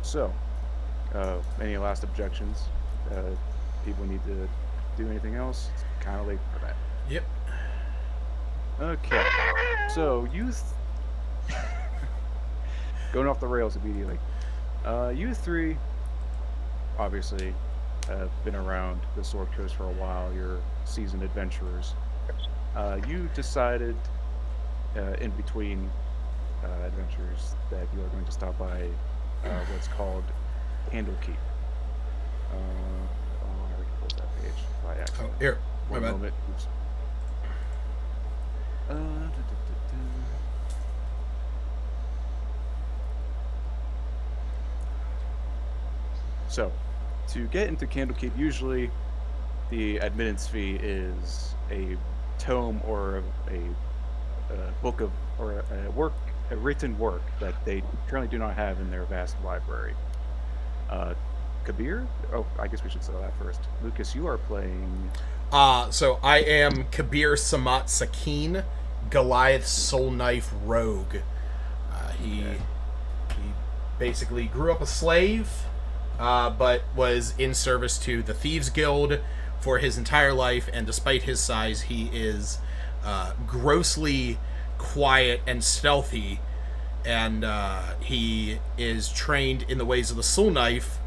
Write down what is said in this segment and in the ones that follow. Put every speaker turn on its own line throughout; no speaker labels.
So, any last objections? People need to do anything else? It's kind of late for that.
Yep.
Okay. So, going off the rails immediately. You three obviously have been around the Sword Coast for a while. You're seasoned adventurers. You decided in between adventures that you are going to stop by what's called Candlekeep. Oh, I already closed that page by
Oh,
accident.
here. My
One
bad.
moment. Oops. So, to get into Candlekeep, usually the admittance fee is a tome or a book of or a written work that they currently do not have in their vast library. Uh, Kabir? Oh, I guess we should say that first. Lucas, you are playing.
So I am Kabir Samat Sakeen, Goliath's Soul Knife Rogue. He
Okay.
basically grew up a slave, but was in service to the Thieves Guild for his entire life, and despite his size, he is grossly quiet and stealthy, and he is trained in the ways of the Soul Knife,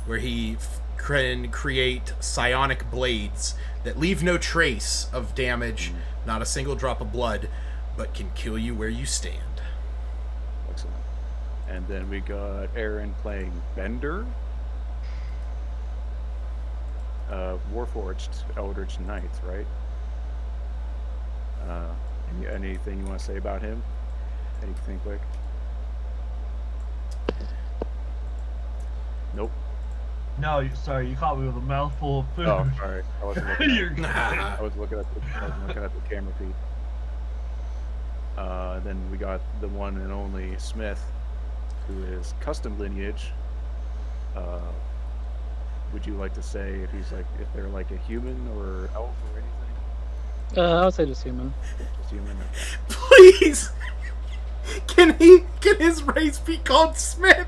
where he can create psionic blades that leave no trace of damage,
Mm,
not a single drop of blood, but can kill you where you stand.
excellent. And then we got Aaron playing Bender, Warforged Eldritch Knight, right? Uh, anything you want to say about him? Anything quick? Nope.
No, sorry, you caught me with a mouthful of food.
Oh, sorry. I wasn't looking at.
You're
I was looking at the camera feed. Then we got the one and only Smith, who is custom lineage. Uh, would you like to say if they're like a human or elf or anything?
I would say just human.
Just human. Okay.
Please, can his race be called Smith?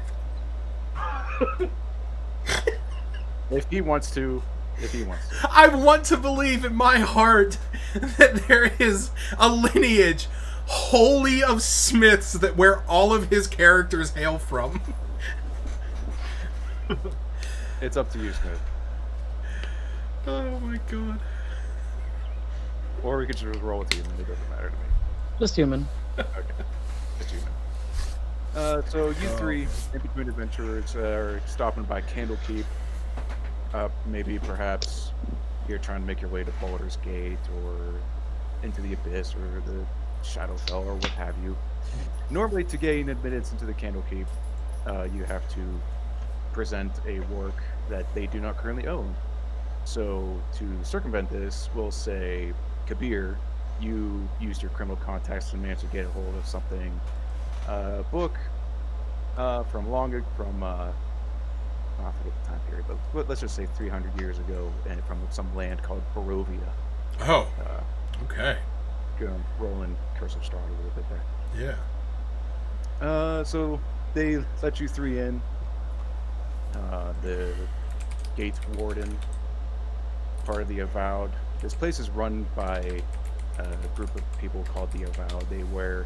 If he wants to. If he wants to.
I want to believe in my heart that there is a lineage wholly of Smiths that where all of his characters hail from.
It's up to you, Smith.
Oh my god.
Or we could just roll with human. It doesn't matter to me.
Just human.
Okay. Just human. So you three, in between adventurers, are stopping by Candlekeep. Maybe perhaps you're trying to make your way to Baldur's Gate or into the Abyss or the Shadowfell or what have you. Normally, to gain admittance into the Candlekeep, you have to present a work that they do not currently own. So to circumvent this, we'll say, Kabir, you used your criminal contacts to manage to get a hold of something, a book from I forget the time period, but let's just say 300 years ago, and from some land called Barovia.
Oh,
Uh,
okay.
Gonna roll in Curse of Strahd a little bit there.
Yeah.
So they let you three in. The gate warden, part of the Avowed. This place is run by a group of people called the Avowed. They wear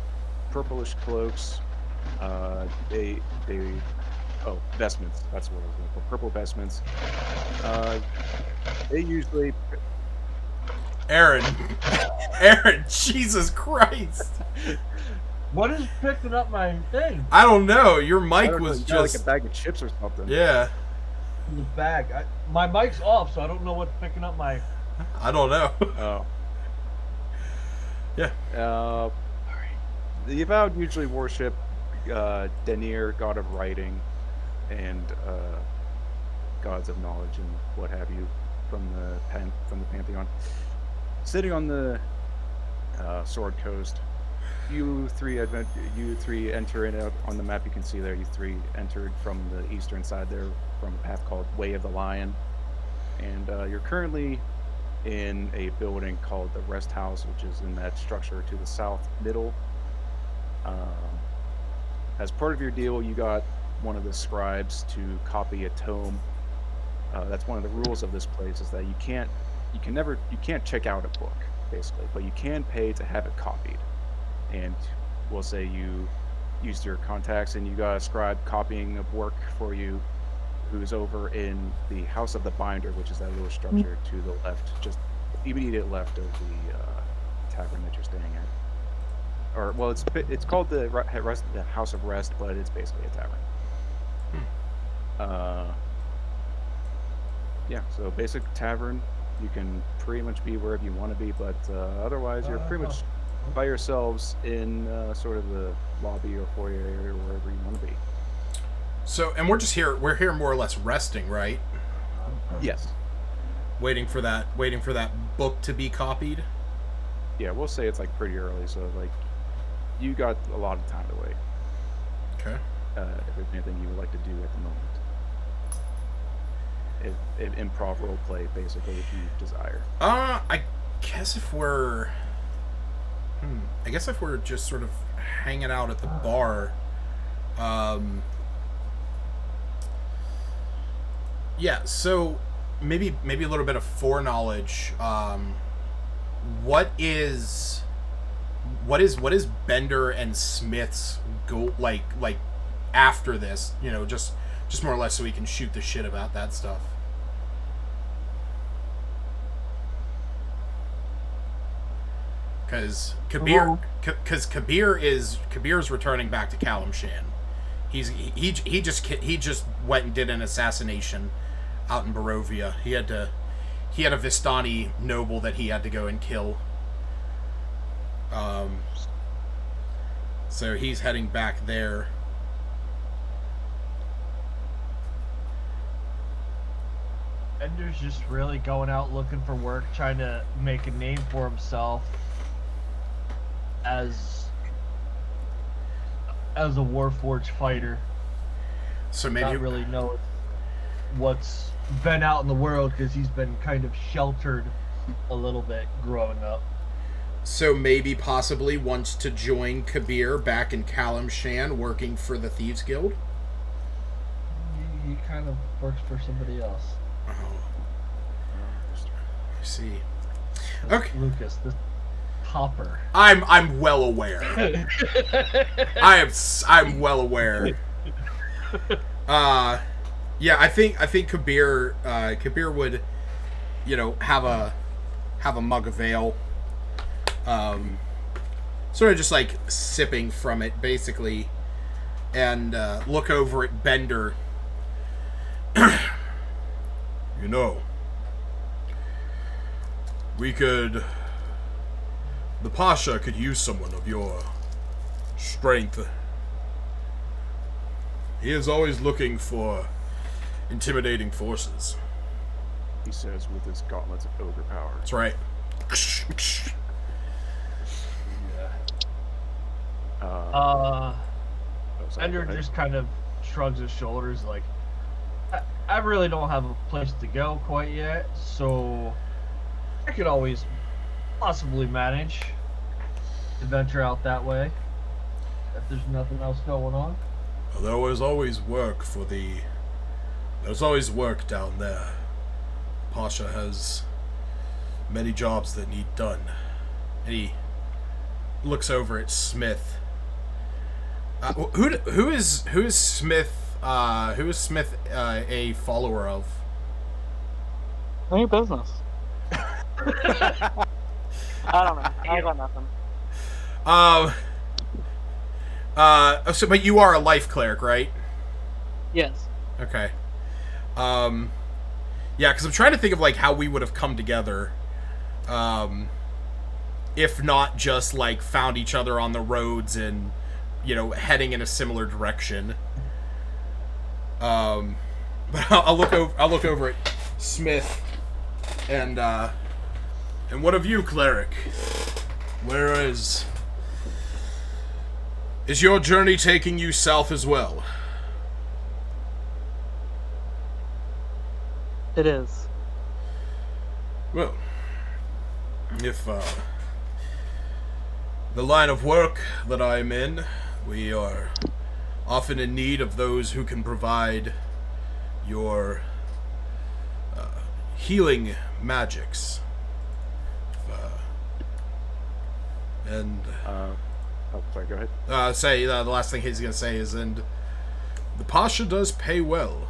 purplish cloaks. They vestments. That's what I was looking for. Purple vestments. They usually.
Aaron. Aaron, Jesus Christ.
What is picking up my thing
I don't know. Your
I
mic
don't know,
was
you got like
just
a bag of chips or something.
yeah.
in the bag? My mic's off, so I don't know what's picking up my.
I don't know.
Oh.
Yeah.
All right. The Avowed usually worship Denir, god of writing, and gods of knowledge and what have you from the pantheon. Sitting on the Sword Coast, you three enter in on the map. You can see there. You three entered from the eastern side there, from a path called Way of the Lion, and you're currently in a building called the Rest House, which is in that structure to the south middle. As part of your deal, you got one of the scribes to copy a tome. That's one of the rules of this place is that you can't check out a book basically, but you can pay to have it copied. And we'll say you used your contacts and you got a scribe copying a work for you, who's over in the House of the Binder, which is that little structure to the left, just immediate left of the tavern that you're staying at. Or well, it's called the House of Rest, but it's basically a tavern. Yeah, so basic tavern. You can pretty much be wherever you want to be, but otherwise you're pretty much by yourselves in sort of the lobby or foyer area or wherever you want to be.
So, and we're here more or less resting, right?
Yes.
Waiting for that book to be copied.
Yeah, we'll say it's like pretty early, so like you got a lot of time to wait.
Okay.
If there's anything you would like to do at the moment. Improv role play, basically, if you desire.
I guess if we're just sort of hanging out at the bar, yeah, so maybe a little bit of foreknowledge. What is Bender and Smith's goal like after this? You know, just more or less so we can shoot the shit about that stuff. Because Kabir's returning back to Kalimshan. He just went and did an assassination out in Barovia. He had a Vistani noble that he had to go and kill. So he's heading back there.
Ender's just really going out looking for work, trying to make a name for himself as a Warforged fighter.
So maybe
not really know what's been out in the world because he's been kind of sheltered a little bit growing up.
So maybe possibly wants to join Kabir back in Kalimshan working for the Thieves Guild?
He kind of works for somebody else.
Oh. I see. Okay.
Lucas, this Hopper.
I'm well aware. I'm well aware. Yeah, I think Kabir would, have a mug of ale. Sort of just like sipping from it, basically, and look over at Bender.
The Pasha could use someone of your strength. He is always looking for intimidating forces.
He says with his gauntlets of ogre power.
That's right.
Ender just kind of shrugs his shoulders like, I really don't have a place to go quite yet, so I could always possibly manage to venture out that way if there's nothing else going on.
Well, there's always work down there. Pasha has many jobs that need done.
And he looks over at Smith. Who is Smith? Who is Smith a follower of?
None of your business. I don't know. I got nothing.
So, but you are a life cleric, right?
Yes.
Okay. Yeah, because I'm trying to think of like how we would have come together. If not just like found each other on the roads and heading in a similar direction. But I'll look over at Smith and what of you, cleric?
Where is your journey taking you south as well?
It is.
Well, if the line of work that I'm in, we are often in need of those who can provide your healing magics. And
Oh, sorry. Go ahead.
the last thing he's going to say is, and the Pasha does pay well.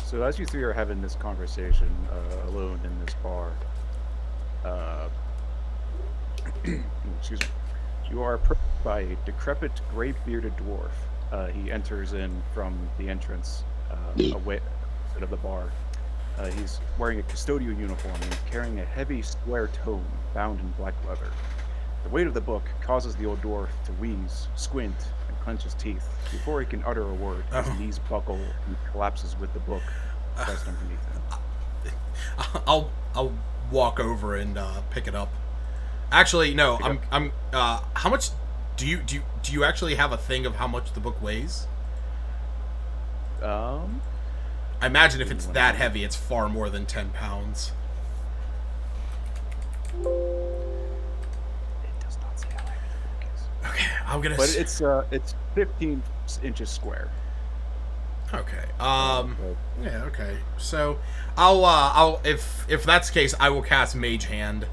So as you three are having this conversation alone in this bar, excuse me, you are approached by a decrepit, gray-bearded dwarf. He enters in from the entrance away of the bar. He's wearing a custodial uniform and carrying a heavy square tome bound in black leather. The weight of the book causes the old dwarf to wheeze, squint, and clench his teeth. Before he can utter a word, his knees buckle and he collapses with the book pressed underneath him.
I'll walk over and pick it up. Actually, no. I'm. How much do you actually have a thing of how much the book weighs? I imagine if it's that heavy, it's far more than 10 pounds.
It does not say how heavy the book is.
Okay, I'm gonna.
But it's 15 inches square.
Okay. Yeah. Okay. So, I'll if that's the case, I will cast Mage Hand.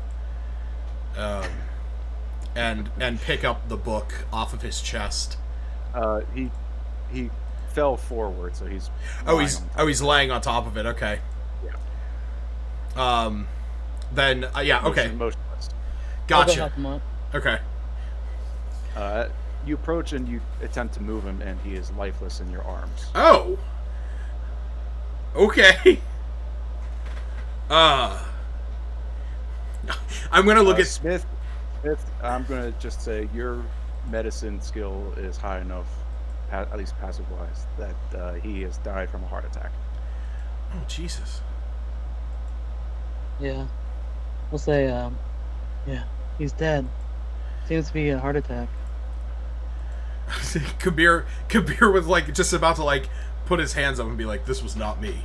And pick up the book off of his chest.
He fell forward, so he's
he's laying on top of it. Okay.
Yeah.
Then yeah. Okay.
Motionless.
I'll go
Gotcha.
help him up.
Okay.
You approach and you attempt to move him, and he is lifeless in your arms.
Oh. Okay. I'm gonna look at
Smith. I'm gonna just say your medicine skill is high enough, at least passive-wise, that he has died from a heart attack.
Oh Jesus.
Yeah. We'll say, yeah, he's dead. Seems to be a heart attack.
Kabir was like just about to like put his hands up and be like, "This was not me."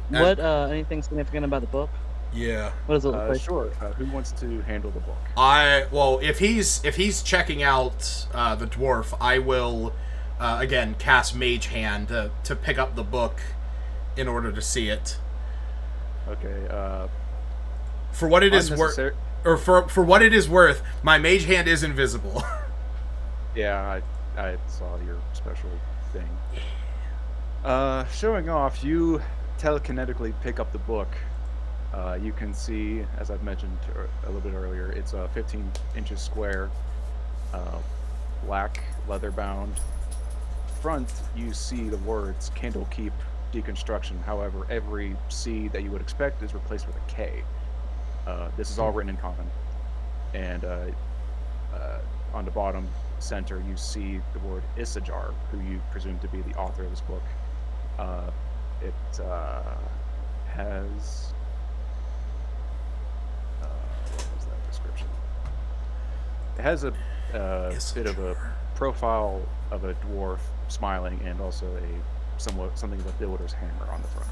What, anything significant about the book?
Yeah.
What does it look like?
Sure. Who wants to handle the book?
If he's checking out the dwarf, I will again cast Mage Hand to pick up the book in order to see it.
Okay.
For what it is worth, or for what it is worth, my Mage Hand is invisible.
Yeah, I saw your special thing. Showing off, you telekinetically pick up the book. You can see, as I've mentioned a little bit earlier, it's 15 inches square, black, leather-bound. Front, you see the words Candlekeep Dekonstruction. However, every C that you would expect is replaced with a K. This is all written in common. And on the bottom center, you see the word Isajar, who you presume to be the author of this book. It has... what was that description? It has a bit of a profile of a dwarf smiling, and also something of a builder's hammer on the front.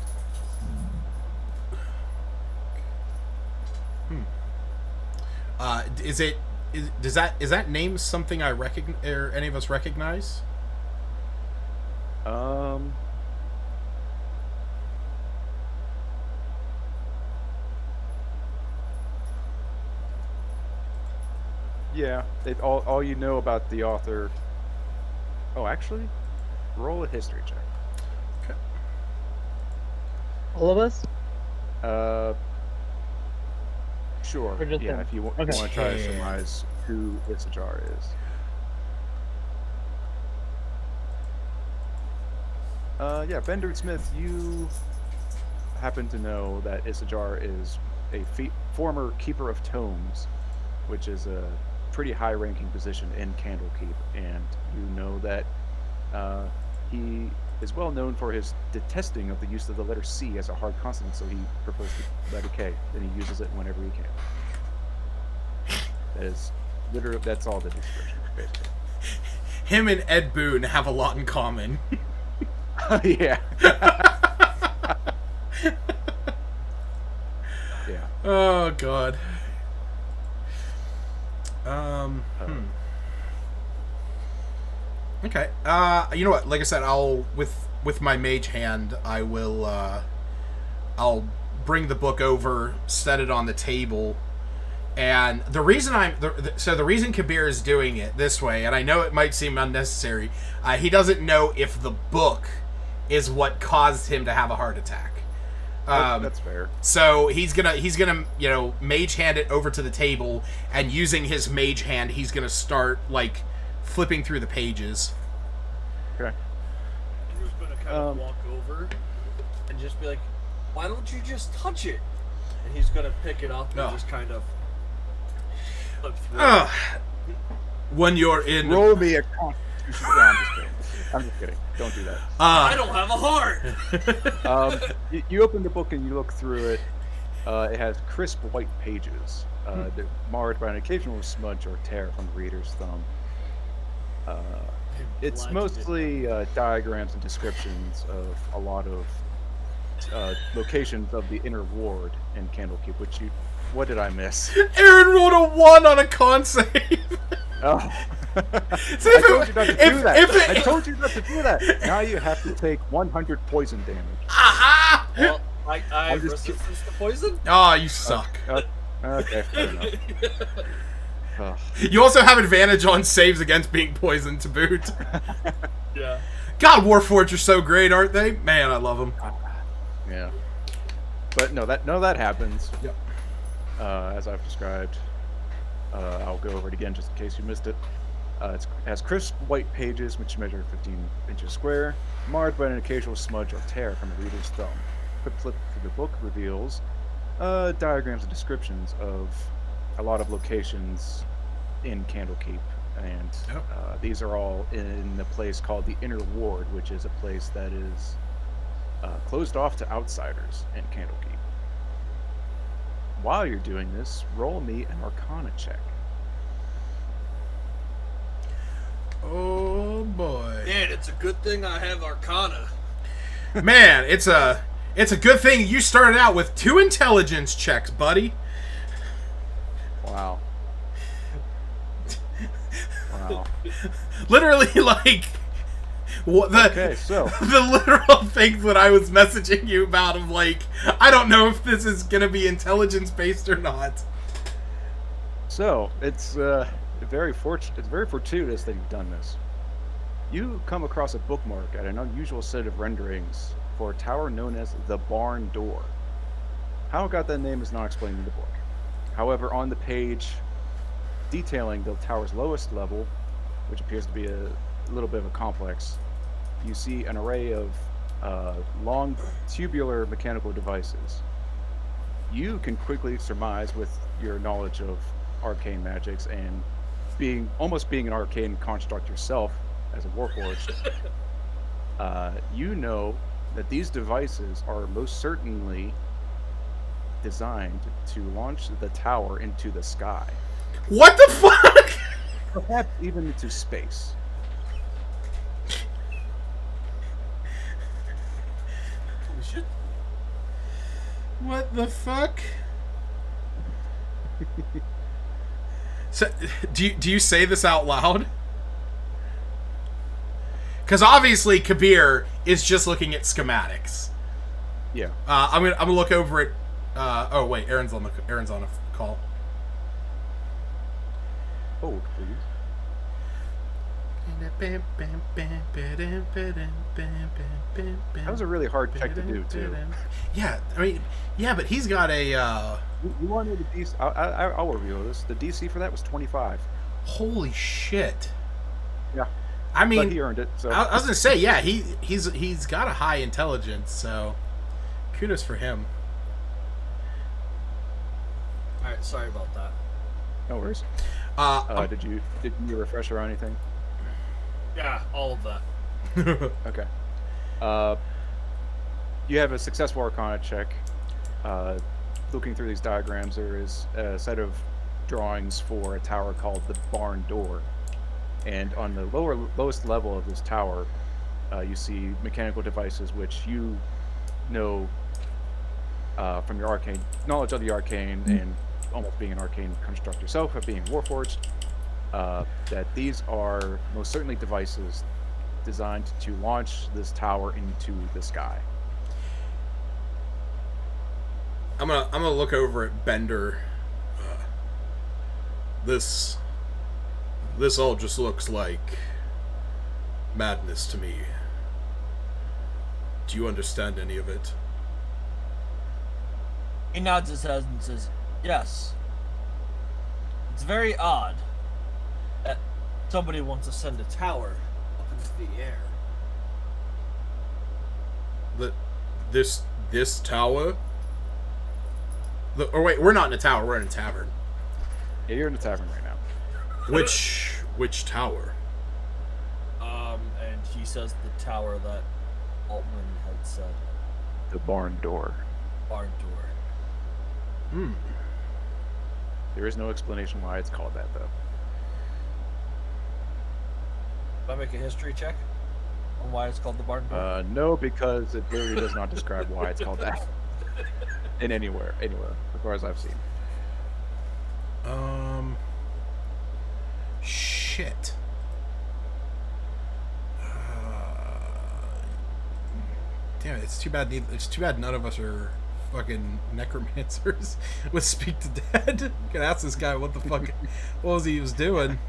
Is that name something I recognize, or any of us recognize?
Yeah, all you know about the author. Oh, actually, roll a history check.
Okay.
All of us?
Sure.
Or just
Yeah,
him?
if you want
Okay.
to try to surmise who Isajar is. Yeah, Bender Smith, you happen to know that Isajar is a former Keeper of Tomes, which is a pretty high-ranking position in Candlekeep, and you know that he is well known for his detesting of the use of the letter C as a hard consonant, so he prefers the letter K, and he uses it whenever he can. That is literally, that's all the description, basically.
Him and Ed Boon have a lot in common.
Yeah. Yeah.
Oh God. Okay. You know what? Like I said, I'll with my mage hand, I will. I'll bring the book over, set it on the table, and the reason the reason Kabir is doing it this way, and I know it might seem unnecessary. He doesn't know if the book is what caused him to have a heart attack.
That's fair.
So he's gonna mage hand it over to the table, and using his mage hand, he's gonna start like flipping through the pages.
Okay.
Andrew's gonna kind of walk over and just be like, "Why don't you just touch it?" And he's gonna pick it up and just kind of flip through.
When you're in,
Roll me a Constitution. No, I'm just kidding. Don't do that.
I don't have a heart.
You open the book and you look through it. It has crisp white pages. They're marred by an occasional smudge or tear from the reader's thumb. It's mostly diagrams and descriptions of a lot of locations of the inner ward in Candlekeep. What did I miss?
Aaron rolled a 1 on a con save.
Oh.
So
I told you not to do that. I told you not to do that. Now you have to take 100 poison damage.
Aha!
Well, I have resistance to poison.
Oh, you suck.
Okay, fair enough.
You also have advantage on saves against being poisoned to boot.
Yeah.
God, Warforged are so great, aren't they? Man, I love them.
Yeah. But none of that happens.
Yep.
As I've described. I'll go over it again just in case you missed it. It has crisp white pages which measure 15 inches square, marred by an occasional smudge or tear from the reader's thumb. Quick flip through the book reveals diagrams and descriptions of a lot of locations in Candlekeep, and these are all in a place called the Inner Ward, which is a place that is closed off to outsiders in Candlekeep. While you're doing this, roll me an Arcana check.
Oh boy.
Man, it's a good thing I have Arcana.
Man, it's a good thing you started out with 2 intelligence checks, buddy.
Wow. Wow.
Literally, like,
Okay, so
the literal things that I was messaging you about of like, I don't know if this is gonna be intelligence based or not.
So it's very fortuitous that you've done this. You come across a bookmark at an unusual set of renderings for a tower known as the Barn Door. How it got that name is not explained in the book. However, on the page detailing the tower's lowest level, which appears to be a little bit of a complex, you see an array of long tubular mechanical devices. You can quickly surmise, with your knowledge of arcane magics and almost being an arcane construct yourself as a warforged, you know that these devices are most certainly designed to launch the tower into the sky.
What the fuck?
Perhaps even into space.
Holy shit.
What the fuck? So, do you say this out loud? Because obviously Kabir is just looking at schematics.
Yeah.
I'm gonna look over at. Oh wait, Aaron's on a call.
Oh, please. That was a really hard check to do, too.
Yeah, I mean, yeah, but he's got a.
You wanted the DC? I'll reveal this. The DC for that was 25.
Holy shit!
Yeah.
I mean,
but he earned it. So
I was gonna say, yeah, he's got a high intelligence, so kudos for him.
Alright, sorry about that.
no worries. Did you refresh or anything?
Yeah, all of that.
Okay. You have a successful Arcana check. Looking through these diagrams, there is a set of drawings for a tower called the Barn Door. And on the lowest level of this tower, you see mechanical devices which you know from your arcane knowledge of the arcane and almost being an arcane constructor yourself, of being warforged, that these are most certainly devices designed to launch this tower into the sky.
I'm gonna look over at Bender. This all just looks like madness to me. Do you understand any of it?
He nods his head and says, yes. It's very odd that somebody wants to send a tower up into the air.
This tower? Or wait, we're not in a tower, we're in a tavern.
Yeah, you're in the tavern right now.
Which tower?
And he says the tower that Altman had said.
The barn door.
Barn door.
There is no explanation why it's called that, though.
Do I make a history check on why it's called the barn door?
No, because it literally does not describe why it's called that. In anywhere, as far as I've seen.
Shit. Damn it! It's too bad. It's too bad none of us are fucking necromancers with speak to dead. You can ask this guy what the fuck, what he was doing.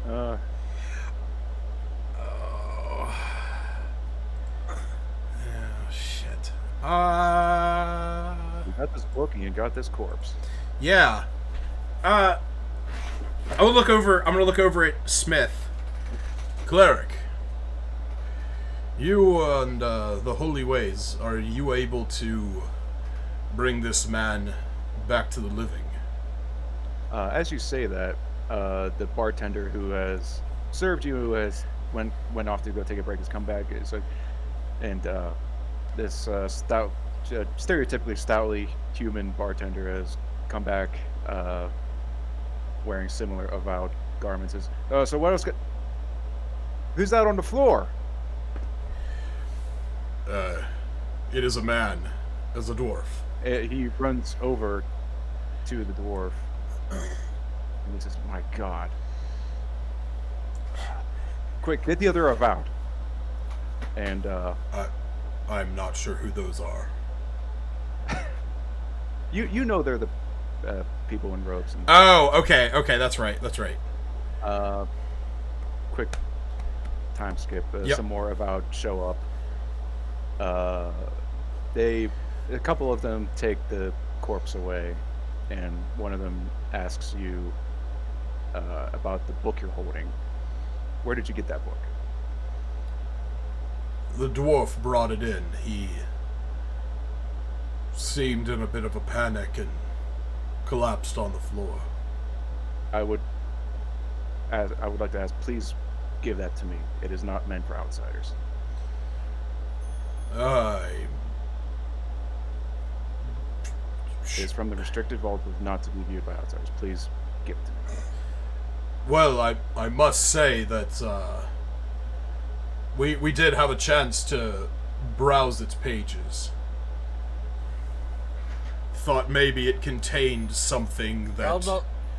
Oh,
shit.
you got this book and you got this corpse.
Yeah. I'm gonna look over at Smith. Cleric. You and the Holy Ways, are you able to bring this man back to the living?
As you say that, the bartender who has served you went off to go take a break has come back. This stereotypically stoutly human bartender has come back wearing similar avowed garments. So what else? Who's out on the floor?
It is a man, as a dwarf.
He runs over to the dwarf and he says, "My God! Quick, get the other avowed." And
I'm not sure who those are.
you know they're the people in robes. And,
okay, that's right.
quick time skip.
Yep.
Some more avowed show up. A couple of them take the corpse away, and one of them asks you about the book you're holding. Where did you get that book?
The dwarf brought it in. He seemed in a bit of a panic and collapsed on the floor.
I would like to ask, please give that to me. It is not meant for outsiders. It is from the restricted vault, not to be viewed by outsiders. Please give it to me.
Well, I must say that we did have a chance to browse its pages. Thought maybe it contained something that...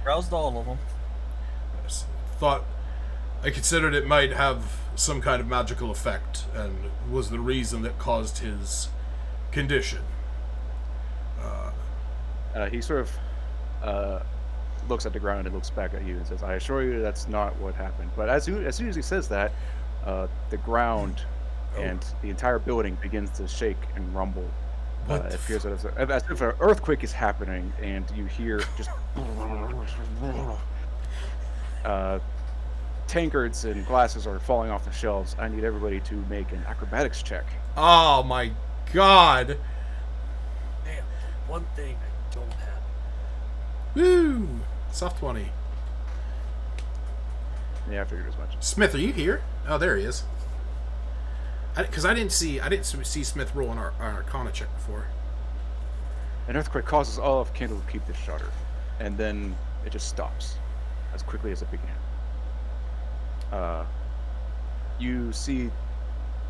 Browsed all of them.
Thought... I considered it might have some kind of magical effect, and was the reason that caused his condition.
He sort of looks at the ground and looks back at you and says, "I assure you that's not what happened." But as soon as he says that, the ground and the entire building begins to shake and rumble. It appears as if an earthquake is happening, and you hear just tankards and glasses are falling off the shelves. I need everybody to make an acrobatics check.
Oh my god!
Damn, one thing I don't have.
Woo! Soft 20.
Yeah, I figured as much.
Smith, are you here? Oh, there he is. Because I didn't see see Smith roll on our Arcana check before.
An earthquake causes all of Candlekeep to shudder, and then it just stops as quickly as it began. You see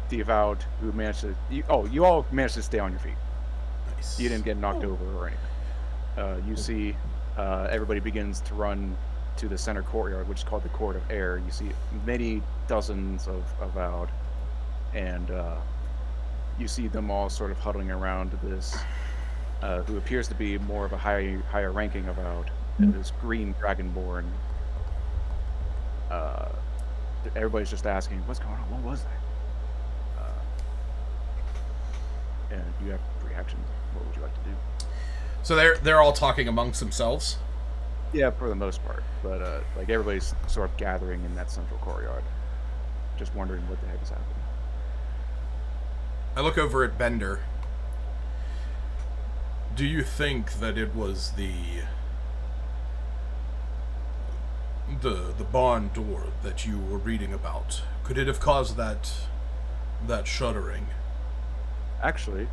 the avowed who managed to... You all managed to stay on your feet.
Nice.
You didn't get knocked over or anything. You see everybody begins to run to the center courtyard, which is called the Court of Air. You see many dozens of Avowed, and you see them all sort of huddling around this, who appears to be more of a higher ranking Avowed, and this green dragonborn. Everybody's just asking, what's going on? What was that? And you have reactions. What would you like to do?
So they're all talking amongst themselves.
Yeah, for the most part, but like everybody's sort of gathering in that central courtyard, just wondering what the heck is happening.
I look over at Bender. Do you think that it was the barn door that you were reading about? Could it have caused that shuddering?
Actually,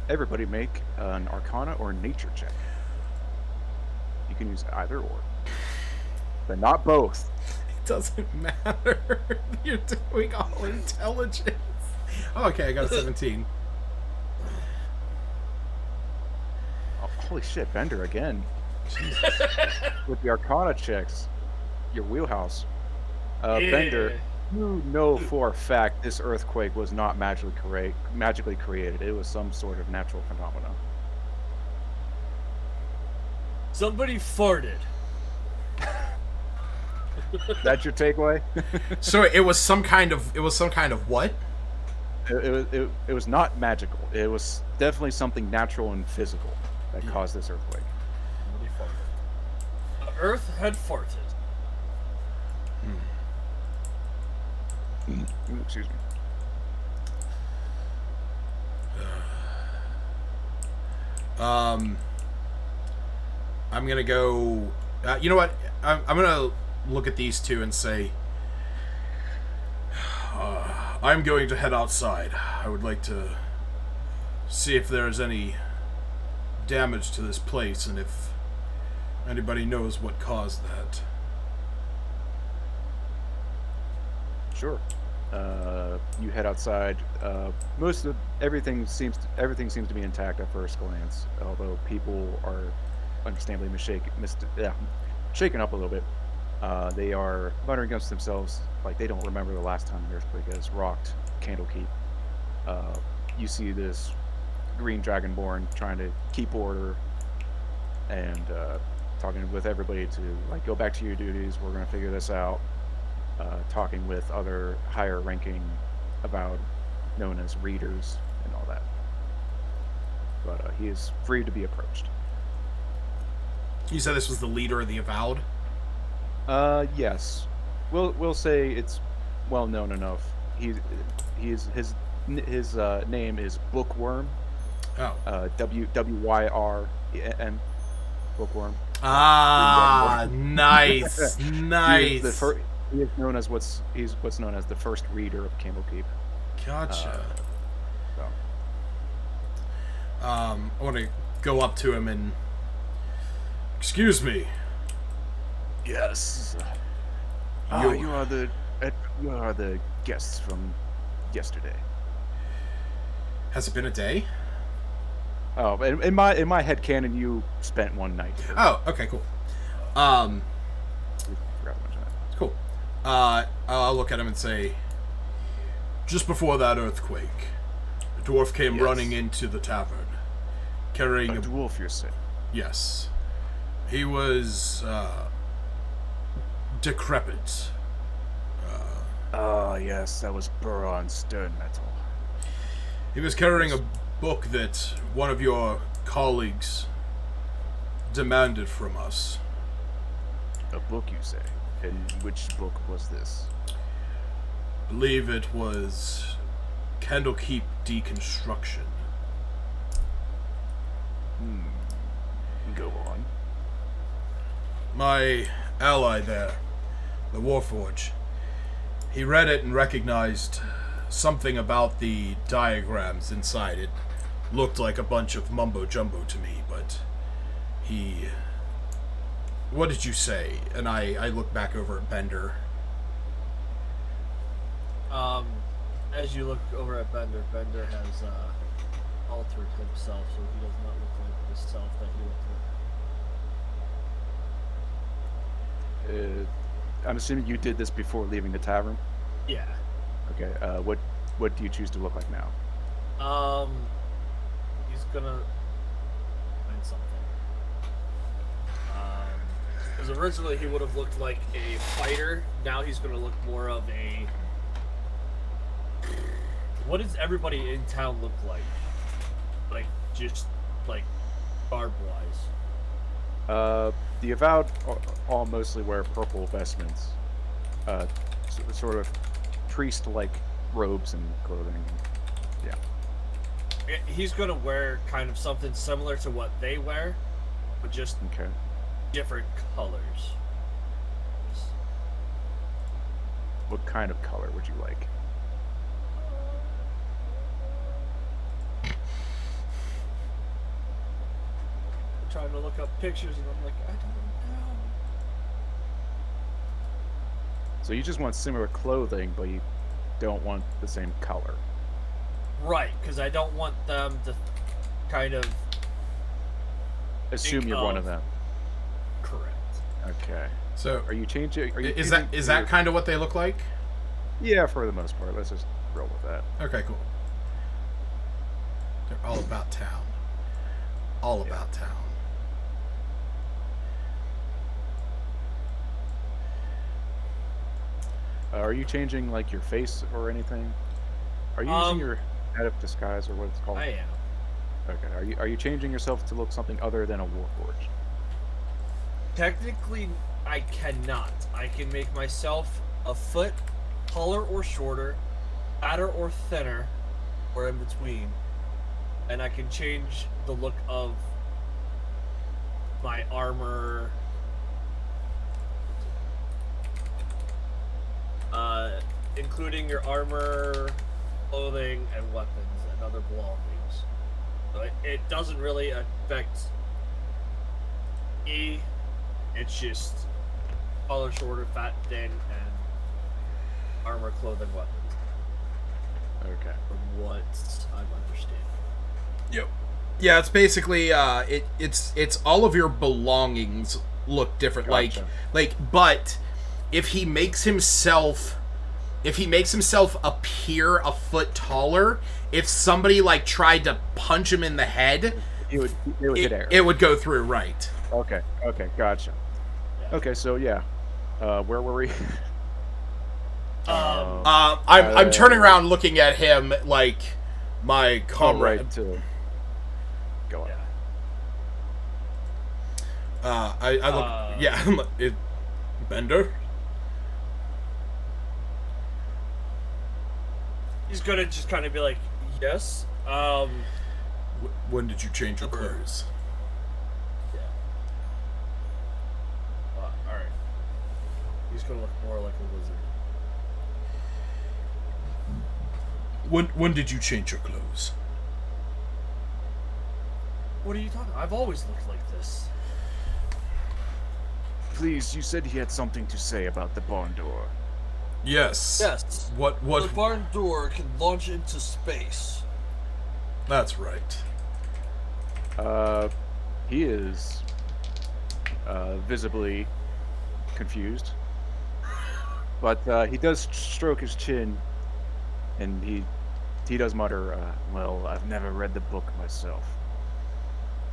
everybody make an Arcana or Nature check. You can use either or, but not both.
It doesn't matter. You're doing all intelligence. Oh, okay, I got a 17.
Oh, holy shit, Bender again. Jesus. With the Arcana checks, your wheelhouse. Bender, you know for a fact this earthquake was not magically created. It was some sort of natural phenomenon.
Somebody farted.
That's your takeaway?
So it was some kind of what?
It was not magical. It was definitely something natural and physical that caused this earthquake.
Somebody farted. The Earth had farted.
Ooh, excuse me.
I'm gonna go. You know what? I'm gonna look at these two and say, I'm going to head outside. I would like to see if there is any damage to this place and if anybody knows what caused that.
Sure. You head outside. Everything seems to be intact at first glance, although people are understandably shaken up a little bit. They are muttering against themselves, like they don't remember the last time the earthquake has rocked Candlekeep. You see this green dragonborn trying to keep order and talking with everybody to like go back to your duties. We're going to figure this out. Talking with other higher ranking Avowed, known as readers and all that. But he is free to be approached.
You said this was the leader of the Avowed?
Yes. We'll say it's well known enough. His name is Bookworm.
Oh.
WYRN. Bookworm.
Ah, nice, nice.
He is known as what's known as the first reader of Candlekeep.
Gotcha. I want to go up to him and, excuse me.
Yes. You are the guests from yesterday.
Has it been a day?
Oh, in my head canon, you spent one night here.
Oh, okay, cool.
Forgot to mention that.
Cool. I'll look at him and say, just before that earthquake, a dwarf came running into the tavern, carrying
a dwarf, you say?
Yes. He was decrepit.
Yes, that was Buron Sternmetal.
He was carrying a book that one of your colleagues demanded from us.
A book, you say? And which book was this?
I believe it was Kandlekeep Dekonstruction.
Go on.
My ally there, the Warforge, he read it and recognized something about the diagrams inside. It looked like a bunch of mumbo-jumbo to me, but he... What did you say? And I look back over at Bender.
As you look over at Bender, Bender has altered himself so he does not look like the self that he looked like.
I'm assuming you did this before leaving the tavern.
Yeah.
Okay. What do you choose to look like now?
He's gonna find something. Because originally he would have looked like a fighter. Now he's gonna look more of a. What does everybody in town look like? Like just like garb wise.
The avowed all mostly wear purple vestments, sort of priest-like robes and clothing. Yeah.
He's gonna wear kind of something similar to what they wear, but just
Okay.
different colors.
What kind of color would you like?
I'm trying to look up pictures and I'm like, I don't know.
So you just want similar clothing, but you don't want the same color.
Right, because I don't want them to kind of
Assume
think
you're one
of-
of them.
correct.
Okay.
So
Are you changing? Are you
is
changing
that
your-
kind of what they look like?
Yeah, for the most part. Let's just roll with that.
Okay, cool. They're all about town. All about town.
Are you changing like your face or anything? Are you using your head of disguise or what it's called?
I am.
Okay. Are you changing yourself to look something other than a warforged?
Technically, I cannot. I can make myself a foot taller or shorter, fatter or thinner, or in between. And I can change the look of my armor. Including your armor, clothing, and weapons, and other belongings. So it doesn't really affect E. It's just taller, shorter, fat, thin, and armor, clothing, weapons.
Okay.
From what I'm understanding.
Yep. Yeah, it's basically it's all of your belongings look different.
Gotcha.
But if he makes himself appear a foot taller, if somebody like tried to punch him in the head,
It would hit air.
it would go through, right?
Okay. Gotcha.
Yeah.
Okay, so yeah. Where were we?
I'm turning around looking at him like my comrade.
right. Go on.
Yeah.
I look. Yeah, I'm like, Bender.
He's gonna just kind of be like, yes.
When did you change your clothes?
Yeah. Alright. He's gonna look more like a wizard.
When did you change your clothes?
What are you talking about? I've always looked like this.
Please, you said he had something to say about the barn door.
Yes.
Yes.
What?
The barn door can launch into space.
That's right.
He is visibly confused, but he does stroke his chin, and he does mutter, "Well, I've never read the book myself.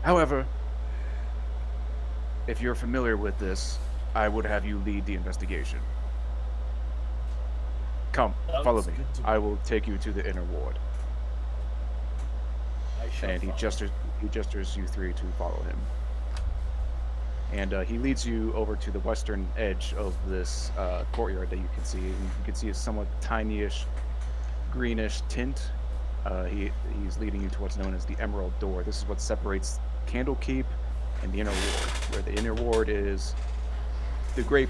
However, if you're familiar with this, I would have you lead the investigation. Come, follow me.
good to me.
I will take you to the inner ward."
I shall
And he
follow.
gestures you three to follow him. And he leads you over to the western edge of this courtyard that you can see. And you can see a somewhat tinyish, greenish tint. He's leading you to what's known as the Emerald Door. This is what separates Candlekeep and the inner ward, where the inner ward is the great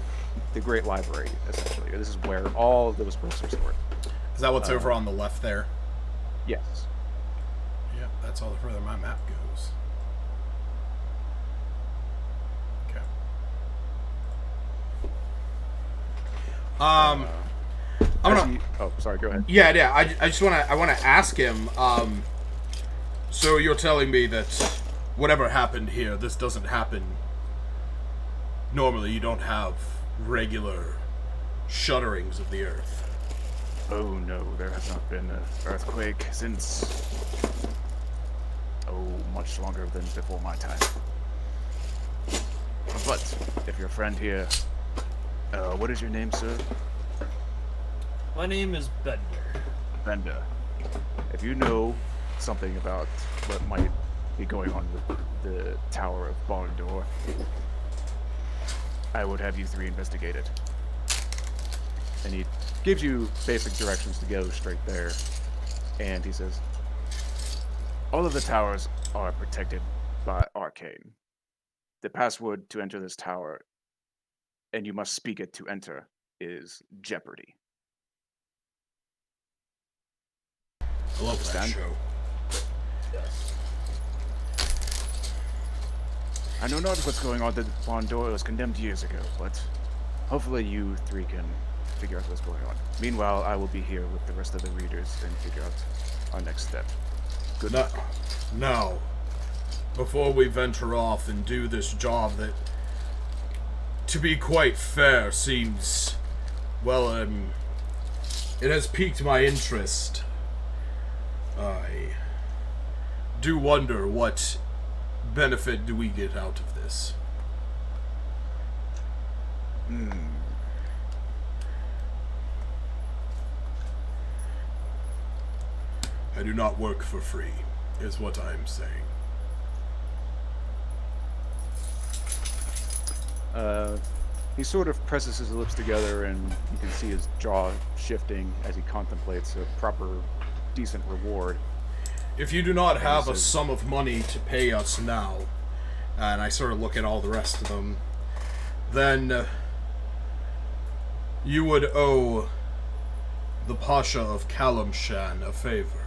library, essentially. This is where all of those books are stored.
Is that what's over on the left there?
Yes.
Yep, that's all the further my map goes. Okay. I'm gonna.
Oh, sorry. Go ahead.
Yeah. I just wanna ask him.
So you're telling me that whatever happened here, this doesn't happen. Normally, you don't have regular shudderings of the earth.
Oh no, there has not been an earthquake since... much longer than before my time. But, if your friend here... what is your name, sir?
My name is Bender.
Bender. If you know something about what might be going on with the Tower of Barn Door, I would have you three investigate it. And he gives you basic directions to go straight there. And he says, all of the towers are protected by arcane. The password to enter this tower, and you must speak it to enter, is Jeopardy.
I love that
Understand?
show.
Yes.
I know not what's going on. The Barn Door was condemned years ago, but hopefully you three can figure out what's going on. Meanwhile, I will be here with the rest of the readers and figure out our next step. Good luck.
Now, before we venture off and do this job that, to be quite fair, seems, well, it has piqued my interest. I do wonder what benefit do we get out of this. I do not work for free, is what I am saying.
He sort of presses his lips together, and you can see his jaw shifting as he contemplates a proper, decent reward.
If you do not have a
says-
sum of money to pay us now, and I sort of look at all the rest of them, then you would owe the Pasha of Kalamshan a favor.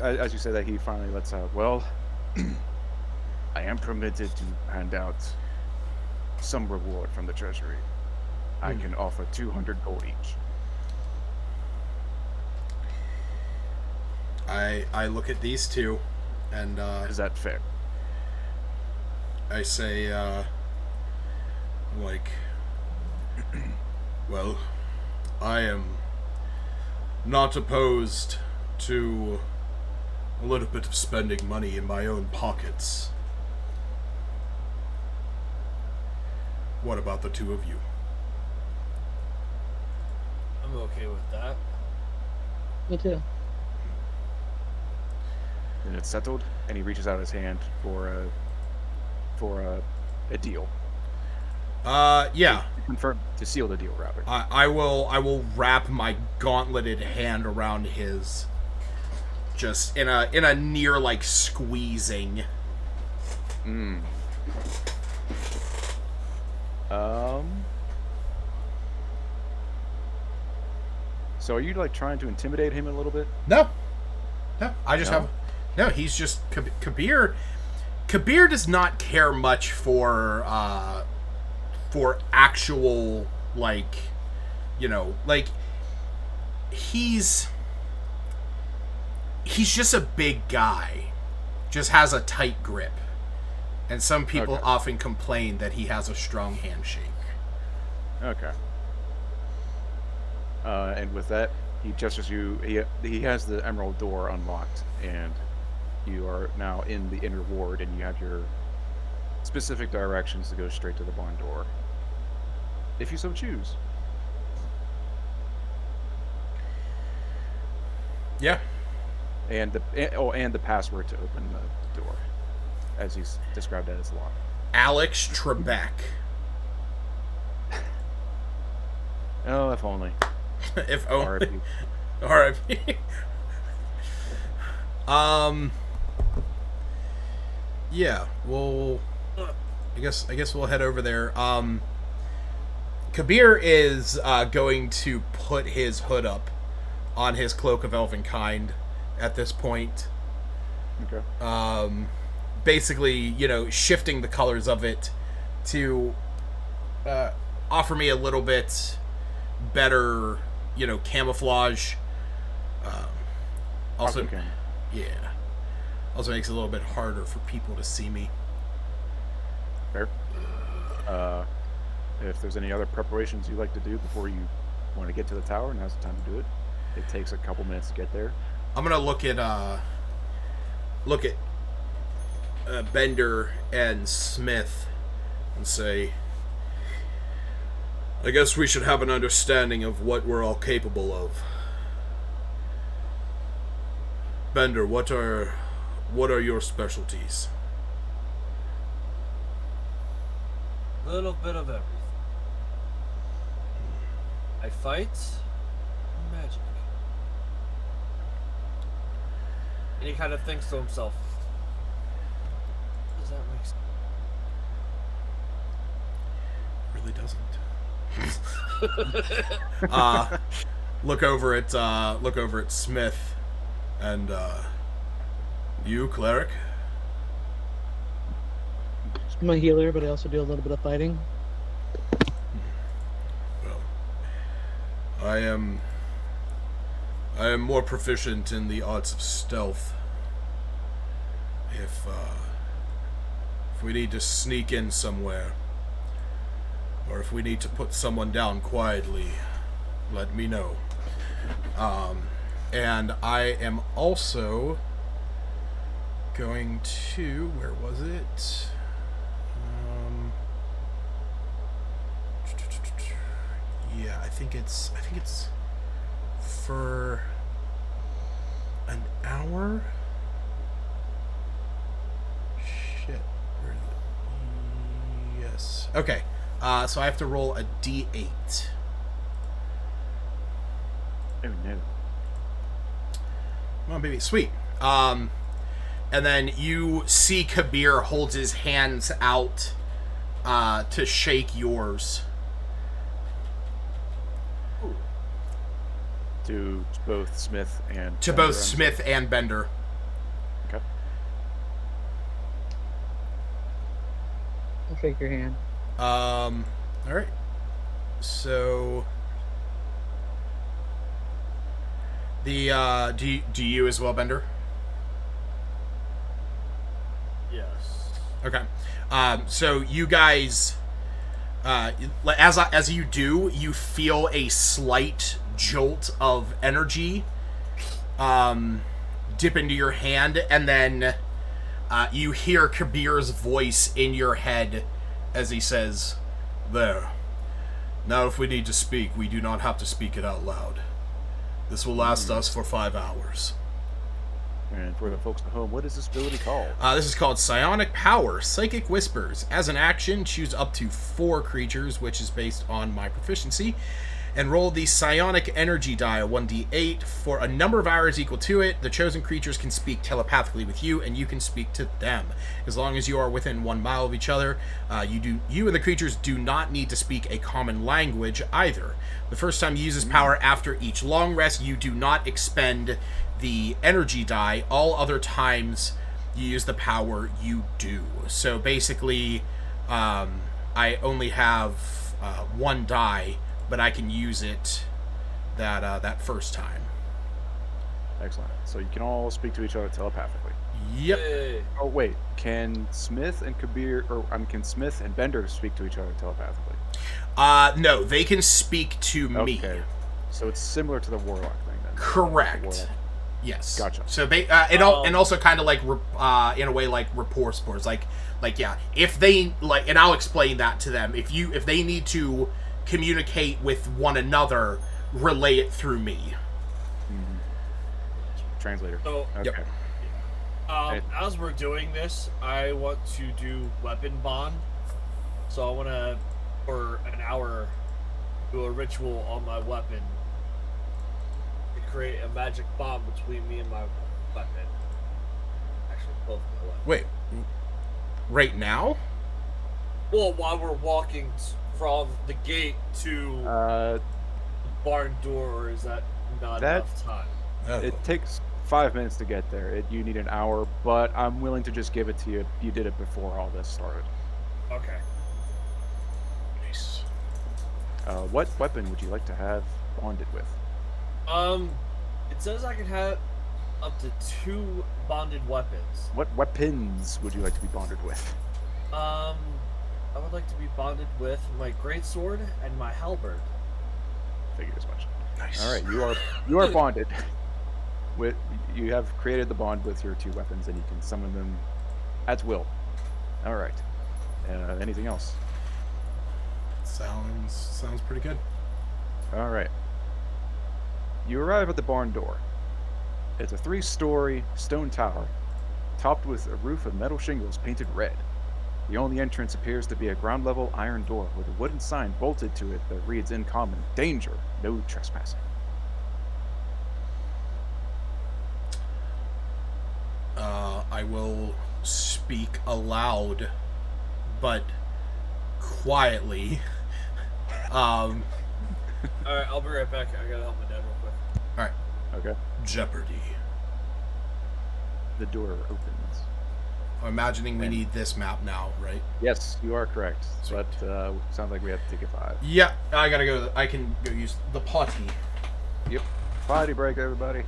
As you say that, he finally lets out, well, I am permitted to hand out some reward from the treasury. I can offer 200 gold each.
I look at these two, and
Is that fair?
I say, like, well, I am not opposed to a little bit of spending money in my own pockets. What about the two of you?
I'm okay with that.
Me too.
And it's settled, and he reaches out his hand for a deal.
Yeah.
Confirm to seal the deal, rather.
I will wrap my gauntleted hand around his, just in a near like squeezing.
So are you like trying to intimidate him a little bit?
No, I just
No?
have no. He's just Kabir. Kabir does not care much for actual, like, you know, like he's just a big guy, just has a tight grip, and some people
Okay.
often complain that he has a strong handshake.
Okay. And with that, he gestures you. He has the emerald door unlocked, and you are now in the inner ward, and you have your specific directions to go straight to the barn door, if you so choose.
Yeah.
And the password to open the door, as he's described that as locked.
Alex Trebek.
Oh, if only.
If only.
R.I.P.
R.I.P. Yeah. Well, I guess we'll head over there. Kabir is going to put his hood up on his cloak of Elvenkind at this point.
Okay.
Basically, you know, shifting the colors of it to
offer me a little bit better, camouflage. Also,
Okay.
yeah. Also makes it a little bit harder for people to see me.
Fair. If there's any other preparations you'd like to do before you want to get to the tower, now's the time to do it. It takes a couple minutes to get there.
I'm gonna look at Bender and Smith and say, I guess we should have an understanding of what we're all capable of. Bender, what are your specialties?
Little bit of everything. I fight magic. And he kind of thinks to himself, does that make sense?
Really doesn't. Look over at Smith, and you, cleric.
I'm a healer, but I also do a little bit of fighting.
Well, I am more proficient in the arts of stealth. If we need to sneak in somewhere, or if we need to put someone down quietly, let me know. And I am also going to, where was it? Yeah, I think it's for an hour. Shit, where is it? Yes. Okay. So I have to roll a D8.
Oh no.
Come on, baby. Sweet. And then you see Kabir holds his hands out to shake yours.
To both Smith and
To
Bender,
both Smith and Bender.
Okay.
I'll shake your hand.
All right. So the do you as well, Bender?
Yes.
Okay. So you guys, as you do, you feel a slight jolt of energy dip into your hand, and then you hear Kabir's voice in your head as he says, "There. Now if we need to speak, we do not have to speak it out loud. This will last us for 5 hours."
And for the folks at home, what is this ability called?
This is called Psionic Power, Psychic Whispers. As an action, choose up to 4 creatures, which is based on my proficiency, and roll the psionic energy die, a 1d8, for a number of hours equal to it. The chosen creatures can speak telepathically with you, and you can speak to them. As long as you are within 1 mile of each other, you and the creatures do not need to speak a common language either. The first time you use this power after each long rest, you do not expend the energy die. All other times you use the power, you do. So basically, I only have 1 die, but I can use it that first time.
Excellent. So you can all speak to each other telepathically.
Yep.
Yay.
Oh wait, can Smith and can Smith and Bender speak to each other telepathically?
No, they can speak to me.
Okay. So it's similar to the warlock thing then.
Correct.
The warlock.
Yes.
Gotcha.
So and also kind of like in a way like rapport spores, like yeah. If they like, and I'll explain that to them. If they need to communicate with one another, relay it through me.
Mm-hmm. Translator.
So,
Yep.
Okay.
as we're doing this, I want to do weapon bond. So I want to, for an hour, do a ritual on my weapon to create a magic bond between me and my weapon. Actually, both my weapons.
Wait. Right now?
Well, while we're walking from the gate to the barn door, or is that not enough time?
Oh.
It takes 5 minutes to get there. You need an hour, but I'm willing to just give it to you if you did it before all this started.
Okay.
Nice.
What weapon would you like to have bonded with?
It says I can have up to 2 bonded weapons.
What weapons would you like to be bonded with?
Um, I would like to be bonded with my greatsword and my halberd.
Figured as much.
Nice.
All right, you are bonded. With you have created the bond with your 2 weapons, and you can summon them at will. All right. Anything else?
Sounds pretty good.
All right. You arrive at the barn door. It's a 3-story stone tower, topped with a roof of metal shingles painted red. The only entrance appears to be a ground-level iron door with a wooden sign bolted to it that reads in common, "Danger, no trespassing."
I will speak aloud, but quietly.
Alright, I'll be right back. I gotta help my dad real quick.
All right.
Okay.
Jeopardy.
The door opens.
I'm imagining we need this map now, right?
Yes, you are correct.
Sweet.
But sounds like we have to take a 5.
Yeah, I gotta go. I can go use the potty.
Yep. Potty break, everybody.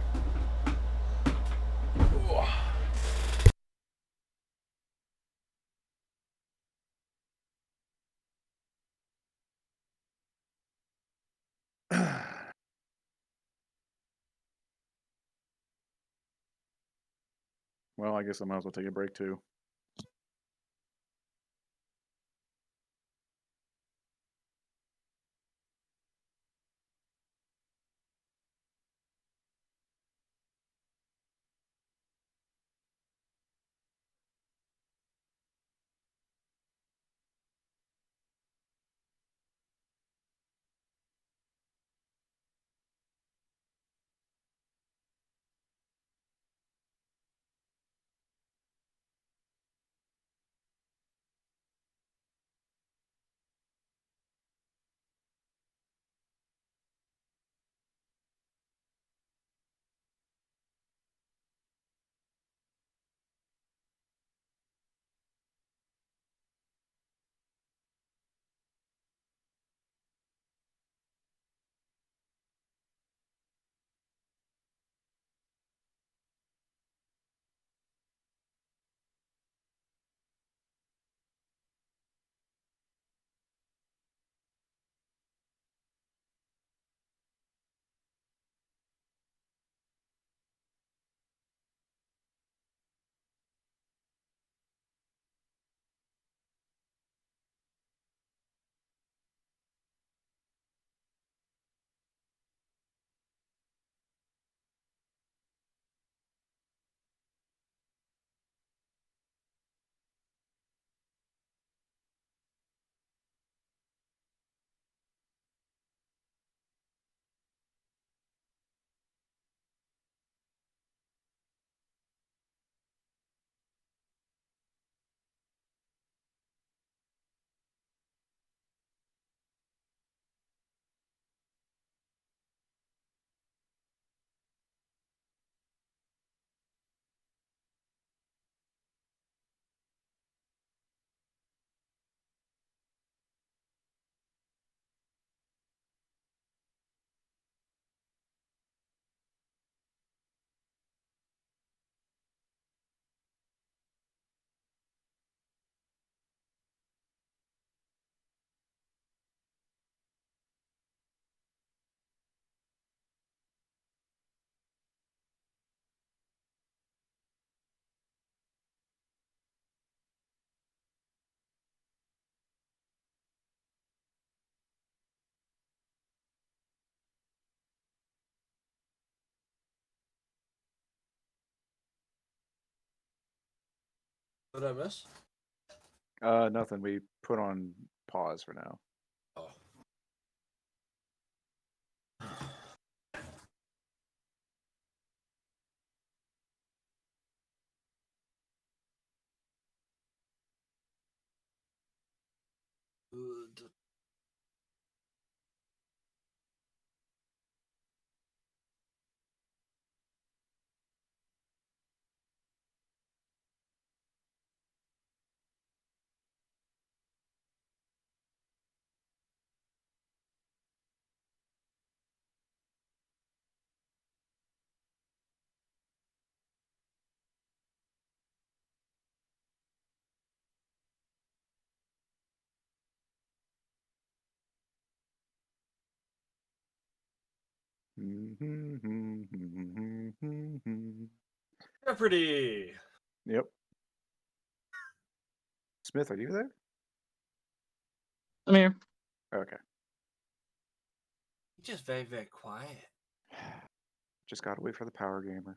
Well, I guess I might as well take a break too.
What did I miss?
Nothing. We put on pause for now.
Oh. Jeopardy!
Yep. Smith, are you there?
I'm here.
Okay.
Just very, very quiet.
Just gotta wait for the power gamer.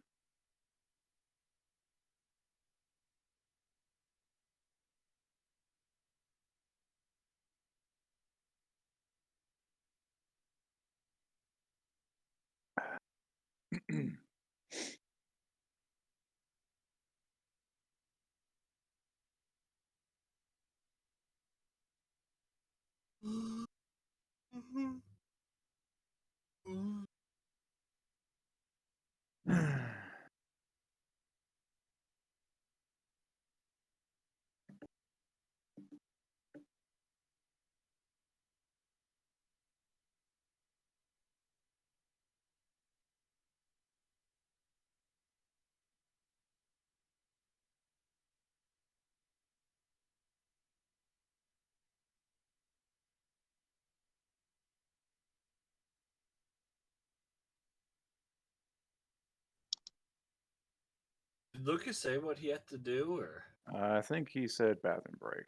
Did Lucas say what he had to do, or?
I think he said bathroom break.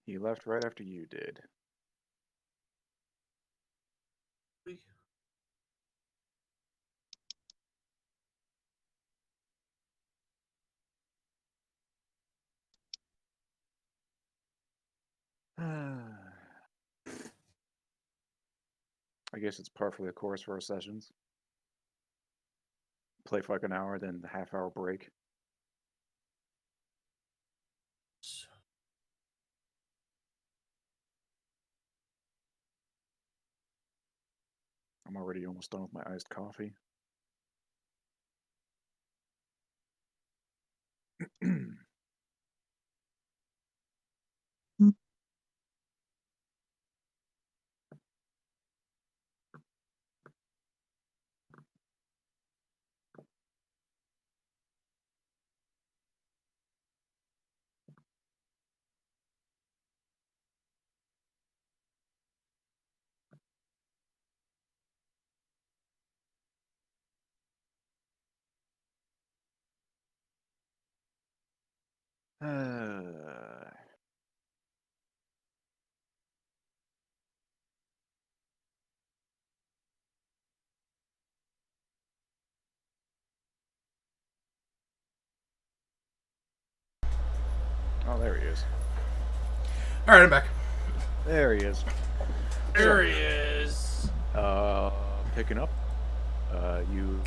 He left right after you did. I guess it's par for the course for our sessions. Play for like an hour, then the half-hour break. I'm already almost done with my iced coffee. Oh, there he is.
All right, I'm back.
There he is.
There he is.
Picking up. You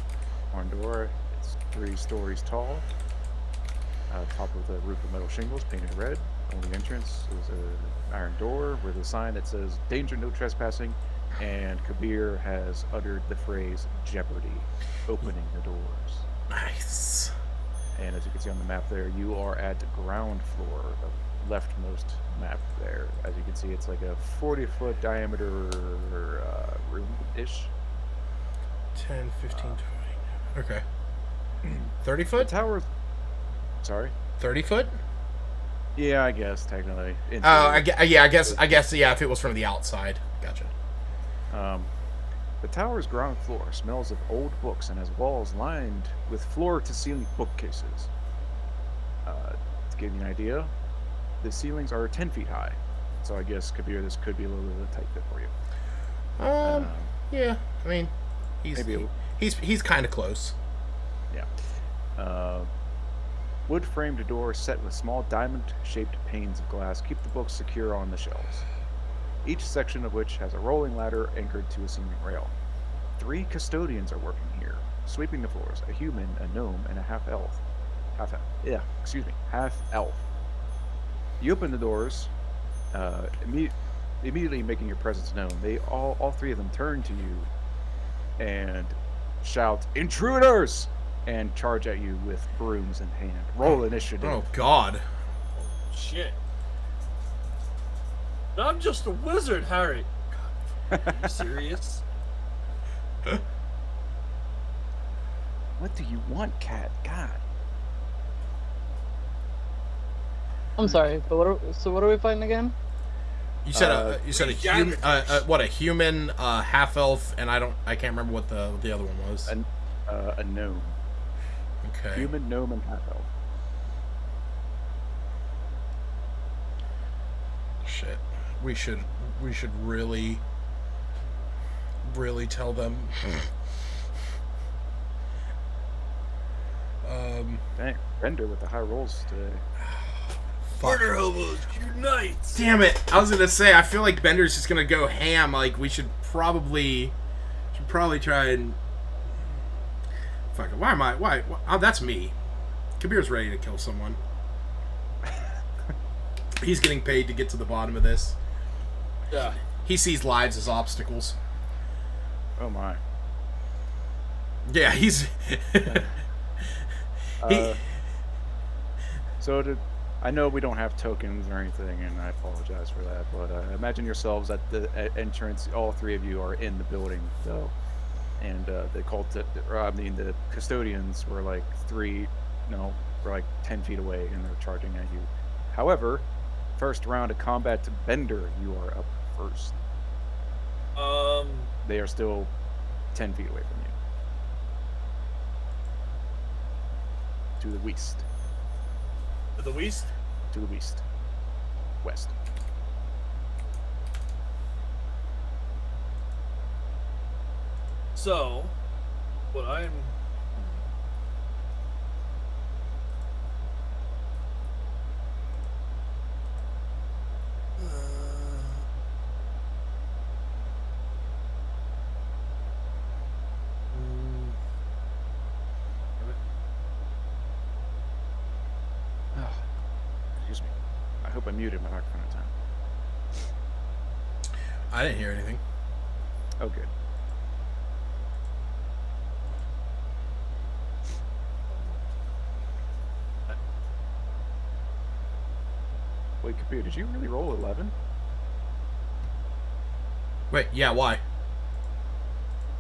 barn door. It's 3 stories tall. Top of the roof of metal shingles, painted red. On the entrance is an iron door with a sign that says "Danger, no trespassing." And Kabir has uttered the phrase "Jeopardy," opening the doors.
Nice.
And as you can see on the map there, you are at the ground floor, the leftmost map there. As you can see, it's like a 40-foot diameter room-ish.
10, 15, 20. Okay. 30
The
foot?
tower's... Sorry?
30 foot?
Yeah, I guess, technically. In
Oh,
theory.
yeah, I guess, yeah, if it was from the outside. Gotcha.
The tower's ground floor smells of old books and has walls lined with floor-to-ceiling bookcases. To give you an idea, the ceilings are 10 feet high. So I guess, Kabir, this could be a little bit of a tight fit for you.
Yeah. I mean,
Maybe
he's kind of close.
Yeah. Wood-framed door set with small diamond-shaped panes of glass keep the books secure on the shelves, each section of which has a rolling ladder anchored to a ceiling rail. 3 custodians are working here, sweeping the floors, a human, a gnome, and a half-elf. Half-elf. You open the doors, immediately making your presence known. They all 3 of them turn to you and shout, "Intruders!" and charge at you with brooms in hand. Roll initiative.
Oh, God.
Shit. I'm just a wizard, Harry. Are you serious?
What do you want, cat? God.
I'm sorry, but what are we fighting again?
You said a human,
Janet.
what, a human, half elf, and I can't remember what the other one was.
A gnome.
Okay.
Human, gnome, and half elf.
Shit. We should really tell them.
Dang, Bender with the high rolls today.
Murder hobos, unite!
Damn it! I was gonna say, I feel like Bender's just gonna go ham. Like, we should probably try and fuck it. Why? Oh, that's me. Kabir's ready to kill someone. He's getting paid to get to the bottom of this.
Yeah.
He sees lives as obstacles.
Oh my.
Yeah, he's.
I know we don't have tokens or anything, and I apologize for that, but imagine yourselves at the entrance. All three of you are in the building, though, and the custodians were like 10 feet away, and they're charging at you. However, first round of combat to Bender, you are up first. They are still 10 feet away from you. To the west.
To the west?
To the west. West.
So, what I'm...
Excuse me. I hope I muted my microphone in time.
I didn't hear anything.
Oh, good. Wait, Computer, did you really roll 11?
Wait, yeah, why?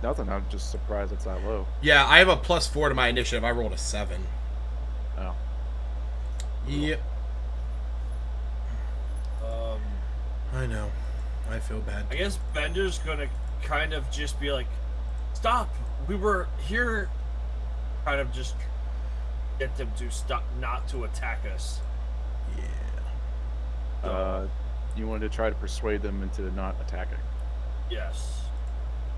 Nothing. I'm just surprised it's that low.
Yeah, I have a +4 to my initiative. I rolled a 7.
Oh.
Yep. I know. I feel bad.
I guess Bender's gonna kind of just be like, stop! We were here. Kind of just get them to stop, not to attack us.
Yeah.
You wanted to try to persuade them into not attacking.
Yes.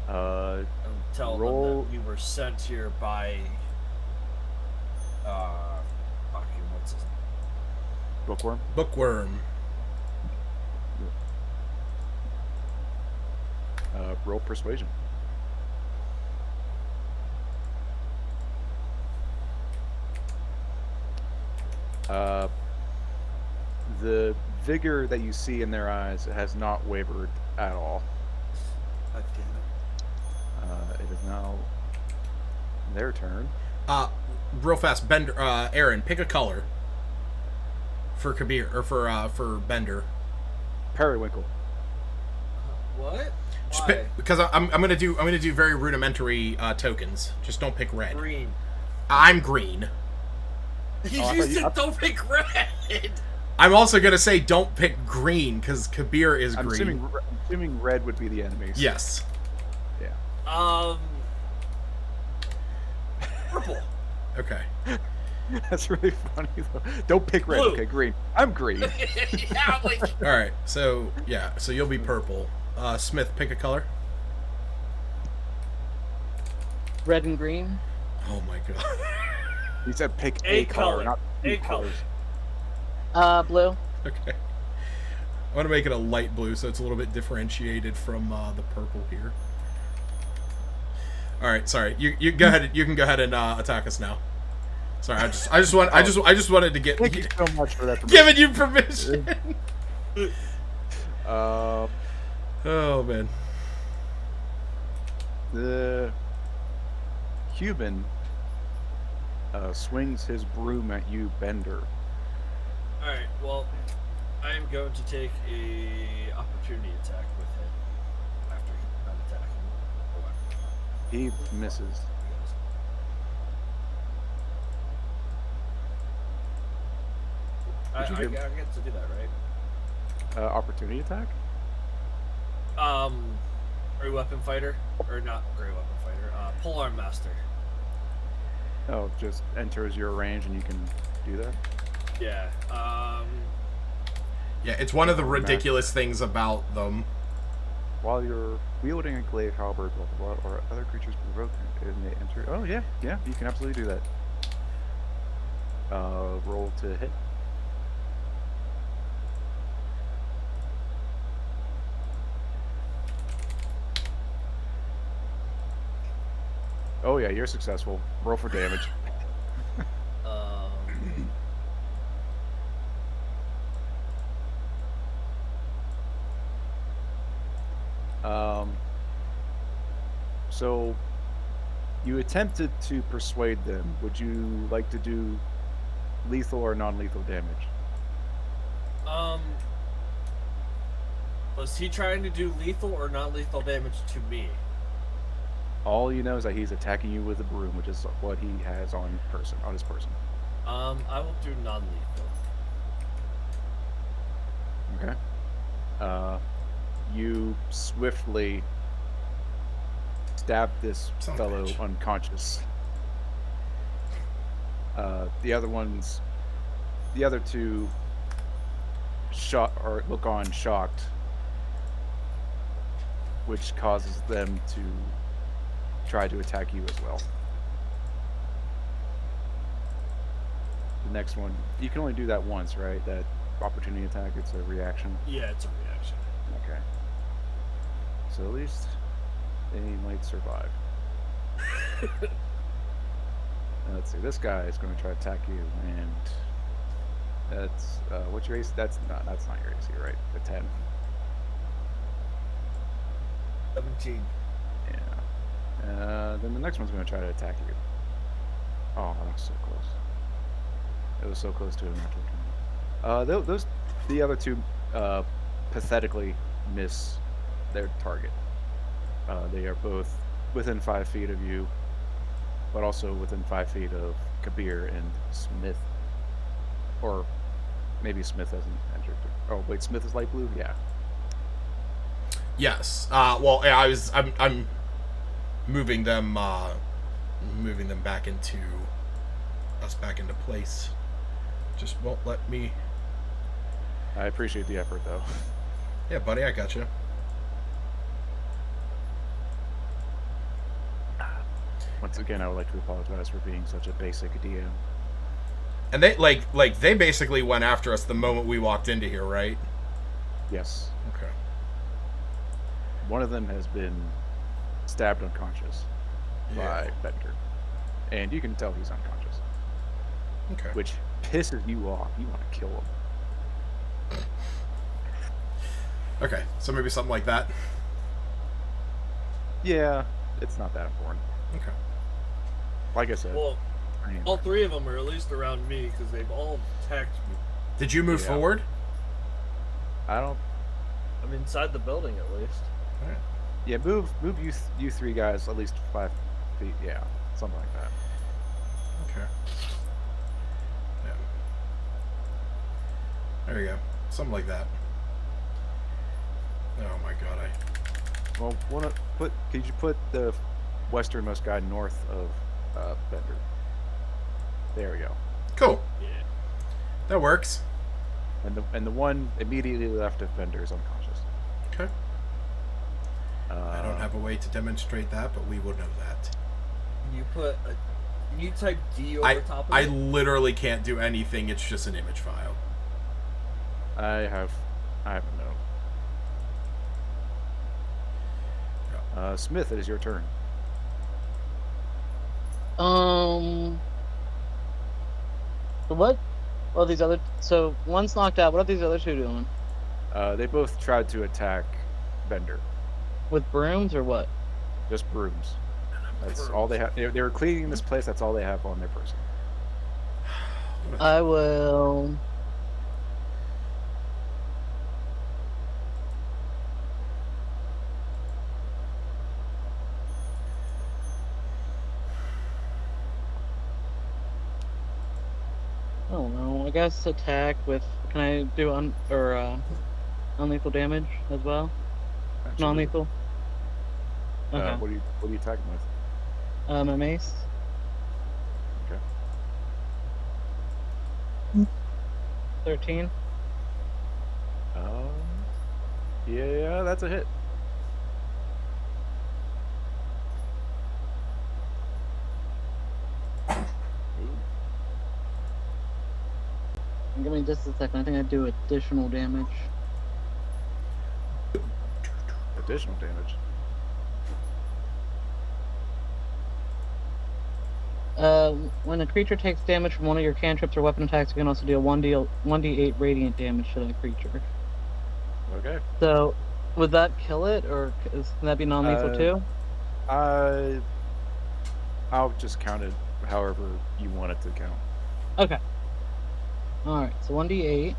Uh,
And tell
roll-
them that we were sent here by. Fucking what's his name?
Bookworm.
Bookworm.
Roll persuasion. The vigor that you see in their eyes has not wavered at all.
God damn
Uh,
It is now their turn.
Real fast, Bender. Aaron, pick a color for Kabir or for Bender.
Periwinkle.
What?
Just
Why?
pick, because I'm gonna do very rudimentary tokens. Just don't pick red.
Green.
I'm green.
You
I thought you-
said don't pick red.
I'm also gonna say don't pick green because Kabir is
I'm
green.
assuming red would be the enemies.
Yes.
Yeah.
Purple.
Okay.
That's really funny though. Don't pick red.
Blue.
Okay, green. I'm green.
Yeah, I'm like,
All right. So yeah. So you'll be purple. Smith, pick a color.
Red and green.
Oh my god.
He said pick
A
a color,
color.
not
A
two
color.
colors.
Blue.
Okay. I want to make it a light blue so it's a little bit differentiated from the purple here. All right, sorry. You go ahead. You can go ahead and attack us now. Sorry, I just wanted to get
Thank you so much for that.
giving you permission. Oh man.
The human swings his broom at you, Bender.
Alright, well, I am going to take a opportunity attack with him after I'm attacking.
He misses.
I
Did you
get to do that, right?
Opportunity attack?
Gray weapon fighter, or not gray weapon fighter. Polearm master.
Oh, just enters your range and you can do that.
Yeah.
Yeah, it's one of the ridiculous things about them.
While you're wielding a glaive, halberd, blah, blah, blah, or other creatures provoke and they enter. Oh yeah, yeah, you can absolutely do that. Roll to hit. Oh yeah, you're successful. Roll for damage. So you attempted to persuade them. Would you like to do lethal or non-lethal damage?
Was he trying to do lethal or non-lethal damage to me?
All you know is that he's attacking you with a broom, which is what he has on his person.
I will do non-lethal.
Okay. You swiftly stab this fellow unconscious. The other two look on shocked, which causes them to try to attack you as well. The next one, you can only do that once, right? That opportunity attack, it's a reaction.
Yeah, it's a reaction.
Okay. So at least they might survive. Let's see. This guy is going to try to attack you, and that's what's your AC? That's not your AC, right? The 10.
17.
Yeah. Then the next one's going to try to attack you. Oh, that was so close. It was so close to a natural 20. The other two pathetically miss their target. They are both within 5 feet of you, but also within 5 feet of Kabir and Smith. Or maybe Smith hasn't entered. Oh wait, Smith is light blue. Yeah.
Yes. Well, yeah, I'm moving them back into place. Just won't let me.
I appreciate the effort, though.
Yeah, buddy, I got you.
Once again, I would like to apologize for being such a basic DM.
And they they basically went after us the moment we walked into here, right?
Yes.
Okay.
One of them has been stabbed unconscious by Bender, and you can tell he's unconscious.
Okay.
Which pisses you off. You want to kill him.
Okay, so maybe something like that.
Yeah, it's not that important.
Okay.
Like I said,
Well, all three of them are at least around me because they've all attacked me.
Did you move forward?
I'm
inside the building at least.
All right.
Yeah, move you three guys at least 5 feet. Yeah, something like that.
Okay. Yeah. There you go. Something like that. Oh my god,
Well, could you put the westernmost guy north of Bender? There we go.
Cool.
Yeah.
That works.
And the one immediately left of Bender is unconscious.
Okay. I don't have a way to demonstrate that, but we will know that.
Can you type D over top of
I
it?
literally can't do anything. It's just an image file.
I have a note. Smith, it is your turn.
So what? Well, these other. So one's knocked out. What are these other two doing?
They both tried to attack Bender.
With brooms or what?
Just brooms. That's all they have. They were cleaning this place. That's all they have on their person.
I will. I don't know. I guess attack with. Can I do unlethal damage as well?
Absolutely.
Non-lethal. Okay.
What are you attacking with?
My mace.
Okay.
13.
Yeah, that's a hit.
Give me just a second. I think I do additional damage.
Additional damage.
When a creature takes damage from one of your cantrips or weapon attacks, you can also deal 1d8 radiant damage to that creature.
Okay.
So, would that kill it, or can that be non-lethal too?
I'll just count it however you want it to count.
Okay. Alright, so 1d8.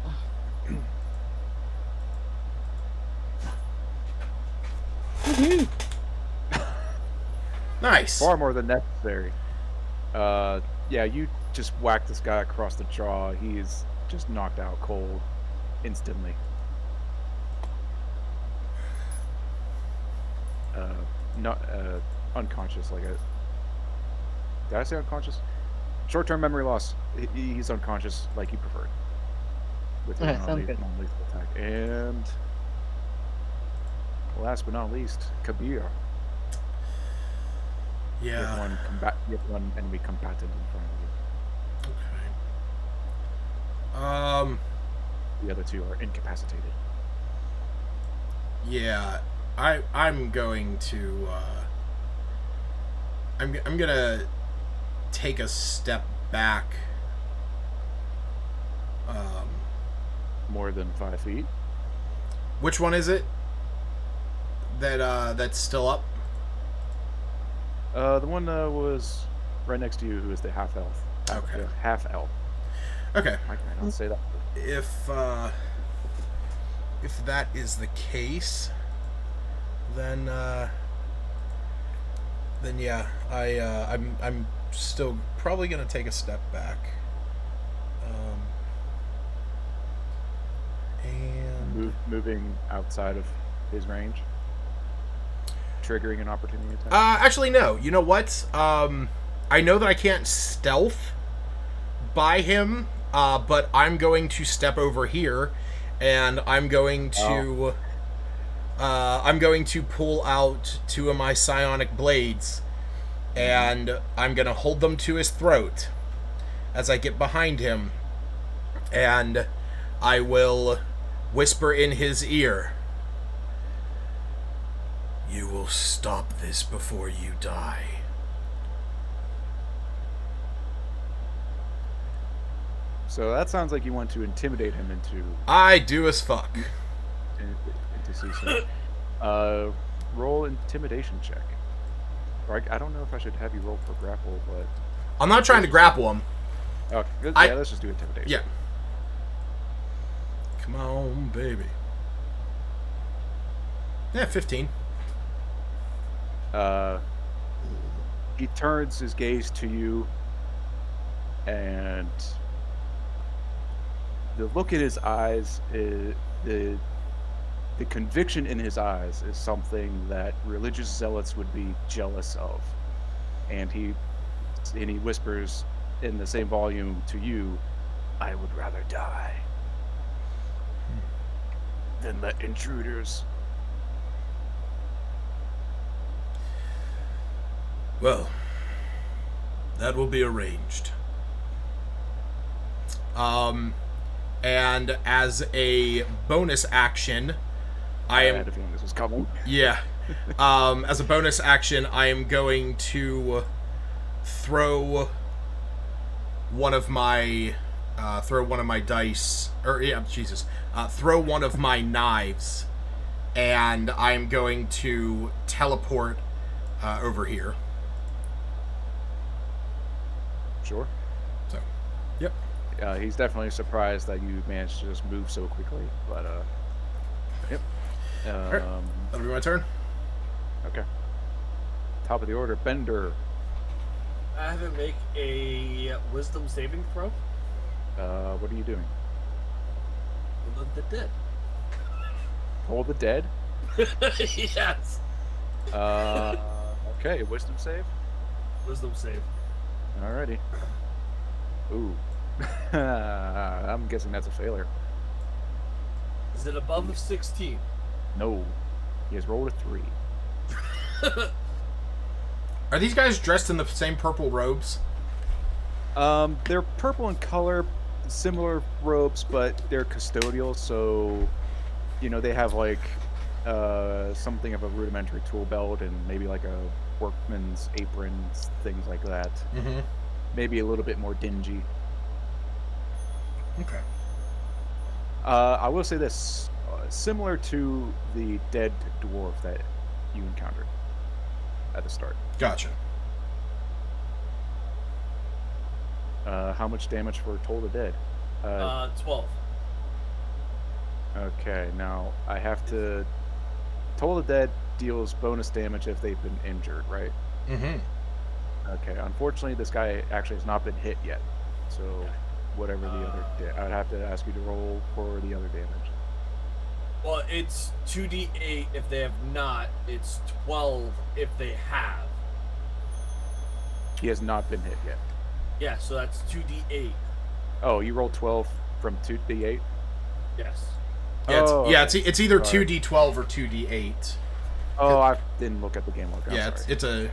Nice.
Far more than necessary. Yeah, you just whack this guy across the jaw. He is just knocked out cold instantly. Not unconscious. Did I say unconscious? Short-term memory loss. He's unconscious, like you preferred. With your
Okay, sounds good.
non-lethal attack. And last but not least, Kabir. You
Yeah.
have one enemy combatant in front of you.
Okay.
The other two are incapacitated.
Yeah. I'm going to I'm gonna take a step back.
More than 5 feet.
Which one is it? That's still up?
The one was right next to you, who is the half elf.
Okay.
Half elf.
Okay.
Why can I not say that?
If that is the case, then yeah, I'm still probably gonna take a step back. And
Moving outside of his range, triggering an opportunity attack.
actually no. You know what? I know that I can't stealth by him, but I'm going to step over here, and I'm going to pull out 2 of my psionic blades, and I'm going to hold them to his throat as I get behind him, and I will whisper in his ear, "You will stop this before you die."
So that sounds like you want to intimidate him into
I do as fuck.
ceasing. Roll intimidation check. Or I don't know if I should have you roll for grapple, but
I'm not trying to grapple him.
okay, let's just do intimidation.
Yeah. Come on, baby. Yeah, 15.
He turns his gaze to you, and the look in his eyes, the conviction in his eyes is something that religious zealots would be jealous of. And he whispers in the same volume to you, "I would rather die than let intruders."
Well, that will be arranged. And as a bonus action, I
had a feeling this was coming.
Yeah. As a bonus action, I am going to throw one of my dice, throw one of my knives, and I'm going to teleport over here.
Sure.
So, yep.
He's definitely surprised that you managed to just move so quickly, but yep.
Alright, that'll be my turn.
Okay. Top of the order, Bender.
I have him make a wisdom saving throw.
What are you doing?
The dead.
Hold the dead?
Yes.
Okay, wisdom save.
Wisdom save.
Alrighty. Ooh. I'm guessing that's a failure.
Is it above a 16?
No. He has rolled a 3.
Are these guys dressed in the same purple robes?
They're purple in color, similar robes, but they're custodial, so they have like something of a rudimentary tool belt and maybe like a workman's apron, things like that.
Mm-hmm.
Maybe a little bit more dingy.
Okay.
I will say this, similar to the dead dwarf that you encountered at the start.
Gotcha.
How much damage for Toll the Dead?
12.
Okay, now I have to... Toll the Dead deals bonus damage if they've been injured, right?
Mm-hmm.
Okay, unfortunately this guy actually has not been hit yet. So whatever the other... I'd have to ask you to roll for the other damage.
Well, it's 2d8 if they have not. It's 12 if they have.
He has not been hit yet.
Yeah, so that's 2d8.
Oh, you rolled 12 from 2d8?
Yes.
Yeah,
Oh,
it's either
sorry.
2d12 or 2d8.
Oh, I didn't look at the game log. I'm
Yeah,
sorry.
it's a...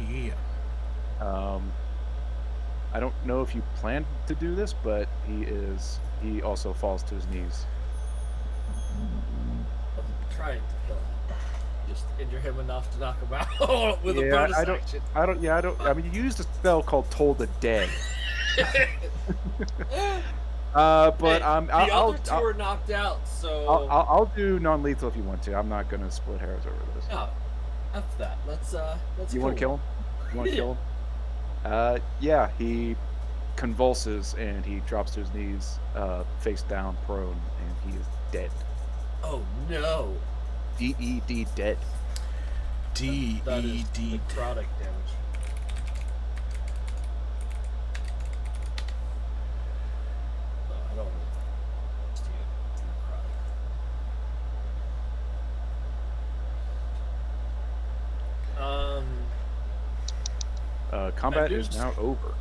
Yeah.
I don't know if you planned to do this, but he also falls to his knees.
I'm trying to kill him. Just injure him enough to knock him out with a bonus action.
I mean, you used a spell called Toll the Dead. But
Hey,
the
other two are knocked out, so
I'll do non-lethal if you want to. I'm not gonna split hairs over this.
no. After that, let's
You want to kill him? You want to kill him? Yeah. He convulses and he drops to his knees, face down, prone, and he is dead.
Oh no.
D-E-D, dead.
That is
D-E-D.
necrotic damage. No, I don't want to do necrotic.
Combat
Bender's
is now over.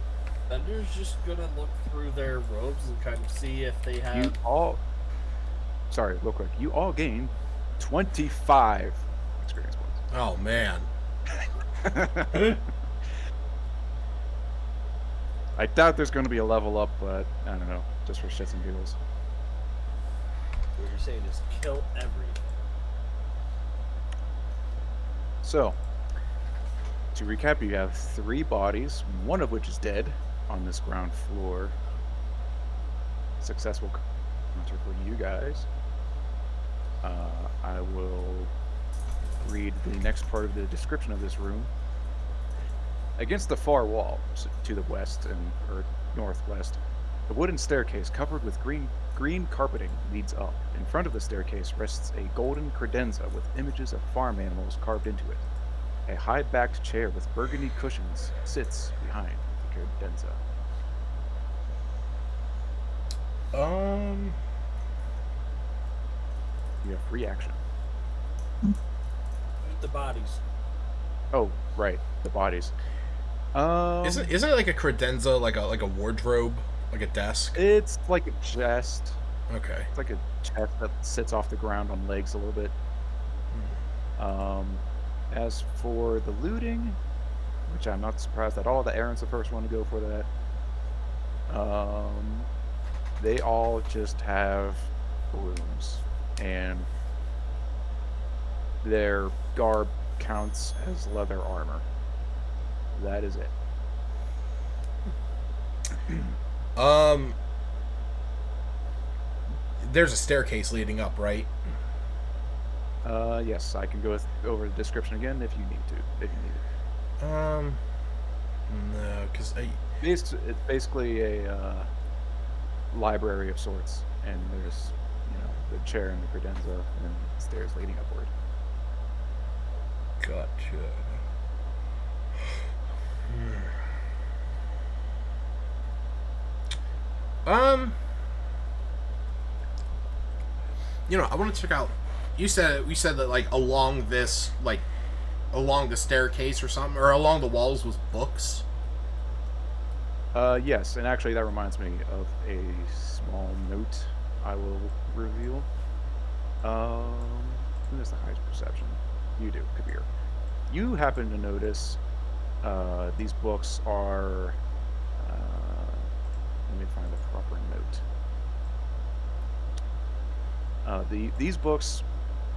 Bender's just gonna look through their robes and kind of see if they have.
You all... Sorry, real quick. You all gain 25 experience points.
Oh, man.
I doubt there's going to be a level up, but I don't know. Just for shits and giggles.
What you're saying is kill everything.
So, to recap, you have 3 bodies, one of which is dead on this ground floor. Successful counter for you guys. I will read the next part of the description of this room. Against the far wall, to the west or northwest, the wooden staircase covered with green carpeting leads up. In front of the staircase rests a golden credenza with images of farm animals carved into it. A high-backed chair with burgundy cushions sits behind the credenza. You have free action.
Loot the bodies.
Oh, right, the bodies.
Isn't it like a credenza, like a wardrobe, like a desk?
It's like a chest.
Okay.
It's like a chest that sits off the ground on legs a little bit. As for the looting, which I'm not surprised at all that Aaron's the first one to go for that. They all just have rooms, and their garb counts as leather armor. That is it.
There's a staircase leading up, right?
Yes, I can go over the description again if you need it.
No, because
It's basically a library of sorts, and there's the chair and the credenza and stairs leading upward.
Gotcha. I want to check out
you said that like along this along the staircase or something, or along the walls was books.
Yes, and actually that reminds me of a small note I will reveal. Who has the highest perception? You do, Kabir. You happen to notice these books are. Let me find the proper note. These books,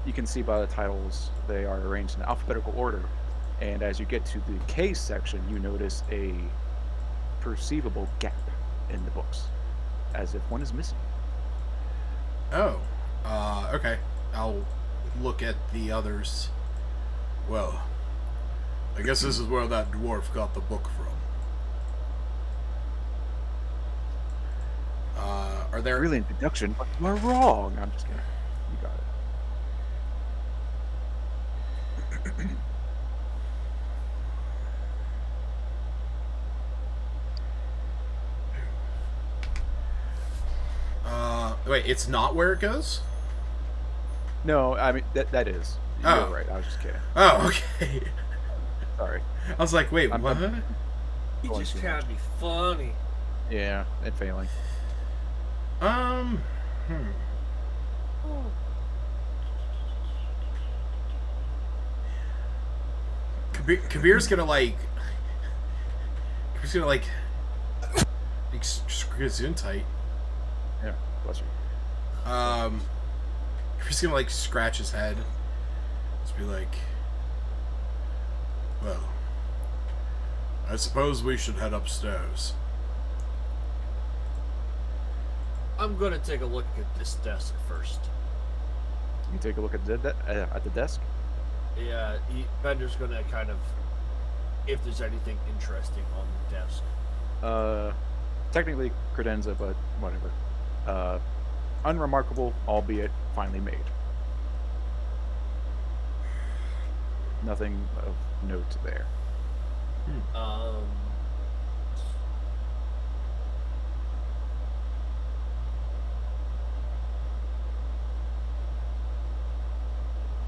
you can see by the titles, they are arranged in alphabetical order, and as you get to the case section, you notice a perceivable gap in the books, as if one is missing.
Oh, okay. I'll look at the others. Well, I guess this is where that dwarf got the book from. Are there...
Brilliant deduction, but you are wrong. I'm just kidding. You got it.
Wait, it's not where it goes?
No, I mean, that is. You're
Oh.
right. I was just kidding.
Oh, okay.
Sorry.
I was like, wait, what?
You
Going
just
too
can't
much.
be funny.
Yeah, and failing.
Hmm. Kabir's gonna like screw his in tight.
Yeah, bless you.
Kabir's gonna like scratch his head. Just be like, well, I suppose we should head upstairs.
I'm gonna take a look at this desk first.
You take a look at the desk.
Yeah, Bender's gonna kind of, if there's anything interesting on the desk.
Technically credenza, but whatever. Unremarkable, albeit finely made. Nothing of note there.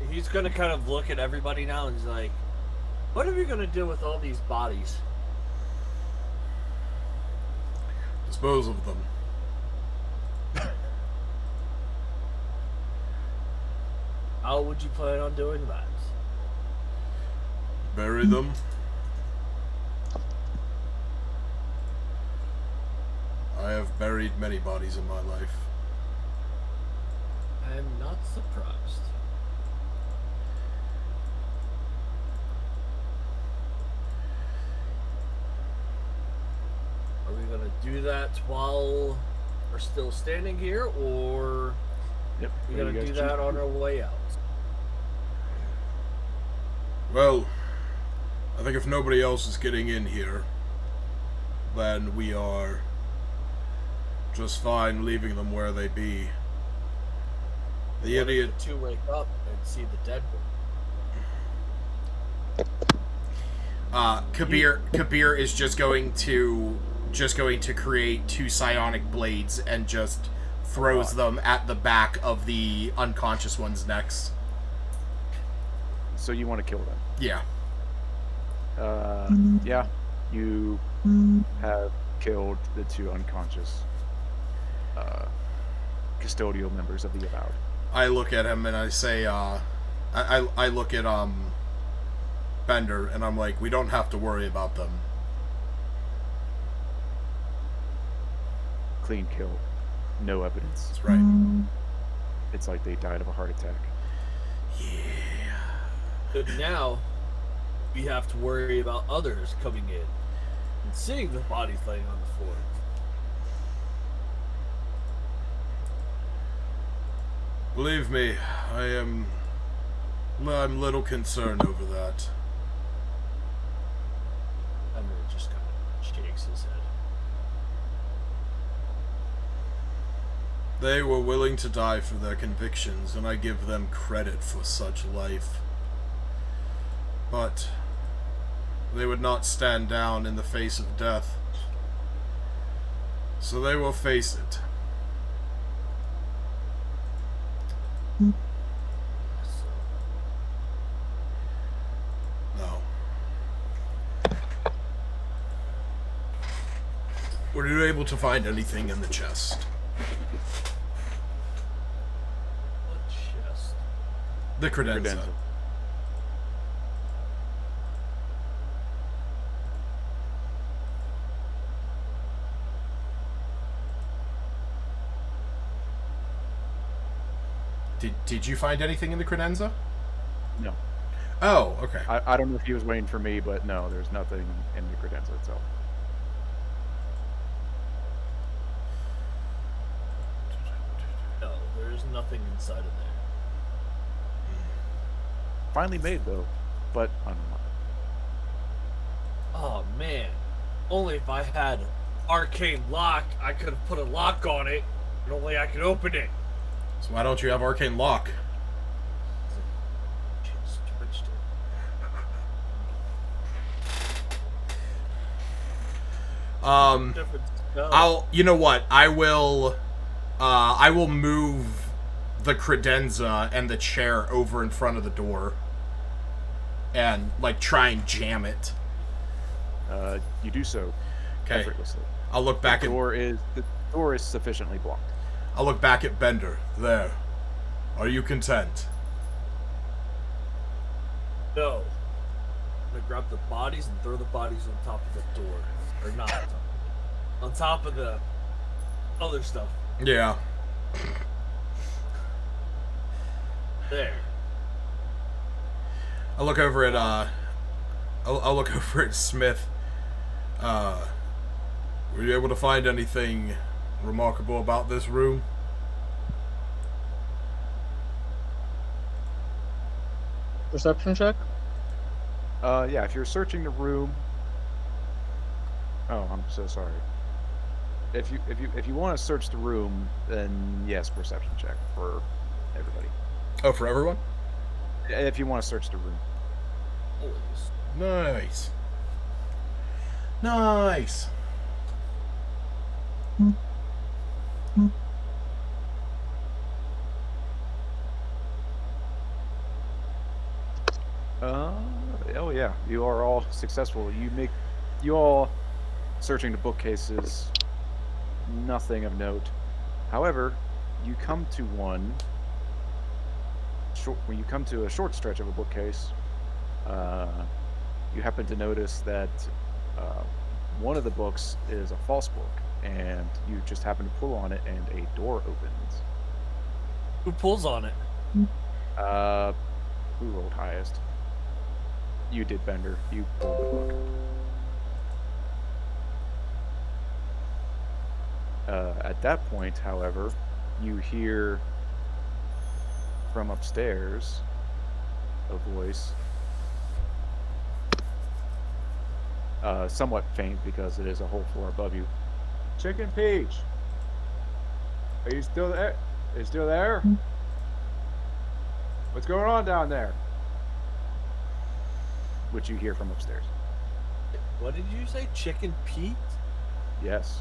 He's gonna kind of look at everybody now and he's like, what are we gonna do with all these bodies?
Dispose of them.
How would you plan on doing that?
Bury them. I have buried many bodies in my life.
I'm not surprised. Are we gonna do that while we're still standing here, or
Yep.
we're
you
gonna
guys
do
choose.
that on our way out?
Well, I think if nobody else is getting in here, then we are just fine leaving them where they be. The
What if
idiot...
the two wake up and see the dead one.
Kabir is just going to create two psionic blades and just throws them at the back of the unconscious one's necks.
So you want to kill them?
Yeah.
Yeah. You have killed the two unconscious custodial members of the Avowed.
I look at him and I say, I look at Bender and I'm like, we don't have to worry about them.
Clean kill. No evidence.
That's right.
It's like they died of a heart attack.
Yeah.
But now, we have to worry about others coming in and seeing the bodies laying on the floor.
Believe me, I'm little concerned over that.
And then it just kind of shakes his head.
They were willing to die for their convictions, and I give them credit for such life. But they would not stand down in the face of death. So they will face it.
Were you able to find anything in the chest?
What chest?
The credenza.
Credenza.
Did you find anything in the credenza?
No.
Oh, okay.
I don't know if he was waiting for me, but no, there's nothing in the credenza itself.
No, there's nothing inside of there.
Finally made, though, but unlocked.
Oh man, only if I had arcane lock, I could have put a lock on it, and only I could open it.
So why don't you have arcane lock?
Switched it. Different spell.
You know what? I will move the credenza and the chair over in front of the door and like try and jam it.
You do so
Okay.
effortlessly.
I'll look back
The
at
door is sufficiently blocked.
I'll look back at Bender. There. Are you content?
No. I'm gonna grab the bodies and throw the bodies on top of the door. Or not. On top of the other stuff.
Yeah.
There.
I'll look over at I'll look over at Smith. Were you able to find anything remarkable about this room?
Perception check?
Yeah, if you're searching the room. Oh, I'm so sorry. If you want to search the room, then yes, perception check for everybody.
Oh, for everyone?
If you want to search the room.
Always.
Nice. Nice.
Oh yeah, you are all successful. You all searching the bookcases, nothing of note. However, you come to when you come to a short stretch of a bookcase, you happen to notice that one of the books is a false book, and you just happen to pull on it, and a door opens.
Who pulls on it?
Who rolled highest? You did, Bender. You pulled the book. At that point, however, you hear from upstairs a voice, somewhat faint because it is a whole floor above you. Chicken Peach, are you still there? Are you still there? What's going on down there? Which you hear from upstairs.
What did you say? Chicken Pete?
Yes.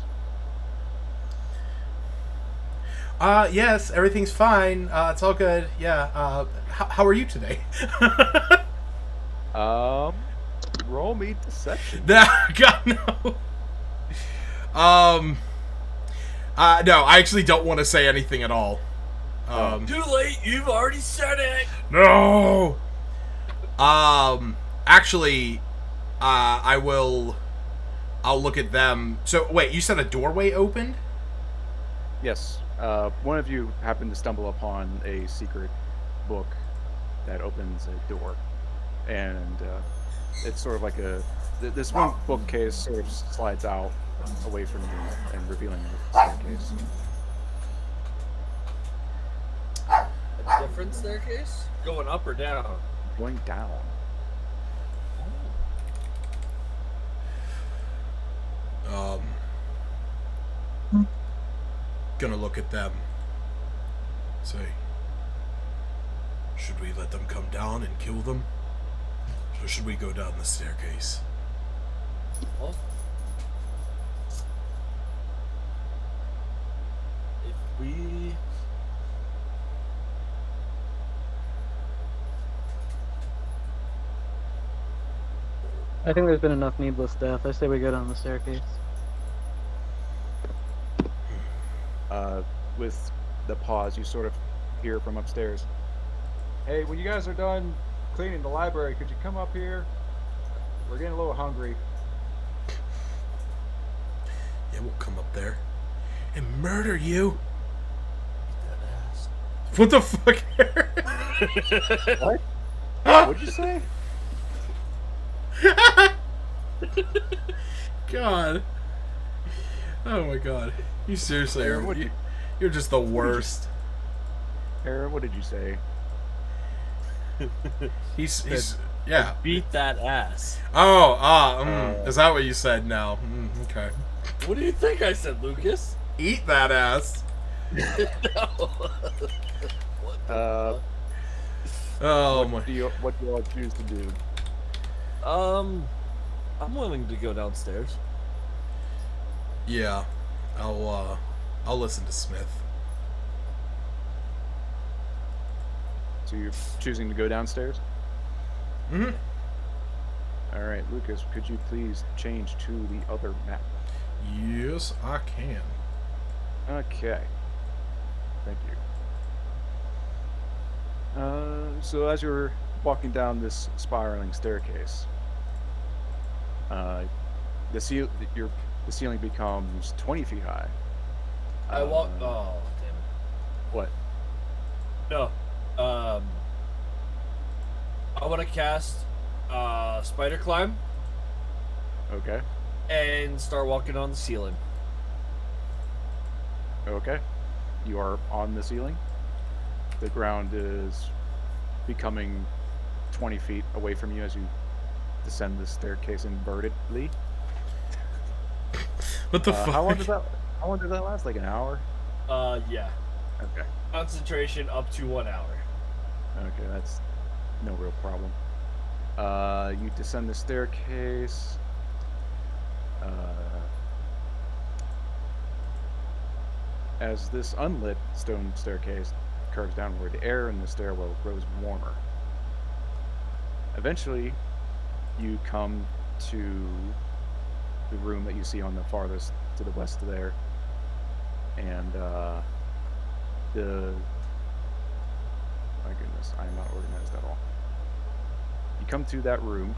Yes, everything's fine. It's all good. Yeah. How are you today?
Roll me deception.
God, no. No, I actually don't want to say anything at all.
Too late, you've already said it!
No. Actually, I'll look at them. So, wait, you said a doorway opened?
Yes. One of you happened to stumble upon a secret book that opens a door, and it's sort of like this one bookcase sort of slides out away from you and revealing the staircase.
A different staircase? Going up or down?
Going down.
Gonna look at them. Say, should we let them come down and kill them? Or should we go down the staircase?
Well, if we...
I think there's been enough needless death. I say we go down the staircase.
With the pause, you sort of hear from upstairs. Hey, when you guys are done cleaning the library, could you come up here? We're getting a little hungry.
Yeah, we'll come up there and murder you.
That ass.
What the fuck?
What? What'd you say?
God. Oh my god. You seriously
Aaron,
are.
what'd you-
You're just the worst.
Aaron, what did you say?
He's yeah.
Beat that ass.
Oh, is that what you said now? Okay.
What do you think I said, Lucas?
Eat that ass.
No. What the fuck?
Oh my.
What do you all choose to do?
I'm willing to go downstairs.
Yeah. I'll listen to Smith.
So you're choosing to go downstairs?
Mm-hmm.
All right, Lucas, could you please change to the other map?
Yes, I can.
Okay. Thank you. So as you're walking down this spiraling staircase, the ceiling becomes 20 feet high.
I walk. Oh, damn it.
What?
No. I want to cast spider climb
Okay.
and start walking on the ceiling.
Okay. You are on the ceiling. The ground is becoming 20 feet away from you as you descend the staircase invertedly.
What the fuck?
How long did that last? Like an hour?
Yeah.
Okay.
Concentration up to 1 hour.
Okay, that's no real problem. You descend the staircase. As this unlit stone staircase curves downward, the air in the stairwell grows warmer. Eventually, you come to the room that you see on the farthest to the west there, and my goodness, I am not organized at all. You come to that room.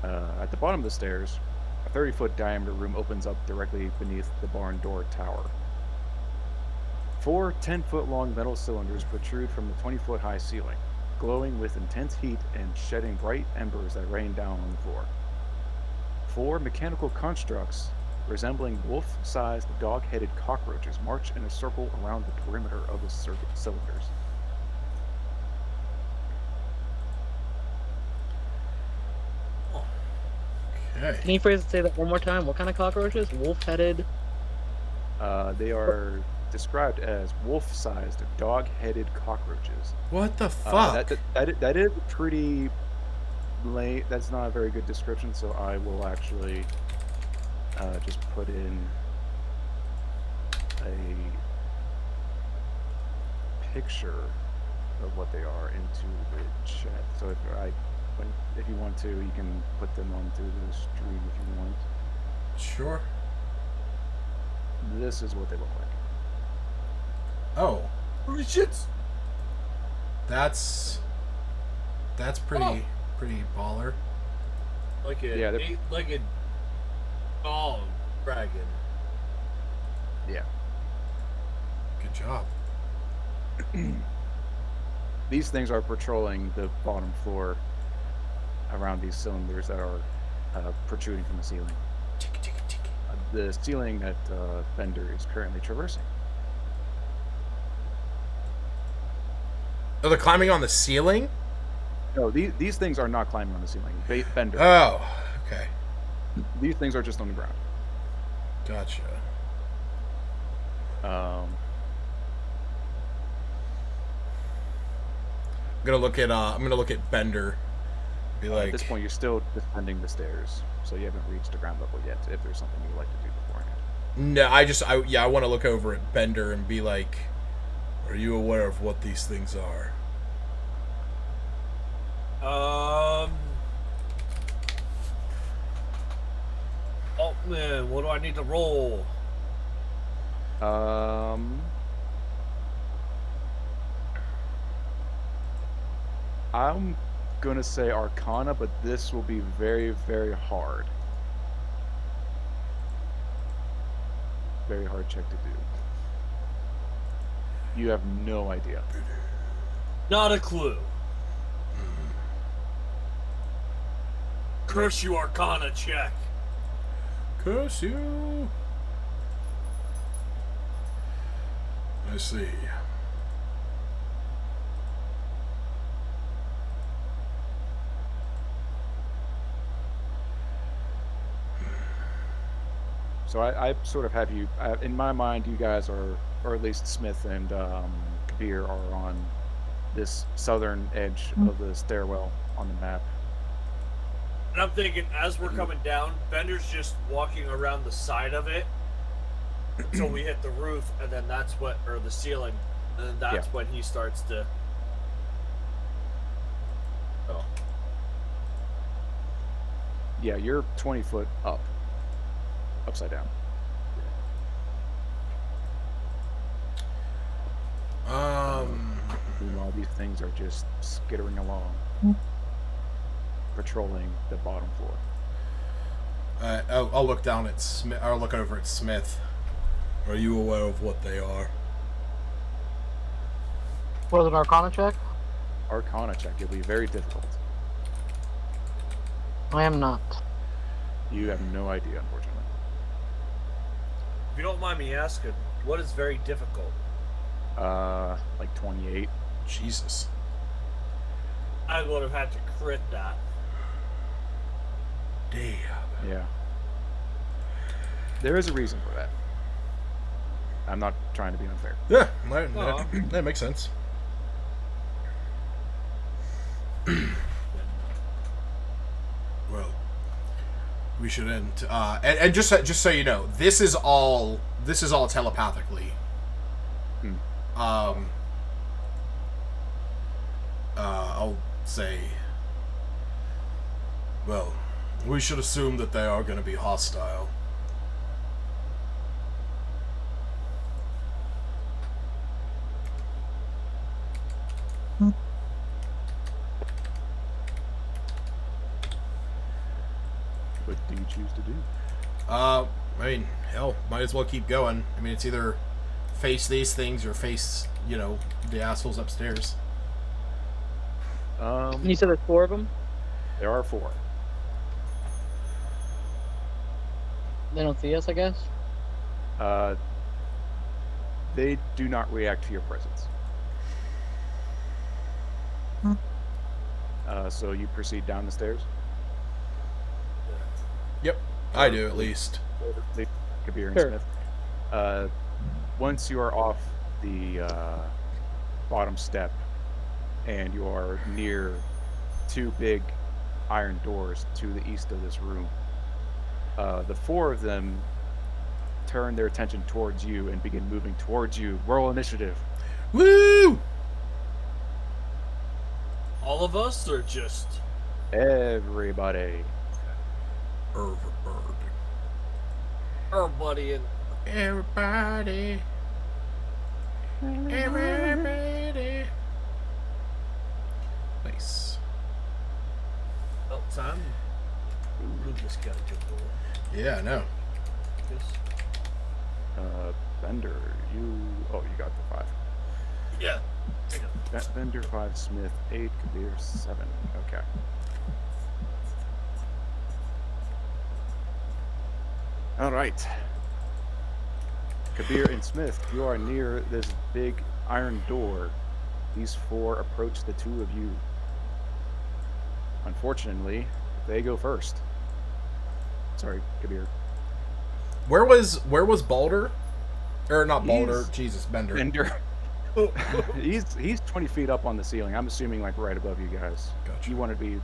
At the bottom of the stairs, a 30-foot diameter room opens up directly beneath the barn door tower. 4 10-foot long metal cylinders protrude from the 20-foot high ceiling, glowing with intense heat and shedding bright embers that rain down on the floor. 4 mechanical constructs resembling wolf-sized dog-headed cockroaches march in a circle around the perimeter of the cylinders.
Okay.
Can you say that one more time? What kind of cockroaches? Wolf-headed.
They are described as wolf-sized dog-headed cockroaches.
What the fuck?
That is pretty late. That's not a very good description, so I will actually just put in a picture of what they are into the chat. So if you want to, you can put them onto the stream if you want.
Sure.
This is what they look like.
Oh,
Holy shit!
that's pretty baller.
Like a
Yeah, they're-
eight-legged dog dragon.
Yeah.
Good job.
These things are patrolling the bottom floor around these cylinders that are protruding from the ceiling. The ceiling that Bender is currently traversing.
Oh, they're climbing on the ceiling?
No, these things are not climbing on the ceiling. Bender.
Oh, okay.
These things are just on the ground.
Gotcha.
Um,
I'm gonna look at Bender. Be like,
at this point, you're still descending the stairs, so you haven't reached the ground level yet. If there's something you'd like to do beforehand.
no, I want to look over at Bender and be like, are you aware of what these things are?
Oh man, what do I need to roll?
I'm gonna say Arcana, but this will be very, very hard. Very hard check to do. You have no idea.
Not a clue. Curse you, Arcana check.
Curse you. I see.
So I sort of have you in my mind. You guys are, or at least Smith and Kabir are on this southern edge of the stairwell on the map.
And I'm thinking, as we're coming down, Bender's just walking around the side of it until we hit the roof, and then that's what, or the ceiling, and then that's when he starts to. Oh.
Yeah, you're 20 foot up, upside down. Meanwhile, these things are just skittering along, patrolling the bottom floor.
I'll look down at Smith. I'll look over at Smith. Are you aware of what they are?
What is an Arcana check?
Arcana check. It'll be very difficult.
I am not.
You have no idea, unfortunately.
If you don't mind me asking, what is very difficult?
Like 28.
Jesus.
I would have had to crit that.
Damn.
Yeah. There is a reason for that. I'm not trying to be unfair.
Yeah, that makes sense. Well, we should end. And just so you know, this is all telepathically. I'll say. Well, we should assume that they are going to be hostile.
What do you choose to do?
I mean, hell, might as well keep going. I mean, it's either face these things or face, the assholes upstairs.
And you said there's 4 of them?
There are 4.
They don't see us, I guess?
They do not react to your presence. So you proceed down the stairs?
Yep, I do at least.
Kabir and
Sure.
Smith. Once you are off the bottom step and you are near 2 big iron doors to the east of this room, the 4 of them turn their attention towards you and begin moving towards you. Roll initiative.
Woo!
All of us, or just
Everybody.
everybody? And
Everybody. Nice.
oh, time. Lucas got to jump over.
Yeah, I know.
Lucas.
Bender, you got the 5.
Yeah.
Bender 5, Smith 8, Kabir 7. Okay. All right. Kabir and Smith, you are near this big iron door. These 4 approach the 2 of you. Unfortunately, they go first. Sorry, Kabir.
Where was Balder? Or not Balder,
He's-
Jesus, Bender.
Bender. he's 20 feet up on the ceiling. I'm assuming like right above you guys.
Gotcha.
You want to be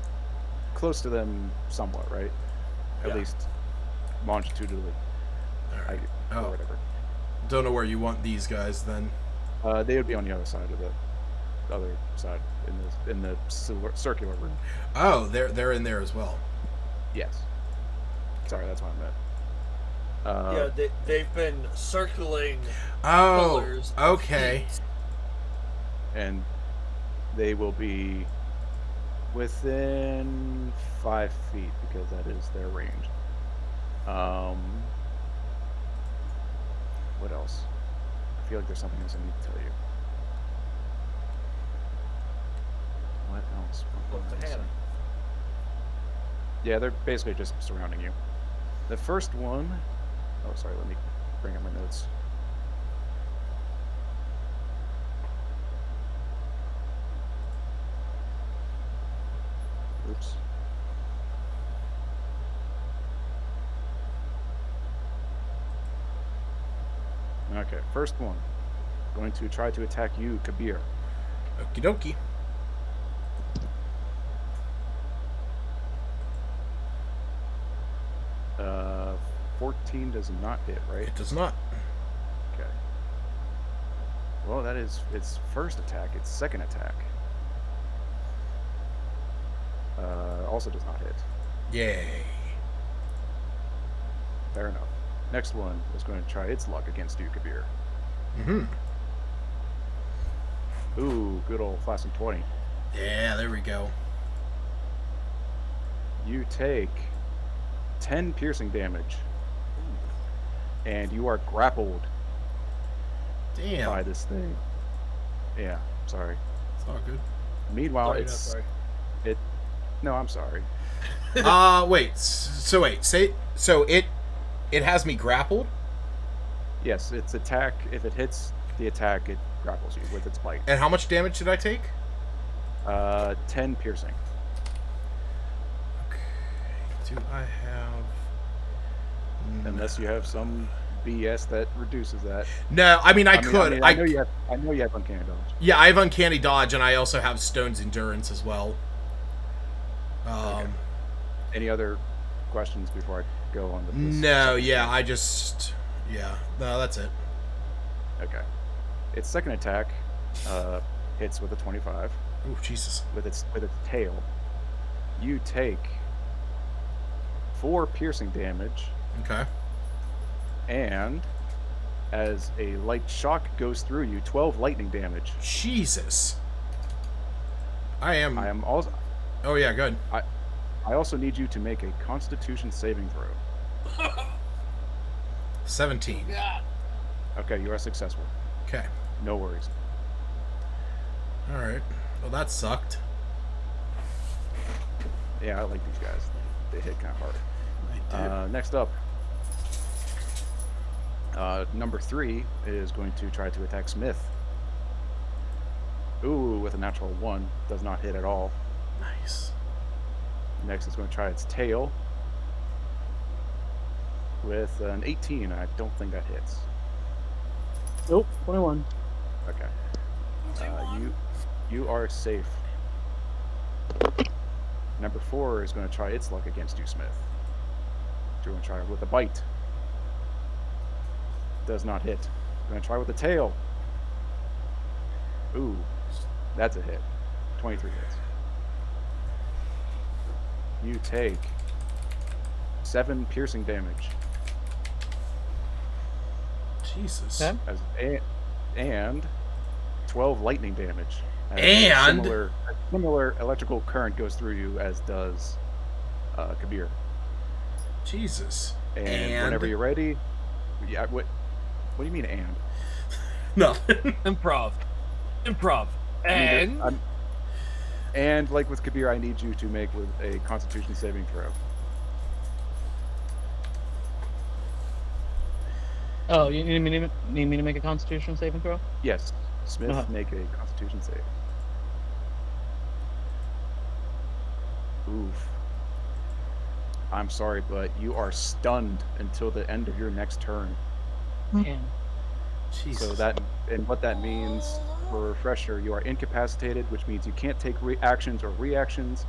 close to them somewhat, right? At
Yeah.
least longitudinally.
All right.
Or
Oh,
whatever.
don't know where you want these guys then.
They would be on the other side of the other side in the circular room.
Oh, they're in there as well.
Yes. Sorry, that's what I meant.
Yeah, they've been circling
Oh,
pillars.
okay.
and they will be within 5 feet because that is their range. What else? I feel like there's something else I need to tell you. What else?
Look, the hand.
Yeah, they're basically just surrounding you. The first one... Oh, sorry, let me bring up my notes. Oops. Okay, first one. Going to try to attack you, Kabir.
Okie dokie.
14 does not hit, right?
It does not.
Okay. Well, that is its first attack. Its second attack also does not hit.
Yay.
Fair enough. Next one is going to try its luck against you, Kabir.
Mm-hmm.
Ooh, good old flaccid 20.
Yeah, there we go.
You take 10 piercing damage. And you are grappled
Damn.
by this thing. Yeah, sorry.
It's all good.
Meanwhile,
Sorry,
it's...
not sorry.
No, I'm sorry.
Wait. So wait. So it has me grappled?
Yes, its attack, if it hits the attack, it grapples you with its bite.
And how much damage did I take?
10 piercing.
Okay. Do I have...
Unless you have some BS that reduces that.
No, I mean I could.
I know you have uncanny dodge.
Yeah, I have uncanny dodge, and I also have Stone's endurance as well.
Okay. Any other questions before I go on with this?
No, yeah, no, that's it.
Okay. Its second attack hits with a 25
Oh, Jesus.
with its tail. You take 4 piercing damage,
Okay.
and as a light shock goes through you, 12 lightning damage.
Jesus. I am
also.
Oh yeah, good.
I also need you to make a Constitution saving throw.
17.
Okay, you are successful.
Okay.
No worries.
All right. Well, that sucked.
Yeah, I like these guys. They hit kind of hard.
I do.
Next up, number 3 is going to try to attack Smith. Ooh, with a natural 1. Does not hit at all.
Nice.
Next is going to try its tail with an 18. I don't think that hits.
Nope, 21.
Okay. You are safe. Number 4 is going to try its luck against you, Smith. You're going to try with a bite. Does not hit. Going to try with the tail. Ooh, that's a hit. 23 hits. You take 7 piercing damage.
Jesus.
Okay.
And 12 lightning damage. As
And?
a similar electrical current goes through you, as does Kabir.
Jesus.
And whenever you're ready, yeah. What do you mean and?
Nothing.
Improv. And
And like with Kabir, I need you to make with a Constitution saving throw.
Oh, you need me to make a Constitution saving throw?
Yes, Smith,
Uh-huh.
make a Constitution save. Oof. I'm sorry, but you are stunned until the end of your next turn.
Man.
Jesus.
So what that means, for a refresher, you are incapacitated, which means you can't take actions or reactions.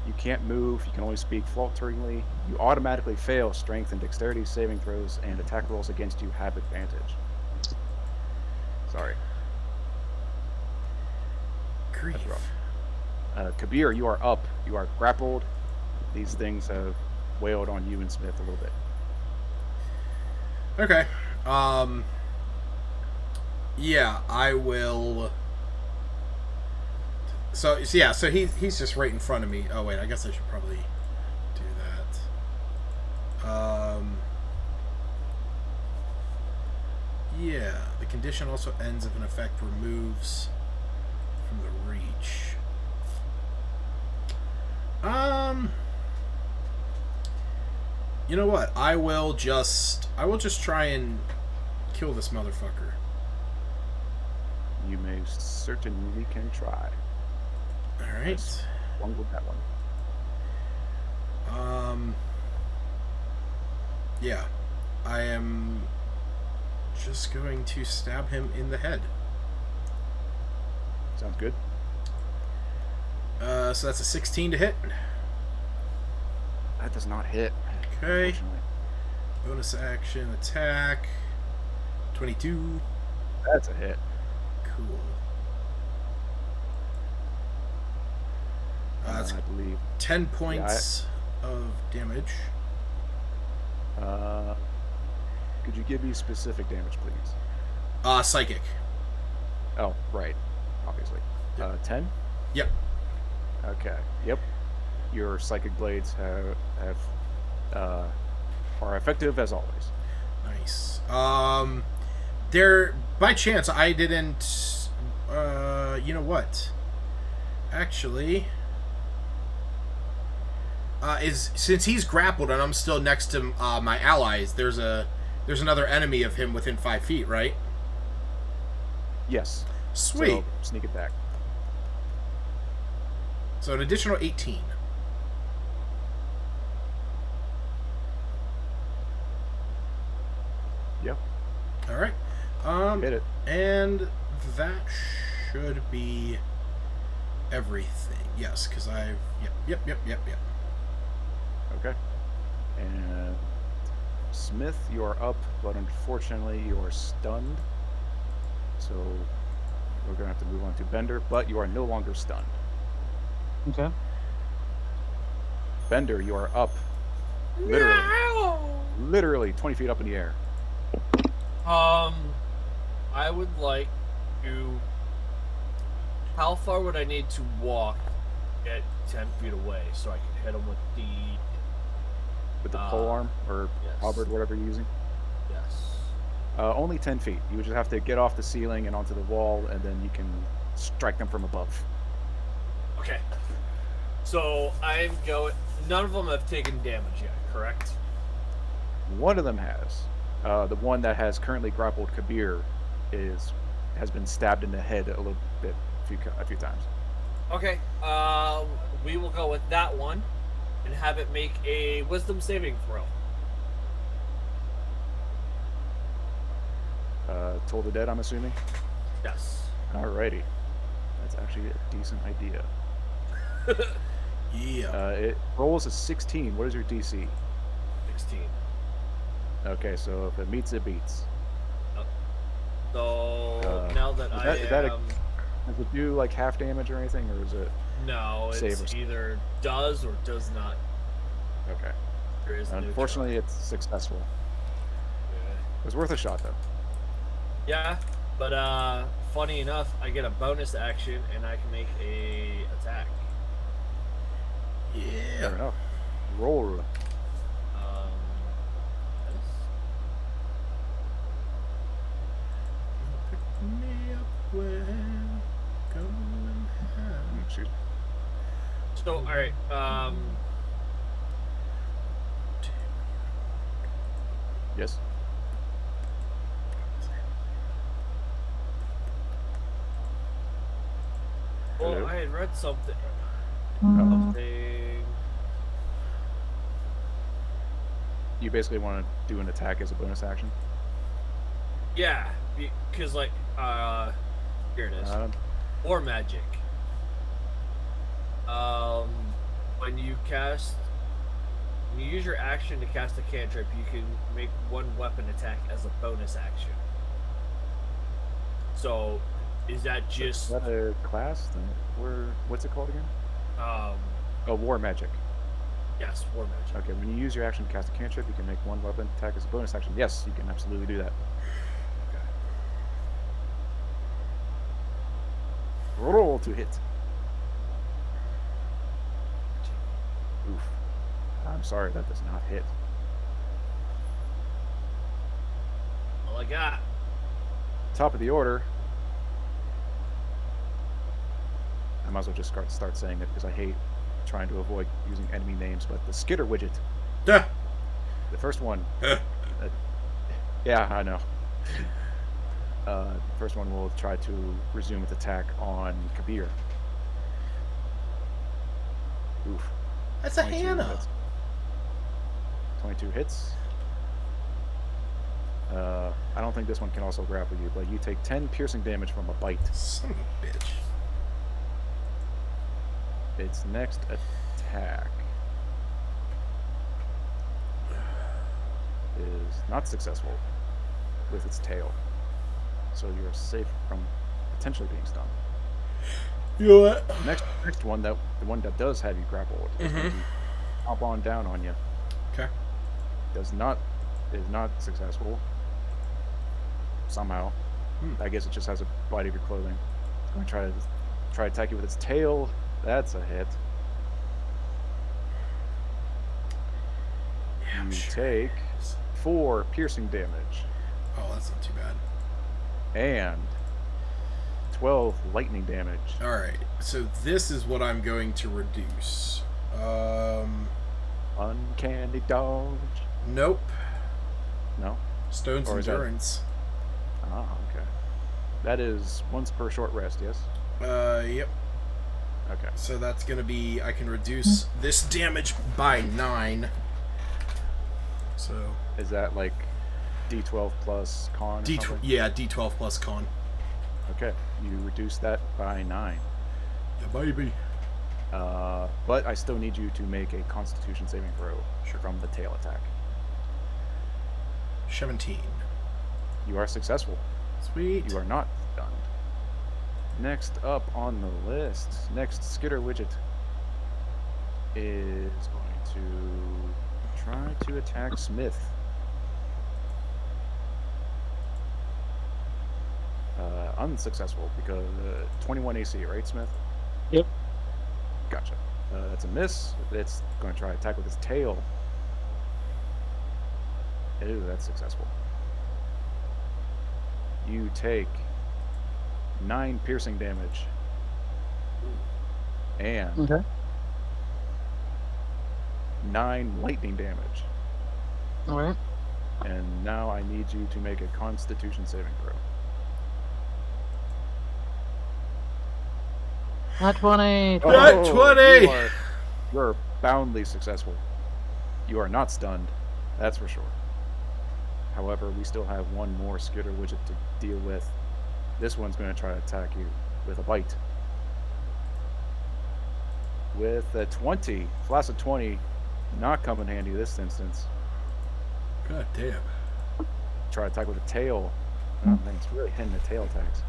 You can't move. You can only speak falteringly. You automatically fail strength and dexterity saving throws, and attack rolls against you have advantage. Sorry.
Grief.
That's rough. Kabir, you are up. You are grappled. These things have wailed on you and Smith a little bit.
Okay. Yeah, I will. So yeah, so he's just right in front of me. Oh wait, I guess I should probably do that. Yeah, the condition also ends if an effect removes from the reach. You know what? I will just try and kill this motherfucker.
You may certainly can try.
All right.
Yes. One with that one.
Yeah, I am just going to stab him in the head.
Sounds good.
So that's a 16 to hit.
That does not hit.
Okay.
Unfortunately.
Bonus action attack. 22.
That's a hit.
Cool. That's
I believe.
10 points of damage.
Could you give me specific damage, please?
Psychic.
Oh, right. Obviously. 10?
Yep.
Okay. Yep. Your psychic blades are effective as always.
Nice. There, by chance, I didn't. You know what? Actually, since he's grappled and I'm still next to my allies, there's another enemy of him within 5 feet, right?
Yes.
Sweet.
So, sneak attack.
So an additional 18.
Yep.
All right.
Hit it.
And that should be everything. Yes, because I've. Yep.
Okay. And Smith, you are up, but unfortunately you are stunned. So we're gonna have to move on to Bender, but you are no longer stunned.
Okay.
Bender, you are up. Literally 20 feet up in the air.
I would like to. How far would I need to walk at 10 feet away so I can hit him with the.
With the pole arm or
yes.
halberd, whatever you're using?
Yes.
Only 10 feet. You would just have to get off the ceiling and onto the wall, and then you can strike them from above.
Okay. So I'm going. None of them have taken damage yet, correct?
One of them has. The one that has currently grappled Kabir has been stabbed in the head a little bit, a few times.
Okay. We will go with that one, and have it make a Wisdom saving throw.
Toll the Dead, I'm assuming?
Yes.
Alrighty. That's actually a decent idea.
Yeah.
It rolls a 16. What is your DC?
16.
Okay, so if it meets, it beats.
So now that
Does it do like half damage or anything, or is it?
No,
save
it's
or
either does or does not.
Okay.
There is
Unfortunately, it's successful. It was worth a shot, though.
Yeah, but funny enough, I get a bonus action and I can make a attack.
Yeah.
Fair enough. Roll.
Yes.
Pick me up when going home.
Shoot.
So, all right.
Yes.
Well,
Hello?
I had read something.
You basically want to do an attack as a bonus action?
Yeah, because like, here it is. Or magic. When you use your action to cast a cantrip, you can make one weapon attack as a bonus action. So, is that just?
Is that a class thing? What's it called again? Oh, War Magic.
Yes, war magic.
Okay, when you use your action to cast a cantrip, you can make one weapon attack as a bonus action. Yes, you can absolutely do that.
Okay.
Roll to hit. Oof. I'm sorry, that does not hit.
All I got.
Top of the order. I might as well just start saying it because I hate trying to avoid using enemy names, but the Skitter widget.
Yeah.
The first one. Yeah, I know. The first one will try to resume its attack on Kabir. Oof.
That's a
22
Hannah.
hits. 22 hits. I don't think this one can also grapple you, but you take 10 piercing damage from a bite.
Son of a bitch.
Its next attack is not successful with its tail. So you're safe from potentially being stunned.
You know what?
Next one, the one that does have you grappled, is going to hop on down on you.
Okay.
Is not successful. Somehow. I guess it just has a bite of your clothing. It's going to try to attack you with its tail. That's a hit.
Yeah, I'm
You
sure
take
it is.
4 piercing damage
Oh, that's not too bad.
and 12 lightning damage.
All right. So this is what I'm going to reduce.
Uncanny dodge.
Nope.
No?
Stone's
Or is that-
endurance.
Ah, okay. That is once per short rest, yes?
Yep.
Okay.
So that's gonna be, I can reduce this damage by 9. So
Is that like D12 plus con? Or something?
yeah, D12 plus con.
Okay. You reduce that by 9.
Yeah, baby.
But I still need you to make a Constitution saving throw from the tail attack.
17.
You are successful.
Sweet.
You are not stunned. Next up on the list, next Skitter widget is going to try to attack Smith. Unsuccessful because 21 AC, right, Smith?
Yep.
Gotcha. That's a miss. It's going to try to attack with its tail. Ew, that's successful. You take 9 piercing damage and
Okay.
9 lightning damage.
All right.
And now I need you to make a Constitution saving throw.
Not 20.
Nat 20!
You're boundly successful. You are not stunned, that's for sure. However, we still have one more Skitter widget to deal with. This one's going to try to attack you with a bite. With a 20, flaccid 20, not come in handy this instance.
God damn.
Try to attack with a tail. Oh man, it's really hitting the tail attacks.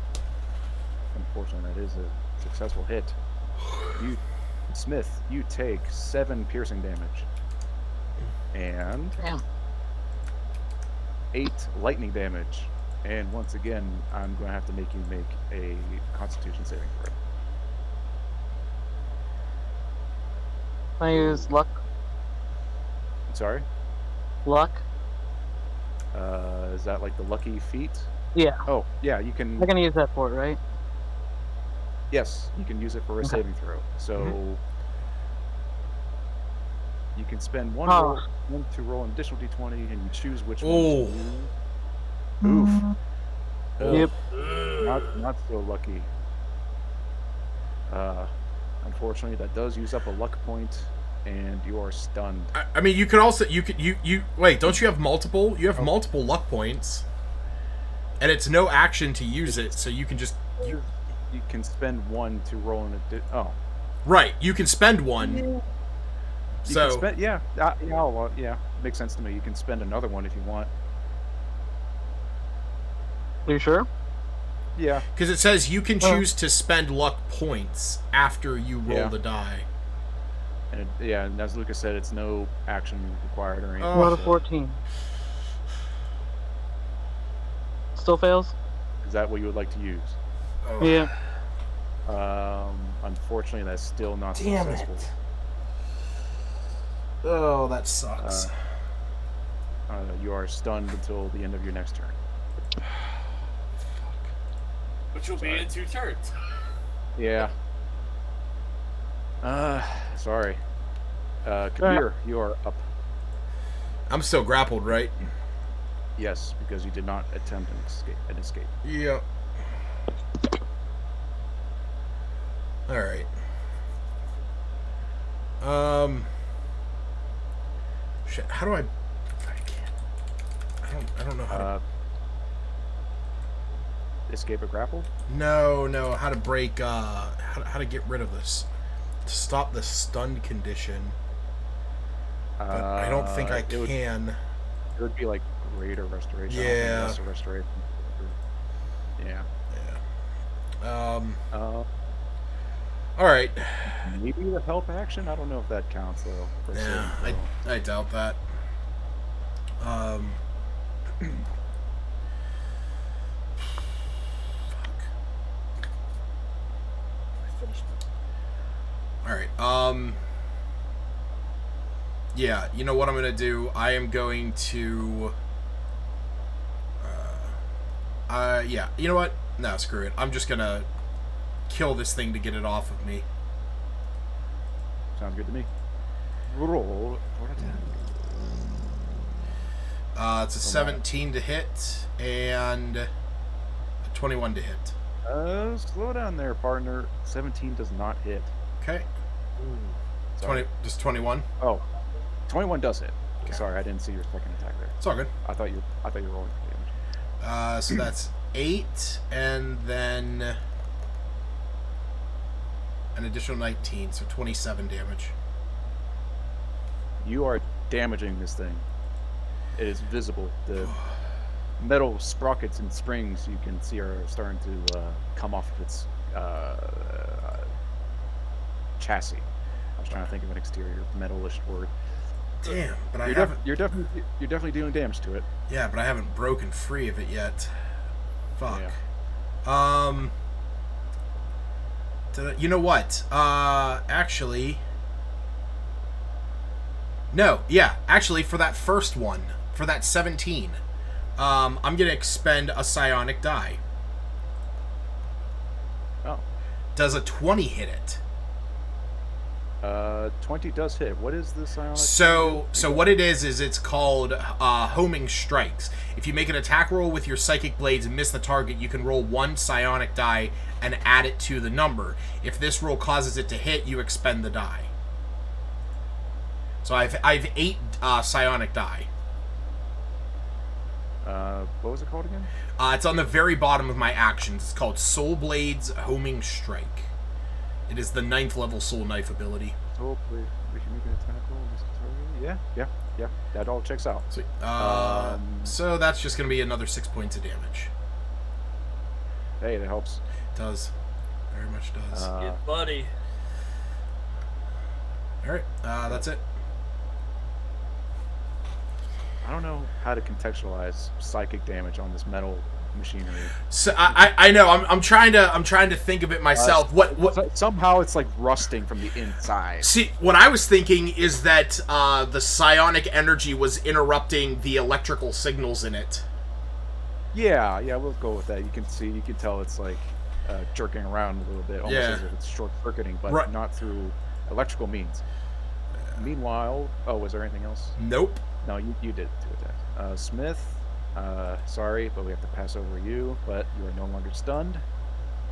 Unfortunately, that is a successful hit. Smith, you take 7 piercing damage. And
Damn.
8 lightning damage. And once again, I'm going to have to make you make a Constitution saving throw.
Can I use luck?
Sorry?
Luck?
Is that like the lucky feat?
Yeah.
Oh, yeah, you can.
I'm gonna use that for it, right?
Yes, you can use it for a
Okay.
saving throw. So you can spend one to roll an additional d20, and you choose which one.
Oh.
To use. Oof.
Yep.
Not so lucky. Unfortunately, that does use up a luck point, and you are stunned.
I mean, you could also you wait. Don't you have multiple? You have multiple luck points, and it's no action to use it, so you can just
You can spend one to roll an
right. You can spend one.
You
So
can spend, yeah, makes sense to me. You can spend another one if you want.
Are you sure?
Yeah.
because it says you can choose to spend luck points after you roll
Yeah.
the die.
And as Lucas said, it's no action required or anything.
Oh.
What a
so
14. Still fails?
is that what you would like to use?
Oh.
Yeah.
Unfortunately, that's still not
Damn
successful.
it. Oh, that sucks.
You are stunned until the end of your next turn.
Which will be in 2 turns.
Yeah. Sorry. Kabir, you are up.
I'm still grappled, right?
Yes, because you did not attempt an escape.
Yep. All right. Shit. How do I can't. I don't know how to.
Escape a grapple?
No. How to break? How to get rid of this? To stop the stunned condition. But I don't think I can.
It would be like greater restoration.
Yeah.
Lesser restoration. Yeah.
All right.
Maybe the help action. I don't know if that counts though. per se,
Yeah,
so.
I doubt that. All right. Yeah, you know what I'm gonna do? I am going to. Yeah. You know what? No, screw it. I'm just gonna kill this thing to get it off of me.
Sounds good to me. Roll for attack.
It's a 17 to hit and a 21 to hit.
Slow down there, partner. 17 does not hit.
Okay.
Sorry.
20. Just 21.
Oh, 21 does hit.
Okay.
Sorry, I didn't see your second attack there.
It's all good.
I thought you were rolling for damage.
So that's 8, and then an additional 19, so 27 damage.
You are damaging this thing. It is visible. The metal sprockets and springs you can see are starting to come off of its chassis. I was trying to think of an exterior metalish word.
Damn, but I
You're,
haven't.
you're definitely doing damage to it.
Yeah, but I haven't broken free of it yet. Fuck.
Yeah.
You know what? Actually. No, yeah. Actually, for that first one, for that 17, I'm gonna expend a psionic die.
Oh.
Does a 20 hit it?
20 does hit. What is the psionic?
So what it is it's called homing strikes. If you make an attack roll with your psychic blades and miss the target, you can roll 1 psionic die and add it to the number. If this roll causes it to hit, you expend the die. So I've 8 psionic die.
What was it called again?
It's on the very bottom of my actions. It's called Soul Blades Homing Strike. It is the 9th level soul knife ability.
Oh, please. We can make an attack roll. Yeah. That all checks out.
Sweet. So that's just going to be another 6 points of damage.
Hey, that helps.
It does. Very much does.
Yeah, buddy.
Alright, that's it.
I don't know how to contextualize psychic damage on this metal machinery.
So I know I'm trying to think of it myself. What
Somehow it's like rusting from the inside.
See, what I was thinking is that the psionic energy was interrupting the electrical signals in it.
Yeah, we'll go with that. You can tell it's like jerking around a little bit, almost as if it's short circuiting, but not through electrical means. Meanwhile, was there anything else?
Nope.
No, you did 2 attacks. Smith, sorry, but we have to pass over you, but you are no longer stunned.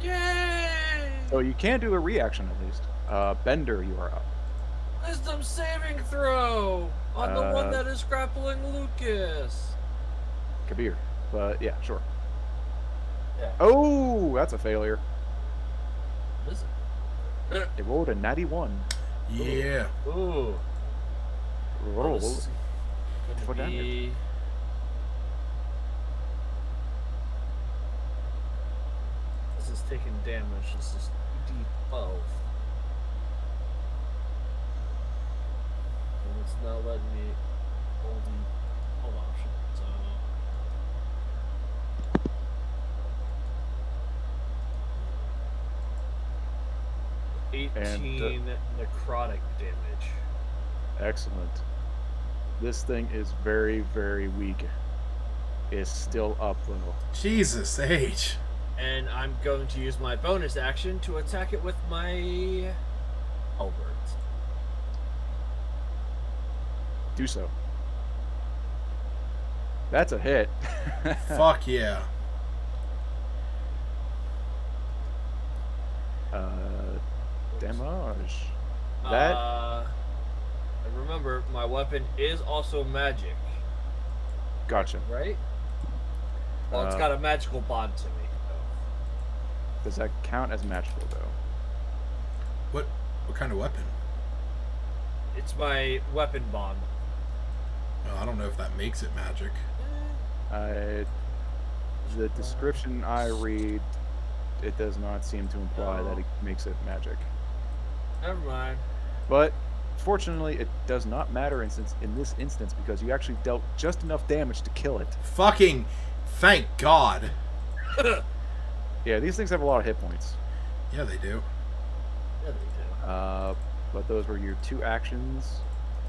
Yay!
So you can do a reaction at least. Bender, you are up.
Wisdom saving throw on the one that is grappling Lucas.
Kabir. But yeah, sure.
Yeah.
Oh, that's a failure.
What is it?
It rolled a natty 1.
Yeah.
Ooh.
Roll.
This is
What
gonna
damage?
be... This is taking damage. This is D12. it's not letting me hold option. So 18 necrotic damage.
Excellent. This thing is very, very weak. It's still up though.
Jesus H.
And I'm going to use my bonus action to attack it with my halberd.
Do so. That's a hit.
Fuck yeah.
Damage. That
and remember, my weapon is also magic,
gotcha.
right? Well, it's got a magical bond to me.
Does that count as magical though?
What kind of weapon?
It's my weapon bond.
Well, I don't know if that makes it magic.
The description I read, it does not seem to imply that it makes it magic.
Never mind.
But fortunately, it does not matter in this instance because you actually dealt just enough damage to kill it.
Fucking thank God.
Yeah, these things have a lot of hit points.
Yeah, they do.
Yeah, they do.
But those were your 2 actions.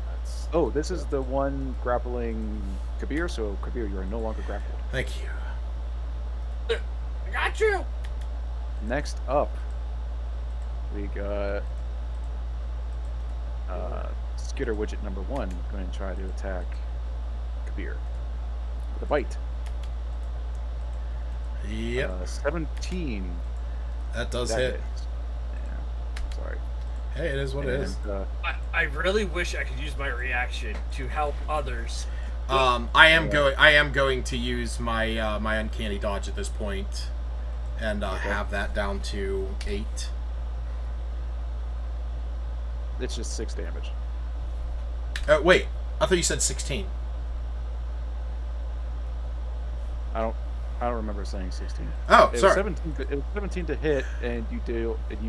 That's
Oh, this is the one grappling Kabir, so Kabir, you are no longer grappled.
Thank you.
I got you.
Next up, we got Skitter Widget number 1 going to try to attack Kabir with a bite.
Yep.
17.
That does
That
hit.
hits. Yeah. Sorry.
Hey, it is what it is.
I really wish I could use my reaction to help others.
I am going to use my my uncanny dodge at this point, and have that down to 8.
It's just 6 damage.
Wait, I thought you said 16.
I don't remember saying 16.
Oh,
It was
sorry.
17. It was 17 to hit, and you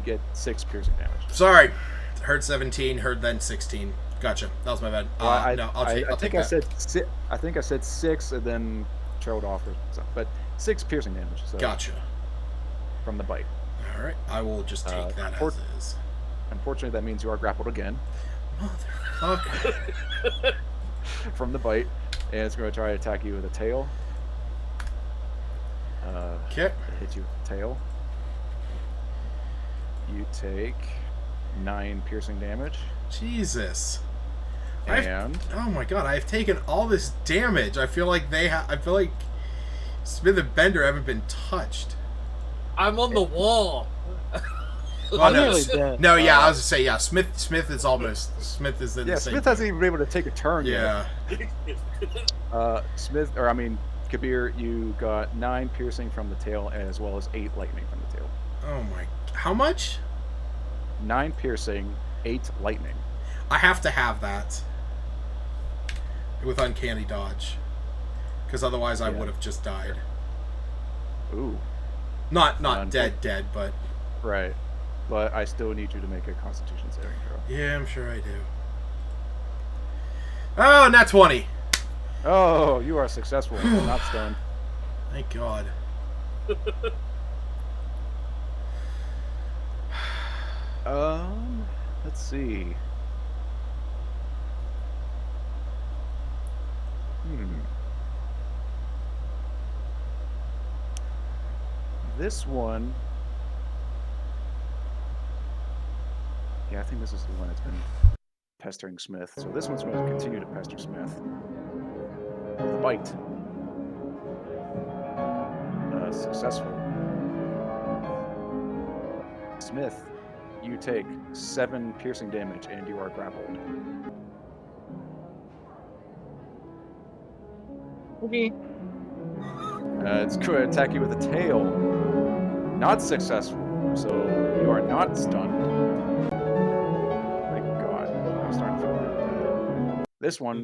get 6 piercing damage.
Sorry. Heard 17, heard then 16. Gotcha. That was my bad.
Well,
No, I'll take
I think
that.
I think I said 6 and then trailed off or something. But 6 piercing damage. So
Gotcha.
from the bite.
All right. I will just take that as is.
Unfortunately, that means you are grappled again
Motherfucker.
from the bite, and it's going to try to attack you with a tail.
Okay.
Hit you with the tail. You take 9 piercing damage,
Jesus.
and
Oh my god, I've taken all this damage. I feel like I feel like Smith and Bender haven't been touched.
I'm on the wall.
Oh, no,
nearly dead.
no, yeah, I was gonna say, yeah, Smith is almost, Smith is in the same.
Smith hasn't even been able to take a turn
Yeah.
yet. Kabir, you got 9 piercing from the tail as well as 8 lightning from the tail.
Oh my, how much?
9 piercing, 8 lightning.
I have to have that with uncanny dodge, because otherwise I would have just died.
Ooh,
Not dead, but
right. But I still need you to make a Constitution saving throw.
yeah, I'm sure I do. Oh, nat 20.
Oh, you are successful. Not stunned.
Thank God.
Let's see. This one. Yeah, I think this is the one that's been pestering Smith. So this one's going to continue to pester Smith. With a bite. Successful. Smith, you take 7 piercing damage and you are grappled.
Okay.
It's going to attack you with a tail. Not successful. So you are not stunned. Thank God. I'm starting to feel really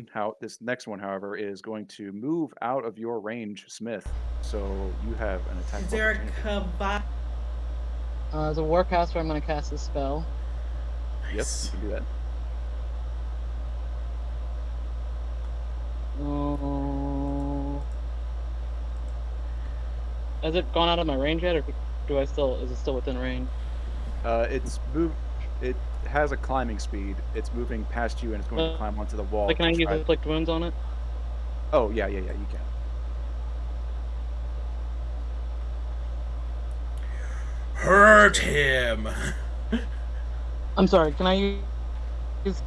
bad. This next one, however, is going to move out of your range, Smith. So you have an attack.
Is there a
opportunity.
As a warcaster, I'm going to cast a spell.
Yes, you can do that.
has it gone out of my range yet, or is it still within range?
It's moved. It has a climbing speed. It's moving past you, and it's going to climb onto the wall.
Like, can I
to
use
try...
inflict wounds on it?
Oh yeah, you can.
Hurt him.
I'm sorry. Can I use?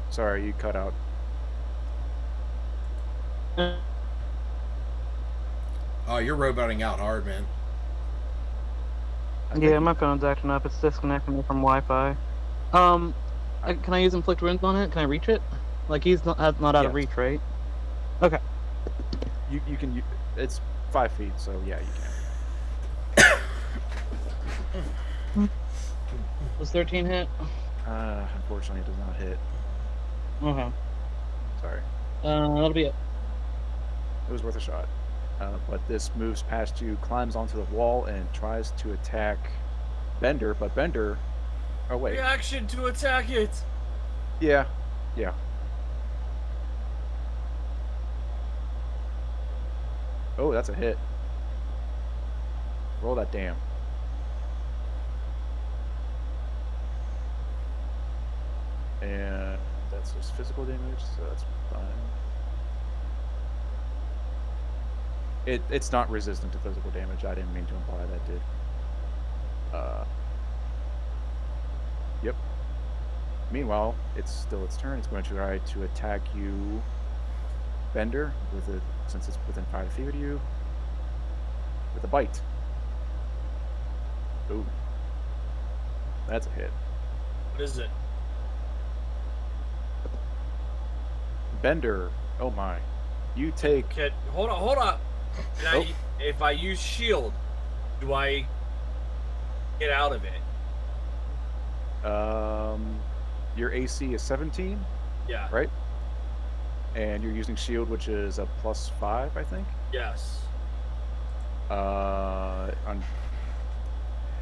Sorry, you cut out.
Oh, you're roboting out hard, man.
Yeah, my phone's acting up. It's disconnecting me from Wi-Fi. Can I use inflict wounds on it? Can I reach it? Like, he's not out of reach, right? Okay.
You can. It's 5 feet, so yeah, you can.
Was 13 hit?
Unfortunately, it does not hit.
Okay.
Sorry.
That'll be it.
It was worth a shot. But this moves past you, climbs onto the wall, and tries to attack Bender. But Bender... Oh, wait.
Reaction to attack it!
Yeah. Oh, that's a hit. Roll that damn. And that's just physical damage, so that's fine. It's not resistant to physical damage. I didn't mean to imply that did. Yep. Meanwhile, it's still its turn. It's going to try to attack you, Bender, since it's within 5 feet of you, with a bite. Ooh. That's a hit.
What is it?
Bender, oh my. You take...
Hold on. If I use shield, do I get out of it?
Your AC is 17?
Yeah.
Right? And you're using shield, which is a +5, I think?
Yes.
On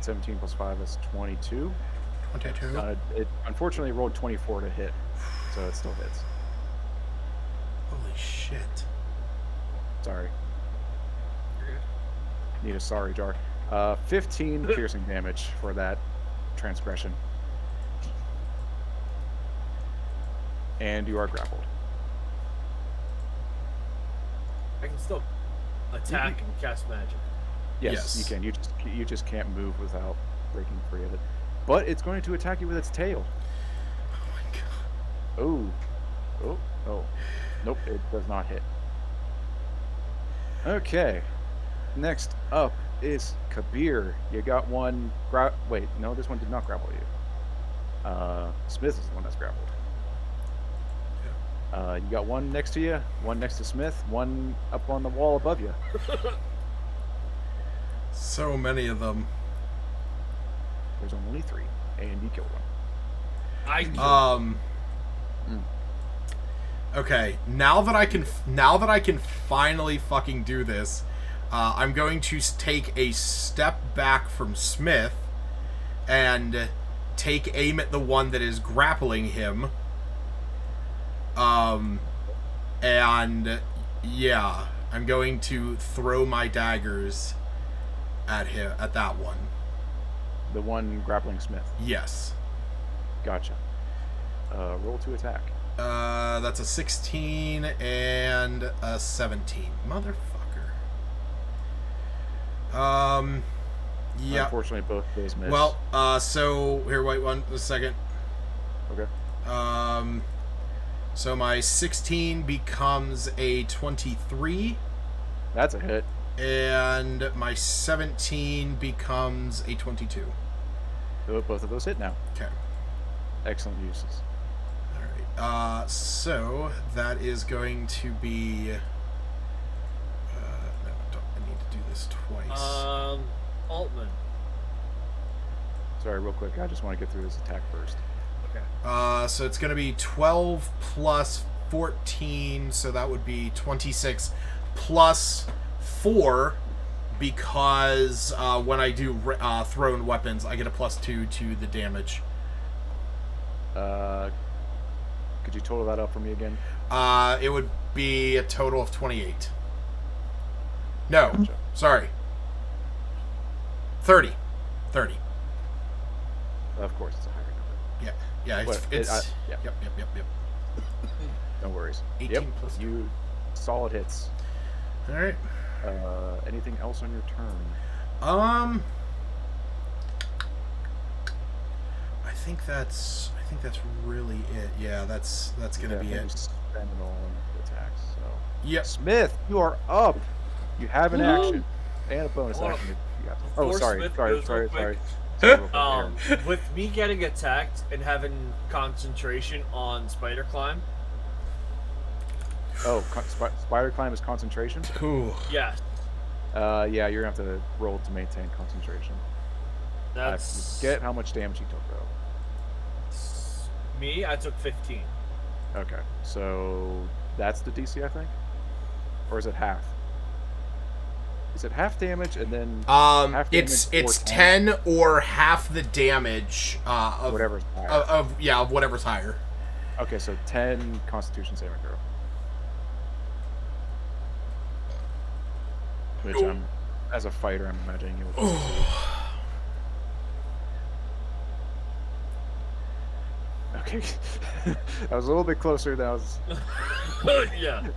17 plus 5 is 22.
22.
It unfortunately rolled 24 to hit, so it still hits.
Holy shit.
Sorry. Need a sorry jar. 15 piercing damage for that transgression. And you are grappled.
I can still attack and cast magic.
Yes, you can. You just can't move without breaking free of it. But it's going to attack you with its tail.
Oh my god.
Oh. Nope, it does not hit. Okay. Next up is Kabir. You got one. Wait, no, this one did not grapple you. Smith is the one that's grappled. You got one next to you, one next to Smith, one up on the wall above you.
So many of them.
There's only 3, and you killed one.
Okay, now that I can finally fucking do this, I'm going to take a step back from Smith and take aim at the one that is grappling him. And yeah, I'm going to throw my daggers at him, at that one.
The one grappling Smith.
Yes.
Gotcha. Roll to attack.
That's a 16 and a 17. Motherfucker. Yeah.
Unfortunately, both of those miss.
Well, so here, wait a second.
Okay.
So my 16 becomes a 23.
That's a hit.
And my 17 becomes a 22.
So both of those hit now.
Okay.
Excellent uses.
Alright. So that is going to be... no, I need to do this twice.
Altman.
Sorry, real quick. I just want to get through this attack first.
Okay.
So it's going to be 12 plus 14, so that would be 26 plus 4, because when I do thrown weapons, I get a +2 to the damage.
Could you total that up for me again?
It would be a total of 28.
No,
Gotcha.
sorry. 30.
Of course, it's a higher number.
Yeah,
But yeah.
Yep.
No worries.
18
Yep,
plus two.
you solid hits.
All right.
Anything else on your turn?
I think that's really it. Yeah, that's gonna be
You
it.
spend it all on the attacks. So
Yep.
Smith, you are up. You have an action and a bonus
Hold on.
action. If you got
Before
oh, sorry,
Smith
sorry,
goes
sorry,
real
sorry.
quick,
Sorry, real quick, Aaron.
With me getting attacked and having concentration on spider climb,
Oh, spider climb is concentration.
Ooh.
yes,
Yeah, you're gonna have to roll to maintain concentration. I
that's
forget how much damage he took though.
me. I took 15.
Okay, so that's the DC, I think, or is it half? Is it half damage and then half
It's
damage or
10 or half the damage of
whatever's higher?
of whatever's higher.
Okay, so 10 Constitution saving throw. Which as a fighter, I'm imagining you will succeed. Okay, I was a little bit closer. That was,
Yeah.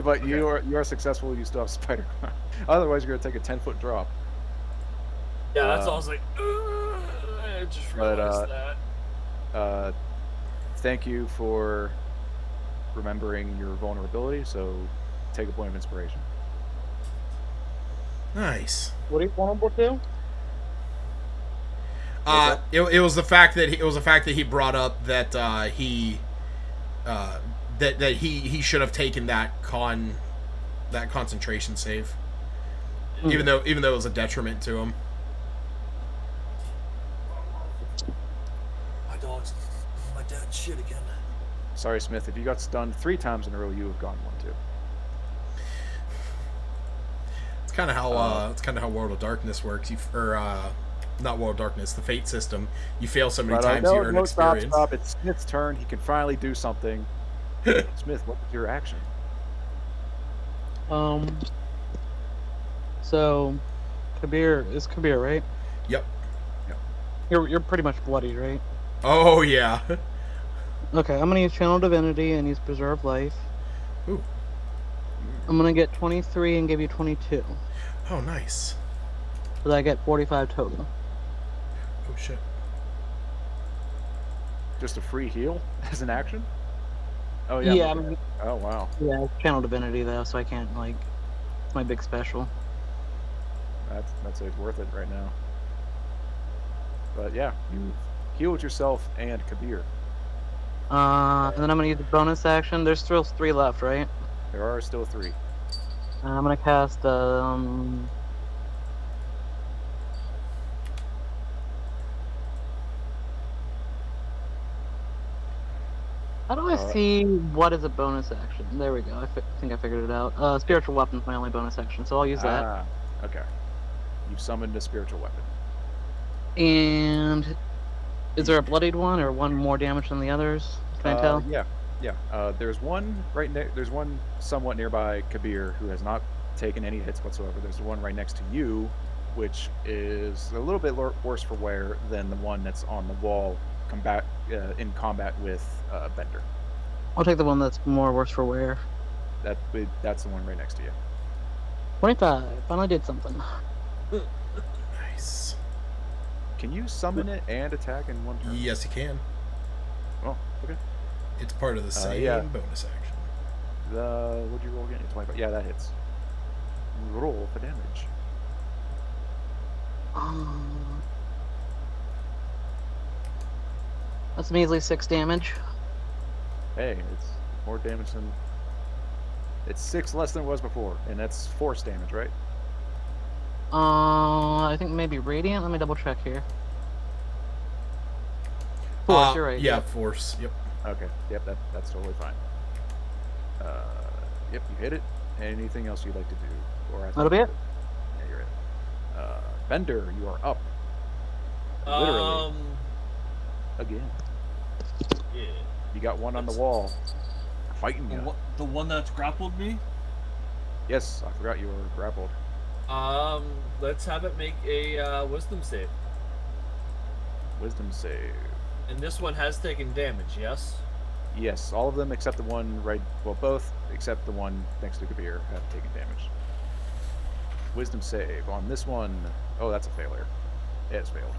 but you are successful. You still have spider climb. Otherwise, you're gonna take a 10-foot drop.
Yeah, that's all I was like, I just
but,
realized that.
Thank you for remembering your vulnerability. So, take a point of inspiration.
Nice.
What are you vulnerable to?
It was the fact that he brought up that he should have taken that concentration save, even though it was a detriment to him.
My dog's my dad's shit again.
Sorry, Smith. If you got stunned 3 times in a row, you have gone 1 too.
It's kind of how World of Darkness works. Not World of Darkness, the Fate system. You fail so many times, you earn experience.
Stop. It's Smith's turn. He can finally do something. Smith, what was your action?
So Kabir, right?
Yep.
You're pretty much bloodied, right?
Oh yeah.
Okay, I'm gonna use Channel Divinity and use Preserve Life.
Ooh.
I'm gonna get 23 and give you 22.
Oh nice.
So that I get 45 total.
Oh shit.
Just a free heal as an action? Oh yeah.
Yeah,
Oh wow.
yeah, it's Channel Divinity though, so I can't it's my big special.
That's it's worth it right now. But yeah, you healed yourself and Kabir.
And then I'm gonna use the bonus action. There's still 3 left, right?
There are still 3.
I'm gonna cast How do I see what is a bonus action? There we go. I think I figured it out. Spiritual Weapon's my only bonus action, so I'll use that.
Okay. You've summoned a spiritual weapon.
And is there a bloodied one or one more damage than the others? Can I tell?
Yeah. There's one there's one somewhat nearby Kabir who has not taken any hits whatsoever. There's one right next to you, which is a little bit worse for wear than the one that's on the wall in combat with Bender.
I'll take the one that's more worse for wear.
That's the one right next to you.
25. Finally did something.
Nice.
Can you summon it and attack in one turn?
Yes, you can.
Oh, okay.
It's part of the same bonus action.
What'd you roll again? 25. Yeah, that hits. Roll for damage.
That's measly 6 damage.
Hey, it's more damage than... It's 6 less than it was before, and that's force damage, right?
I think maybe radiant. Let me double check here. Force, you're right.
Yeah, force. Yep.
Okay. Yep, that's totally fine. Yep, you hit it. Anything else you'd like to do? Or
That'll be it.
Yeah, you're it. Bender, you are up. Literally. Again.
Yeah.
You got one on the wall. Fighting you.
The one that's grappled me?
Yes, I forgot you were grappled.
Let's have it make a wisdom save.
Wisdom save.
And this one has taken damage, yes?
Yes, all of them except the one right. Well, both except the one next to Kabir have taken damage. Wisdom save on this one. Oh, that's a failure. It's failed.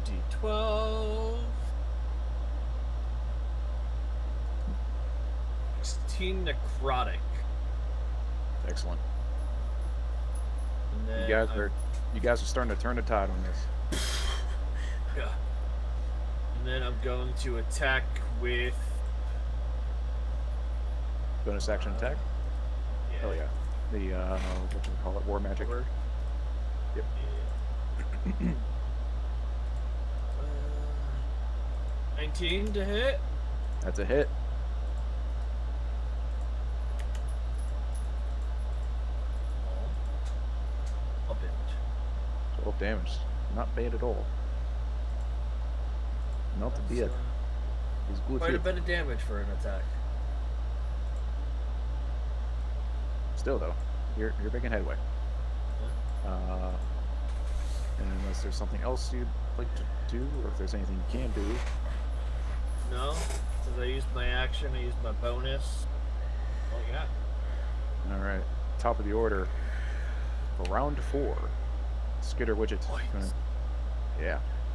D12. 16 necrotic.
Excellent.
And then
You guys are starting to turn the tide on this.
Yeah. And then I'm going to attack with
Bonus action attack.
yeah.
Oh yeah. The what do we call it? War magic.
Word.
Yep.
Uh, 19 to hit.
That's a hit.
A bit.
12 damage. Not bad at all. Not to be
That's,
it. He's good
quite a
hit.
bit of damage for an attack.
Still though, you're making headway. And unless there's something else you'd like to do, or if there's anything you can do.
No, since I used my action, I used my bonus. Oh yeah.
All right, top of the order for round 4. Skitter Widget.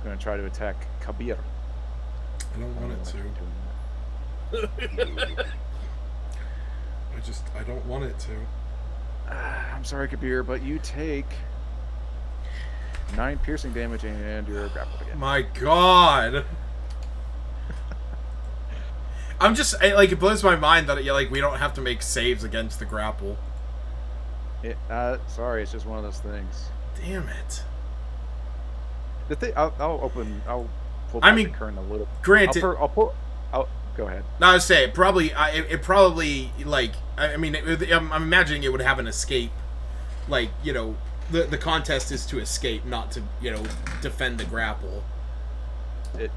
Gonna try to attack Kabir.
I don't want it to. I don't want it to.
I'm sorry, Kabir, but you take 9 piercing damage and you're grappled again.
My God. I'm just it blows my mind that we don't have to make saves against the grapple.
Sorry, it's just one of those things.
Damn it.
The thing, I'll pull back the current a little.
Granted,
go ahead.
No, I was saying I'm imagining it would have an escape. The contest is to escape, not to defend the grapple.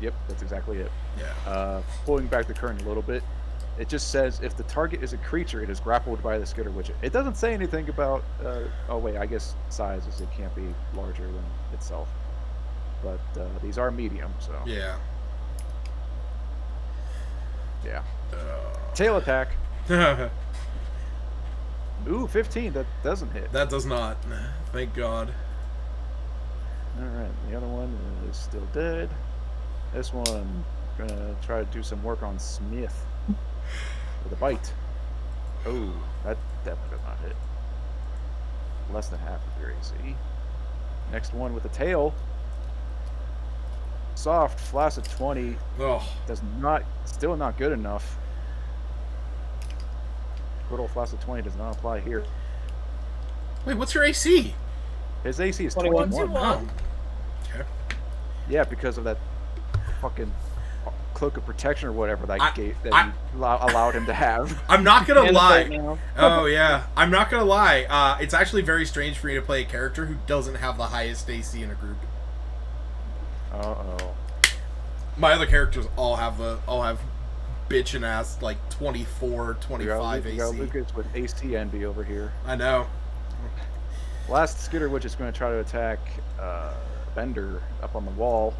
Yep, that's exactly it.
Yeah.
Pulling back the current a little bit, it just says if the target is a creature, it is grappled by the Skitter Widget. It doesn't say anything about. Oh wait, I guess size is it can't be larger than itself. But these are medium, so
Yeah.
yeah. Tail attack. Ooh, 15. That doesn't hit.
That does not. Thank God.
All right, the other one is still dead. This one gonna try to do some work on Smith with a bite. Oh, that definitely does not hit. Less than half of your AC. Next one with a tail. Soft, flaccid 20.
Oh.
Still not good enough. Good old flaccid 20 does not apply here.
Wait, what's your AC?
His AC is
21.
21.
Oh. Okay.
Yeah, because of that fucking cloak of protection or whatever you allowed him to have.
I'm not gonna lie.
Now.
Oh yeah, I'm not gonna lie. It's actually very strange for me to play a character who doesn't have the highest AC in a group.
Uh-oh.
My other characters all have bitchin' ass 24, 25 AC.
We got Lucas with AC envy over here.
I know.
Last Skitter Witch is going to try to attack Bender up on the wall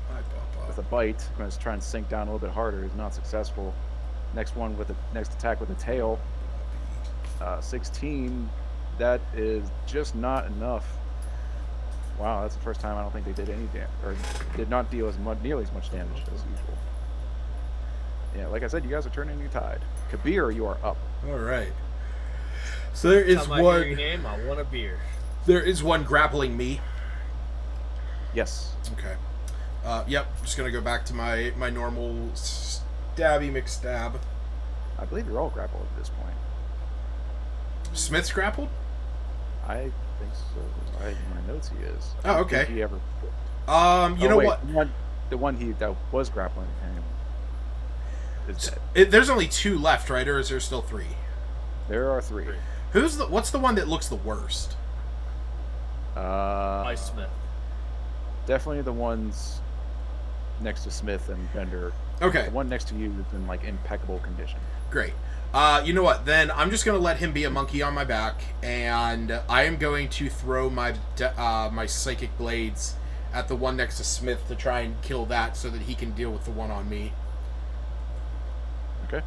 Hi,
with
Papa.
a bite. Going to try and sink down a little bit harder. He's not successful. Next attack with a tail. 16. That is just not enough. Wow, that's the first time I don't think they did any damage, or did not deal nearly as much damage as usual. Yeah, like I said, you guys are turning your tide. Kabir, you are up.
All right. So there is
Time I hear
one.
your name, I want a beer.
There is one grappling me.
Yes.
Okay. Yep. Just gonna go back to my normal stabby McStab.
I believe you're all grappled at this point.
Smith's grappled.
I think so. In my notes, he is.
Oh,
I don't
okay.
think he ever.
You know
wait,
what?
The one that was grappling him is dead.
There's only 2 left, right? Or is there still 3?
There are 3.
What's the one that looks the worst?
Ice Smith.
Definitely the ones next to Smith and Bender.
Okay.
The one next to you is in like impeccable condition.
Great. You know what? Then I'm just gonna let him be a monkey on my back, and I am going to throw my my psychic blades at the one next to Smith to try and kill that, so that he can deal with the one on me.
Okay.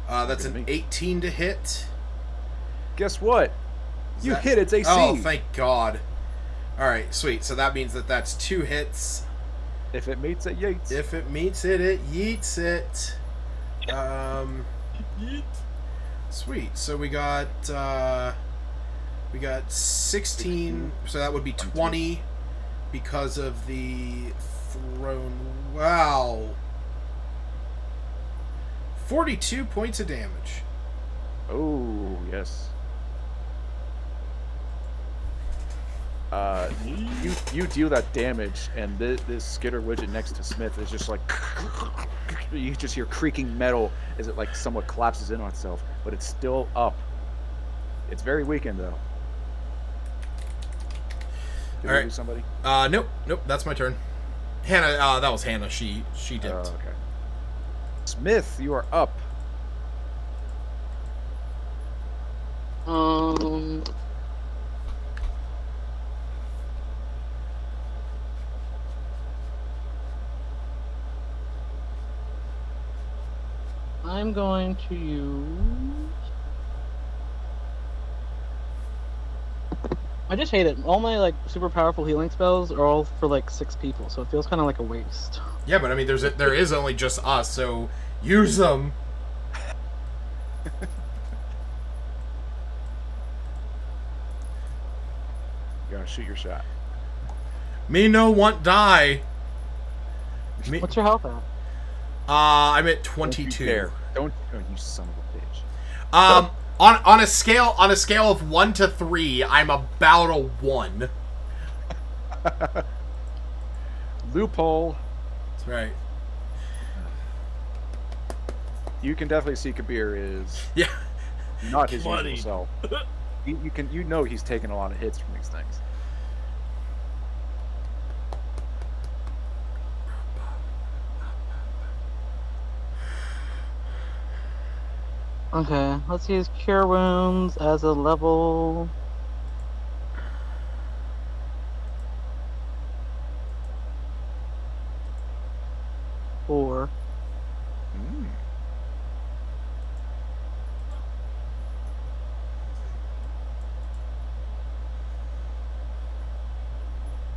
That's
Good
an
to me.
18 to hit.
Guess what?
Is
You
that-
hit its AC.
Oh, thank God. All right, sweet. So that means that that's 2 hits.
If it meets it, Yates.
If it meets it, it yeets it. Sweet. So we got 16. So that would be 20 because of the thrown. Wow. 42 points of damage.
Oh, yes. You deal that damage, and this skitter widget next to Smith is just like you just hear creaking metal as it like somewhat collapses in on itself, but it's still up. It's very weakened though. Did we
Alright.
lose somebody?
Nope. That's my turn. Hannah. That was Hannah. She dipped.
Okay. Smith, you are up.
I'm going to use. I just hate it. All my like super powerful healing spells are all for like 6 people, so it feels kind of like a waste.
Yeah, but I mean, there is only just us, so use them.
You gotta shoot your shot.
Me no want die. Me,
What's your health at?
I'm at
Don't you
22.
dare. Don't. Oh, you son of a bitch.
On a scale of 1 to 3, I'm about a 1.
Loophole.
That's right.
You can definitely see Kabir is
Yeah.
not his
Bloody.
usual self. You know he's taking a lot of hits from these things.
Okay, let's use Cure Wounds as a level. Four.
Mm.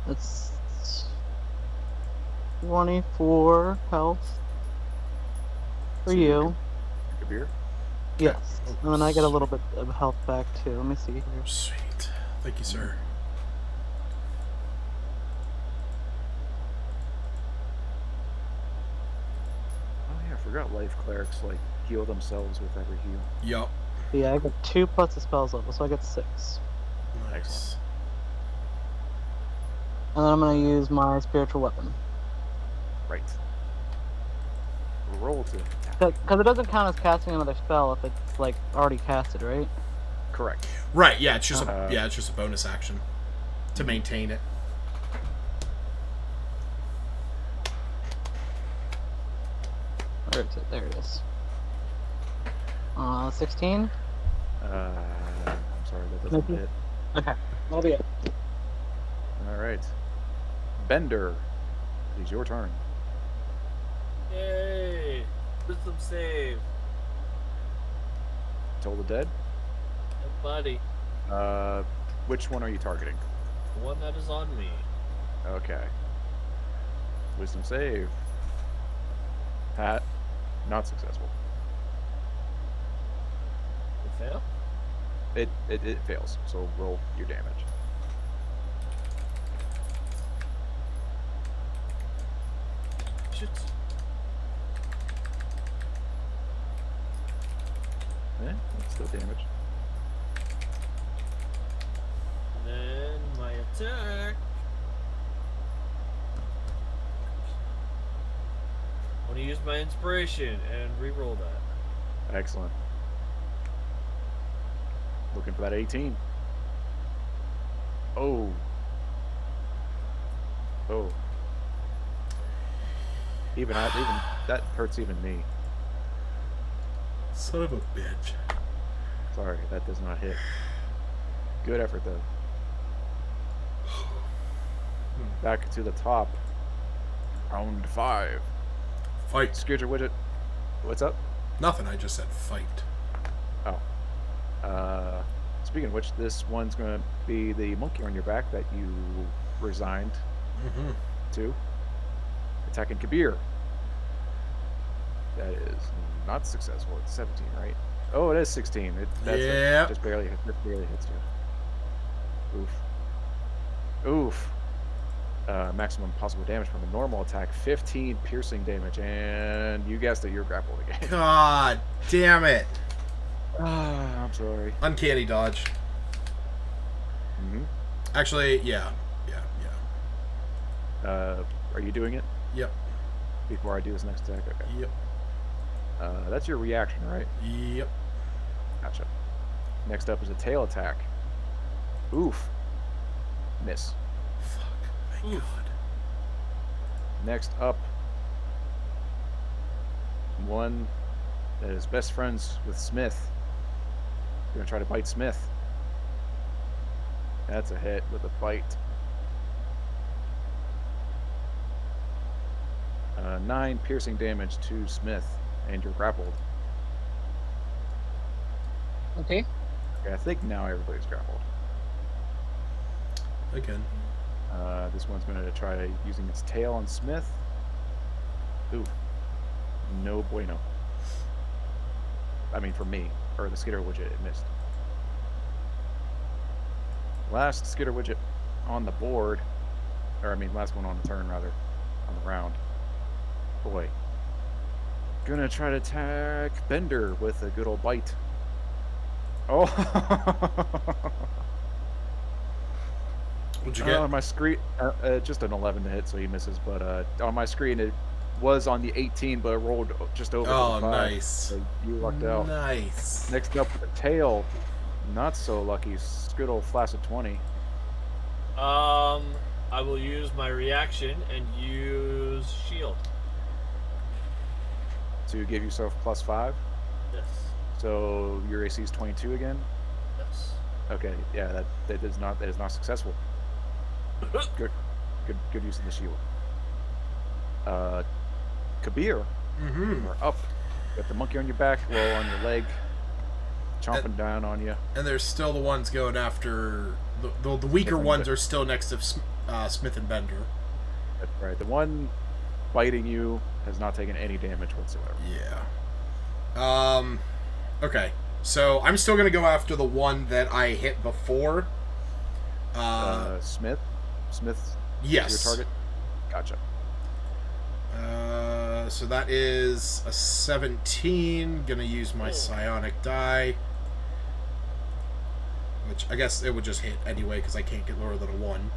That's 24 health for
So
you.
Kabir.
Yes. And then I get a little bit of health back too. Let me see here.
Sweet. Thank you, sir.
Oh yeah, I forgot life clerics like heal themselves with every heal.
Yup.
Yeah, I get 2 plus the spells level, so I get 6.
Nice.
And then I'm gonna use my spiritual weapon.
Right. Roll to attack.
Because it doesn't count as casting another spell if it's like already casted, right?
Correct.
Right. Yeah. It's just
Uh,
it's just a bonus action to maintain it.
Where is it? There it is. 16?
I'm sorry, that doesn't
Maybe.
hit.
Okay. That'll be it.
All right. Bender, it is your turn.
Yay! Wisdom save.
Toll the dead.
Hey, buddy.
Which one are you targeting?
The one that is on me.
Okay. Wisdom save. Hat. Not successful.
You fail?
It fails. So roll your damage.
Shit.
It's still damage.
And then my attack. I want to use my inspiration and re-roll that.
Excellent. Looking for that 18. Oh. Oh. Even that hurts even me.
Son of a bitch.
Sorry, that does not hit. Good effort though. Back to the top. Round 5.
Fight.
Scooter widget. What's up?
Nothing, I just said fight.
Oh. Speaking of which, this one's going to be the monkey on your back that you resigned to. Attacking Kabir. That is not successful. It's 17, right? Oh, it is 16.
Yeah.
Just barely hits you. Oof. Maximum possible damage from a normal attack, 15 piercing damage, and you guessed it, you're grappled again.
God damn it.
I'm sorry.
Uncanny dodge.
Mm-hmm.
Actually, yeah.
Are you doing it?
Yep.
Before I do this next attack? Okay.
Yep.
That's your reaction, right?
Yep.
Gotcha. Next up is a tail attack. Oof. Miss.
Fuck. My God.
Next up, one that is best friends with Smith. You're gonna try to bite Smith. That's a hit with a bite. 9 piercing damage to Smith, and you're grappled.
Okay.
Okay, I think now everybody's grappled.
Again.
This one's going to try using its tail on Smith. Ooh. No bueno. I mean, for me. Or the skitter widget, it missed. Last skitter widget on the board. Or, I mean, last one on the turn, rather. On the round. Boy. Gonna try to attack Bender with a good old bite. Oh!
What'd you get?
On my screen, just an 11 to hit, so he misses. But on my screen, it was on the 18, but it rolled just over.
Oh,
to the 5,
nice.
so you lucked out.
Nice.
Next up, the tail. Not so lucky. Good old flaccid 20.
I will use my reaction and use shield.
To give yourself +5.
Yes.
So your AC is 22 again.
Yes.
Okay, yeah, that is not successful. Good use of the shield. Kabir, you're up. Got the monkey on your back, well on your leg, chomping down on you.
And there's still the ones going after the weaker ones are still next to Smith and Bender.
That's right. The one biting you has not taken any damage whatsoever.
Yeah. Okay. So I'm still gonna go after the one that I hit before.
Smith.
Yes.
Your target. Gotcha.
So that is a 17. Gonna use my psionic die, which I guess it would just hit anyway because I can't get lower than a 1.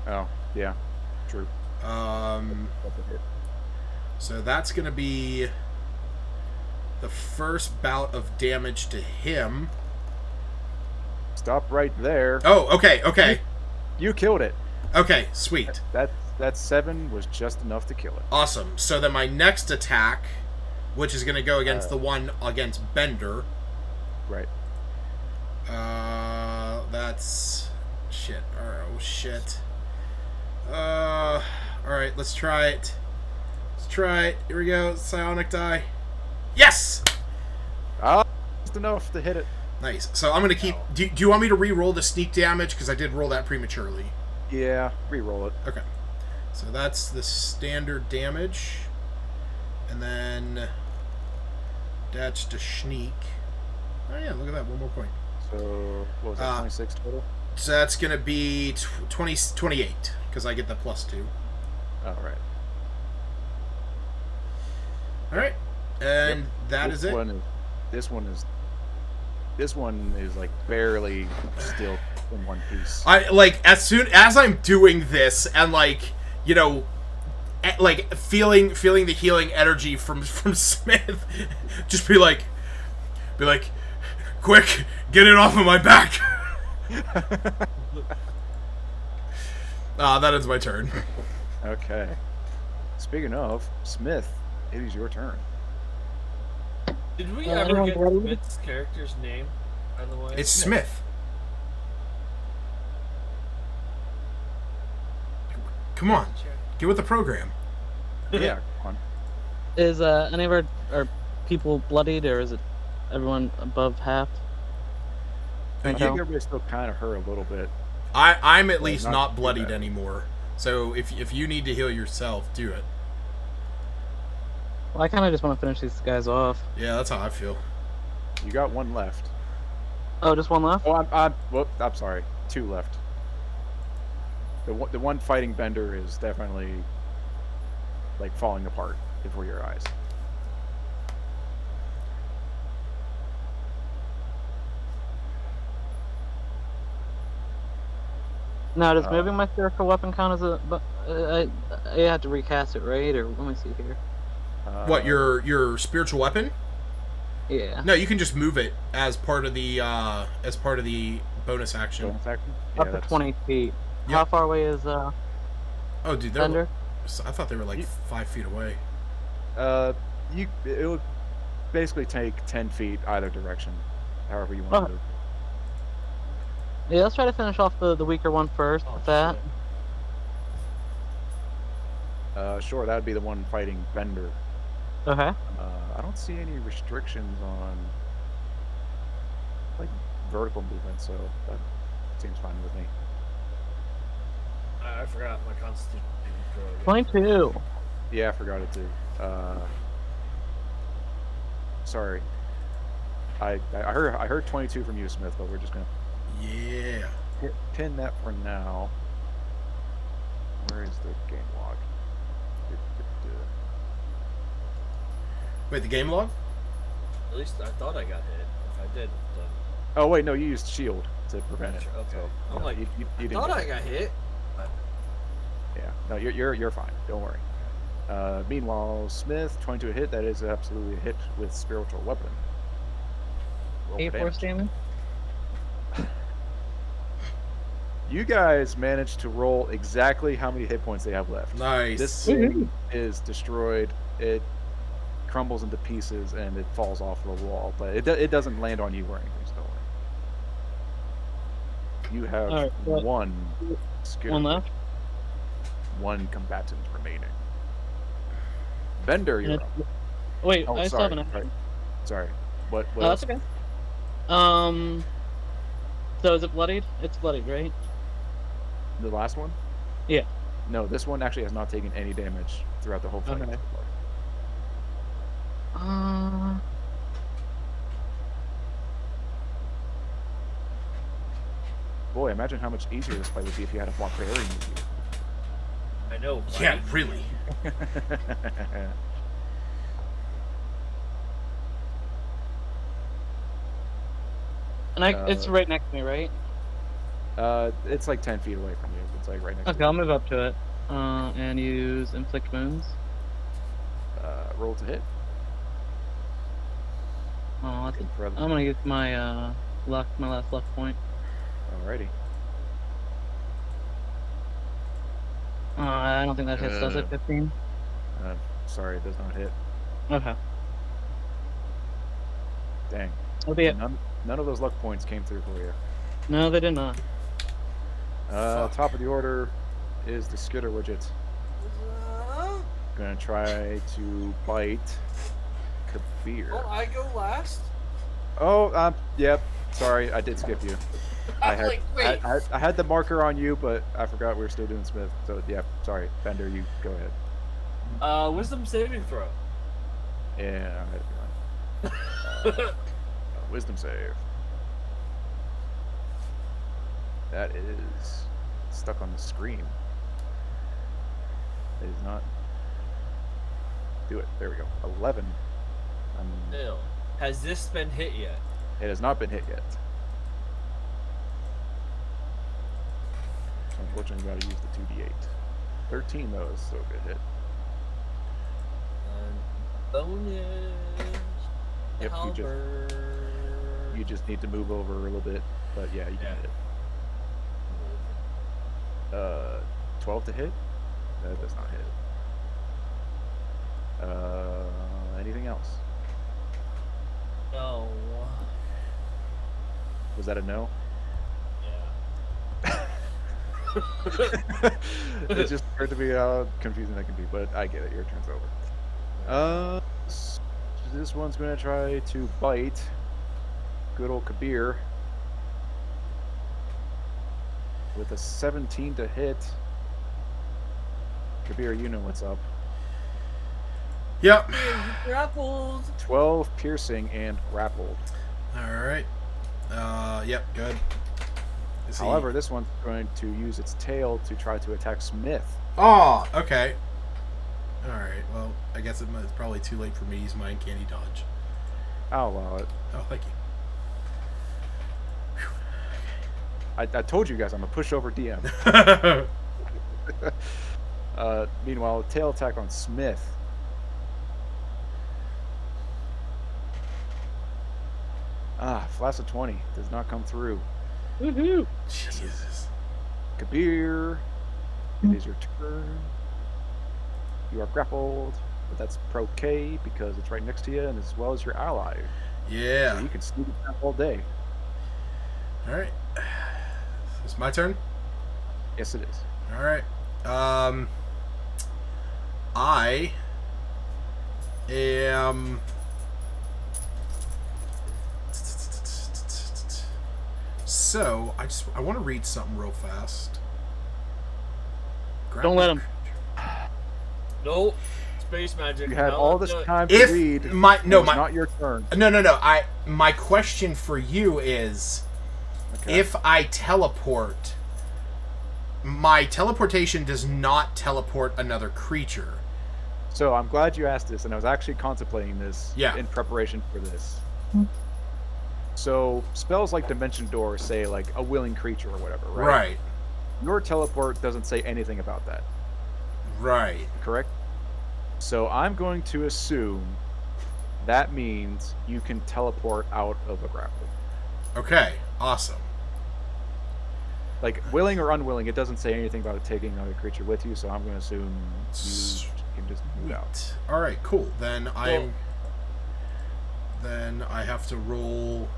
Oh, yeah. True.
So that's gonna be the first bout of damage to him.
Stop right there.
Oh, okay.
You killed it.
Okay, sweet.
That 7 was just enough to kill it.
Awesome. So then my next attack, which is going to go against the one against Bender.
Right.
That's... Shit. Oh, shit. Alright, let's try it. Here we go. Psionic die. Yes!
Just enough to hit it.
Nice. So I'm going to keep... Do you want me to re-roll the sneak damage? Because I did roll that prematurely.
Yeah, re-roll it.
Okay. So that's the standard damage. And then... That's the sneak. Oh yeah, look at that. 1 more point.
So, what was that, 26 total?
So that's going to be 28. Because I get the +2.
Alright.
Alright. And that is it.
This one is like barely still in one piece.
I like as soon as I'm doing this and like, you know, like feeling the healing energy from Smith, just be like, quick, get it off of my back. That ends my turn.
Okay. Speaking of, Smith, it is your turn.
Did we
anyone
ever get
bloody?
Smith's character's name, by the way?
It's Smith. Come on, get with the program.
Yeah, come on.
Is any of our people bloodied, or is it everyone above half?
I
Okay.
think everybody's still kind of hurt a little bit.
I'm at
Well,
least
not
not
too
bloodied
bad.
anymore. So if you need to heal yourself, do it.
Well, I kind of just want to finish these guys off.
Yeah, that's how I feel.
You got one left.
Oh, just one left?
Oh, I'm sorry. Two left. The one fighting Bender is definitely like falling apart before your eyes.
Now, does moving my spiritual weapon count as a? I had to recast it, right? Or let me see here.
What, your spiritual weapon?
Yeah.
No, you can just move it as part of the bonus action.
bonus action?
Up
Yeah,
to
that's
20 feet.
Yep.
How far away is
Oh, dude, they're.
Bender?
I thought they were like
You-
5 feet away.
it would basically take 10 feet either direction, however you want to move.
Yeah, let's try to finish off the weaker one first.
Oh,
with that.
shit.
Sure, that would be the one fighting Bender.
Okay.
I don't see any restrictions on like vertical movement, so that seems fine with me.
I forgot my constitution.
22.
Yeah, I forgot it too. Sorry. I heard 22 from you, Smith, but we're just gonna
Yeah.
pin that for now. Where is the game log?
Wait, the game log?
At least I thought I got hit. If I did, then
Oh wait, no, you used shield to prevent it.
okay.
So,
I'm
no,
like,
you
I
didn't
thought
get
I
hit.
got hit.
Yeah, no, you're fine. Don't worry. Meanwhile, Smith, 22 a hit. That is absolutely a hit with spiritual weapon. Roll
8
for
force
damage.
damage.
You guys managed to roll exactly how many hit points they have left.
Nice.
This thing is destroyed. It crumbles into pieces and it falls off the wall, but it doesn't land on you or anything. Still, you have
Alright, what-
one scooter,
One left.
one combatant remaining. Bender,
And
you're up.
Wait,
Oh,
I still have
sorry.
an action.
Sorry. What
Oh,
else?
that's okay. So is it bloodied? It's bloodied, right?
The last one?
Yeah.
No, this one actually has not taken any damage throughout the whole fight.
Okay.
Uh, Boy, imagine how much easier this fight would be if you had a barbarian with
I know. Right?
Yeah, really.
you.
And it's right next to me, right?
It's like 10 feet away from you. It's like right next
Okay,
to
I'll
you.
move up to it. And use inflict wounds.
Roll to hit.
Oh, that's
Good brother.
I'm gonna use my my last luck point.
Alrighty.
I don't think that hits, does it? 15.
Sorry, it does not hit.
Okay,
Dang.
that'll be it.
None of those luck points came through for you.
No, they did not.
Fuck.
Top of the order is the Skitter Widget. Gonna try to bite Kabir.
Oh, I go last.
Oh, yep. Sorry, I did skip you. I
I'm
had,
like, wait.
I had the marker on you, but I forgot we were still doing Smith. So, yeah, sorry. Bender, you go ahead.
Wisdom saving throw.
Yeah, I had a feeling. Wisdom save. That is stuck on the screen. It is not. Do it. There we go. 11.
Ew. Has this been hit yet?
It has not been hit yet. So unfortunately, we gotta use the 2d8. 13 though is still a good hit.
Bonus.
Yep, you just need to move over a little bit, but yeah, you can hit. 12 to hit. That does not hit. Anything else?
No.
Was that a no?
Yeah.
It just occurred to me how confusing that can be, but I get it. Your turn's over. This one's going to try to bite good old Kabir with a 17 to hit. Kabir, you know what's up.
Yep.
Grappled.
12 piercing and grappled.
All right. Yep. Good. Is he-
However, this one's going to use its tail to try to attack Smith.
Oh, okay. All right. Well, I guess it's probably too late for me to use my uncanny dodge.
I'll allow it.
Oh, thank you.
I told you guys I'm a pushover DM. Meanwhile, tail attack on Smith. Flash of 20 does not come through.
Woohoo!
Jesus.
Kabir, it is your turn. You are grappled, but that's pro K because it's right next to you and as well as your ally. So
Yeah.
you can sneak it down all day.
All right. It's my turn.
Yes, it is.
All right. I am. So I want to read something real fast.
Don't let him.
No. Space magic.
You had
Not
all
let
this
do it.
time to
If
read.
my
It
no
was
my
not your turn.
no. My question for you is,
Okay.
if I teleport, my teleportation does not teleport another creature.
So I'm glad you asked this, and I was actually contemplating this
Yeah.
in preparation for this. So spells like Dimension Door say like a willing creature or whatever, right?
Right.
Your teleport doesn't say anything about that,
Right.
correct? So I'm going to assume that means you can teleport out of a grapple.
Okay. Awesome.
Like willing or unwilling, it doesn't say anything about it taking another creature with you, so I'm going to assume you can just move out.
All right. Cool. Then Then I have to roll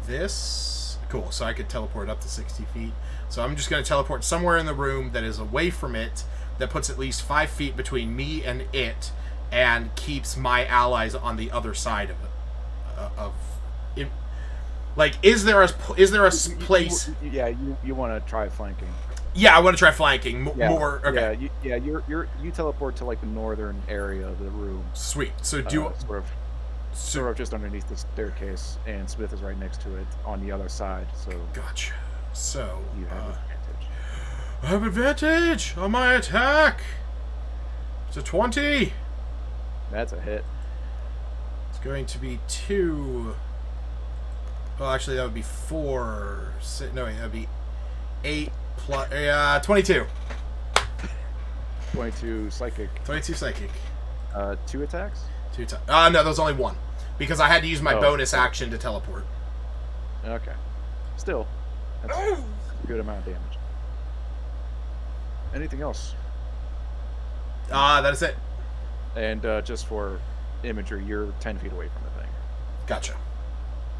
this. Cool. So I could teleport up to 60 feet. So I'm just going to teleport somewhere in the room that is away from it, that puts at least 5 feet between me and it, and keeps my allies on the other side of it. Like, is there a place?
Yeah, you want to try flanking.
Yeah, I want to try flanking
Yeah,
more. Okay.
Yeah, you teleport to like the northern area of the room.
Sweet. So
Sort of just underneath the staircase, and Smith is right next to it on the other side. So
Gotcha. So
you have advantage.
I have advantage on my attack. It's a 20.
That's a hit.
It's going to be 2. Well, actually, that would be 4. No, wait, that would be 8 plus 22.
22 psychic.
22 psychic.
2 attacks.
2 times. No, that was only 1 because I had to use my
Oh,
bonus
okay.
action to teleport.
Okay. Still, that's a good amount of damage. Anything else?
That is it.
And just for imagery, you're 10 feet away from the thing
Gotcha.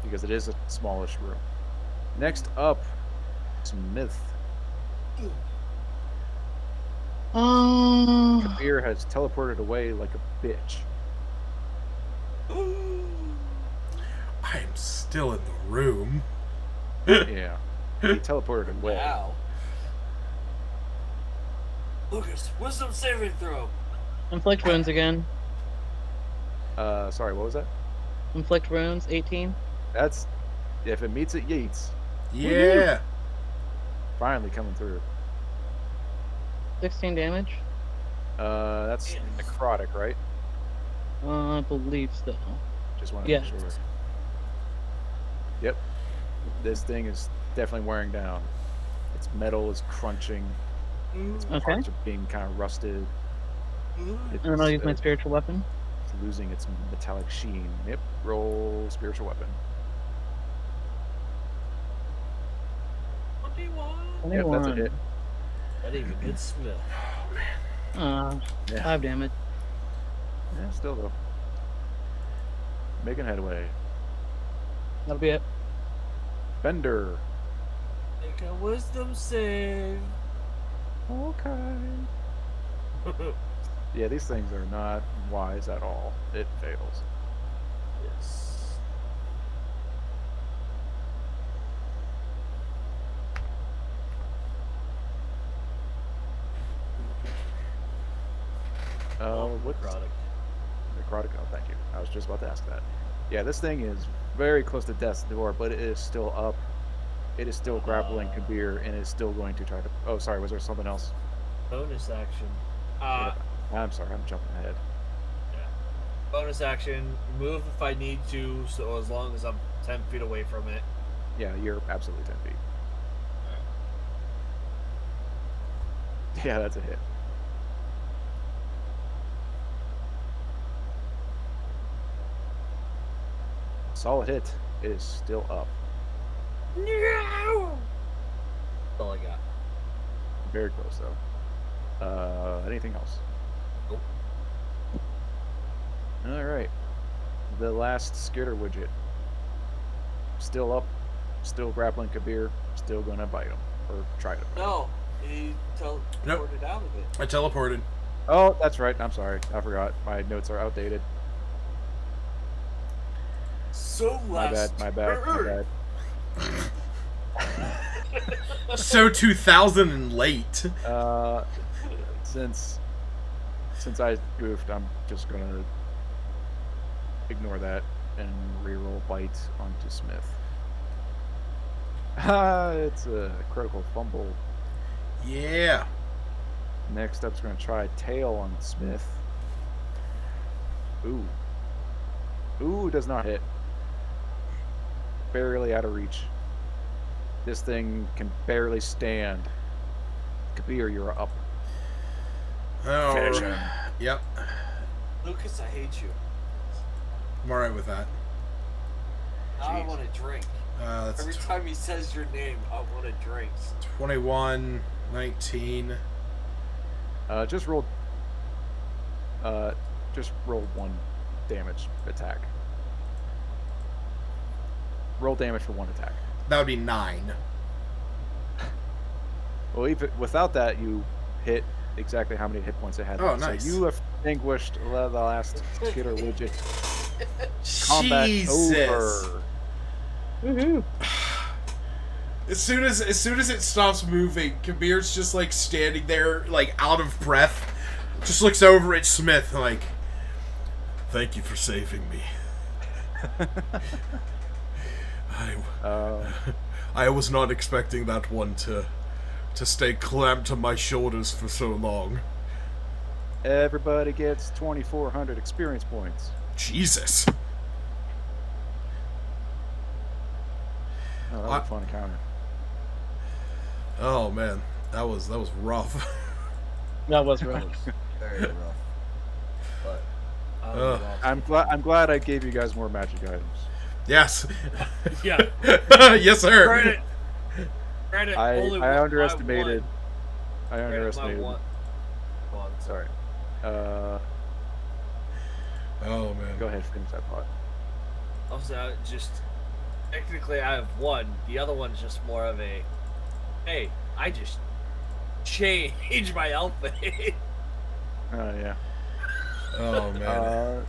because it is a smallish room. Next up, Smith. Kabir has teleported away like a bitch.
I am still in the room.
Yeah, he teleported away.
Wow. Lucas, wisdom saving throw.
Inflict wounds again.
Sorry, what was that?
Inflict wounds, 18.
That's if it meets it, yeets.
Yeah.
Finally coming through.
16 damage.
That's necrotic, right?
I believe so.
Just want to
Yeah.
make sure. Yep. This thing is definitely wearing down. Its metal is crunching. Its
Okay.
parts are being kind of rusted. It's,
And then I'll use my spiritual weapon.
it's losing its metallic sheen. Yep. Roll spiritual weapon.
21.
Yep, that's a hit.
That even hits Smith.
Uh,
Yeah.
5 damage.
Yeah, still though. Making headway.
That'll be it.
Bender.
Make a wisdom save.
Okay. Yeah, these things are not wise at all. It fails.
Yes.
What's
Necrotic.
necrotic? Oh, thank you. I was just about to ask that. Yeah, this thing is very close to death's door, but it is still up. It is still grappling Kabir, and is still going to try to. Oh, sorry. Was there something else?
Bonus action.
I'm sorry. I'm jumping ahead.
Bonus action. Move if I need to, so as long as I'm 10 feet away from it.
Yeah, you're absolutely 10 feet. Yeah, that's a hit. Solid hit. It is still up.
No! That's all I got.
Very close though. Anything else?
Nope.
All right. The last skitter widget. Still up. Still grappling Kabir. Still gonna bite him or try to. Bite him.
No, he teleported out of it.
I teleported.
Oh, that's right. I'm sorry. I forgot. My notes are outdated.
So
My bad. My bad. My bad.
So 2000 and late.
Since I goofed, I'm just gonna ignore that and reroll bite onto Smith. It's a critical fumble.
Yeah.
Next up's gonna try tail on Smith. Ooh, does not hit. Barely out of reach. This thing can barely stand. Kabir, you're up.
Oh,
Finish him.
yep.
Lucas, I hate you.
I'm alright with that.
Now I
Jeez.
want to drink.
That's
Every time he says your name, I want to drink.
21, 19.
Just roll one damage attack. Roll damage for one attack.
That would be 9.
Well, even without that, you hit exactly how many hit points it had.
Oh,
left.
nice.
So you have extinguished the last skitter widget. Combat
Jesus.
over.
Woohoo!
As soon as it stops moving, Kabir's just like standing there, like out of breath. Just looks over at Smith, like, "Thank you for saving me. I was not expecting that one to stay clamped to my shoulders for so long."
Everybody gets 2,400 experience points.
Jesus.
Oh, that was a fun encounter.
Oh man, that was rough.
That was rough.
Very rough. But
I'm glad I gave you guys more magic items.
Yes.
Yeah.
Yes, sir.
Granted,
I
only
underestimated. I
Granted,
underestimated.
one.
Sorry.
Oh man.
Go ahead, finish that thought.
Also, just technically, I have one. The other one's just more of a, hey, I just changed my outfit.
Oh yeah.
Oh man.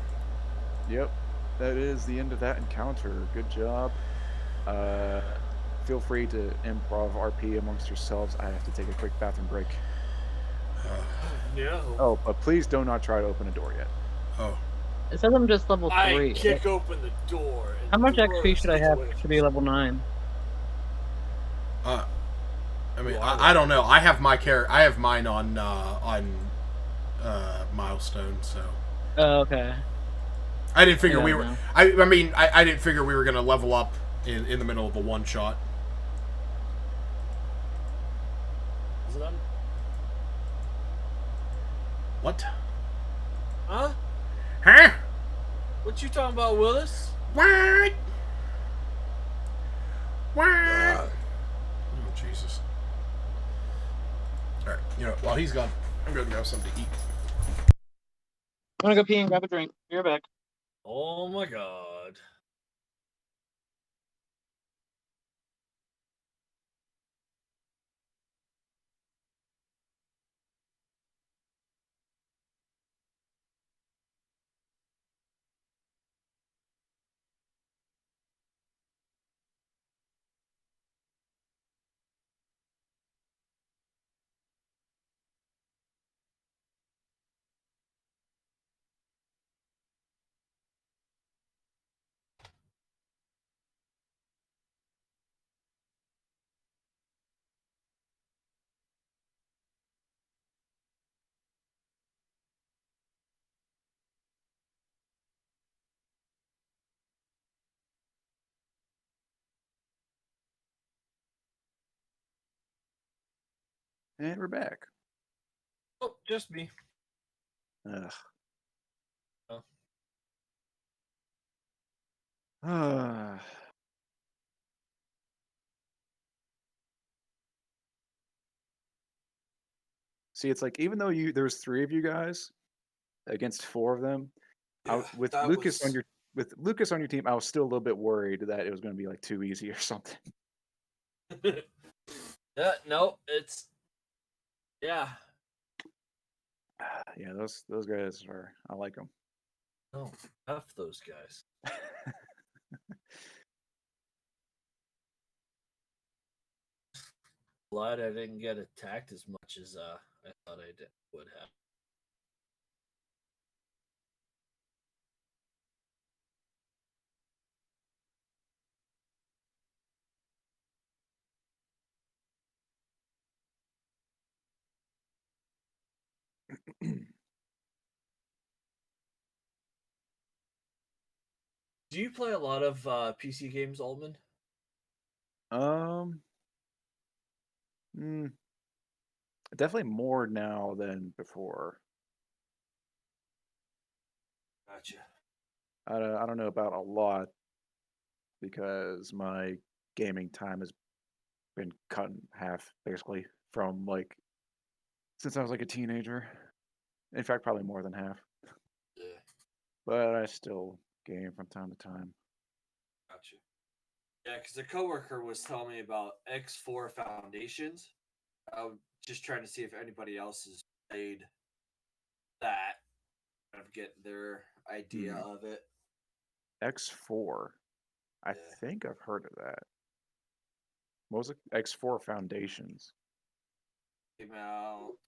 Yep. That is the end of that encounter. Good job. Feel free to improv RP amongst yourselves. I have to take a quick bathroom break.
No.
Oh, but please do not try to open a door yet.
Oh.
It says I'm just level 3.
I kick open the door. And
How much
the
XP
door
should I have
situates.
to be level 9?
I mean, I don't know. I have mine on milestone, so.
Oh, okay.
I didn't figure
I
we
don't
were.
know.
I didn't figure we were gonna level up in the middle of a one shot.
Is it on?
What?
Huh?
Huh?
What you talking about, Willis?
What? What? Oh Jesus! All right, while he's gone, I'm gonna grab something to eat.
gonna go pee and grab a drink. Be right back.
Oh my god.
And we're back.
Oh, just me.
Ugh.
Oh.
See, it's like even though there's 3 of you guys against 4 of them, with Lucas on your team, I was still a little bit worried that it was going to be like too easy or something.
No, it's yeah.
Yeah, those guys are. I like them.
No, F those guys. Glad I didn't get attacked as much as I thought I would have. Do you play a lot of PC games, Altman?
Mm, definitely more now than before.
Gotcha.
I don't know about a lot because my gaming time has been cut in half basically from like since I was like a teenager. In fact, probably more than half.
Yeah,
But I still game from time to time.
gotcha. Yeah, because a coworker was telling me about X4 Foundations. I was just trying to see if anybody else has played that. Kind of get their idea of it.
X4. I
Yeah.
think I've heard of that. What was it? X4 Foundations.
Came out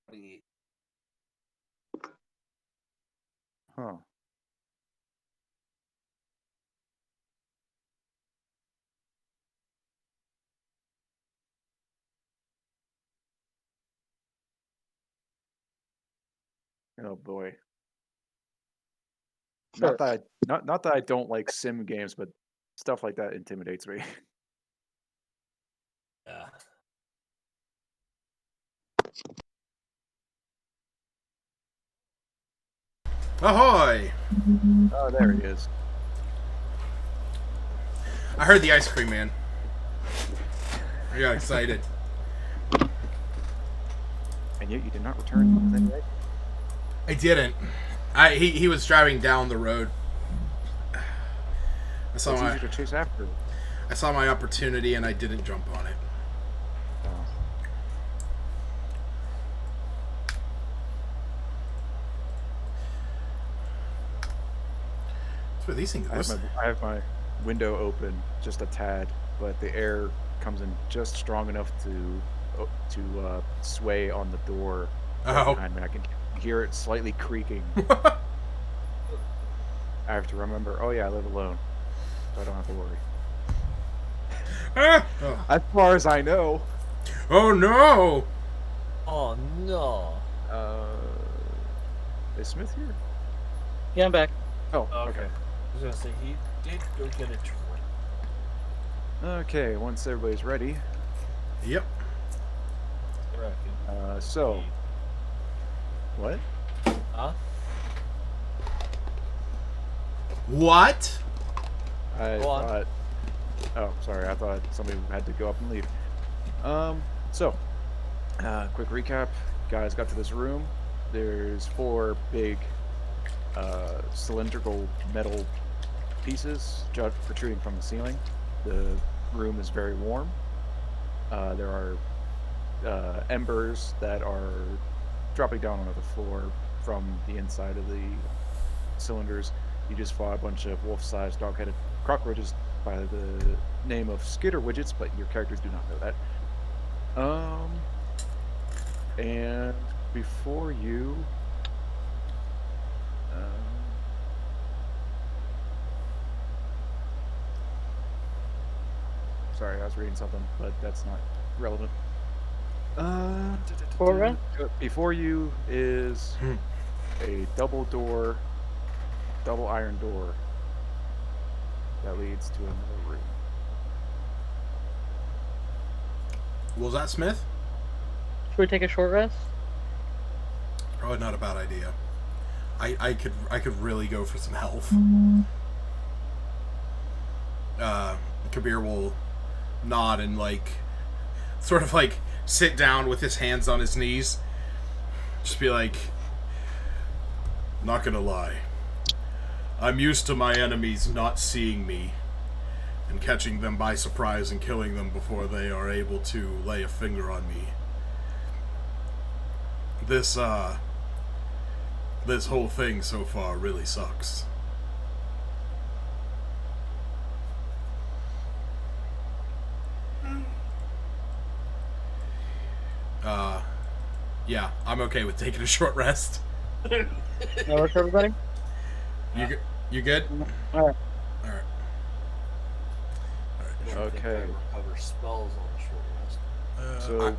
28.
Huh. Oh boy.
Sure.
Not that I don't like sim games, but stuff like that intimidates me.
Yeah.
Ahoy!
Oh, there he is.
I heard the ice cream man. I got excited.
And yet you did not return with any ice.
I didn't. He was driving down the road.
It's easy to chase after.
I saw my opportunity and I didn't jump on it.
Oh.
That's what these things.
I have my window open just a tad, but the air comes in just strong enough to sway on the door behind me. I can hear it slightly creaking. I have to remember. Oh yeah, I live alone, so I don't have to worry.
Oh.
As far as I know.
Oh no!
Oh no.
Is Smith here?
Yeah, I'm back.
Oh,
Okay. I was gonna say he did go get a drink.
Okay, once everybody's ready.
Yep.
I reckon.
So. What?
Huh?
What?
I
Go on.
thought. Oh, sorry. I thought somebody had to go up and leave. So, quick recap. Guys got to this room. There's 4 big cylindrical metal pieces protruding from the ceiling. The room is very warm. There are embers that are dropping down onto the floor from the inside of the cylinders. You just fought a bunch of wolf-sized dog-headed cockroaches by the name of Skitterwidgets, but your characters do not know that. And before you, sorry, I was reading something, but that's not relevant. Before you is a double iron door that leads to another room.
Was that Smith?
Should we take a short rest?
Probably not a bad idea. I could really go for some health. Kabir will nod and sort of sit down with his hands on his knees. Just be like, not gonna lie, I'm used to my enemies not seeing me and catching them by surprise and killing them before they are able to lay a finger on me. This whole thing so far really sucks. Yeah, I'm okay with taking a short rest.
That works for everybody?
You good?
Alright.
Alright.
Okay.
Recover spells on the short rest.
So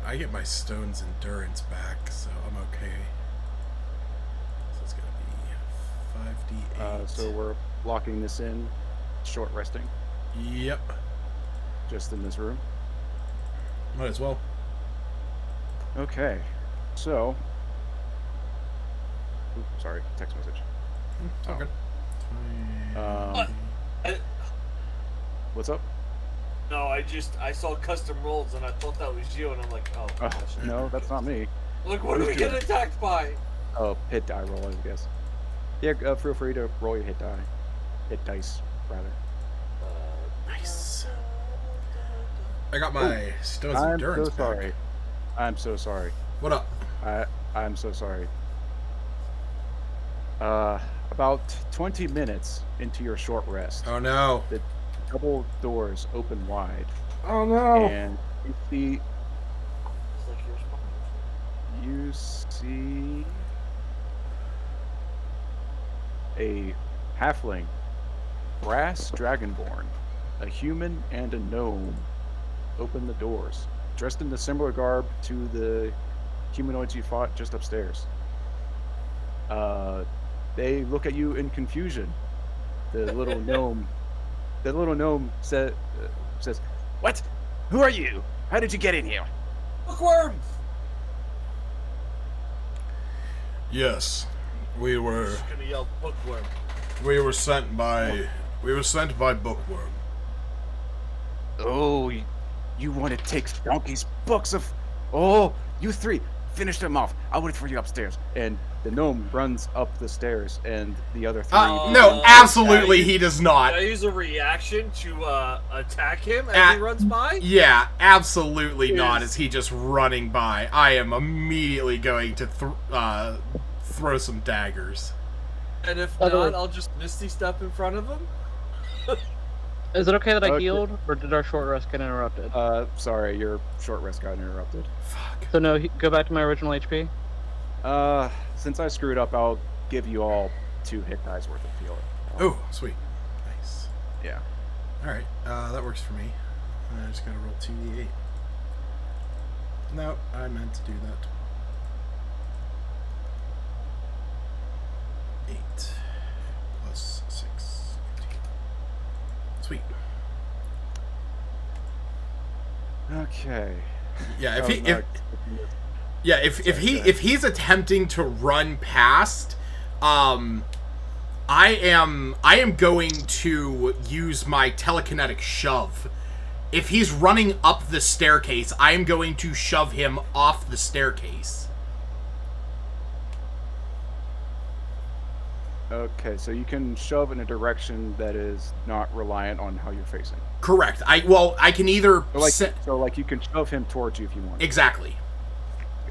I get my stone's endurance back, so I'm okay. So it's gonna be 5d8.
so we're locking this in, short resting,
Yep.
just in this room.
Might as well.
Okay, so. Sorry, text message.
It's all good.
What's up?
No, I saw custom rolls and I thought that was you, and I'm like, oh. gosh.
No, that's not me.
Look, what did we get attacked by?
Oh, hit die roll, I guess. Yeah, feel free to roll your hit die. Hit dice, rather.
Nice. I got my stone's
I'm
endurance
so
back.
sorry. I'm so sorry.
What up?
I'm so sorry. About 20 minutes into your short rest,
Oh no.
the double doors open wide,
Oh no.
and you
It's like your sponsors.
see a halfling, brass dragonborn, a human, and a gnome open the doors, dressed in the similar garb to the humanoids you fought just upstairs. They look at you in confusion. The little gnome says, "What? Who are you? How did you get in here?"
Bookworm!
Yes. We
I'm
were
just gonna yell bookworm.
sent by Bookworm.
Oh, you want to take Donkey's books of... Oh, you three, finish them off. I'll wait for you upstairs. And the gnome runs up the stairs, and the other three...
No, absolutely he does not.
Can I use a reaction to attack him as he runs by?
Yeah, absolutely
Yes.
not. Is he just running by? I am immediately going to throw some daggers.
And if
By the
not,
way-
I'll just Misty Step in front of him?
Is it okay that I
Okay.
healed, or did our short rest get interrupted?
Sorry, your short rest got interrupted.
Fuck.
So no, go back to my original HP?
Since I screwed up, I'll give you all 2 hit dice worth of healing.
Oh, sweet. Nice.
Yeah.
Alright, that works for me. I just gotta roll 2d8. No, I meant to do that. 8 plus 6. 15. Sweet.
Okay.
Yeah,
That
if
was
he
not-
if he's attempting to run past, I am going to use my telekinetic shove. If he's running up the staircase, I am going to shove him off the staircase.
Okay, so you can shove in a direction that is not reliant on how you're facing.
Correct. I can either
So like you can shove him towards you if you want.
exactly.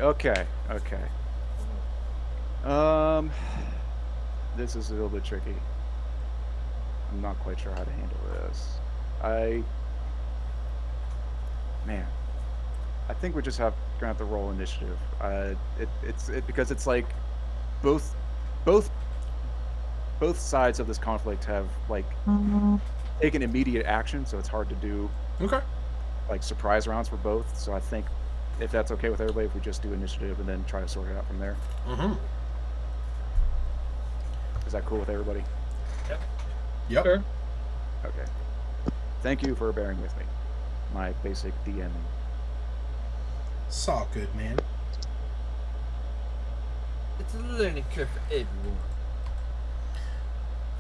Okay. This is a little bit tricky. I'm not quite sure how to handle this. I think we just gonna have to roll initiative. It's because it's like both sides of this conflict have like taken immediate action, so it's hard to do
Okay.
like surprise rounds for both. So I think if that's okay with everybody, if we just do initiative and then try to sort it out from there.
Mm-hmm.
Is that cool with everybody?
Yep.
Sure.
Okay. Thank you for bearing with me. My basic DMing.
It's all good, man.
It's a learning curve for everyone.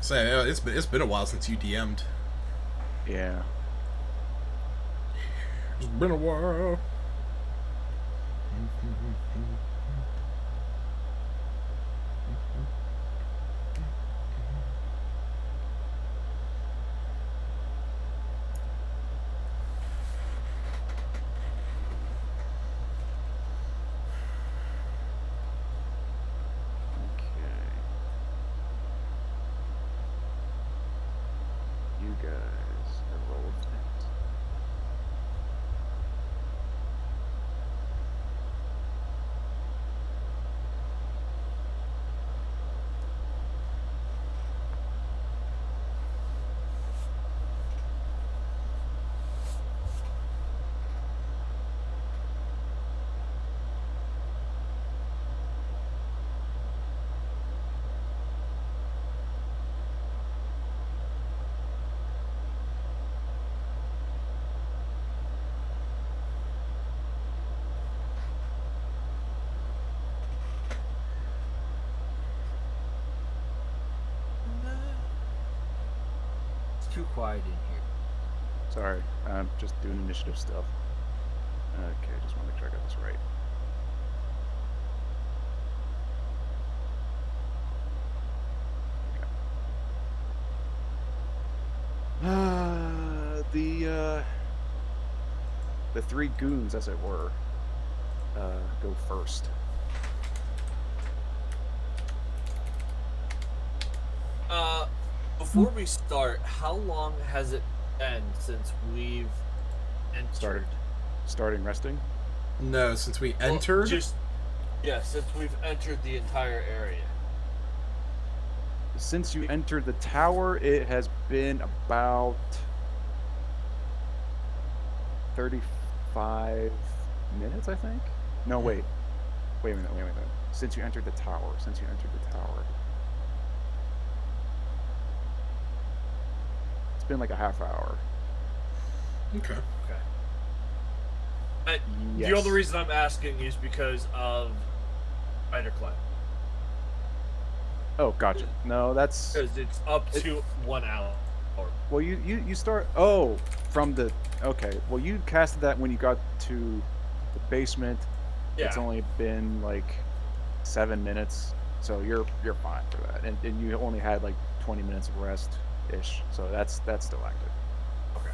So it's been a while since you DM'd.
Yeah.
It's been a while.
Okay. You guys have rolled it.
It's too quiet in here.
Sorry, I'm just doing initiative stuff. Okay, just want to make sure I got this right. The three goons, as it were, go first.
Before we start, how long has it been since we've entered?
Starting resting.
No, since we
Well,
entered.
since we've entered the entire area.
Since you entered the tower, it has been about 35 minutes, I think. No, wait a minute. Since you entered the tower. It's been like a half hour.
Okay.
Yes.
The only reason I'm asking is because of Spider Climb.
Oh, gotcha. No, that's
Because it's up to 1 hour.
well. You start. Oh, from the. Okay. Well, you casted that when you got to the basement.
Yeah.
It's only been like 7 minutes, so you're fine for that. And you only had like 20 minutes of rest ish, so that's still active.
Okay.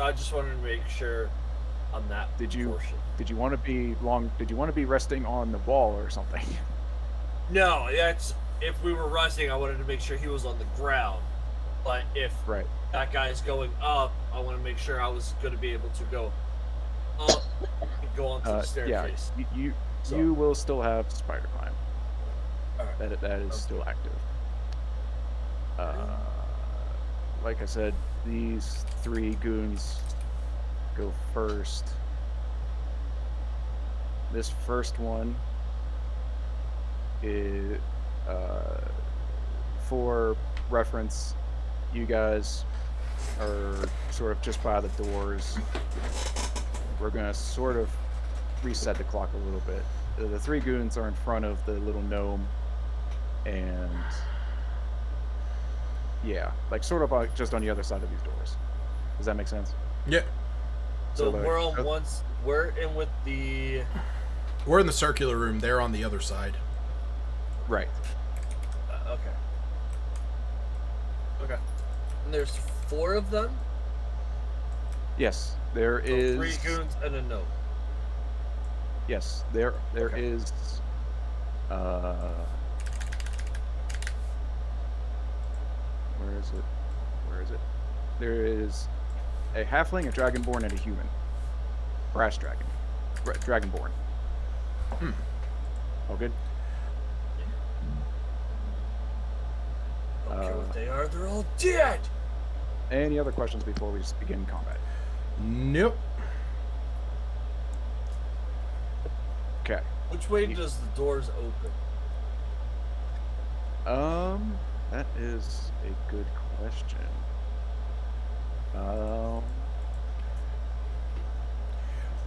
I just wanted to make sure on that portion.
Did you want to be resting on the wall or something?
No, if we were resting, I wanted to make sure he was on the ground. But if
Right.
that guy is going up, I want to make sure I was going to be able to go up and go onto the
Yeah.
staircase.
You will still have spider climb.
Alright.
That is still active. Like I said, these three goons go first. This first one is, for reference, you guys are sort of just by the doors. We're gonna sort of reset the clock a little bit. The three goons are in front of the little gnome, and yeah, like sort of like just on the other side of these doors. Does that make sense?
Yeah.
So
like,
we're on we're in with the
We're in the circular room. They're on the other side.
right.
okay. Okay. And there's 4 of them?
Yes, there
So
is.
3 goons and a note.
Yes, there
Okay.
is. Where is it? Where is it? There is a halfling, a dragonborn, and a human. Brass dragon. Dragonborn. All good?
I don't care what they are, they're all dead!
Any other questions before we just begin combat?
Nope.
Okay.
Which way does the doors open?
That is a good question.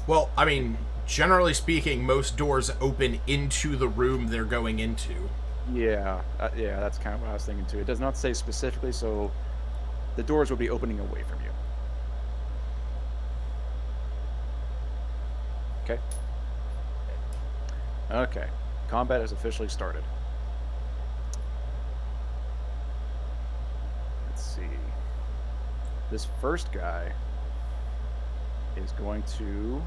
Well, I mean, generally speaking, most doors open into the room they're going into.
Yeah, that's kind of what I was thinking too. It does not say specifically, so the doors will be opening away from you. Okay. Okay. Combat has officially started. Let's see. This first guy is going to.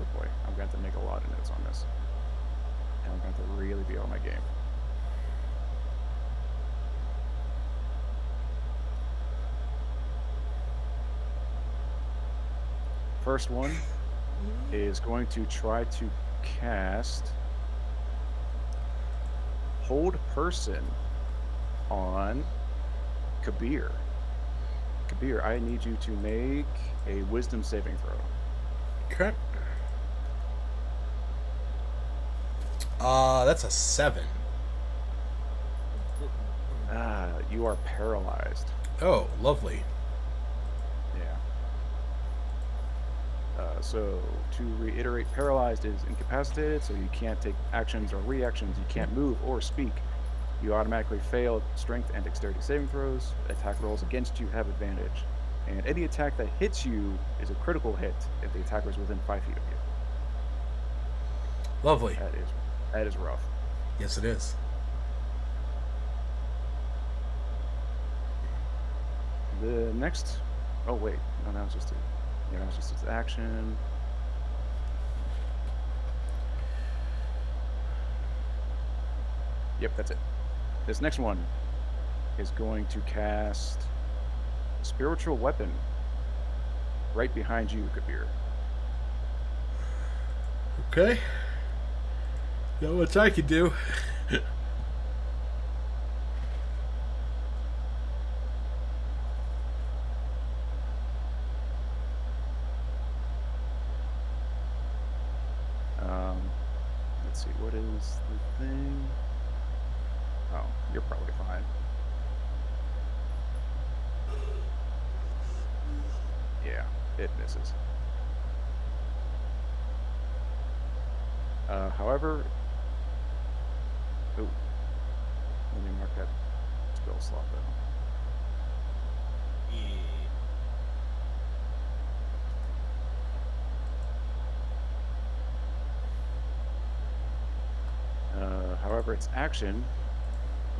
Oh boy, I'm going to have to make a lot of notes on this. And I'm going to have to really be on my game. First one is going to try to cast Hold Person on Kabir. Kabir, I need you to make a Wisdom saving throw.
Okay. That's a 7.
You are paralyzed.
Oh, lovely.
Yeah. So, to reiterate, paralyzed is incapacitated, so you can't take actions or reactions, you can't move or speak. You automatically fail strength and dexterity saving throws. Attack rolls against you have advantage. And any attack that hits you is a critical hit if the attacker is within 5 feet of you.
Lovely.
That is rough.
Yes, it is.
The next... Oh, wait. No, that was just its action. Yep, that's it. This next one is going to cast Spiritual Weapon right behind you, Kabir.
Okay. Know what I can do.
Let's see, what is the thing? Oh, you're probably fine. Yeah, it misses. However, ooh, let me mark that spell slot though. However, its action,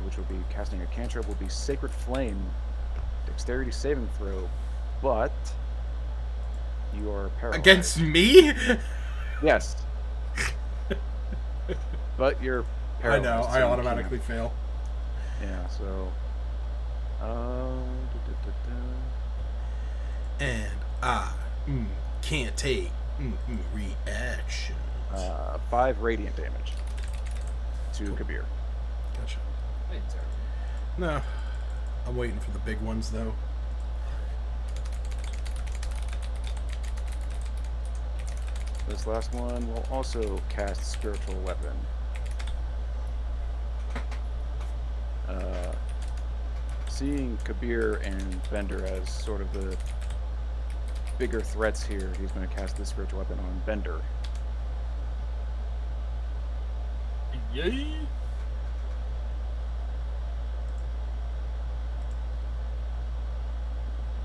which will be casting a cantrip, will be Sacred Flame, dexterity saving throw, but you are paralyzed.
Against me?
Yes. But you're
I
paralyzed.
know,
so
I
you
automatically
can't.
fail.
Yeah, so...
And I can't take reaction.
5 radiant damage to Kabir.
Gotcha.
Ain't terrible.
No. I'm waiting for the big ones, though.
This last one will also cast Spiritual Weapon. Seeing Kabir and Bender as sort of the bigger threats here, he's going to cast this Spiritual Weapon on Bender.
Yay!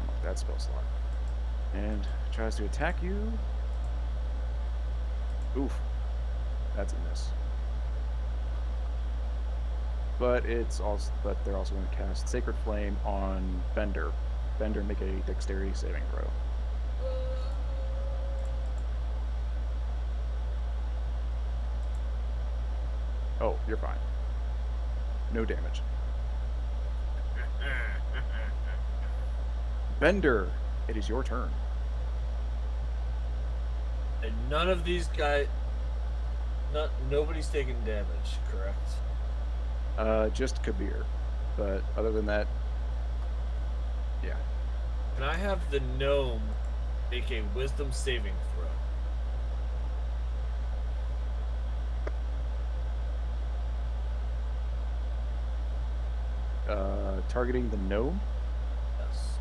Unlock that spell slot. And tries to attack you. Oof. That's a miss. but they're also going to cast Sacred Flame on Bender. Bender, make a Dexterity saving throw. Oh, you're fine. No damage. Bender, it is your turn.
And none of these guys, nobody's taking damage, correct?
Just Kabir. But other than that, yeah.
Can I have the gnome make a wisdom saving throw?
Targeting the gnome
Yes.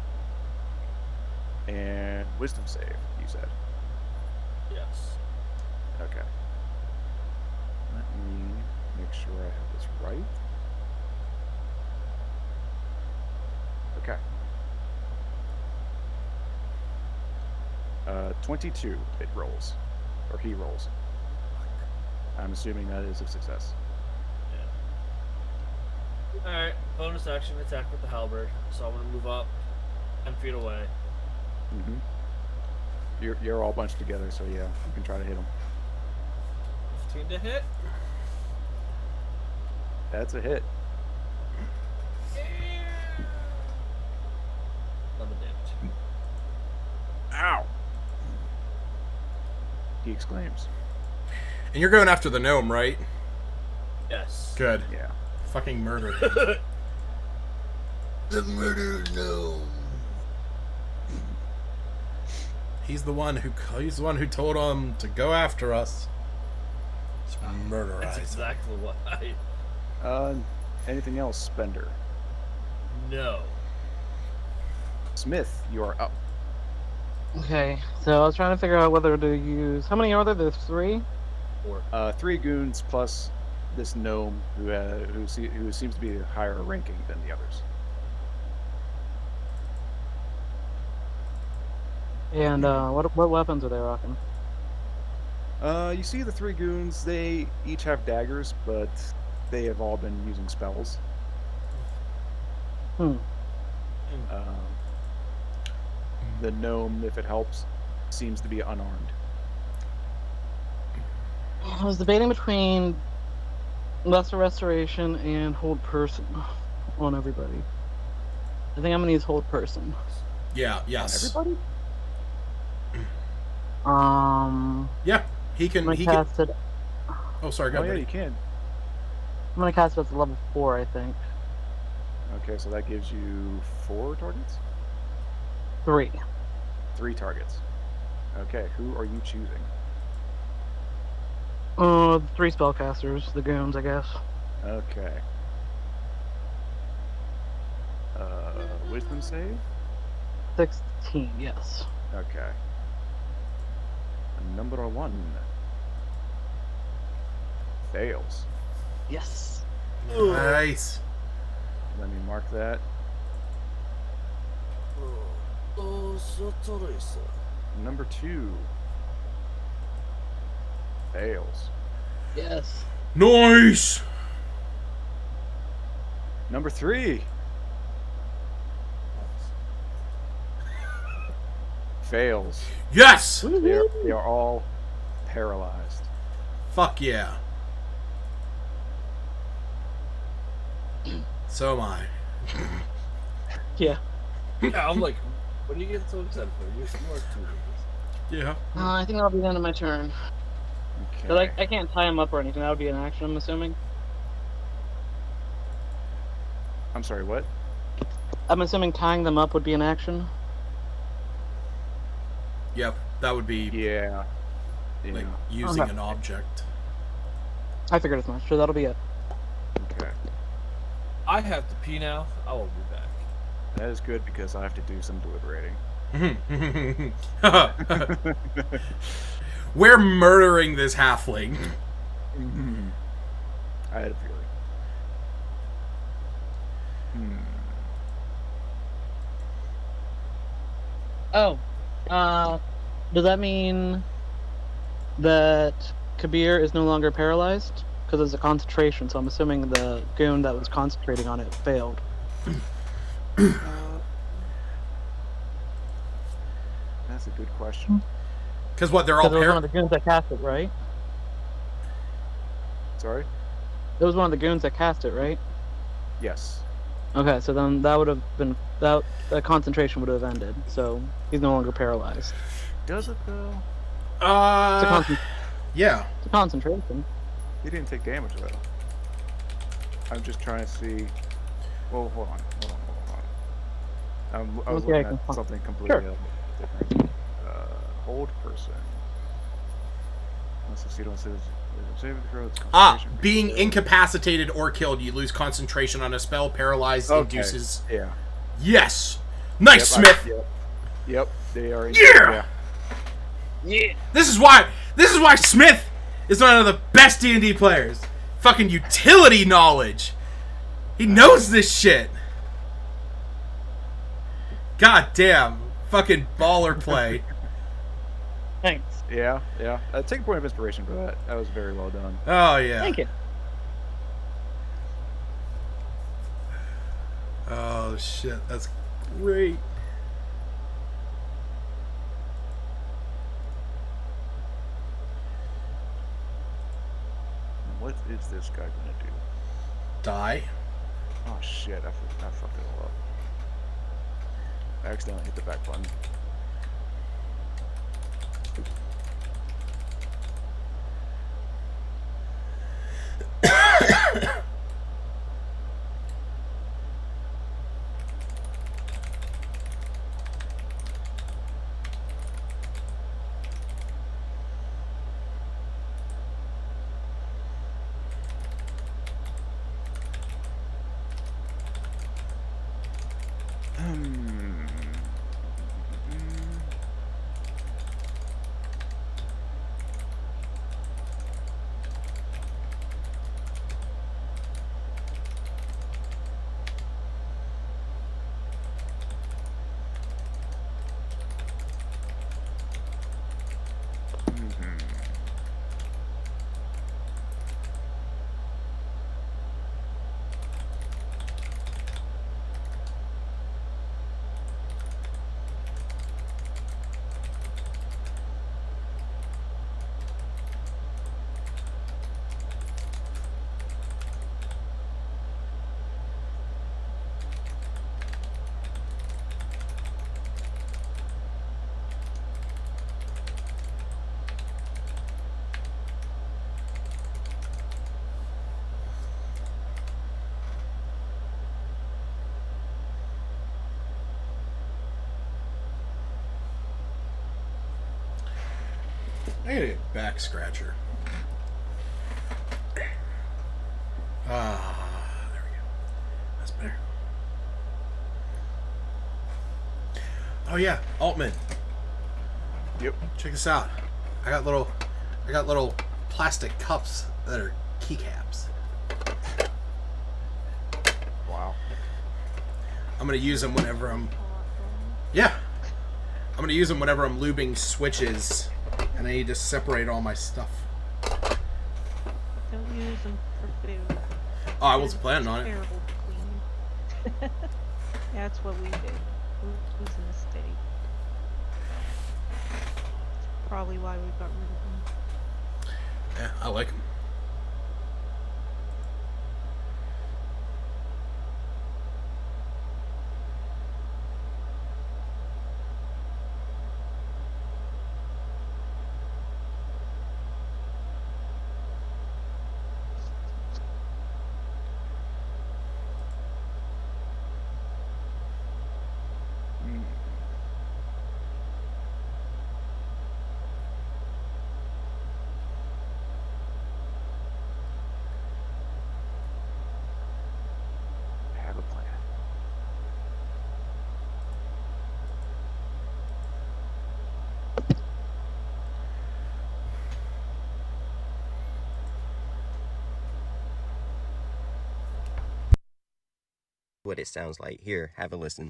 and wisdom save, you said.
Yes.
Okay. Let me make sure I have this right. Okay. 22 it rolls. Or he rolls. I'm assuming that is a success.
Yeah. Alright, bonus action attack with the halberd. So I'm gonna move up 10 feet away.
Mm-hmm. You're all bunched together, so yeah, you can try to hit him.
15 to hit.
That's a hit.
Another damage.
Ow! He exclaims.
And you're going after the gnome, right?
Yes.
Good.
Yeah.
Fucking murder.
The murder gnome.
He's the one who told him to go after us. Let's murderize
That's
him.
exactly what I.
Anything else, Spender?
No.
Smith, you are up.
Okay, so I was trying to figure out whether to use. How many are there? There's 3?
4.
3 goons plus this gnome who seems to be higher ranking than the others.
And what weapons are they rocking?
You see the 3 goons, they each have daggers, but they have all been using spells.
Hmm.
The gnome, if it helps, seems to be unarmed.
I was debating between Lesser Restoration and Hold Person on everybody. I think I'm gonna use Hold Person.
Yeah, yes.
Everybody?
Yeah, he
I'm
can.
gonna
He can.
cast it.
Oh, sorry, go
Oh,
ahead,
yeah,
buddy.
you can.
I'm gonna cast it at level 4, I think.
Okay, so that gives you 4 targets?
3.
3 targets. Okay, who are you choosing?
3 spellcasters, the goons, I guess.
Okay. Wisdom save?
16, yes.
Okay. Number 1 fails.
Yes.
Nice.
Let me mark that. Number 2 fails.
Yes.
Nice.
Number 3 fails.
Yes.
They are all paralyzed.
Fuck yeah. So am I.
Yeah.
Yeah, I'm like, what are you getting so excited for? You are too.
Yeah.
I think that'll be the end of my turn.
Okay.
But I can't tie him up or anything. That would be an action, I'm assuming.
I'm sorry, what?
I'm assuming tying them up would be an action.
Yep. That would be
Yeah.
like
Yeah.
using
Okay.
an object.
I figured as much, so that'll be it.
Okay.
I have to pee now. I will be back.
That is good because I have to do some deliberating.
We're murdering this halfling.
I had a feeling.
Oh. Does that mean that Kabir is no longer paralyzed? because it's a concentration. So I'm assuming the goon that was concentrating on it failed.
That's a good question.
Because what, they're all
Because it was one of the goons that cast it, right?
Sorry?
It was one of the goons that cast it, right?
Yes.
Okay, so then that would have been that concentration would have ended. So he's no longer paralyzed.
Does it though?
Yeah.
It's a concentration.
He didn't take damage though. I'm just trying to see. Well, hold on. I was
Okay,
looking at something completely different. Hold person. Unless you don't say saving throw. It's concentration.
Being incapacitated or killed, you lose concentration on a spell. Paralyzed induces.
Yeah.
Yes. Nice, Smith.
Yep. They are.
Yeah. This is why Smith is one of the best D&D players. Fucking utility knowledge. He knows this shit. God damn. Fucking baller play.
Thanks.
Yeah. Take a point of inspiration for that. That was very well done.
Oh, yeah.
Thank you.
Oh, shit. That's great.
What is this guy gonna do?
Die.
Oh shit! I fucked it all up. I accidentally hit the back button.
I gotta get a back scratcher. There we go. That's better. Oh yeah, Altman.
Yep.
Check this out. I got little plastic cups that are keycaps.
Wow.
I'm gonna use them whenever I'm. Yeah. I'm gonna use them whenever I'm lubing switches, and I need to separate all my stuff.
Don't use them for food.
Oh, I wasn't planning on it.
Terrible to clean. Yeah, that's what we did. It was a mistake. Probably why we got rid of them.
Yeah, I like them.
I have a plan.
What it sounds like. Here, have a listen.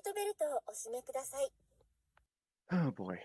トベルトをお締めください。
Oh boy.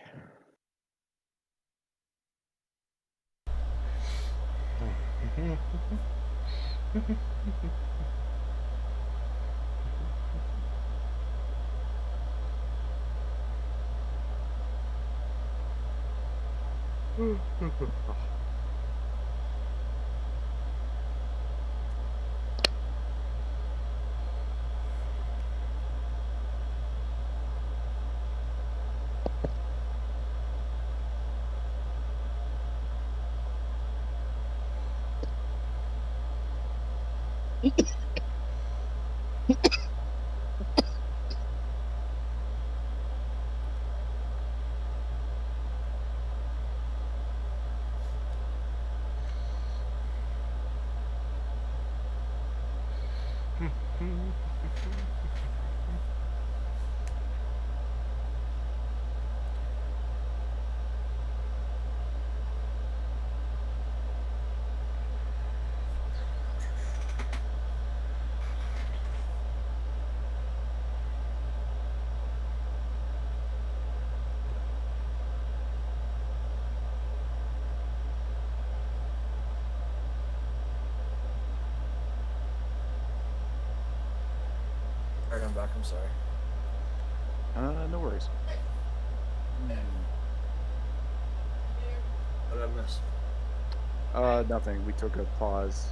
Alright, I'm back. I'm sorry.
No worries.
What did I miss?
Nothing. We took a pause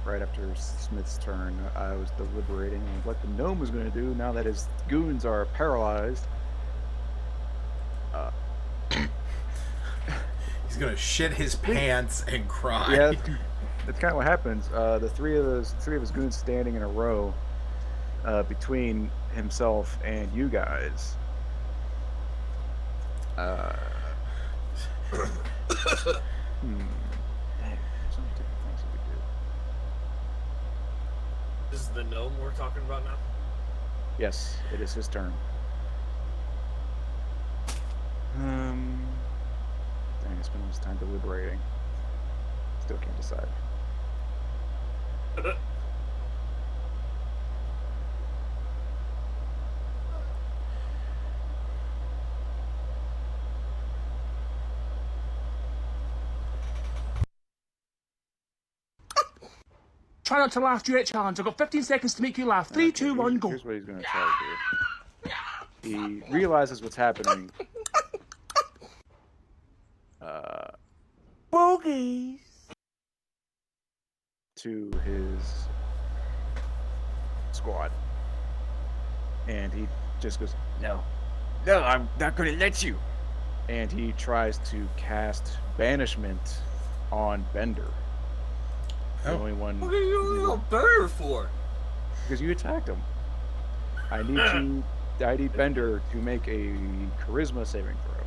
right after Smith's turn. I was deliberating on what the gnome was going to do now that his goons are paralyzed.
He's gonna shit his pants and cry.
Yeah, that's kind of what happens. The three of his goons standing in a row between himself and you guys. Dang, so many different things that we do.
This is the gnome we're talking about now?
Yes, it is his turn. Dang, I spent all this time deliberating. Still can't decide.
Try not to laugh during challenge. I've got 15 seconds to make you laugh. 3, 2, 1, go.
Here's what he's going to try to do. He realizes what's happening.
Bogies.
To his squad. And he just goes, no, I'm not going to let you. And he tries to cast banishment on Bender. The only one.
What are you all better for?
Because you attacked him. I need Bender to make a charisma saving throw.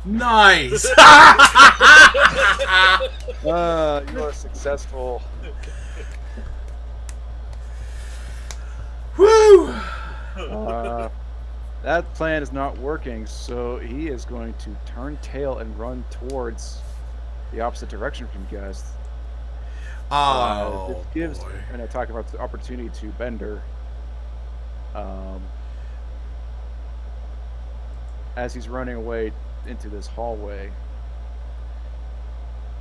Nice.
You are successful.
Woo!
That plan is not working, so he is going to turn tail and run towards the opposite direction from you guys. This gives an attack of opportunity to Bender. As he's running away into this hallway.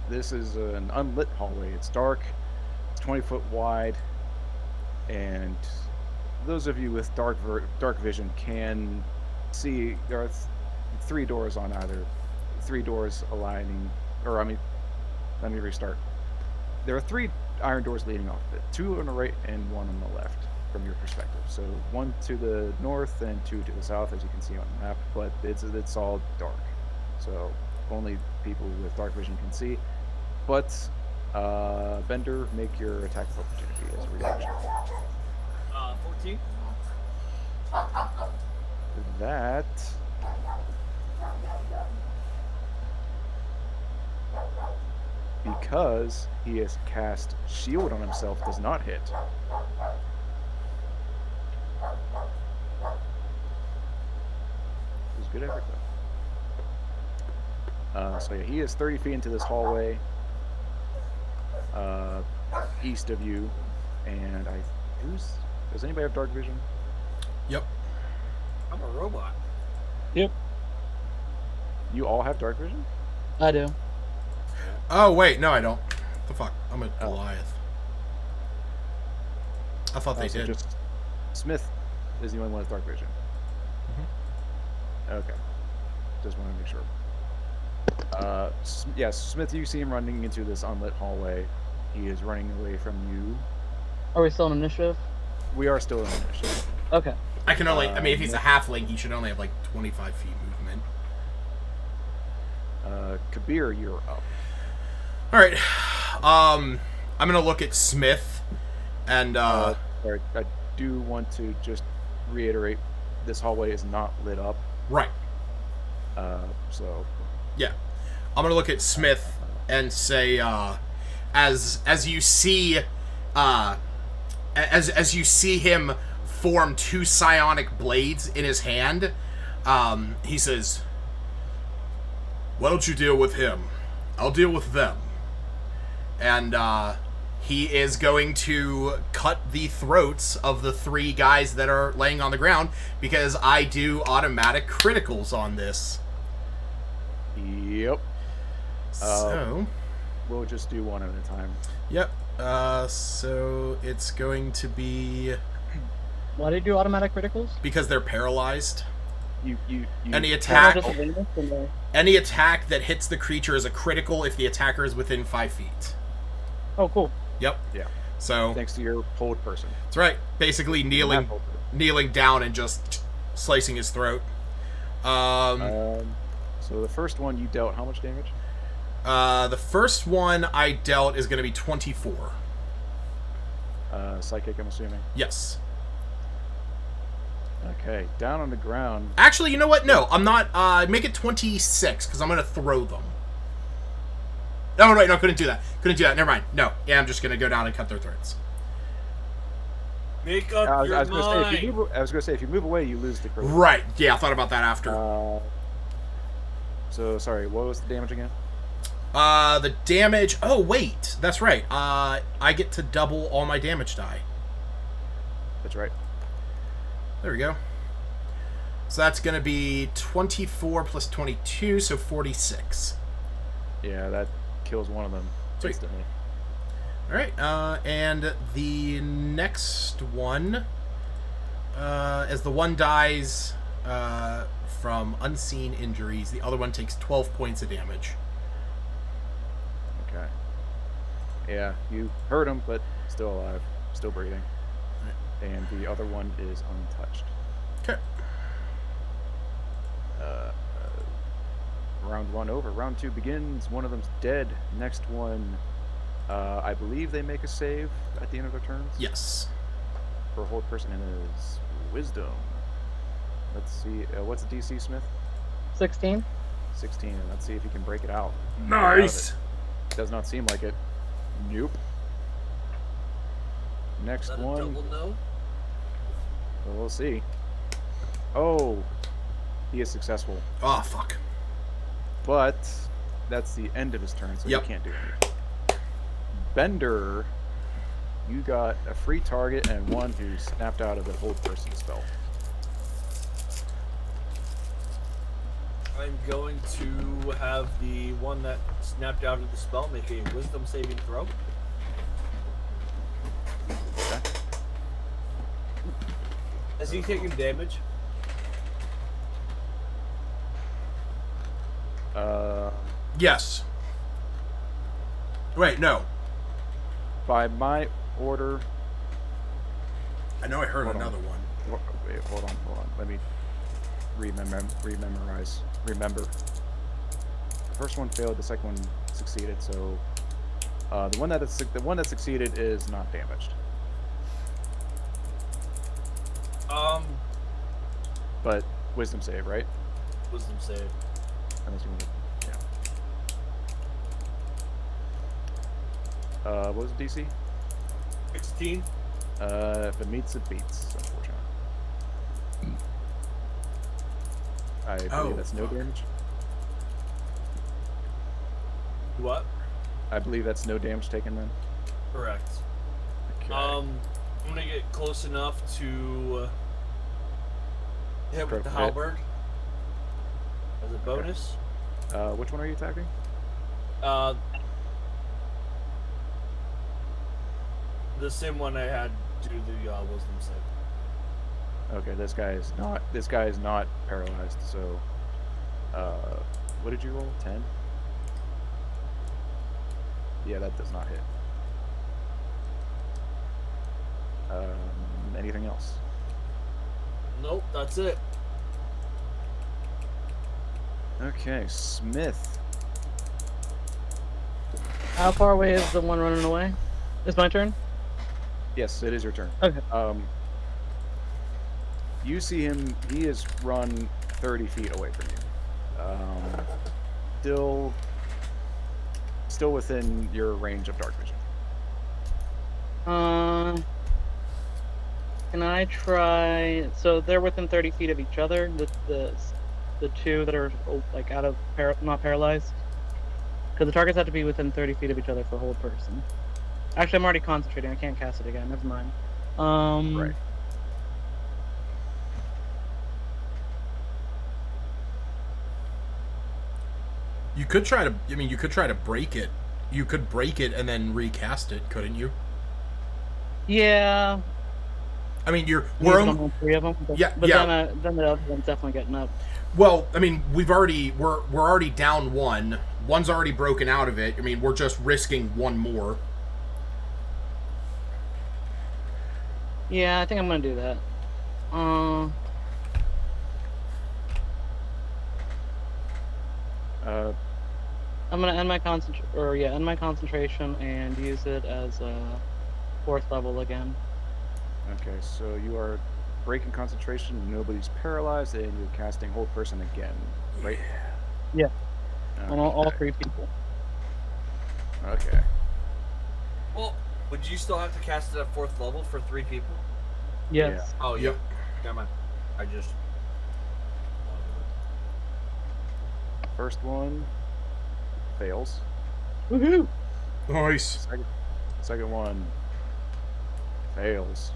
This is an unlit hallway. It's dark. It's 20 foot wide, and those of you with dark vision can see there are three doors on either. Three doors aligning, or I mean, let me restart. There are three iron doors leading off of it. Two on the right and one on the left from your perspective. So one to the north and two to the south, as you can see on the map. But it's all dark, so only people with dark vision can see. But Bender, make your attack of opportunity as a reaction.
14.
That because he has cast shield on himself does not hit. It was good effort though. So yeah, he is 30 feet into this hallway. east of you, and does anybody have dark vision?
Yep.
I'm a robot.
Yep,
You all have dark vision?
I do.
Oh wait, no, I don't. The fuck? I'm a
Oh.
Goliath. I thought they
So
did.
just Smith is the only one with dark vision. Okay. Just want to make sure. Yeah, Smith, you see him running into this unlit hallway. He is running away from you.
Are we still in initiative?
We are still in initiative.
Okay.
I can only. I mean, if he's a halfling, he should only have like 25 feet movement.
Kabir, you're up.
All right. I'm gonna look at Smith, and
Sorry, I do want to just reiterate, this hallway is not lit up.
right.
So
Yeah. I'm gonna look at Smith and say, as you see, as you see him form two psionic blades in his hand, he says, "Why don't you deal with him? I'll deal with them." And he is going to cut the throats of the three guys that are laying on the ground, because I do automatic criticals on this.
Yep.
So
We'll just do one at a time.
yep. So it's going to be,
Why do you do automatic criticals?
because they're paralyzed.
You
Any
Why
attack,
not just win this and then-
any attack that hits the creature is a critical if the attacker is within 5 feet.
Oh, cool.
Yep.
Yeah.
So
Thanks to your hold person.
that's right. Basically kneeling down and just slicing his throat.
So the first one you dealt how much damage?
The first one I dealt is going to be 24.
Psychic, I'm assuming.
Yes.
Okay, down on the ground.
Actually, you know what? No, I'm not. Make it 26, because I'm going to throw them. No, wait, no, couldn't do that. Couldn't do that. Never mind. No. Yeah, I'm just going to go down and cut their throats.
Make up your
I was gonna
mind.
say if you move away, you lose the critical.
Right. Yeah, I thought about that after.
So sorry, what was the damage again?
The damage... Oh, wait. That's right. I get to double all my damage die.
That's right.
There we go. So that's going to be 24 plus 22, so 46.
Yeah, that kills one of them
Sweet.
instantly.
All right, and the next one, as the one dies from unseen injuries, the other one takes 12 points of damage.
Okay. Yeah, you hurt him, but still alive, still breathing. And the other one is untouched.
Okay.
Round one over. Round two begins. One of them's dead. Next one, I believe they make a save at the end of their turns.
Yes.
For a hold person, and it is Wisdom. Let's see. What's the DC, Smith?
16.
16. And let's see if you can break it out.
Nice.
Does not seem like it. Nope. Next
Is that a
one.
double no?
Well, we'll see. Oh, he is successful.
Oh, fuck.
But that's the end of his turn, so
Yep.
he can't do anything. Bender, you got a free target and one who snapped out of the hold person spell.
I'm going to have the one that snapped out of the spell make a wisdom saving throw.
Okay.
Has he taken damage?
Yes. Wait, no.
By my order.
I know I heard
Hold on.
another one.
Wait, hold on. Let me remember. The first one failed. The second one succeeded. So the one that succeeded is not damaged. But wisdom save, right?
Wisdom save.
Unless you want to, yeah. What was the DC?
16.
If it meets, it beats. Unfortunately. I believe that's no
fuck.
damage.
What?
I believe that's no damage taken then.
Correct.
Okay.
I'm gonna get close enough to hit with the
Perfect.
halberd as a bonus.
Which one are you attacking?
The same one I had do the wisdom save.
Okay, this guy is not paralyzed. So, what did you roll? 10. Yeah, that does not hit. Anything else?
Nope, that's it.
Okay, Smith.
How far away is the one running away? It's my turn?
Yes, it is your turn.
Okay.
You see him. He is run 30 feet away from you. Still within your range of dark vision.
Can I try? So they're within 30 feet of each other. The two that are like out of not paralyzed. Because the targets have to be within 30 feet of each other for hold person. Actually, I'm already concentrating. I can't cast it again. Never mind.
Right.
You could try to. I mean, you could try to break it. You could break it and then recast it, couldn't you?
Yeah.
I mean,
We're on 3 of them. But,
yeah.
Then the other one's definitely getting up.
Well, I mean, we're already down one. One's already broken out of it. I mean, we're just risking one more.
Yeah, I think I'm gonna do that. I'm gonna end my concentration and use it as a 4th level again.
Okay, so you are breaking concentration. Nobody's paralyzed, and you're casting hold person again, right?
Yeah.
Okay.
On all 3 people.
Okay.
Well, would you still have to cast it at 4th level for 3 people?
Yes.
Yeah.
Oh,
Yep.
Never mind. I just.
First one fails.
Woohoo!
Nice.
Second one fails.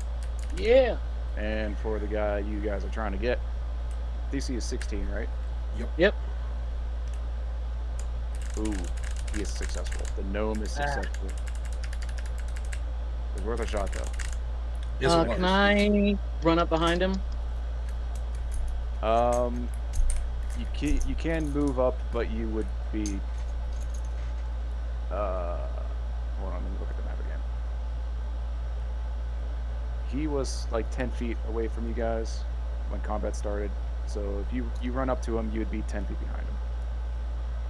Yeah.
And for the guy you guys are trying to get, DC is 16, right?
Yep.
Ooh, he is successful. The gnome is successful. It's worth a shot, though.
Yes, it
Can
was.
I run up behind him?
You can move up, but you would be. Hold on, let me look at the map again. He was like 10 feet away from you guys when combat started. So if you run up to him, you would be 10 feet behind him.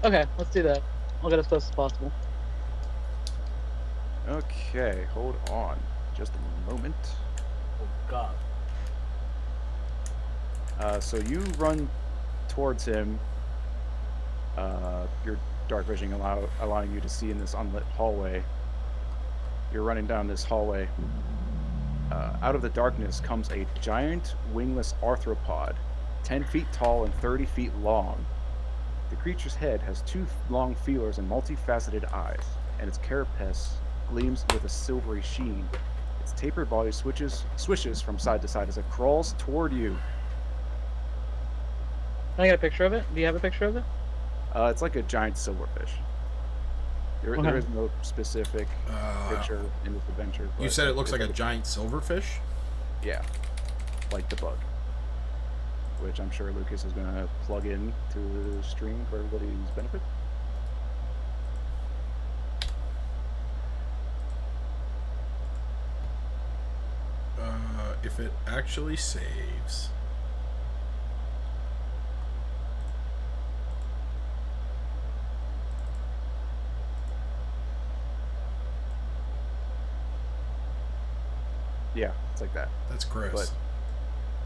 Okay, let's do that. I'll get as close as possible.
Okay, hold on just a moment.
Oh, God.
So you run towards him. Your dark vision allowing you to see in this unlit hallway. You're running down this hallway. Out of the darkness comes a giant wingless arthropod, 10 feet tall and 30 feet long. The creature's head has 2 long feelers and multifaceted eyes, and its carapace gleams with a silvery sheen. Its tapered body swishes from side to side as it crawls toward you.
Can I get a picture of it? Do you have a picture of it?
It's like a giant silverfish. There is no specific picture in this adventure.
You said it looks like a giant silverfish?
Yeah, like the bug. Which I'm sure Lucas is going to plug in to the stream for everybody's benefit.
If it actually saves.
Yeah, it's like that.
That's gross.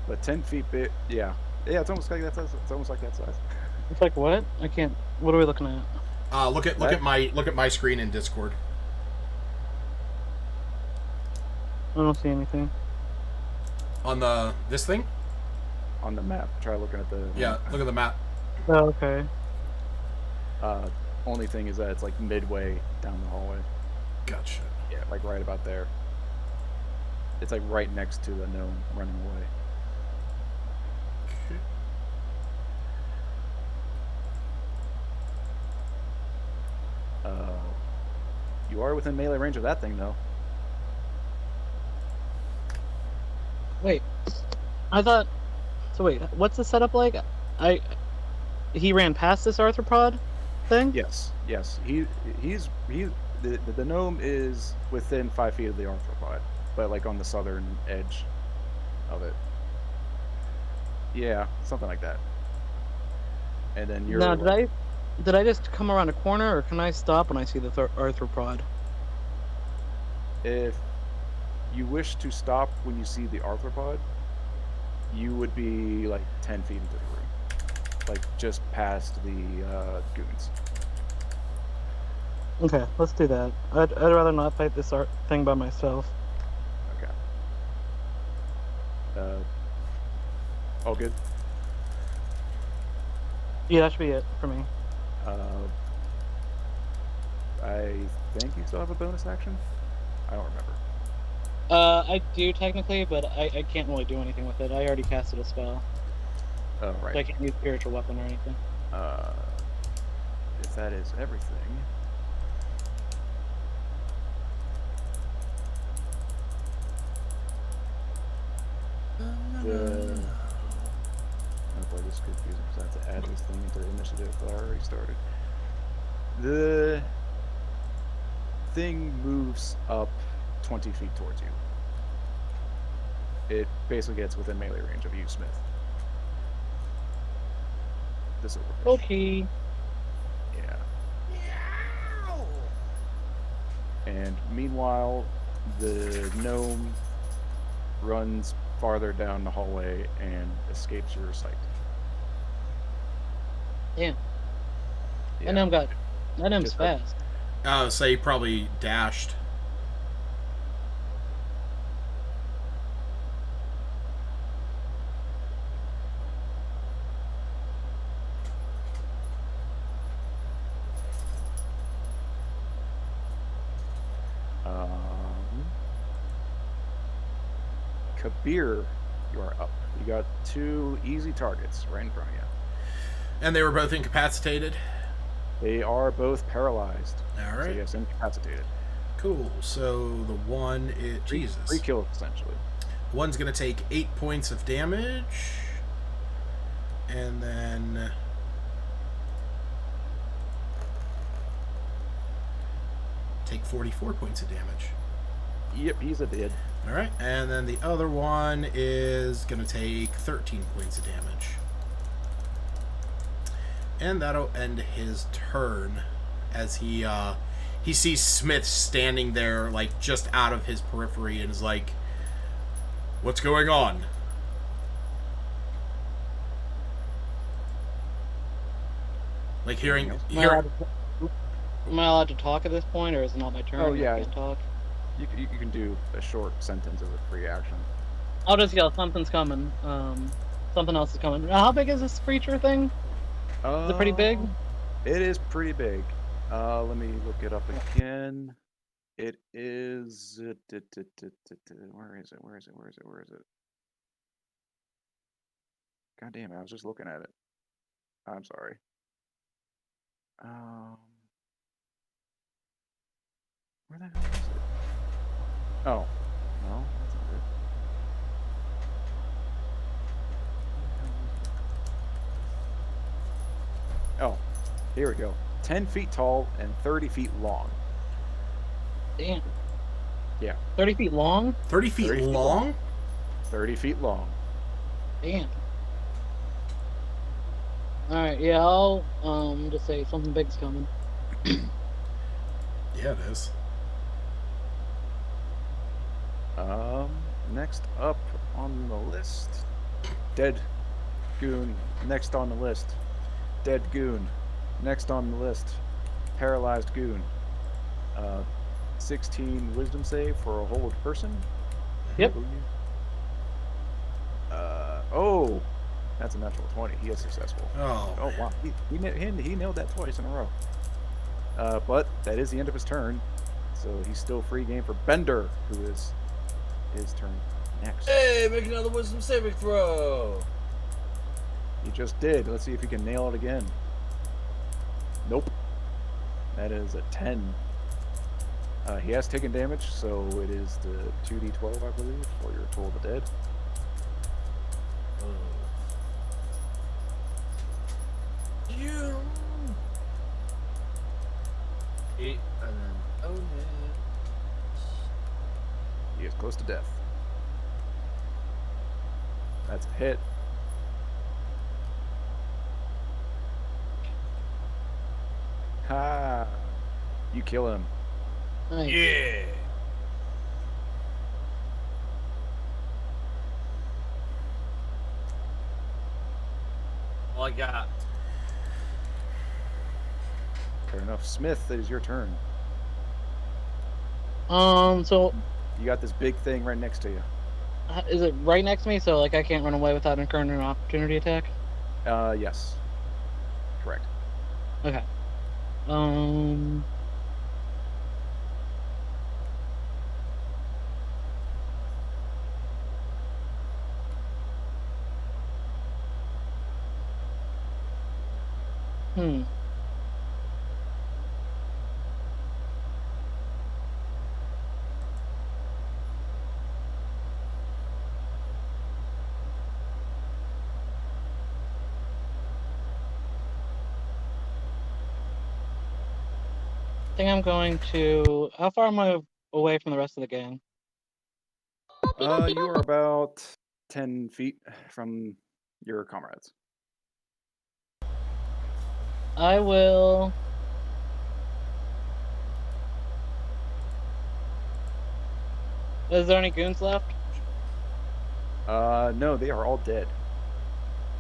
But 10 feet bit, yeah, it's almost like that size. It's almost like that size.
It's like what? I can't. What are we looking at?
Look at my screen in Discord.
I don't see anything.
On this thing?
On the map, try looking at the.
Yeah, look at the map.
Oh, okay.
Only thing is that it's like midway down the hallway.
Gotcha.
Yeah, like right about there. It's like right next to the gnome running away.
Okay.
You are within melee range of that thing, though.
Wait, I thought. So wait, what's the setup like? He ran past this arthropod thing.
Yes. The gnome is within 5 feet of the arthropod, but like on the southern edge of it. Yeah, something like that. And then you're.
Now, did I just come around a corner, or can I stop when I see the arthropod?
If you wish to stop when you see the arthropod, you would be like 10 feet into the room, like just past the goons.
Okay, let's do that. I'd rather not fight this thing by myself.
Okay. All good.
Yeah, that should be it for me.
I think you still have a bonus action. I don't remember.
I do technically, but I can't really do anything with it. I already casted a spell.
Oh, right.
So I can't use spiritual weapon or anything.
If that is everything. Oh boy, this is confusing because I have to add this thing into the initiative that I already started. The thing moves up 20 feet towards you. It basically gets within melee range of you, Smith. This will work.
Okay.
Yeah. And meanwhile, the gnome runs farther down the hallway and escapes your sight.
Yeah.
Yeah.
That gnome's
Just
fast.
So he probably dashed.
Kabir, you are up. You got 2 easy targets right in front of you.
And they were both incapacitated?
They are both paralyzed.
All right.
So yes, incapacitated.
Cool. So the one is... Jesus.
3 kills, essentially.
One's going to take 8 points of damage. And then... take 44 points of damage.
Yep, he's a dead.
All right. And then the other one is going to take 13 points of damage. And that'll end his turn as he sees Smith standing there, like, just out of his periphery and is like, what's going on? Like, hearing...
Am I allowed to talk at this point, or is it not my turn?
Oh, yeah.
I can't talk?
You can do a short sentence as a free action.
I'll just yell, something's coming. Something else is coming. How big is this creature thing? Is it pretty big?
It is pretty big. Let me look it up again. It is... Where is it? God damn it, I was just looking at it. I'm sorry. Where the hell is it? Oh. No, that's not it. Oh, here we go. 10 feet tall and 30 feet long.
Damn.
Yeah.
30 feet long?
30 feet
30 feet
long?
30 feet long.
Damn. Alright, yeah, I'll just say something big's coming.
Yeah, it is.
Next up on the list. Dead goon. Next on the list. Dead goon. Next on the list. Paralyzed goon. 16 wisdom save for a hold person.
Yep.
Oh, that's a natural 20. He is successful.
Oh,
Oh wow, he nailed that twice in a row. But that is the end of his turn. So he's still free game for Bender, who is his turn next.
Hey, make another wisdom saving throw.
He just did. Let's see if he can nail it again. Nope. That is a 10. He has taken damage, so it is the 2d12, I believe, for your Toll of the Dead.
You. 8 and then oh yeah.
He is close to death. That's a hit. Ha! You kill him.
Nice.
Yeah. All I got.
Fair enough. Smith, it is your turn.
So
You got this big thing right next to you.
is it right next to me? So like I can't run away without incurring an opportunity attack?
Yes. Correct.
Okay. Hmm. I think I'm going to. How far am I away from the rest of the gang?
You are about 10 feet from your comrades.
I will. Is there any goons left?
No, they are all dead.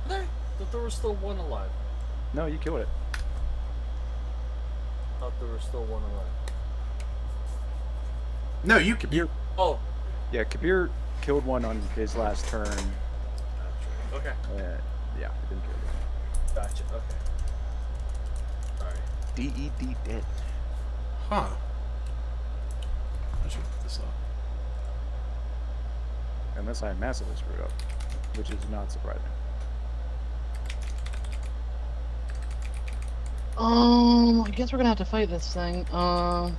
I thought there was still one alive.
No, you killed it.
Thought there was still one alive.
No, you can.
Oh.
Yeah, Kabir killed one on his last turn.
Okay.
Yeah, he didn't kill him.
Gotcha. Okay. Alright.
DED dead.
Huh. I should look this up.
Unless I massively screwed up, which is not surprising.
I guess we're gonna have to fight this thing. I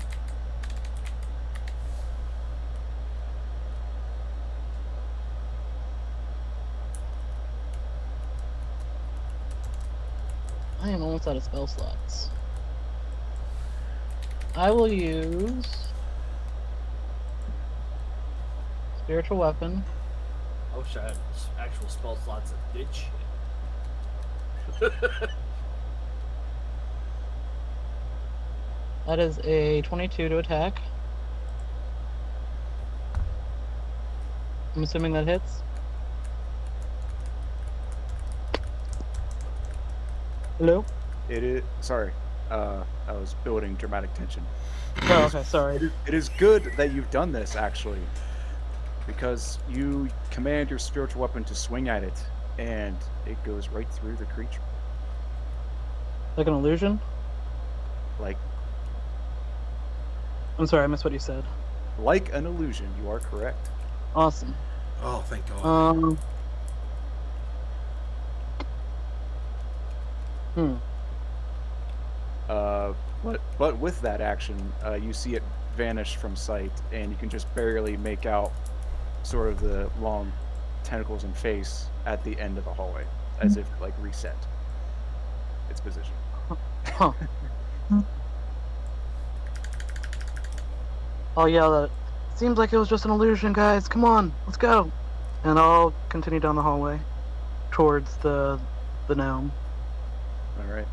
am almost out of spell slots. I will use spiritual weapon.
I wish I had actual spell slots that did shit.
That is a 22 to attack. I'm assuming that hits. Hello?
It is. Sorry. I was building dramatic tension.
Oh, okay, sorry.
It is good that you've done this, actually, because you command your spiritual weapon to swing at it, and it goes right through the creature.
Like an illusion?
Like
I'm sorry, I missed what you said.
an illusion. You are correct.
Awesome.
Oh, thank God.
But with that action, you see it vanish from sight, and you can just barely make out sort of the long tentacles and face at the end of the hallway, as if like reset its position.
Huh. Oh yeah, that seems like it was just an illusion, guys. Come on, let's go. And I'll continue down the hallway towards the gnome.
All right.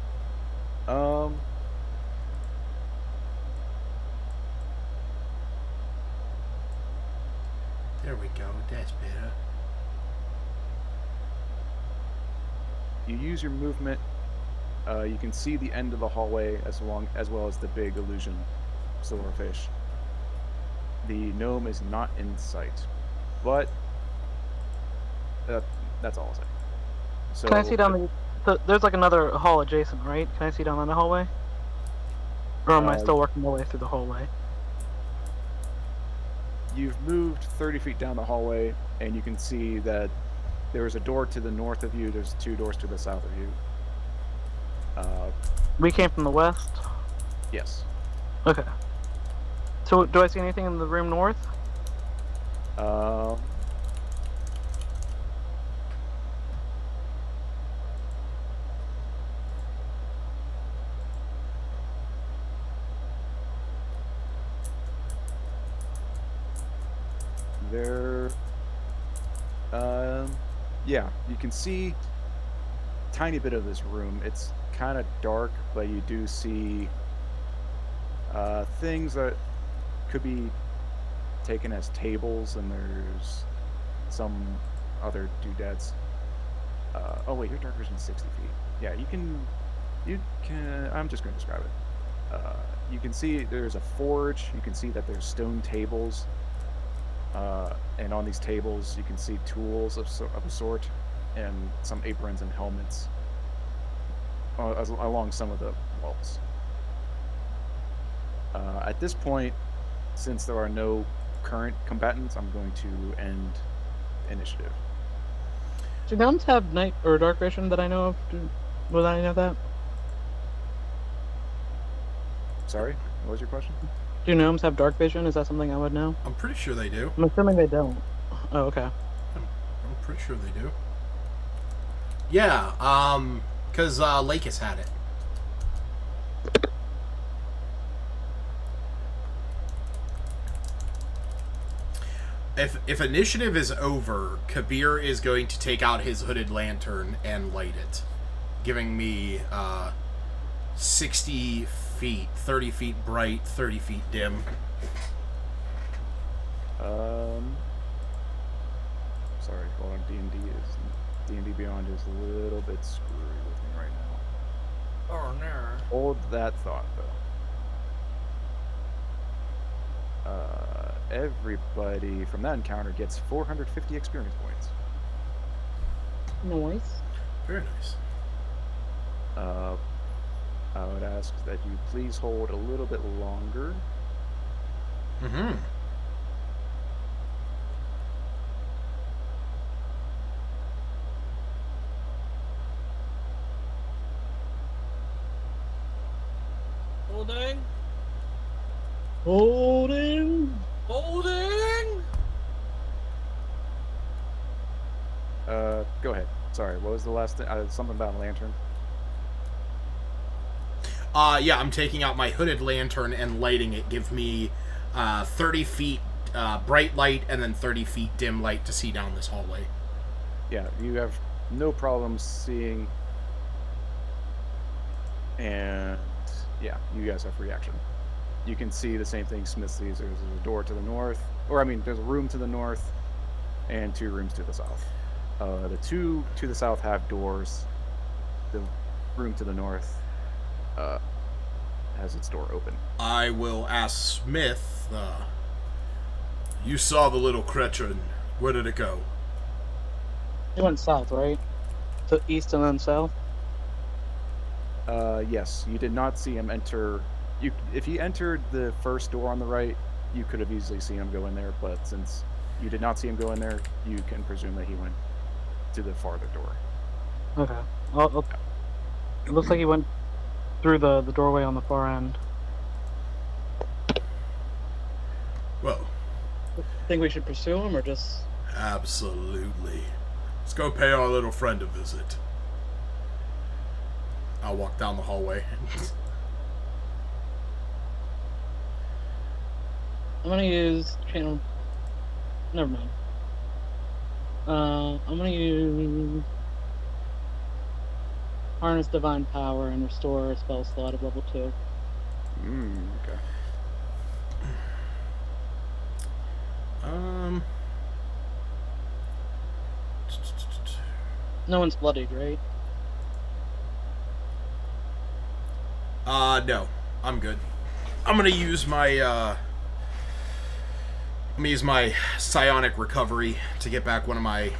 There we go. That's better.
You use your movement. You can see the end of the hallway as well as the big illusion silverfish. The gnome is not in sight, but that's all I'll say. So,
Can I see down there's like another hall adjacent, right? Can I see down in the hallway? Or am I still working my way through the hallway?
You've moved 30 feet down the hallway, and you can see that there is a door to the north of you. There's 2 doors to the south of you.
We came from the west?
Yes.
Okay. So, do I see anything in the room north?
There. Yeah, you can see a tiny bit of this room. It's kind of dark, but you do see things that could be taken as tables, and there's some other doodads. Oh wait, your dark vision is 60 feet. Yeah, you can. I'm just going to describe it. You can see there's a forge. You can see that there's stone tables. And on these tables, you can see tools of a sort, and some aprons and helmets along some of the walls. At this point, since there are no current combatants, I'm going to end initiative.
Do gnomes have night or dark vision that I know of? Would I know that?
Sorry, what was your question?
Do gnomes have dark vision? Is that something I would know?
I'm pretty sure they do.
I'm assuming they don't. Oh, okay.
I'm pretty sure they do. Yeah, because Lakis had it. If initiative is over, Kabir is going to take out his hooded lantern and light it, giving me 60 feet, 30 feet bright, 30 feet dim.
Sorry, hold on. D&D Beyond is a little bit screwy with me right now.
Oh no.
Hold that thought, though. Everybody from that encounter gets 450 experience points.
Nice.
Very nice.
I would ask that you please hold a little bit longer.
Mm-hmm.
Holding.
Holding.
Holding.
Go ahead. Sorry, what was the last thing? Something about a lantern.
Yeah, I'm taking out my hooded lantern and lighting it. Give me 30 feet bright light and then 30 feet dim light to see down this hallway.
Yeah, you have no problem seeing. And yeah, you guys have free action. You can see the same thing Smith sees. There's a door to the north, there's a room to the north and 2 rooms to the south. The 2 to the south have doors. The room to the north has its door open.
I will ask Smith, you saw the little creature, where did it go?
It went south, right? To east and then south?
Yes, you did not see him enter. If he entered the first door on the right, you could have easily seen him go in there, but since you did not see him go in there, you can presume that he went to the farther door.
Okay. It looks like he went through the doorway on the far end.
Well,
Think we should pursue him or just...
absolutely. Let's go pay our little friend a visit. I'll walk down the hallway.
I'm gonna use channel... Never mind. I'm gonna use... Harness Divine Power and restore a spell slot of level 2.
Okay.
No one's bloodied, right?
No. I'm good. I'm gonna use my, psionic recovery to get back one of my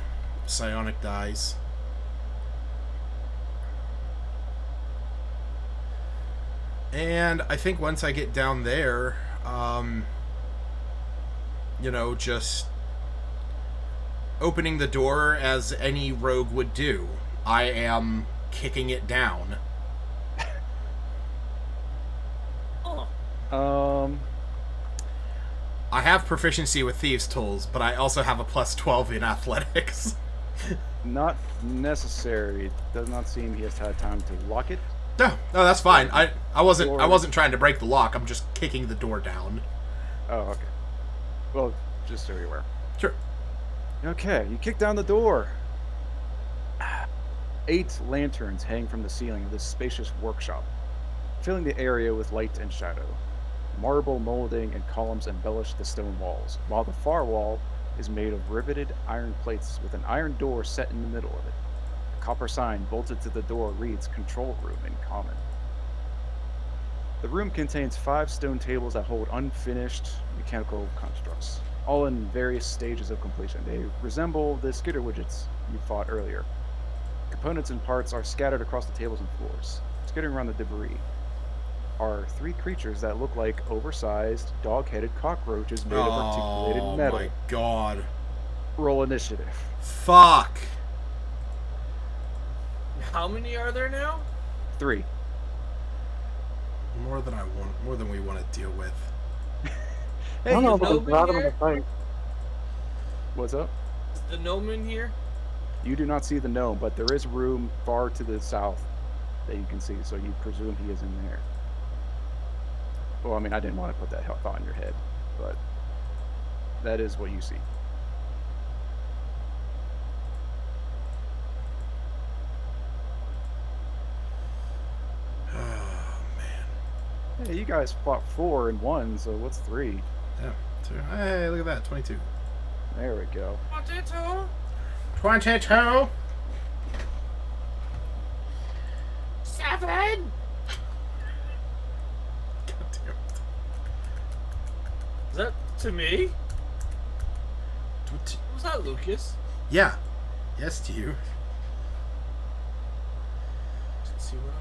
psionic dies. And I think once I get down there, just opening the door as any rogue would do. I am kicking it down. I have proficiency with thieves' tools, but I also have a plus 12 in athletics.
Not necessary. It does not seem he has had time to lock it.
No, that's fine. I wasn't trying to break the lock. I'm just kicking the door down.
Oh, okay. Well, just so you're aware.
Sure.
Okay, you kick down the door. 8 lanterns hang from the ceiling of this spacious workshop, filling the area with light and shadow. Marble molding and columns embellish the stone walls, while the far wall is made of riveted iron plates with an iron door set in the middle of it. A copper sign bolted to the door reads "Control Room" in common. The room contains 5 stone tables that hold unfinished mechanical constructs, all in various stages of completion. They resemble the skitter widgets you fought earlier. Components and parts are scattered across the tables and floors. Skittering around the debris are 3 creatures that look like oversized, dog-headed cockroaches made of articulated metal.
Oh my god.
Roll initiative.
Fuck.
How many are there now?
3.
More than we want to deal with.
I don't know
the
about
gnome
the bottom
in
of the
here?
fight.
What's up?
Is the gnome in here?
You do not see the gnome, but there is room far to the south that you can see, so you presume he is in there. Well, I mean, I didn't want to put that thought in your head, but that is what you see.
Oh, man.
Hey, you guys fought 4 and 1, so what's 3?
Yeah. 2. Hey, look at that. 22.
There we go.
22.
22.
7.
God damn it.
Is that to me?
What?
Was that Lucas?
Yeah. Yes, to you.
Let's see what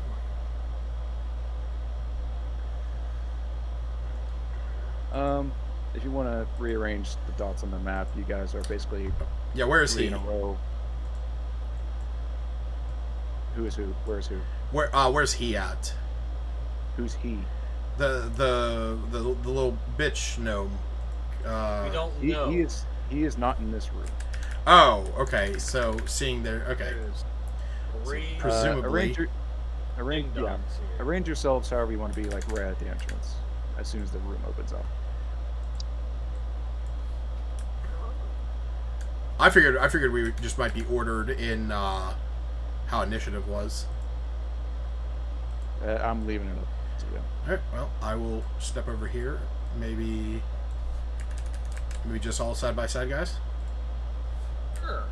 I'm on.
If you want to rearrange the dots on the map, you guys are basically
Yeah, where is
3
he?
in a row. Who is who? Where's who?
Where's he at?
Who's he?
The little bitch gnome.
We don't
He
know.
he is not in this room.
Oh, okay. So seeing there. Okay.
There's 3
Presumably.
Arrange
ding-dongs here.
arrange yourselves however you want to be, like right at the entrance, as soon as the room opens up.
I figured we just might be ordered in how initiative was.
I'm leaving it up to you.
All right. Well, I will step over here. Maybe just all side by side, guys.
Sure.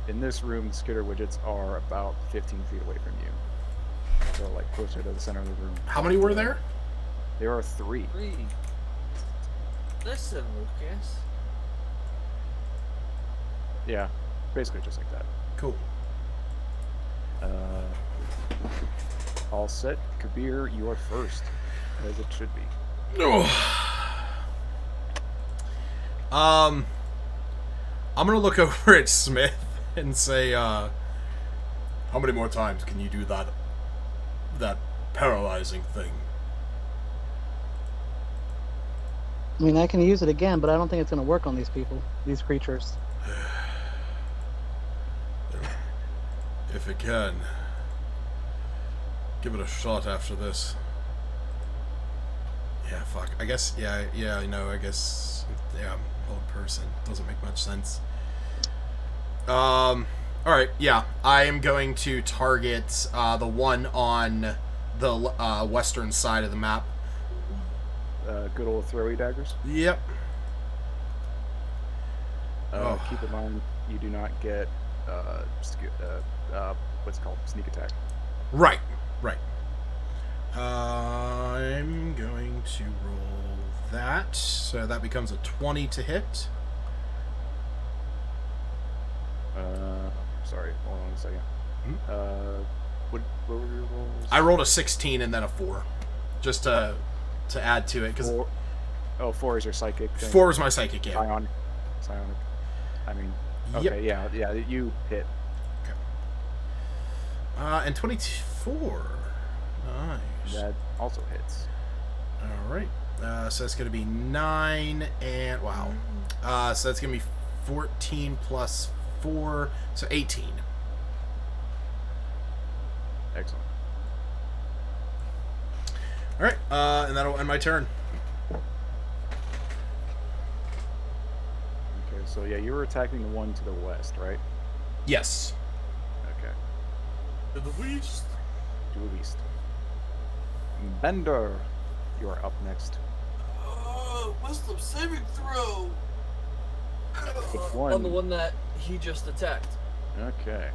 In this room, the skitter widgets are about 15 feet away from you. So, like, closer to the center of the room.
How many were there?
There are 3.
3. Listen, Lucas.
Yeah, basically just like that.
Cool.
All set. Kabir, you are first, as it should be.
I'm gonna look over at Smith and say, how many more times can you do that paralyzing thing?
I mean, I can use it again, but I don't think it's going to work on these people, these creatures.
If it can, give it a shot after this. Yeah, fuck. I guess, yeah, I know, I guess, yeah, old person. Doesn't make much sense. Alright, yeah. I am going to target, the one on the, western side of the map.
Good old throwy daggers.
Yep.
Keep in mind, you do not get, what's it called? Sneak attack.
Right. I'm going to roll that. So that becomes a 20 to hit.
sorry. Hold on a second. What were your rolls?
I rolled a 16 and then a 4, just to add to it, because
4 is your psychic thing.
4 is my psychic, yeah.
Psionic. I mean,
Yep.
okay, yeah, you hit.
And 24. Nice.
That also hits.
All right. So that's going to be 9 and wow. So that's going to be 14 plus 4, so 18.
Excellent.
All right. And that'll end my turn.
Okay, so yeah, you were attacking the one to the west, right?
Yes.
Okay.
To the east.
To the east. Bender, you are up next.
Wisdom saving throw.
Which one?
On the one that he just attacked.
Okay.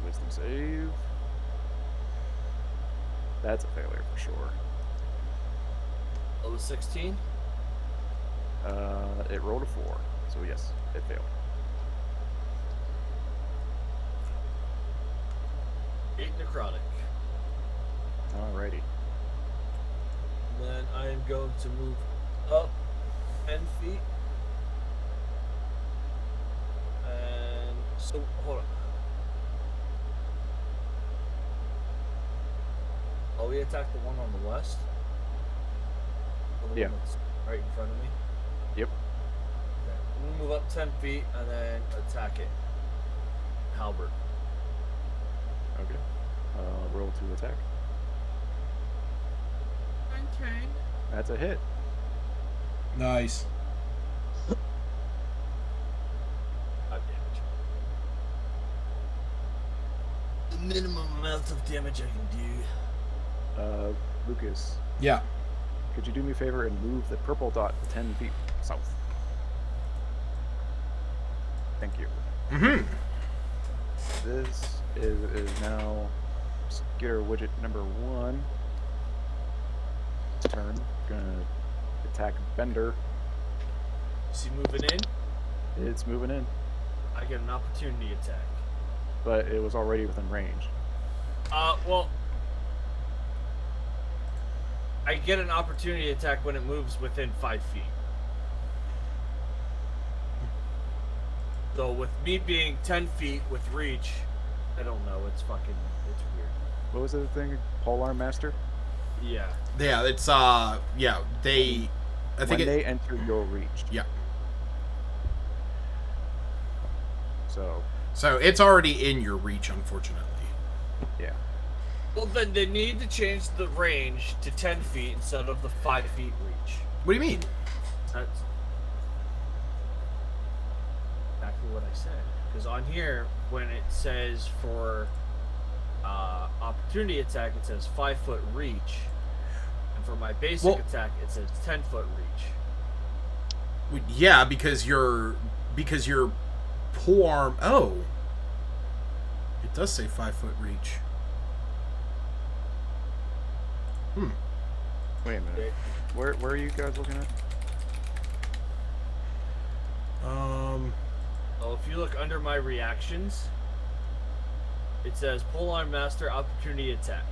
Wisdom save. That's a failure for sure.
Oh, was 16?
It rolled a 4, so yes, it failed.
8 necrotic.
Alrighty.
Then I am going to move up 10 feet. And so, hold on. Oh, we attacked the one on the west? Or the
Yeah.
one that's right in front of me?
Yep.
Okay. I'm going to move up 10 feet and then attack it. Halberd.
Okay. Roll to attack. That's a hit.
Nice.
5 damage. The minimum amount of damage I can do.
Lucas,
Yeah.
could you do me a favor and move the purple dot 10 feet south? Thank you.
Mm-hmm.
This is now Skitter widget number 1. Turn. Gonna attack Bender.
Is he moving in?
It's moving in,
I get an opportunity attack.
but it was already within range.
Well, I get an opportunity attack when it moves within 5 feet. So with me being 10 feet with reach, I don't know. It's weird.
What was the thing? Polearm Master?
Yeah.
Yeah, it's yeah, they I think
when
it
they enter your reach.
yeah.
So
it's already in your reach, unfortunately.
yeah.
Well, then they need to change the range to 10 feet instead of the 5 feet reach.
What do you mean?
That's exactly what I said. Because on here, when it says for opportunity attack, it says 5 foot reach, and for my basic attack, it says 10 foot reach.
Yeah, because your polearm. Oh, it does say 5 foot reach.
Wait a minute. Where are you guys looking at?
Oh, if you look under my reactions, it says Polearm Master opportunity attack,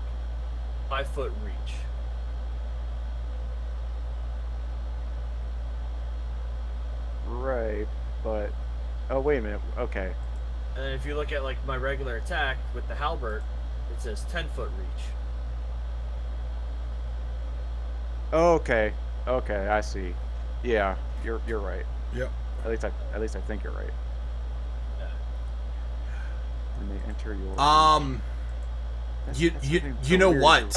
5 foot reach.
Right, but oh wait a minute. Okay.
And then if you look at like my regular attack with the halberd, it says 10 foot reach.
Okay. Okay, I see. Yeah, you're right.
Yep.
At least I think you're right.
Yeah.
When they enter your
You know what?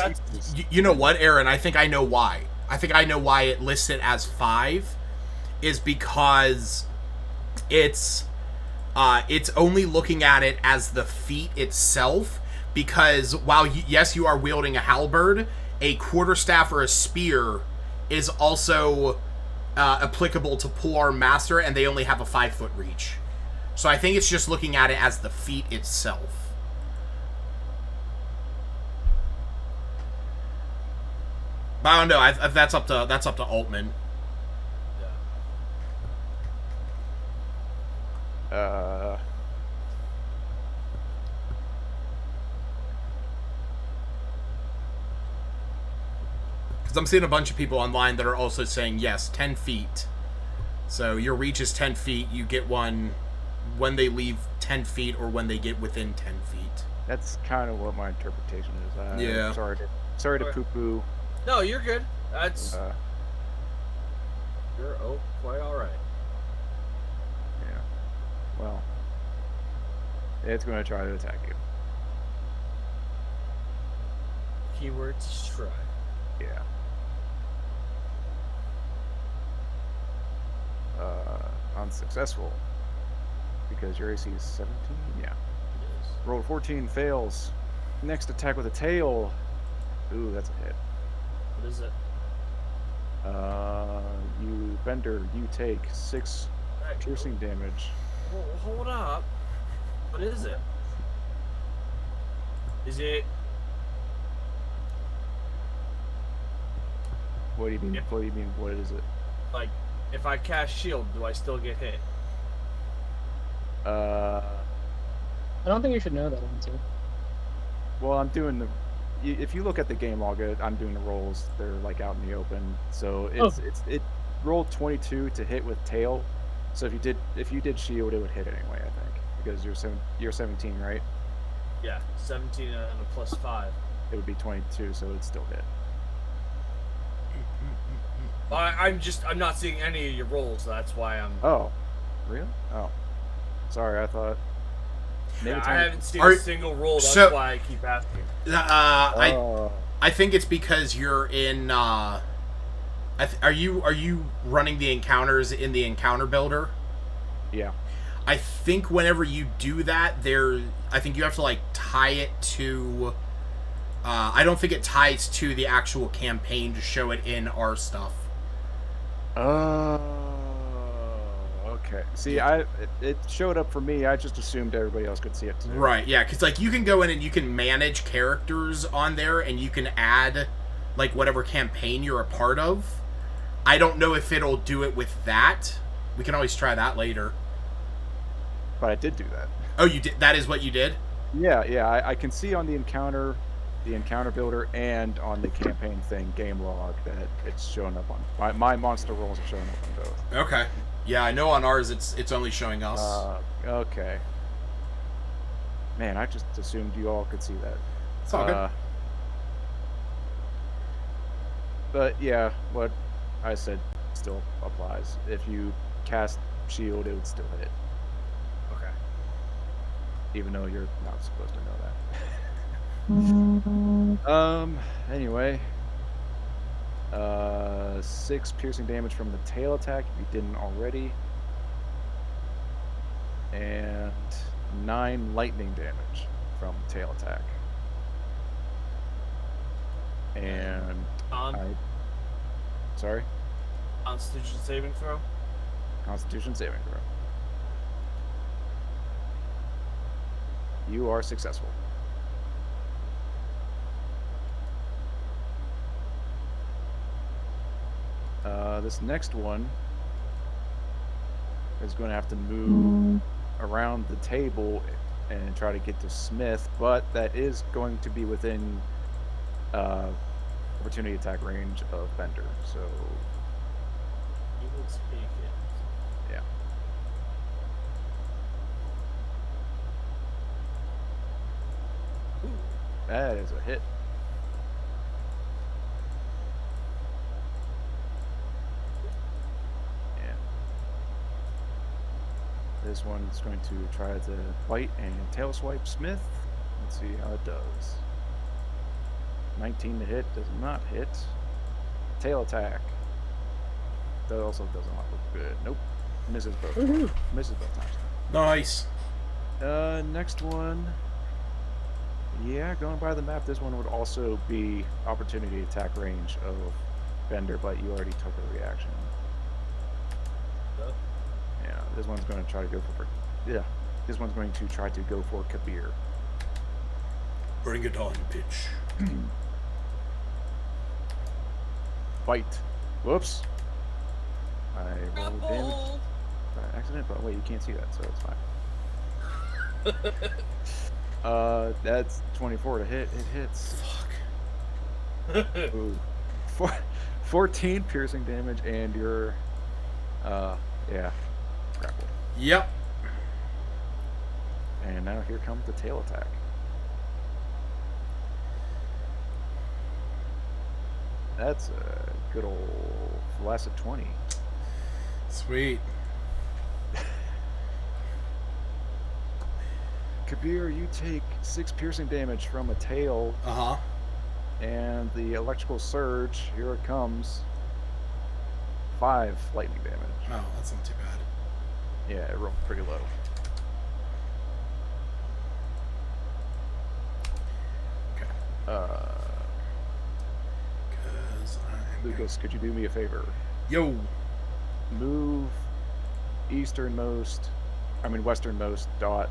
You know what, Aaron? I think I know why. I think I know why it lists it as 5 is because it's only looking at it as the feat itself, because while yes, you are wielding a halberd, a quarterstaff or a spear is also applicable to Polearm Master, and they only have a 5 foot reach. So I think it's just looking at it as the feat itself. But I don't know. That's up to Altman. Because I'm seeing a bunch of people online that are also saying, yes, 10 feet. So your reach is 10 feet. You get one when they leave 10 feet or when they get within 10 feet.
That's kind of what my interpretation is.
Yeah.
Sorry to poo-poo.
No, you're good. That's
Uh,
you're quite all right.
yeah. Well, it's going to try to attack you.
Keywords try.
Yeah. Unsuccessful. Because your AC is 17? Yeah. Roll 14, fails. Next attack with a tail. Ooh, that's a hit.
What is it?
Bender, you take 6 piercing damage.
Hold up. What is it? Is it?
What do you mean? What do you mean? What is it?
Like, if I cast shield, do I still get hit?
I don't think you should know that answer.
Well, I'm doing the. If you look at the game log, I'm doing the rolls. They're like out in the open, so it rolled 22 to hit with tail. So if you did shield, it would hit anyway. I think because you're 17, right?
Yeah, 17 and a +5.
It would be 22, so it'd still hit.
I'm not seeing any of your rolls. That's why I'm.
Oh, really? Oh, sorry. I thought. Maybe
I haven't seen
Are-
a single roll. That's
so-
why I keep asking.
I think it's because you're in. Are you running the encounters in the encounter builder?
Yeah.
I think whenever you do that, I think you have to like tie it to. I don't think it ties to the actual campaign to show it in our stuff.
Okay. See, it showed up for me. I just assumed everybody else could see it too.
Right, yeah, because like you can go in and you can manage characters on there and you can add like whatever campaign you're a part of. I don't know if it'll do it with that. We can always try that later.
But I did do that.
Oh, you did? That is what you did?
Yeah. I can see on the encounter builder, and on the campaign thing game log that it's showing up on. My monster rolls are showing up on both.
Okay. Yeah, I know on ours it's only showing us.
Okay. Man, I just assumed you all could see that.
It's all good.
But yeah, what I said still applies. If you cast shield, it would still hit.
Okay.
Even though you're not supposed to know that. Anyway. 6 piercing damage from the tail attack if you didn't already. And 9 lightning damage from tail attack. And sorry?
Constitution saving throw?
Constitution saving throw. You are successful. This next one is going to have to move around the table and try to get to Smith, but that is going to be within opportunity attack range of Bender, so
You will take it.
yeah. That is a hit. Yeah. This one's going to try to bite and tail swipe Smith. Let's see how it does. 19 to hit, does not hit. Tail attack. That also does not look good. Nope. Misses both. Misses both times.
Nice.
Next one. Yeah, going by the map, this one would also be opportunity attack range of Bender, but you already took a reaction.
Yep.
Yeah, this one's going to try to go for. Yeah, this one's going to try to go for Kabir.
Bring it on, bitch.
Bite. Whoops. I rolled damage by accident, but wait, you can't see that, so it's fine. That's 24 to hit. It hits.
Fuck.
Ooh. 14 piercing damage, and you're, yeah, grappled.
Yep.
And now here comes the tail attack. That's a good old flaccid 20.
Sweet.
Kabir, you take 6 piercing damage from a tail,
Uh-huh.
and the electrical surge, here it comes. 5 lightning damage.
Oh, that's not too bad.
Yeah, it rolled pretty low.
Okay. 'Cause I'm...
Lucas, could you do me a favor?
Yo!
Move westernmost dot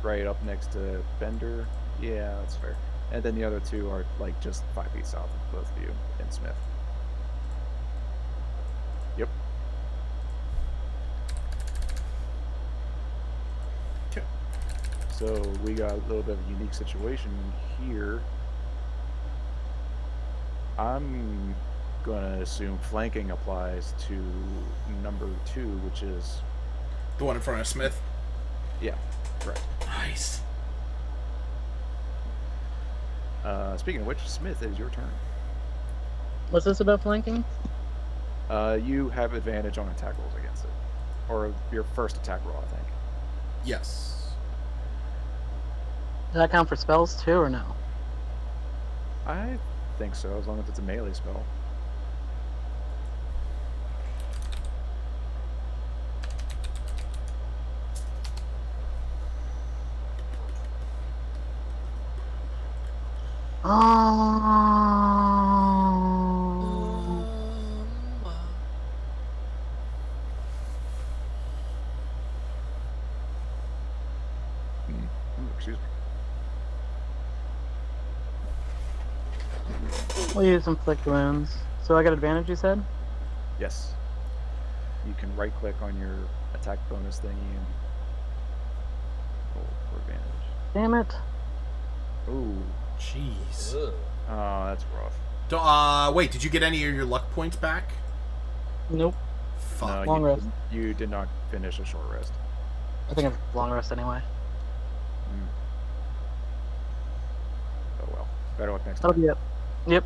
right up next to Bender. Yeah, that's fair. And then the other two are like just 5 feet south of both of you and Smith. Yep.
Okay.
So we got a little bit of a unique situation here. I'm gonna assume flanking applies to number 2, which is
The one in front of Smith?
yeah, correct.
Nice.
Speaking of which, Smith, it is your turn.
What's this about flanking?
You have advantage on attack rolls against it, or your first attack roll, I think.
Yes.
Does that count for spells too, or no?
I think so, as long as it's a melee spell.
Oh.
Excuse me.
We'll use inflict wounds. So I got advantage, you said?
Yes. You can right click on your attack bonus thingy and roll for advantage.
Damn it.
Ooh.
Jeez.
Ugh.
Oh, that's rough.
Wait, did you get any of your luck points back?
Nope.
Fuck.
No,
Long rest.
you did not finish a short rest.
I think I'm long rest anyway.
Oh well. Better luck next
That'll
time.
be it. Yep.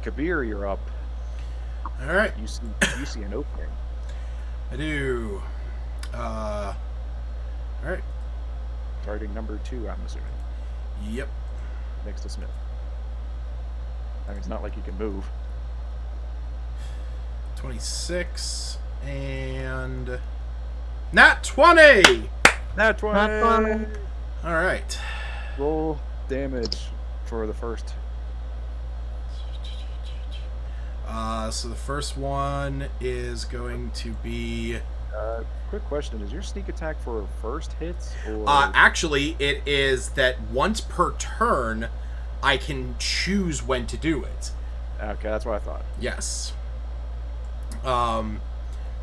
Kabir, you're up.
Alright.
You see an opening.
I do. Alright.
Targeting number 2, I'm assuming.
Yep.
Next to Smith. I mean, it's not like you can move.
26 and nat 20.
Nat 20!
Nat 20.
All right.
Roll damage for the first.
So the first one is going to be.
Quick question: is your sneak attack for first hits, or
Actually, it is that once per turn, I can choose when to do it.
okay? That's what I thought.
Yes.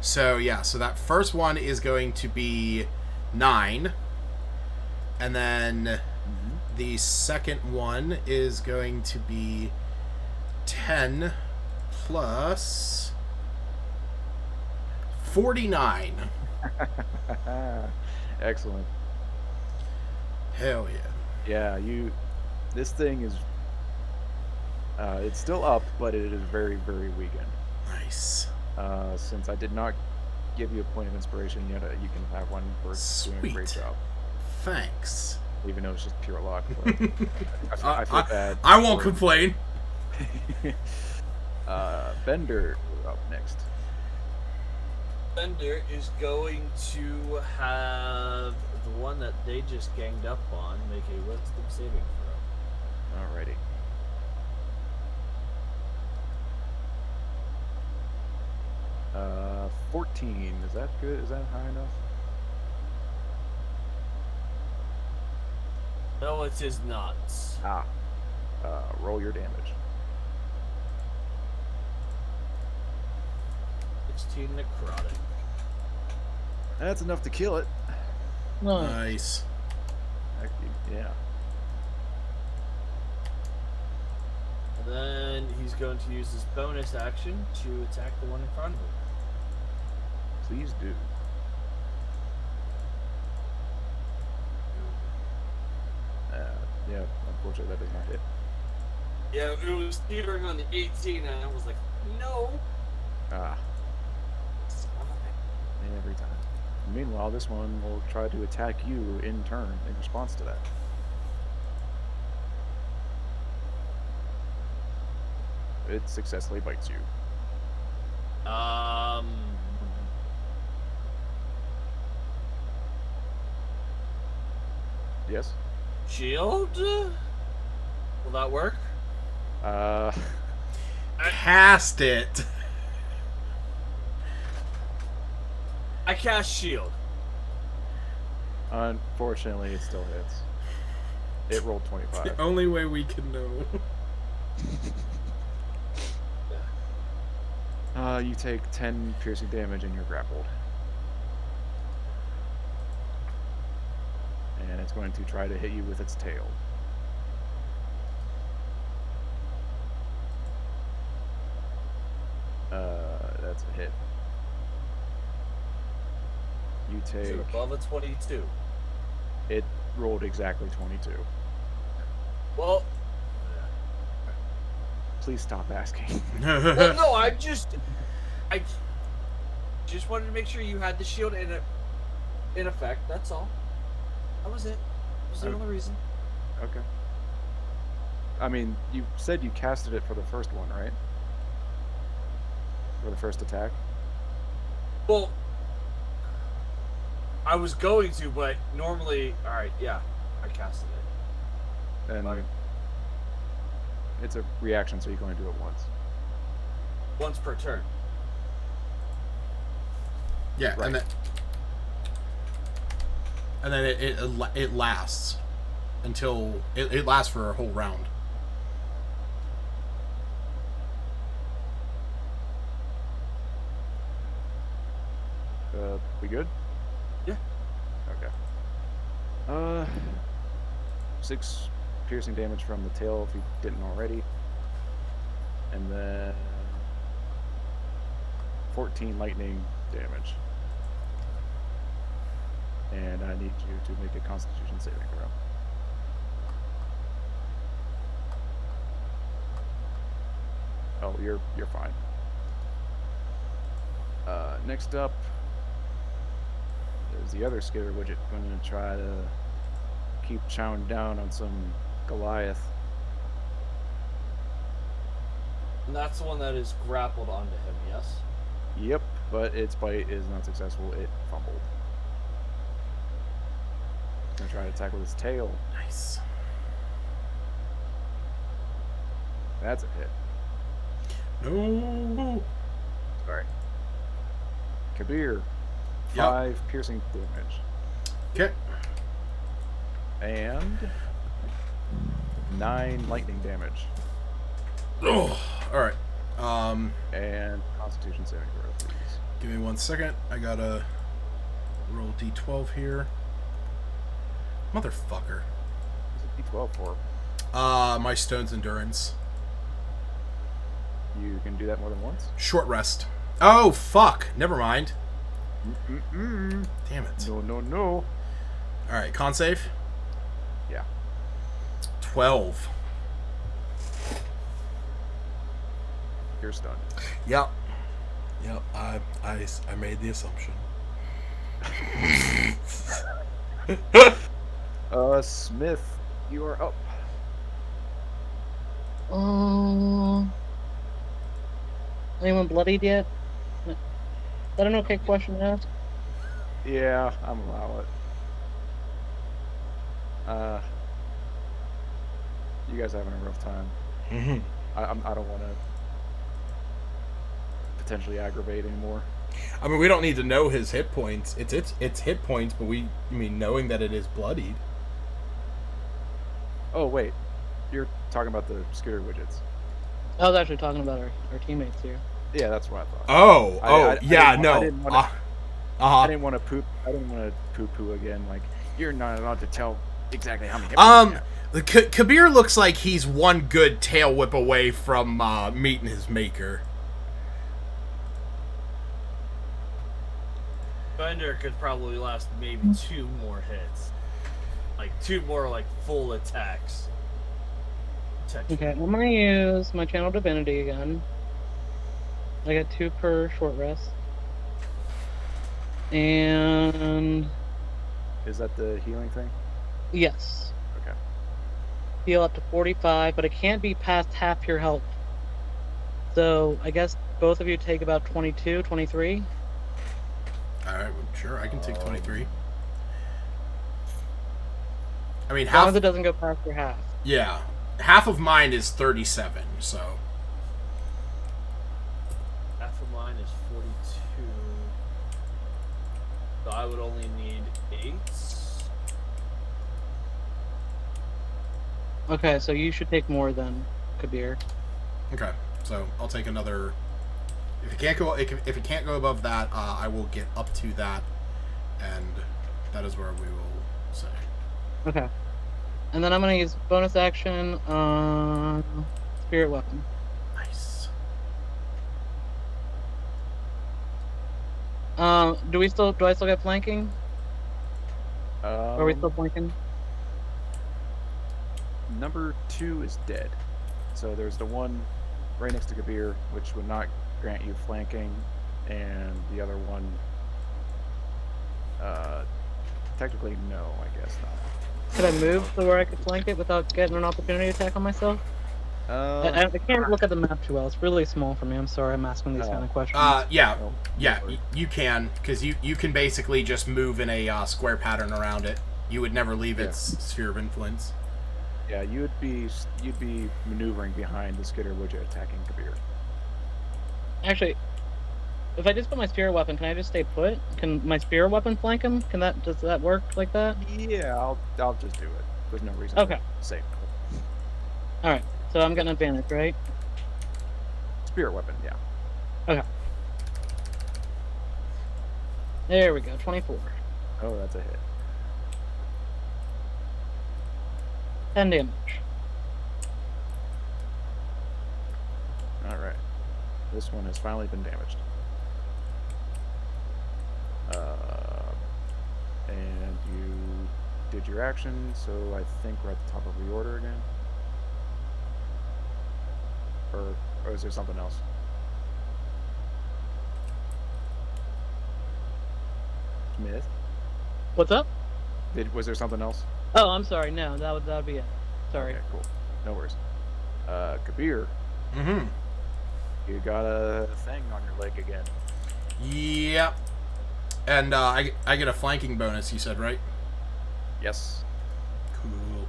So yeah, so that first one is going to be 9, and then the second one is going to be 10 plus 49.
Excellent.
Hell yeah.
Yeah, this thing is. It's still up, but it is very, very weakened.
Nice.
Since I did not give you a point of inspiration yet, you can have one for doing a great
Sweet.
job.
Thanks.
Even though it's just pure luck. But I feel bad.
I won't
for-
complain.
Bender, you're up next.
Bender is going to have the one that they just ganged up on make a wisdom saving throw.
Alrighty. Uh, 14. Is that good? Is that high enough?
No, it is not.
Roll your damage.
16 necrotic.
That's enough to kill it.
Nice.
Yeah.
And then he's going to use his bonus action to attack the one in front of him.
Please do. Yeah, unfortunately that does not hit.
Yeah, it was teetering on the 18, and I was like, no.
Ah. Every time. Meanwhile, this one will try to attack you in turn in response to that. It successfully bites you. Yes?
Shield? Will that work?
Cast it.
I cast shield.
Unfortunately, it still hits. It rolled 25.
The only way we can know.
You take 10 piercing damage and you're grappled. And it's going to try to hit you with its tail. That's a hit. You
Is
take...
it above a 22?
It rolled exactly 22.
Well...
Please stop asking.
Well, no, I just wanted to make sure you had the shield in effect, that's all. That was it. That was the only reason.
Okay. I mean, you said you casted it for the first one, right? For the first attack?
Well, I was going to, but normally... Alright, yeah. I casted it.
And it's a reaction, so you can only do it once.
Once per turn.
Yeah,
Right.
and then it lasts until it lasts for a whole round.
We good?
Yeah.
Okay. 6 piercing damage from the tail if you didn't already. And then 14 lightning damage. And I need you to make a Constitution saving throw. Oh, you're fine. Next up, there's the other Skitter Widget going to try to keep chowing down on some Goliath.
And that's the one that is grappled onto him, yes?
Yep, but its bite is not successful. It fumbled. It's going to try to attack with its tail.
Nice.
That's a hit.
No.
Sorry. Kabir,
Yep.
5 piercing damage.
Okay.
And 9 lightning damage.
Oh, all right.
And Constitution saving throw, please.
Give me 1 second. I gotta roll d12 here. Motherfucker.
What's a D12 for?
My stone's endurance.
You can do that more than once?
Short rest. Oh fuck. Never mind.
Mm-mm.
Damn it.
No.
All right. Con save.
Yeah.
12.
You're stunned.
Yep. I made the assumption.
Smith, you are up.
Anyone bloodied yet? Is that an okay question to ask?
Yeah, I'm allow it. You guys are having a rough time.
Mm-hmm.
I don't want to potentially aggravate anymore.
I mean, we don't need to know his hit points. It's hit points, but knowing that it is bloodied.
Oh wait, you're talking about the Scooter Widgets.
I was actually talking about our teammates here.
Yeah, that's what I thought.
Oh, yeah, no.
I didn't want to poop. I didn't want to poo-poo again. Like, you're not allowed to tell exactly how many hit points you have.
The Kabir looks like he's one good tail whip away from meeting his maker.
Bender could probably last maybe 2 more hits. Like 2 more like full attacks.
Okay, I'm gonna use my Channel Divinity again. I got 2 per short rest. And
Is that the healing thing?
yes.
Okay.
Heal up to 45, but it can't be past half your health. So I guess both of you take about 22, 23.
Alright, sure, I can take 23. I mean,
As long
half.
as it doesn't go past your half.
Yeah. Half of mine is 37, so.
Half of mine is 42. So I would only need 8.
Okay, so you should take more than Kabir.
Okay, so I'll take another. If it can't go above that, I will get up to that, and that is where we will say.
Okay. And then I'm gonna use bonus action on Spirit Weapon.
Nice.
Do I still get flanking? Are we still flanking?
Number 2 is dead. So there's the one right next to Kabir, which would not grant you flanking, and the other one, technically no, I guess not.
Could I move to where I could flank it without getting an opportunity attack on myself? I can't look at the map too well. It's really small for me. I'm sorry. I'm asking these kind of questions.
You can, because you can basically just move in a square pattern around it. You would never leave its sphere of influence.
Yeah, you'd be maneuvering behind the Skitter Widget attacking Kabir.
Actually, if I just put my spear weapon, can I just stay put? Can my spear weapon flank him? Does that work like that?
Yeah, I'll just do it. There's no reason
Okay.
to say no.
All right. So I'm getting advantage, right?
Spirit weapon, yeah.
Okay. There we go. 24.
Oh, that's a hit.
10 damage.
Alright. This one has finally been damaged. And you did your action, so I think we're at the top of the order again. Or is there something else? Smith?
What's up?
Was there something else?
Oh, I'm sorry. No, that would be it. Sorry.
Okay, cool. No worries. Kabir.
Mm-hmm.
You got a thing on your leg again.
Yep. And I get a flanking bonus, you said, right?
Yes.
Cool.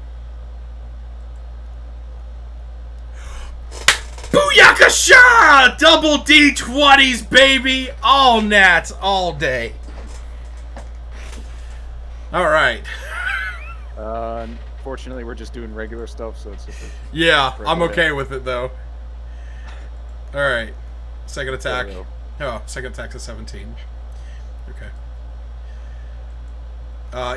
Booyakasha! Double D20s, baby! All nats, all day. Alright.
Unfortunately, we're just doing regular stuff, so it's just
Yeah, I'm okay with it, though. Alright. Second attack. Oh, second attack's a 17. Okay.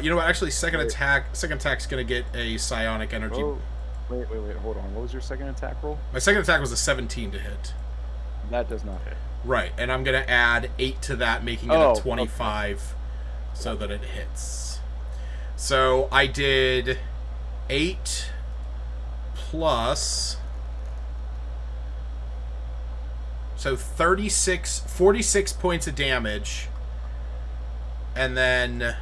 You know what? Actually, second attack's gonna get a psionic energy.
Oh, wait, hold on. What was your second attack roll?
My second attack was a 17 to hit.
That does not hit.
Right, and I'm gonna add 8 to that, making it a 25, so that it hits. So I did 8 plus. So 46 points of damage, and then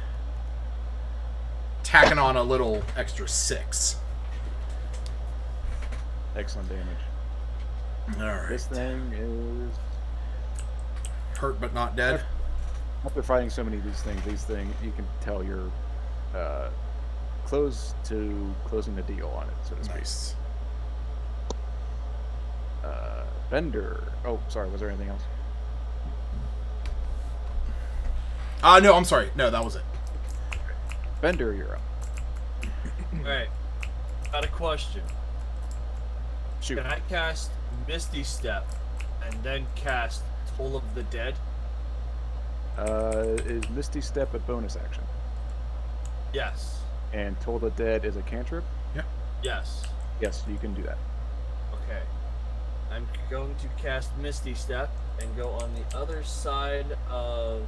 tacking on a little extra 6.
Excellent damage.
Alright.
This thing is
hurt but not dead.
After fighting so many of these things, you can tell you're close to closing the deal on it, so to speak.
Nice.
Bender. Oh, sorry. Was there anything else?
No, I'm sorry. No, that was it.
Bender, you're up.
Alright. Got a question.
Shoot.
Can I cast Misty Step and then cast Toll of the Dead?
Is Misty Step a bonus action?
Yes.
And Toll the Dead is a cantrip?
Yes.
Yes, you can do that.
Okay. I'm going to cast Misty Step and go on the other side of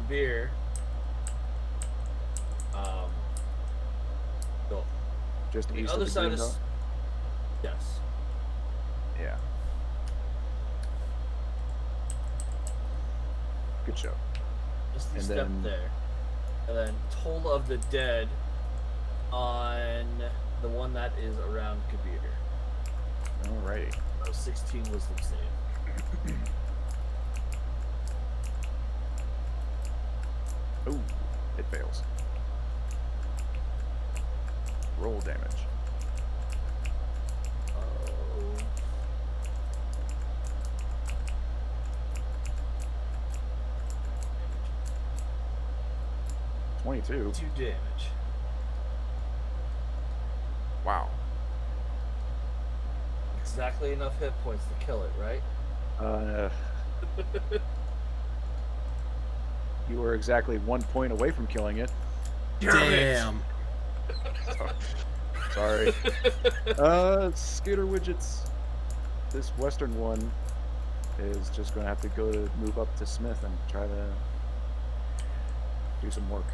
beer. Go.
Just
The
east
other
of the
side
green
is.
dot?
Yes.
Yeah. Good show.
Misty
And
Step
then-
there. And then Toll of the Dead on the one that is around Kabir.
Alrighty.
So 16 wisdom save.
Oh, it fails. Roll damage.
Oh.
$22.
2 damage.
Wow.
Exactly enough hit points to kill it, right?
You were exactly 1 point away from killing it.
Damn.
Sorry. Scooter Widgets. This western one is just going to have to move up to Smith and try to do some work.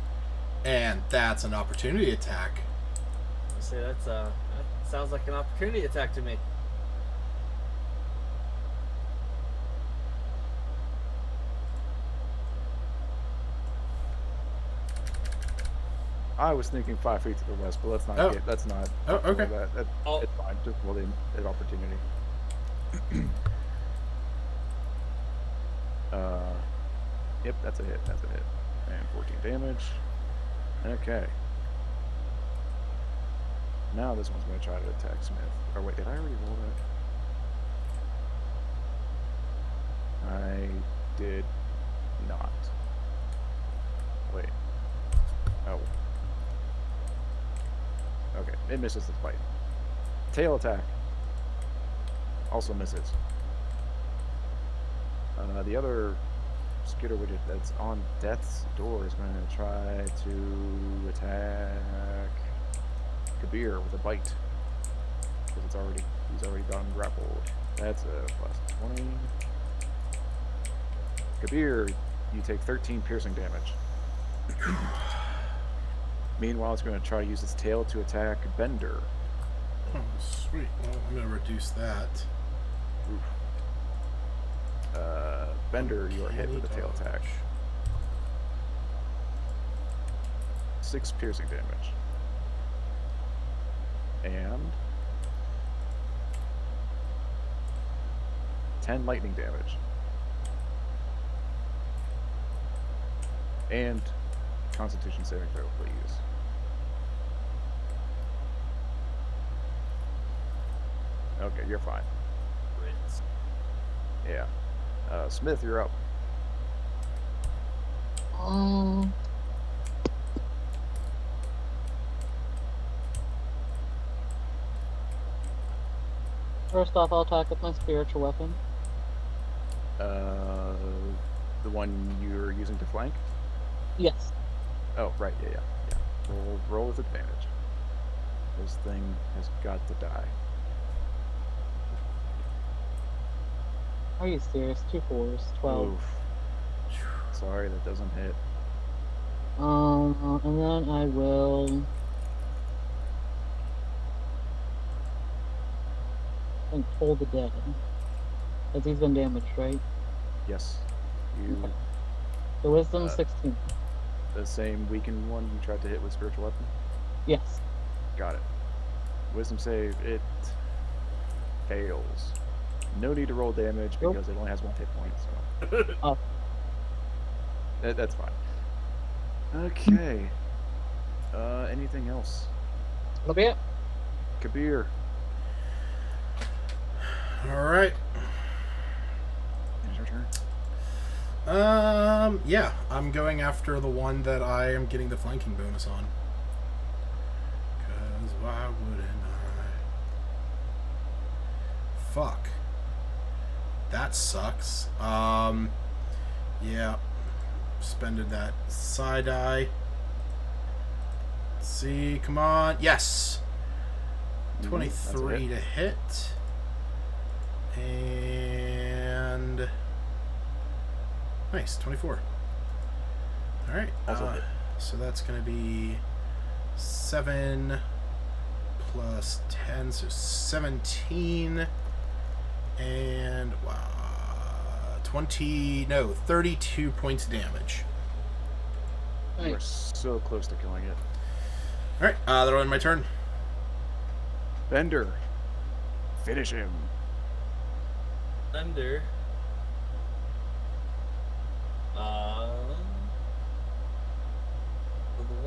And that's an opportunity attack.
I say that sounds like an opportunity attack to me.
I was thinking 5 feet to the west, but let's not
Oh.
get. Let's not.
Oh, okay.
It's fine. Just roll the opportunity. Yep, that's a hit. That's a hit. And 14 damage. Okay. Now this one's going to try to attack Smith. Or wait, did I already roll that? I did not. Wait. Oh. Okay, it misses the bite. Tail attack. Also misses. The other Skitter Widget that's on Death's door is going to try to attack Kabir with a bite. Because he's already gotten grappled. That's a plus 20. Kabir, you take 13 piercing damage. Meanwhile, it's going to try to use its tail to attack Bender.
Oh, sweet. Well, I'm going to reduce that.
Oof. Bender, you are hit with a tail attack. 6 piercing damage. And 10 lightning damage. And Constitution saving throw, please. Okay, you're fine. Yeah. Smith, you're up.
First off, I'll attack with my spiritual weapon.
The one you're using to flank?
Yes.
Oh, right, yeah. Roll with advantage. This thing has got to die.
Are you serious? 2 4s, 12.
Oof. Sorry, that doesn't hit.
And then I will. And Toll the Dead. Because he's been damaged, right?
Yes. You.
Okay. The wisdom 16.
The same weakened one you tried to hit with spiritual weapon?
Yes.
Got it. Wisdom save, it fails. No need to roll damage because it only has 1 hit point, so.
Oh.
That's fine. Okay. Anything else?
That'll be it.
Kabir.
All right.
It's your turn.
Yeah, I'm going after the one that I am getting the flanking bonus on. Because why wouldn't I? Fuck. That sucks. Yeah. Spended that side eye. Let's see. Come on. Yes.
That's a
23 to hit. And nice, 24. All right.
Also hit.
So that's going to be 7 plus 10, so 17. And 32 points of damage.
You are so close to killing it.
All right, that'll end my turn.
Bender, finish him.
Thunder. The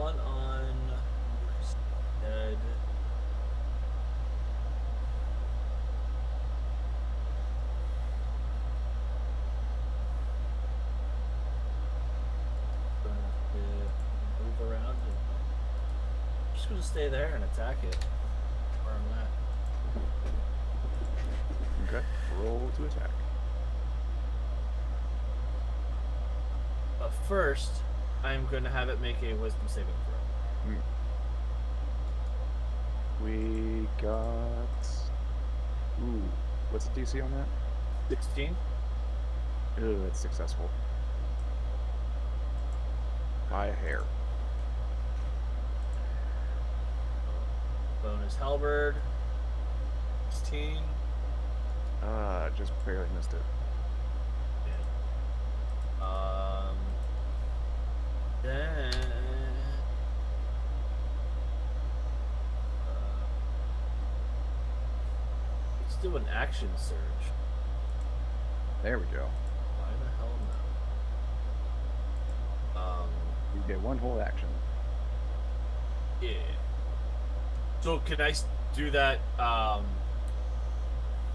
one on dead. Gonna have to move around. I'm just gonna stay there and attack it. Where I'm at.
Okay, roll to attack.
But first, I'm going to have it make a wisdom saving throw.
We got... Ooh, what's the DC on that?
16.
Ooh, that's successful. By a hair.
Bonus halberd. 16.
Just barely missed it.
Then let's do an action surge.
There we go.
Why the hell no?
You get one whole action.
Yeah. So can I do that?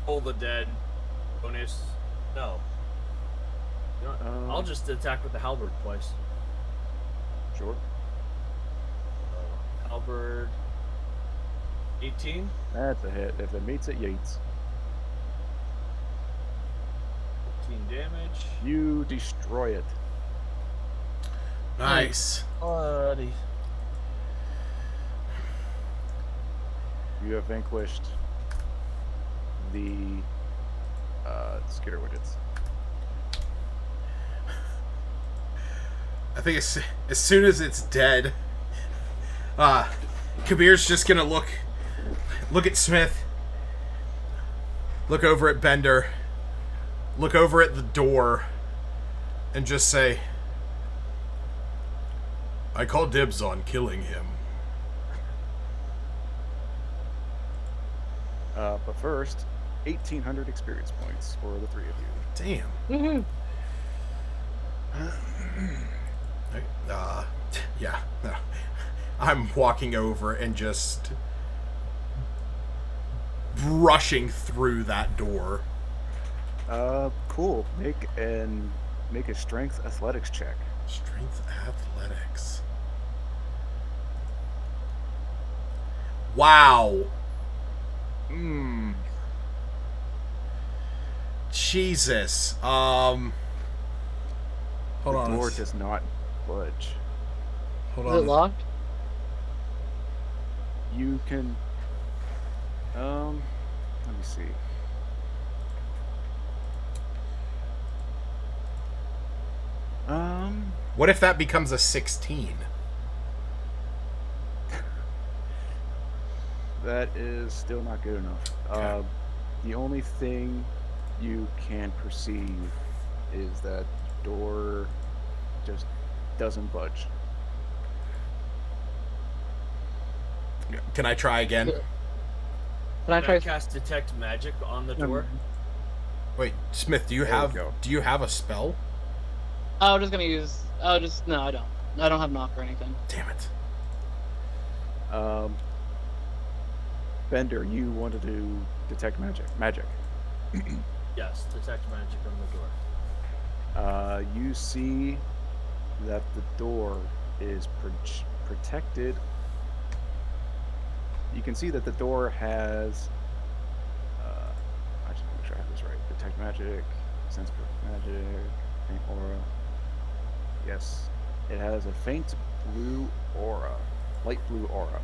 Hold the dead bonus? No. You know what? I'll just attack with the halberd twice.
Sure.
Halberd. 18.
That's a hit. If it meets it, yeets.
15 damage.
You destroy it.
Nice.
Buddy.
You have vanquished the skitter widgets.
I think as soon as it's dead, Kabir's just gonna look at Smith, look over at Bender, look over at the door, and just say, "I call dibs on killing him."
But first, 1,800 experience points for the three of you.
Damn.
Woohoo.
Yeah. No. I'm walking over and just brushing through that door.
Cool. Make a strength athletics check.
Strength athletics. Wow. Jesus. Hold
The
on.
door does not budge.
Hold
Is
on.
it locked?
You can. Let me see.
What if that becomes a 16?
That is still not good enough.
Okay.
The only thing you can perceive is that door just doesn't budge.
Can I try again?
Can I
Can I
try?
cast detect magic on the door?
Wait, Smith, do you
There we
have
go.
a spell?
Oh, I'm just gonna use. Oh, just no, I don't. I don't have knock or anything.
Damn it.
Bender, you want to do detect magic.
Yes, detect magic on the door.
You see that the door is protected. You can see that the door has. I just want to make sure I have this right. Detect magic, sense magic, faint aura. Yes, it has a faint blue aura. light blue aura,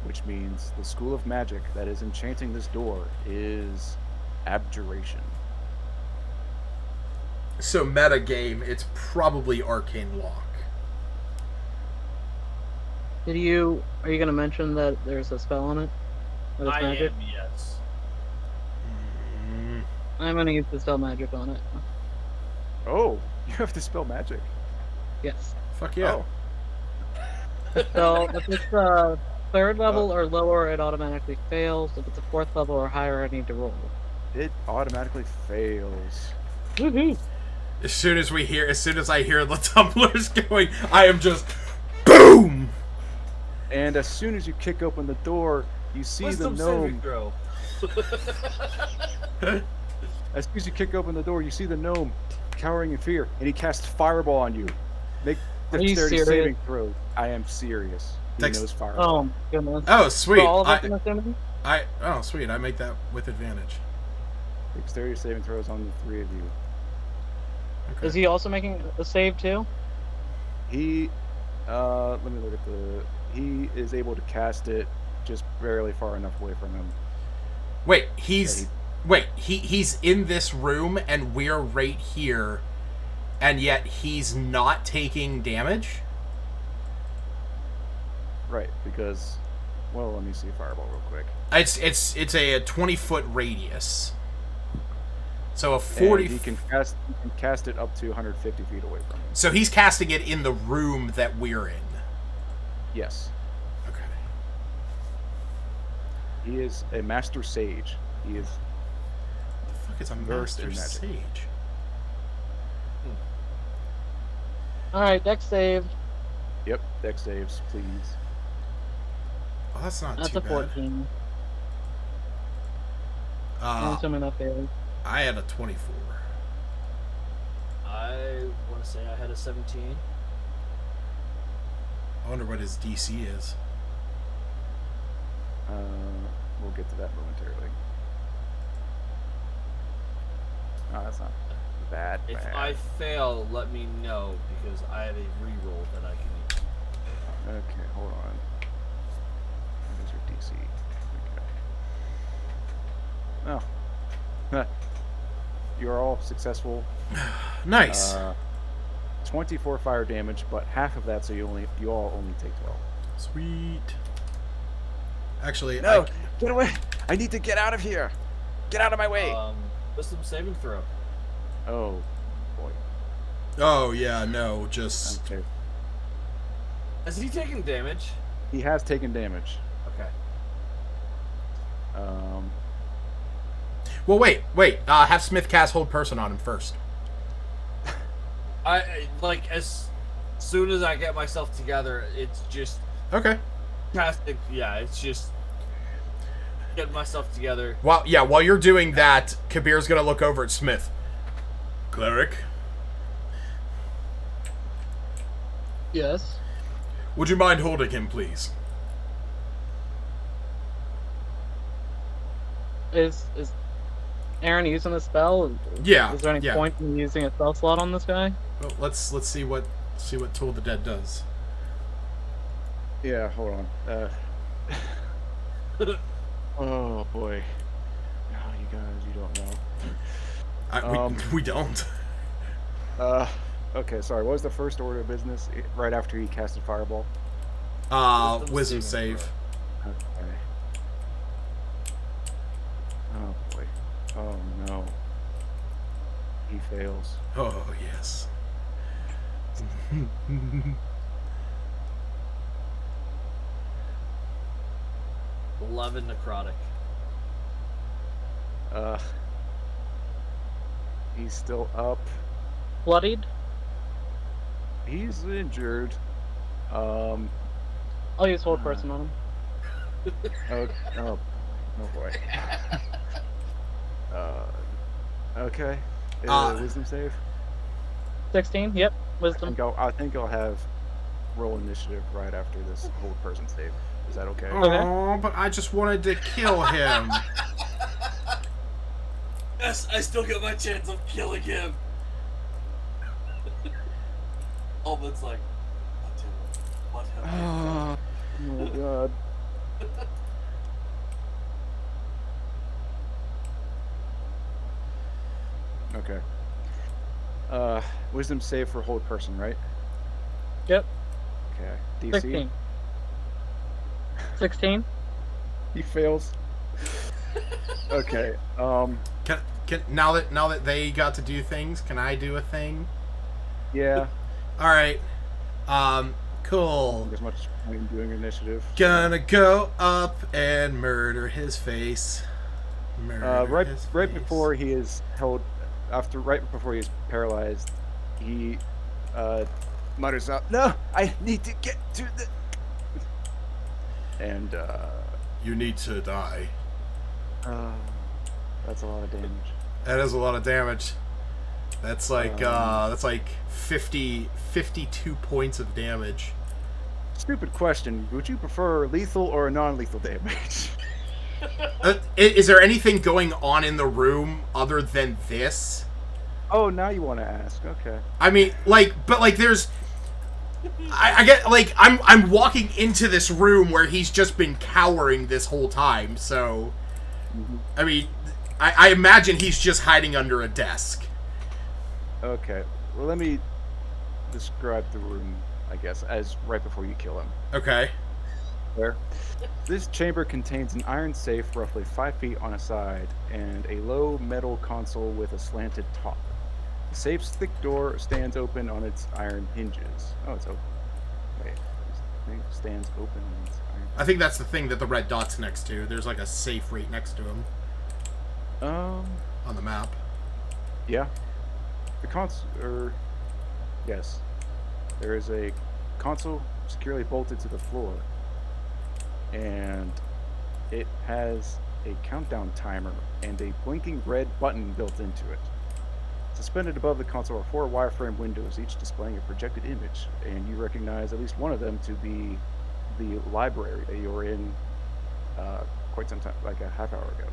which means the school of magic that is enchanting this door is abjuration.
So meta game, it's probably arcane lock.
Are you gonna mention that there's a spell on it? That it's
I
magic?
am, yes.
I'm gonna use dispel magic on it.
Oh, you have to spell magic.
Yes.
Fuck yeah.
Oh.
So if it's third level or lower, it automatically fails. If it's a fourth level or higher, I need to roll.
It automatically fails.
Woohoo!
As soon as I hear the tumblers going, I am just boom.
And as soon as you kick open the door, you see
Wisdom
the
saving
gnome.
throw.
As soon as you kick open the door, you see the gnome cowering in fear, and he casts fireball on you. Make
Are you
dexterity
serious?
saving throw. I am serious. He knows fireball.
Oh my goodness.
Oh sweet.
For all of us in this enemy?
Oh sweet. I make that with advantage.
Dexterity saving throws on the three of you.
Okay.
Is he also making a save too?
He, let me look at the. He is able to cast it just barely far enough away from him.
Wait, he's in this room and we're right here, and yet he's not taking damage?
Right, because, well, let me see fireball real quick.
It's a 20-foot radius. So a 40.
And he can cast it up to 150 feet away from him.
So he's casting it in the room that we're in.
Yes.
Okay.
He is a master sage. He is
What the fuck is a
versed
master
in magic.
sage?
Alright, dex save.
Yep, dex saves, please.
Oh, that's not
That's
too
a
bad.
14. I'm assuming that fails.
I had a 24.
I want to say I had a 17.
I wonder what his DC is.
We'll get to that momentarily. Oh, that's not bad.
If
bad.
I fail, let me know because I have a reroll that I can use.
Okay, hold on. What is your DC? Okay. Oh. You are all successful.
Nice.
24 fire damage, but half of that, so you all only take 12.
Sweet. Actually,
No, get away! I need to get out of here. Get out of my way.
Wisdom saving throw.
Oh, boy.
Oh yeah, no, just.
Okay.
Has he taken damage?
He has taken damage.
Okay.
Well, wait. Have Smith cast Hold Person on him first.
I like as soon as I get myself together, it's just
Okay.
casting. Yeah, it's just getting myself together.
While you're doing that, Kabir's gonna look over at Smith. Cleric,
Yes.
would you mind holding him, please?
Is Aaron using the spell?
Yeah.
Is there any
yeah.
point in using a spell slot on this guy?
Well, let's see what Tool of the Dead does.
Yeah, hold on. Oh boy. No, you guys, you don't know.
We don't.
Okay, sorry. What was the first order of business right after he casted fireball?
Wisdom save.
Okay. Oh boy. Oh no. He fails.
Oh yes.
11 necrotic.
He's still up.
Bloodied?
He's injured.
I'll use Hold Person on him.
Oh boy. Okay. Wisdom save.
16. Yep. Wisdom.
I think I'll have roll initiative right after this Hold Person save. Is that okay?
Oh, but I just wanted to kill him.
Yes, I still get my chance of killing him. Almond's like, what him?
my god. Okay. Wisdom save for hold person, right?
Yep.
Okay. DC.
16. 16.
He fails. Okay.
Can now that they got to do things, can I do a thing?
Yeah.
All right. Cool.
There's much point in doing initiative.
Gonna go up and murder his face.
Right
his
right
face.
before he is held, right before he is paralyzed, he mutters out, "No, I need to get to the." And
You need to die.
that's a lot of damage.
That is a lot of damage. That's like 52 points of damage.
Stupid question. Would you prefer lethal or non-lethal damage?
Is there anything going on in the room other than this?
Oh, now you want to ask? Okay.
I mean, there's. I get I'm walking into this room where he's just been cowering this whole time. So, I mean, I imagine he's just hiding under a desk.
Okay. Well, let me describe the room, I guess, as right before you kill him.
Okay.
There. This chamber contains an iron safe roughly 5 feet on a side and a low metal console with a slanted top. The safe's thick door stands open on its iron hinges. Oh, it's open. Wait. This thing stands open on its iron hinges.
I think that's the thing that the red dot's next to. There's like a safe right next to him on the map.
Yeah. The console, yes. There is a console securely bolted to the floor. And it has a countdown timer and a blinking red button built into it. Suspended above the console are 4 wireframe windows, each displaying a projected image, and you recognize at least one of them to be the library that you were in quite some time, like a half hour ago.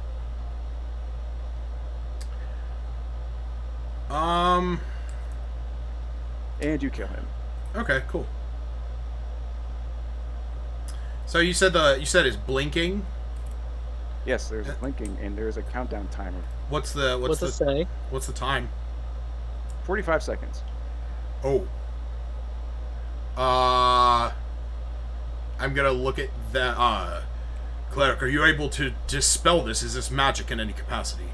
And you kill him.
Okay, cool. So you said it's blinking.
Yes, there's a blinking and there's a countdown timer.
What's
What's it say?
What's the time?
45 seconds.
Oh. I'm gonna look at that. Cleric, are you able to dispel this? Is this magic in any capacity?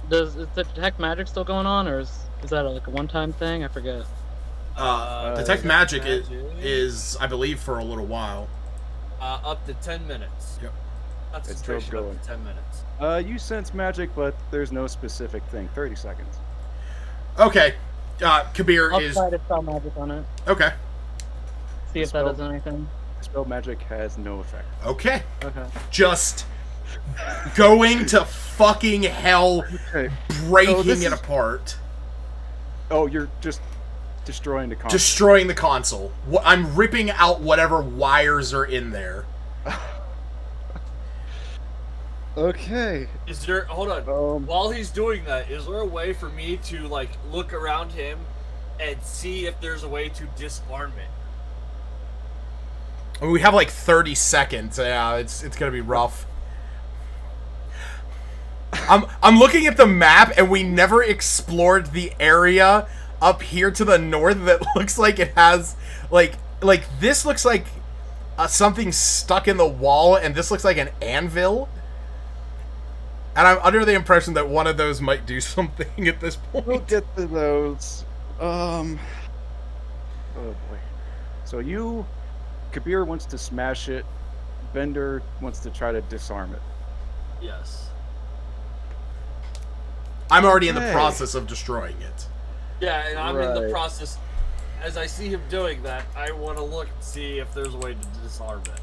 Is the detect magic still going on, or is that like a one-time thing? I forget.
Detect magic is, I believe, for a little while.
Up to 10 minutes.
Yep.
That's
It's still
concentration up
going.
to 10 minutes.
You sense magic, but there's no specific thing. 30 seconds.
Okay. Kabir
I'll
is
try to spell magic on it.
okay.
See if that does anything.
Spell magic has no effect.
Okay.
Okay.
Just going to fucking hell,
Okay.
breaking it apart.
Oh, you're just destroying the console.
Destroying the console. I'm ripping out whatever wires are in there.
Okay.
Is there, hold on, while he's doing that, is there a way for me to, like, look around him and see if there's a way to disarm it?
I mean, we have like 30 seconds. Yeah, it's gonna be rough. I'm looking at the map, and we never explored the area up here to the north that looks like it has like this looks like something stuck in the wall, and this looks like an anvil. And I'm under the impression that one of those might do something at this point.
We'll get to those. Oh boy. So Kabir wants to smash it. Bender wants to try to disarm it.
Yes.
I'm already in the
Okay.
process of destroying it.
Yeah, and I'm in the
Right.
process. As I see him doing that, I want to look and see if there's a way to disarm it.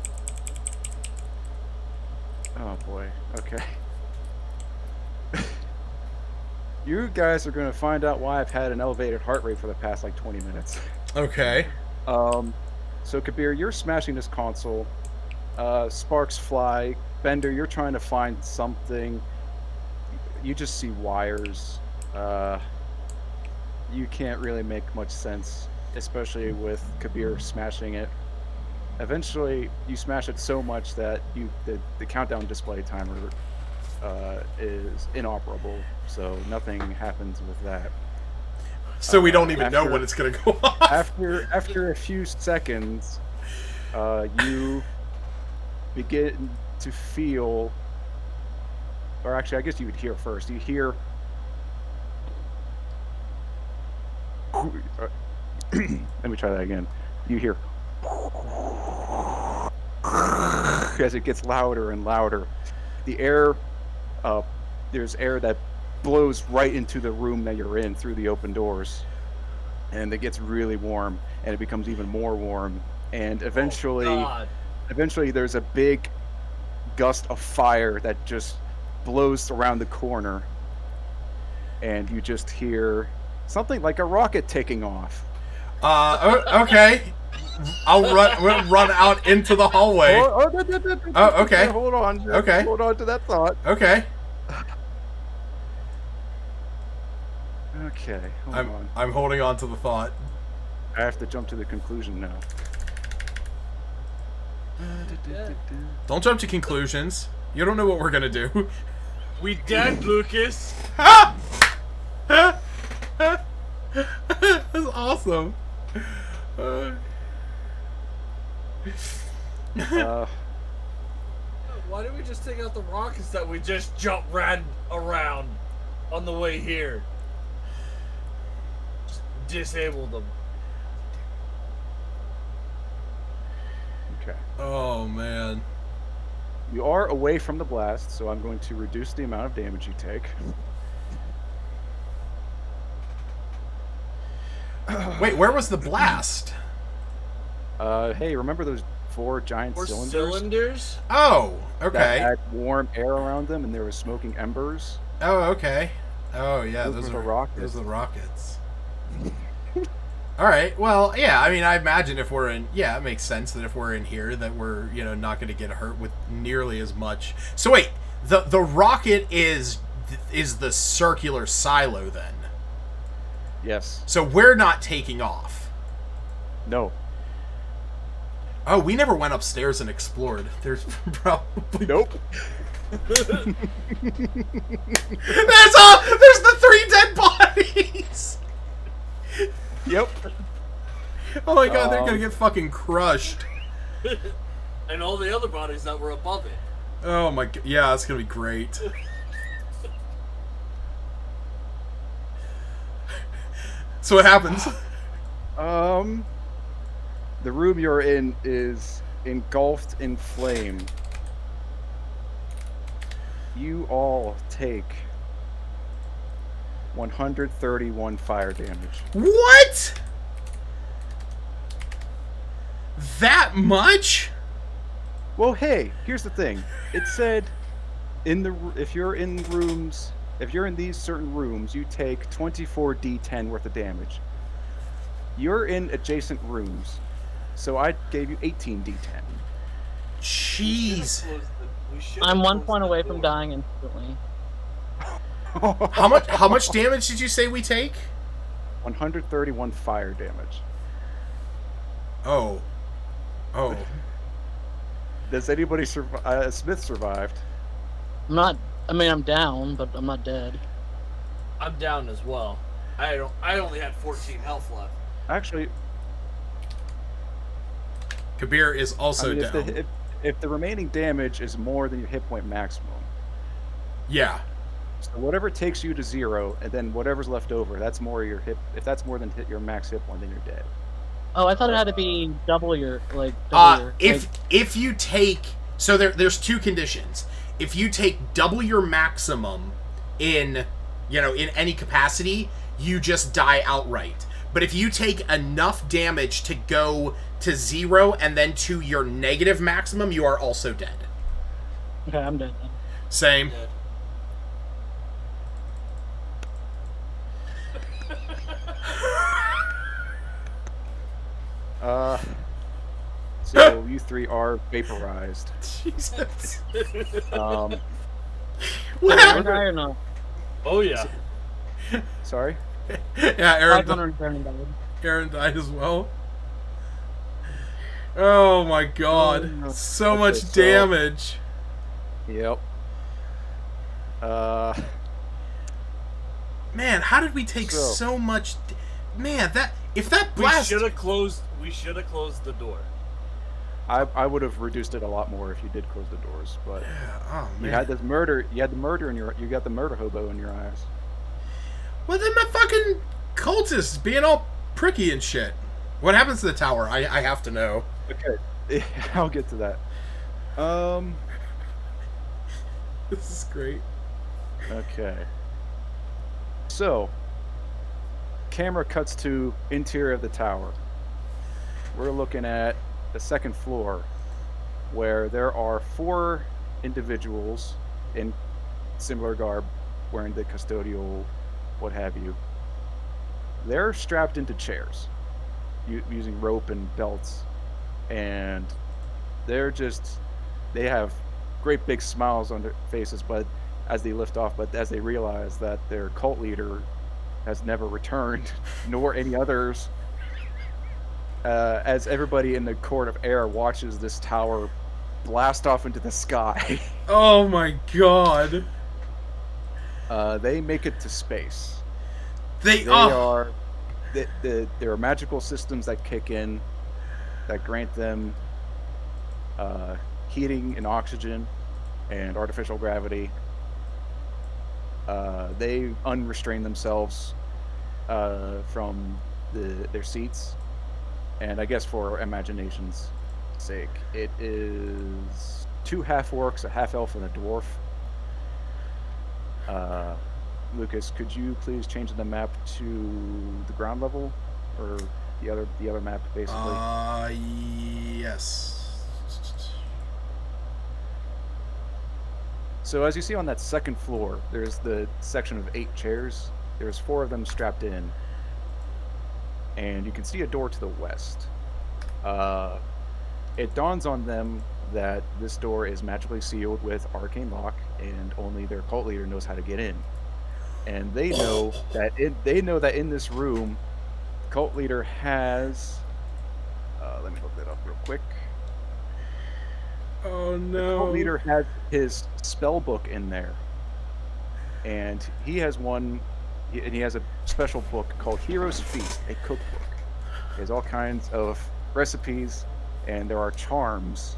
Oh boy. Okay. You guys are going to find out why I've had an elevated heart rate for the past like 20 minutes.
Okay.
So Kabir, you're smashing this console. Sparks fly. Bender, you're trying to find something. You just see wires. You can't really make much sense especially with Kabir smashing it. Eventually, you smash it so much that the countdown display timer is inoperable, so nothing happens with that.
So we don't even know when it's gonna go off.
After a few seconds, you begin to feel, or actually, I guess you would hear first. You hear. Let me try that again. You hear as it gets louder and louder. The air, there's air that blows right into the room that you're in through the open doors, and it gets really warm, and it becomes even more warm, and eventually there's a big gust of fire that just blows around the corner, and you just hear something like a rocket taking off.
Okay. I'll run out into the hallway. Oh, okay.
Hold on.
Okay.
Hold on to that thought.
Okay.
Okay. Hold on.
I'm holding on to the thought.
I have to jump to the conclusion now.
Don't jump to conclusions. You don't know what we're gonna do.
We dead, Lucas.
That's awesome.
Why didn't we just take out the rockets that we just ran around on the way here? Just disable them.
Okay.
Oh man.
You are away from the blast, so I'm going to reduce the amount of damage you take.
Wait, where was the blast?
Hey, remember those 4 giant cylinders?
Oh, okay.
That had warm air around them, and there was smoking embers.
Oh, okay. Oh, yeah, those
are
are
rockets.
Those are the rockets. All right. Well, yeah. I mean, I imagine if we're in, yeah, it makes sense that if we're in here, that we're not going to get hurt with nearly as much. So wait, the rocket is the circular silo then?
Yes.
So we're not taking off.
No.
Oh, we never went upstairs and explored. There's probably
nope.
There's the 3 dead bodies.
Yep.
Oh my god, they're gonna get fucking crushed.
And all the other bodies that were above it.
Oh my god, yeah, that's gonna be great. So what happens?
The room you're in is engulfed in flame. You all take 131 fire damage.
What? That much?
Well, hey, here's the thing. It said if you're in these certain rooms, you take 24d10 worth of damage. You're in adjacent rooms, so I gave you 18d10.
Jeez.
I'm 1 point away from dying instantly.
How much damage did you say we take?
131 fire damage.
Oh.
Does anybody survive? Smith survived.
I'm down, but I'm not dead.
I'm down as well. I only had 14 health left.
Actually,
Kabir is also down.
If the remaining damage is more than your hit point maximum.
Yeah.
So whatever takes you to 0, and then whatever's left over, that's more your hit. If that's more than your max hit point, then you're dead.
Oh, I thought it had to be double your
if you take, so there's 2 conditions. If you take double your maximum in any capacity, you just die outright. But if you take enough damage to go to 0 and then to your negative maximum, you are also dead.
Okay, I'm dead then.
Same.
So you 3 are vaporized.
Jesus.
What happened? Or not?
Oh yeah.
Sorry?
Yeah, Aaron.
570 damage.
Aaron died as well. Oh my god.
Oh, no.
So
Okay,
much
so-
damage.
Yep.
Man, how did we take so much... Man, if that blast...
We should have closed the door.
I would have reduced it a lot more if you did close the doors, but
Oh, man.
you had the murder in your, you got the murder hobo in your eyes.
Well, then my fucking cultists being all pricky and shit. What happens to the tower? I have to know.
Okay, I'll get to that.
This is great.
Okay. So, camera cuts to interior of the tower. We're looking at the second floor, where there are 4 individuals in similar garb, wearing the custodial, what have you. They're strapped into chairs, using rope and belts, and they have great big smiles on their faces, but as they lift off, but as they realize that their cult leader has never returned, nor any others, as everybody in the court of air watches this tower blast off into the sky.
Oh my god.
They make it to space.
There
are magical systems that kick in that grant them heating and oxygen and artificial gravity. They unrestrain themselves from their seats, and I guess for imagination's sake, it is 2 half-orcs, a half-elf, and a dwarf. Lucas, could you please change the map to the ground level, or the other map, basically?
Yes.
So as you see on that second floor, there's the section of 8 chairs. There's 4 of them strapped in, and you can see a door to the west. It dawns on them that this door is magically sealed with arcane lock, and only their cult leader knows how to get in. And they know that in this room, the cult leader has. Let me look that up real quick.
Oh no.
The cult leader has his spell book in there, and he has a special book called Hero's Feast, a cookbook. It has all kinds of recipes, and there are charms.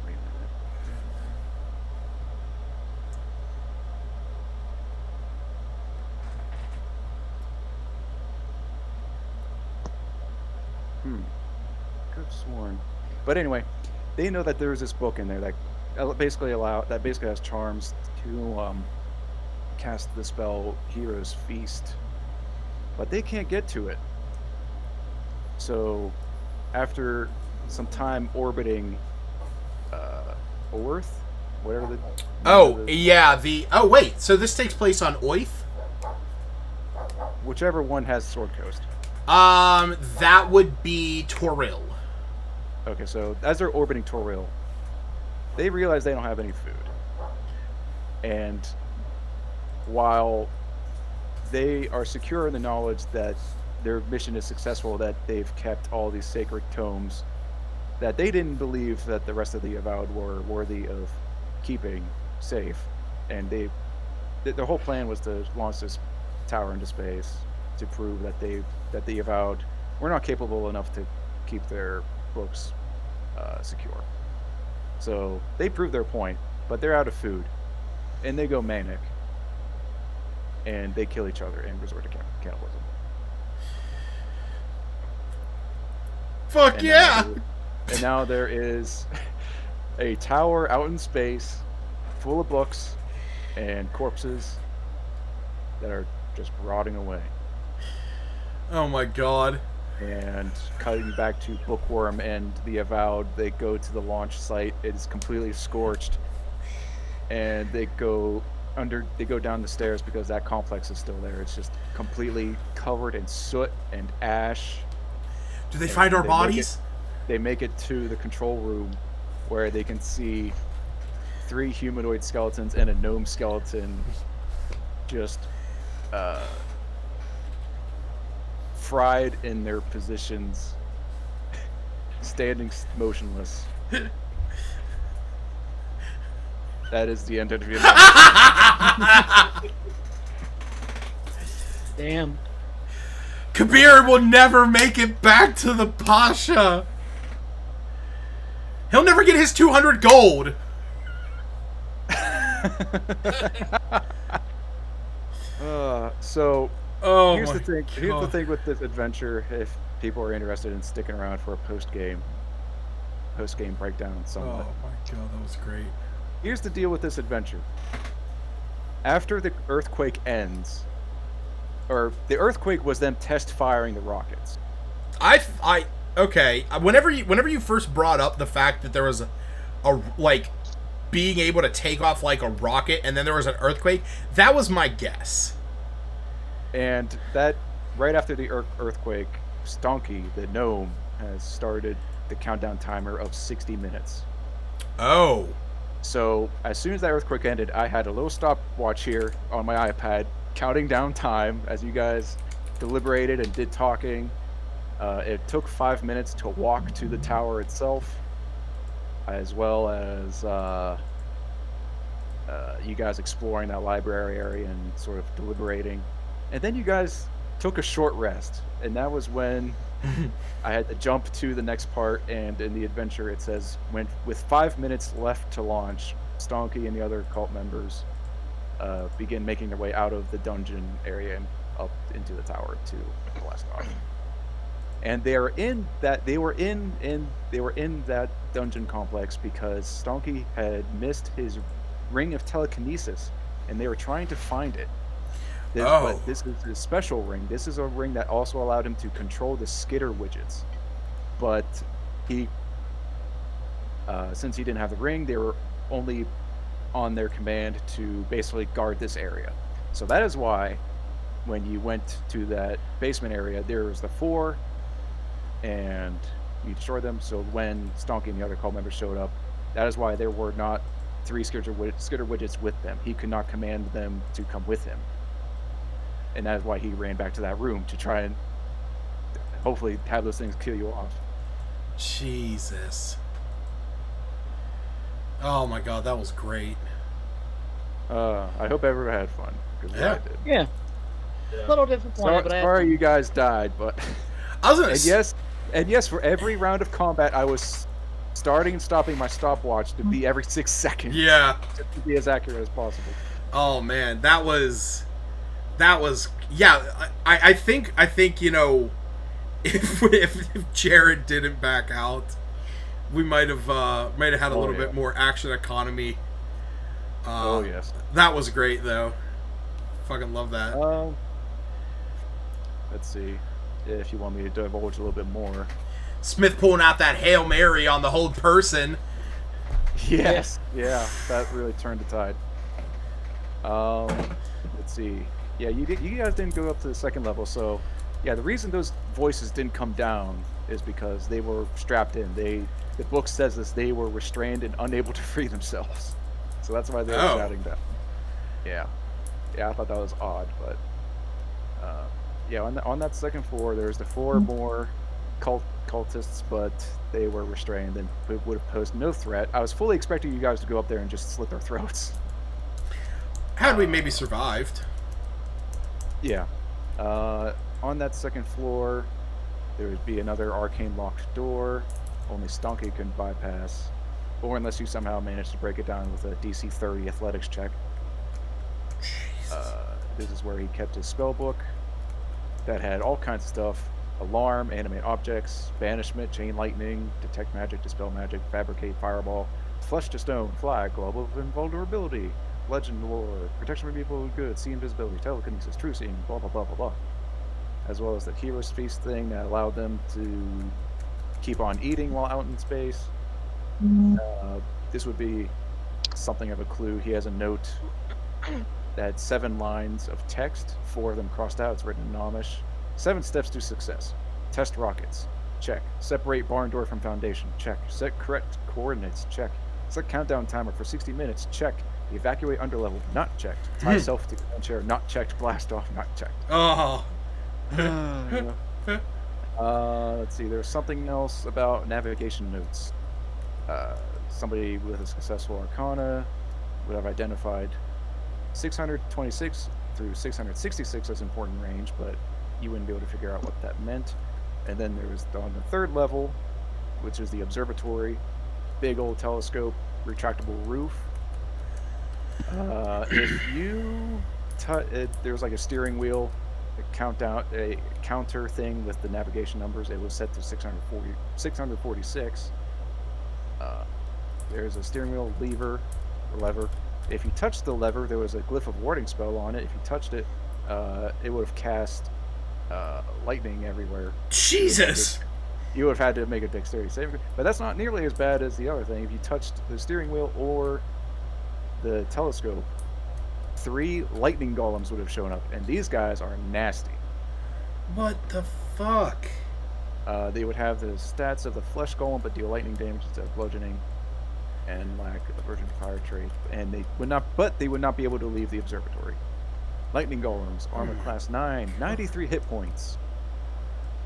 Wait a minute. Could have sworn. But anyway, they know that there's this book in there that basically has charms to cast the spell Hero's Feast. But they can't get to it. So after some time orbiting Orth, whatever
wait, so this takes place on Oith?
Whichever one has Sword Coast.
That would be Toril.
Okay, so as they're orbiting Toril, they realize they don't have any food. And while they are secure in the knowledge that their mission is successful, that they've kept all these sacred tomes, that they didn't believe that the rest of the Avowed were worthy of keeping safe. And their whole plan was to launch this tower into space to prove that the Avowed were not capable enough to keep their books secure. So they prove their point, but they're out of food, and they go manic, and they kill each other and resort to cannibalism.
Fuck yeah!
And now there is a tower out in space full of books and corpses that are just rotting away.
Oh my god.
And cutting back to Bookworm and the Avowed, they go to the launch site. It is completely scorched, and they go down the stairs because that complex is still there. It's just completely covered in soot and ash.
Do they find our bodies?
They make it to the control room, where they can see 3 humanoid skeletons and a gnome skeleton just fried in their positions, standing motionless. That is the end of the
Damn.
Kabir will never make it back to the Pasha. He'll never get his 200 gold.
So
Oh
here's
my
the thing. Here's the
God.
thing with this adventure. If people are interested in sticking around for a post game breakdown,
Oh
somewhat.
my god, that was great.
Here's the deal with this adventure. After the earthquake ends, or the earthquake was them test firing the rockets.
Okay. Whenever you first brought up the fact that there was a like being able to take off like a rocket and then there was an earthquake, that was my guess.
And that, right after the earthquake, Stonky, the gnome, has started the countdown timer of 60 minutes.
Oh.
So as soon as that earthquake ended, I had a little stopwatch here on my iPad, counting down time as you guys deliberated and did talking. It took 5 minutes to walk to the tower itself, as well as you guys exploring that library area and sort of deliberating. And then you guys took a short rest, and that was when I had to jump to the next part. And in the adventure, it says, with 5 minutes left to launch, Stonky and the other cult members begin making their way out of the dungeon area and up into the tower to blast off. And they were in that dungeon complex because Stonky had missed his ring of telekinesis, and they were trying to find it. But this is a special ring. This is a ring that also allowed him to control the skitter widgets. But he, since he didn't have the ring, they were only on their command to basically guard this area. So that is why, when you went to that basement area, there was the 4, and you destroyed them. So when Stonky and the other cult members showed up, that is why there were not 3 skitter widgets with them. He could not command them to come with him. And that is why he ran back to that room to try and hopefully have those things kill you off.
Jesus. Oh my god, that was great.
I hope everyone had fun, because I did.
Yeah. A little disappointed, but
Sorry you guys died, but
I was gonna
and yes, for every round of combat, I was starting and stopping my stopwatch to be every 6 seconds.
Yeah.
Just to be as accurate as possible.
Oh man, that was yeah. I think you know, if Jared didn't back out, we might have had a little bit more action economy.
Oh yes,
that was great though. Fucking love that.
Let's see if you want me to divulge a little bit more.
Smith pulling out that Hail Mary on the whole person.
Yes, yeah, that really turned the tide. Let's see. Yeah, you guys didn't go up to the second level, so yeah, the reason those voices didn't come down is because they were strapped in. The book says this: they were restrained and unable to free themselves. So that's why they were shouting down. Yeah, I thought that was odd, but yeah, on that second floor, there's the 4 more cultists, but they were restrained and would have posed no threat. I was fully expecting you guys to go up there and just slit their throats.
Had we maybe survived.
Yeah. On that second floor, there would be another arcane locked door. Only Stonky can bypass, or unless you somehow manage to break it down with a DC 30 athletics check. This is where he kept his spell book that had all kinds of stuff: alarm, animate objects, banishment, chain lightning, detect magic, dispel magic, fabricate fireball, flesh to stone, flag, globe of invulnerability, legend lore, protection from evil and good, see invisibility, telekinesis, true seeing, blah blah blah blah blah. As well as the hero's feast thing that allowed them to keep on eating while out in space. This would be something of a clue. He has a note that had 7 lines of text, 4 of them crossed out. It's written in Amish. 7 steps to success. Test rockets. Check. Separate barn door from foundation. Check. Set correct coordinates. Check. Set countdown timer for 60 minutes. Check. Evacuate underlevel. Not checked. Tie self to ground chair. Not checked. Blast off. Not checked.
Oh.
Let's see. There's something else about navigation notes. Somebody with a successful arcana would have identified 626 through 666 as important range, but you wouldn't be able to figure out what that meant. And then there was on the third level, which is the observatory, big old telescope, retractable roof. If you there's like a steering wheel, a counter thing with the navigation numbers. It was set to 646. There's a steering wheel lever. If you touched the lever, there was a glyph of warding spell on it. If you touched it, it would have cast lightning everywhere.
Jesus!
You would have had to make a dexterity saving, but that's not nearly as bad as the other thing. If you touched the steering wheel or the telescope, 3 lightning golems would have shown up, and these guys are nasty.
What the fuck?
They would have the stats of the flesh golem, but deal lightning damage instead of bludgeoning, and lack a virgin fire trait. And they would not be able to leave the observatory. Lightning golems, armor class 9, 93 hit points.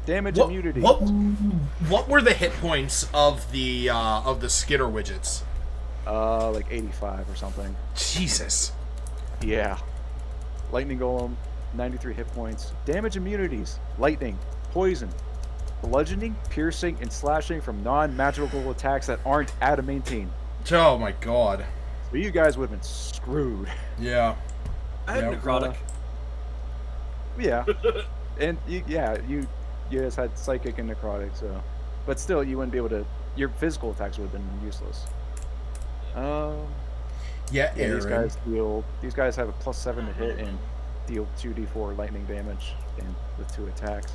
Damage immunity.
What were the hit points of the skitter widgets?
Like 85 or something.
Jesus.
Yeah. Lightning golem, 93 hit points. Damage immunities: lightning, poison, bludgeoning, piercing, and slashing from non-magical attacks that aren't adamantine.
Oh my god.
So you guys would have been screwed.
Yeah.
I had necrotic.
Yeah. And you guys had psychic and necrotic, so, but still, you wouldn't be able to. Your physical attacks would have been useless.
Yeah, Aaron.
These guys have a +7 to hit and deal 2d4 lightning damage with 2 attacks.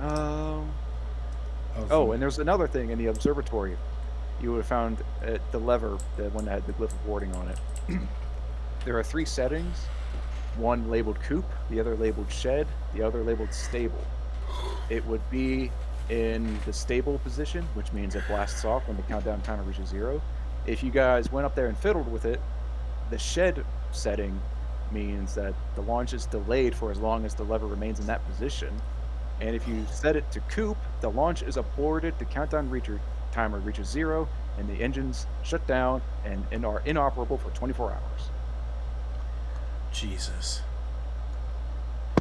Oh, and there's another thing in the observatory. You would have found the lever, the one that had the glyph of warding on it. There are 3 settings. One labeled coop, the other labeled shed, the other labeled stable. It would be in the stable position, which means it blasts off when the countdown timer reaches 0. If you guys went up there and fiddled with it, the shed setting means that the launch is delayed for as long as the lever remains in that position. And if you set it to coop, the launch is aborted, the countdown timer reaches 0, and the engines shut down and are inoperable for 24 hours.
Jesus.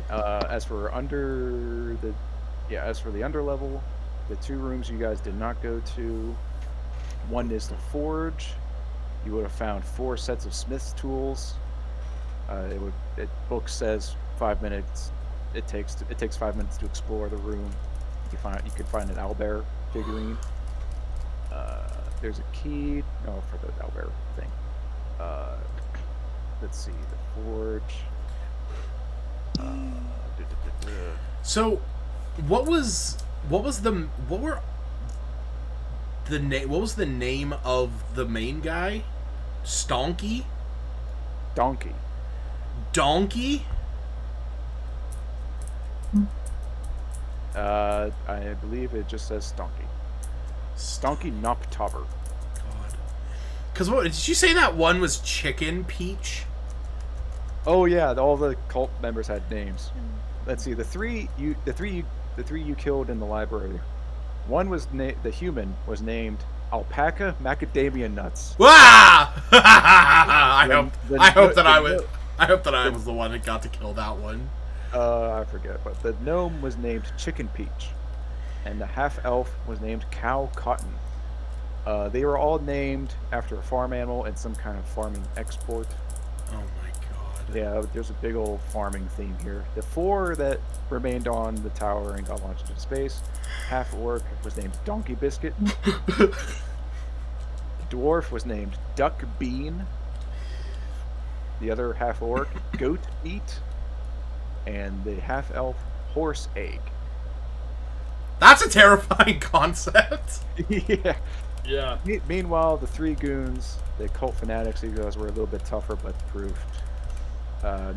As for the underlevel, the 2 rooms you guys did not go to. One is the forge. You would have found 4 sets of smith's tools. Book says 5 minutes. It takes 5 minutes to explore the room. You could find an owlbear figurine. There's a key. No, for the owlbear thing. Let's see, the forge.
So, what was the name of the main guy? Stonky?
Donkey.
Donkey?
I believe it just says Stonky. Stonky Noptover.
God. Because what did you say that one was Chicken Peach?
Oh yeah, all the cult members had names. Let's see, the three you killed in the library. One was the human was named Alpaca Macadamia Nuts.
Ah! I hope that I was the one that got to kill that one.
I forget, but the gnome was named Chicken Peach, and the half-elf was named Cow Cotton. They were all named after a farm animal and some kind of farming export.
Oh my god.
Yeah, there's a big old farming theme here. The 4 that remained on the tower and got launched into space, half-orc was named Donkey Biscuit. Dwarf was named Duck Bean. The other half-orc, Goat Meat. And the half-elf, Horse Egg.
That's a terrifying concept.
Yeah.
Yeah.
Meanwhile, the 3 goons, the cult fanatics, these guys were a little bit tougher, but proved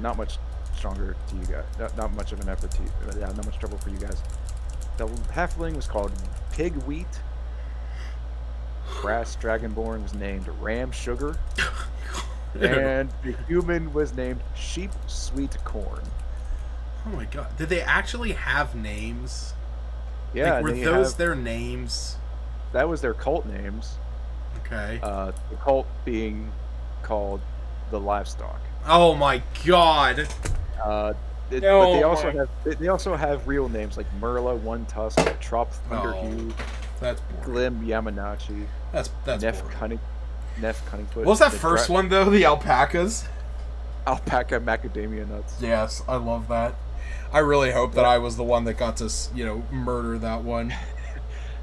not much stronger to you guys. Not much of an effort to you. Yeah, not much trouble for you guys. The halfling was called Pig Wheat. brass dragonborn was named Ram Sugar, and the human was named Sheep Sweet Corn.
Oh my god! Did they actually have names?
Yeah,
like, were
and
those their names?
That was their cult names.
Okay.
The cult being called the Livestock.
Oh my god!
But they also have real names like Merla One Tusk, Trop Thunderhue,
that's boring.
Glim Yamanachi,
That's
Neff
boring.
Cunningfoot.
What was that first one though? The alpacas.
Alpaca macadamia nuts.
Yes, I love that. I really hope that I was the one that got to, murder that one.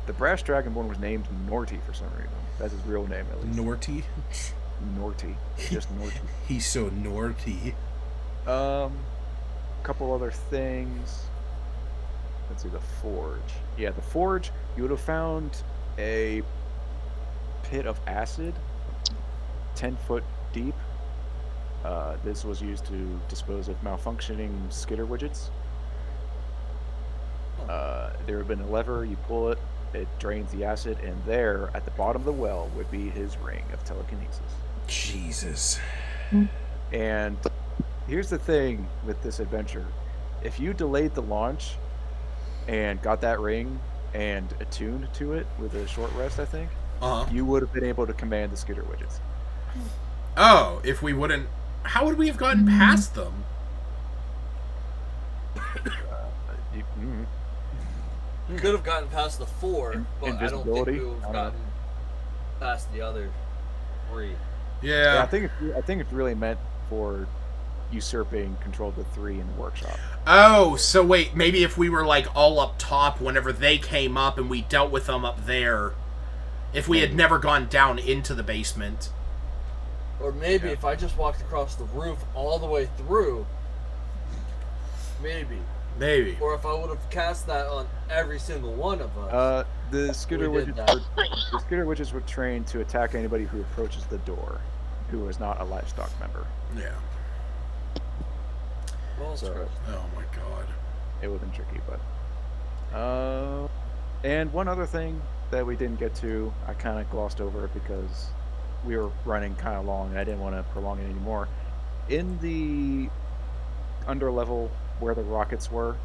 The brass dragonborn was named Norty for some reason. That's his real name, at least.
Norty?
Norty. Just Norty.
He's so naughty.
Couple other things. Let's see, the forge. Yeah, the forge, you would have found a pit of acid 10 foot deep. This was used to dispose of malfunctioning skitter widgets. There would have been a lever, you pull it, it drains the acid, and there, at the bottom of the well, would be his ring of telekinesis.
Jesus.
And here's the thing with this adventure. If you delayed the launch and got that ring and attuned to it with a short rest, I think, you would have been able to command the skitter widgets.
Oh, if we wouldn't... How would we have gotten past them?
You could have gotten past the 4, but I don't think we would have gotten past the other 3.
Yeah.
I think it's really meant for usurping control of the 3 in the workshop.
Oh, so wait, maybe if we were like all up top whenever they came up and we dealt with them up there, if we had never gone down into the basement.
Or maybe if I just walked across the roof all the way through, maybe. Or if I would have cast that on every single one of us.
The skitter widgets were trained to attack anybody who approaches the door, who is not a livestock member.
Yeah.
Well,
so,
oh my god.
It would have been tricky, but and one other thing that we didn't get to, I kind of glossed over it because we were running kind of long and I didn't want to prolong it anymore. In the underlevel where the rockets were,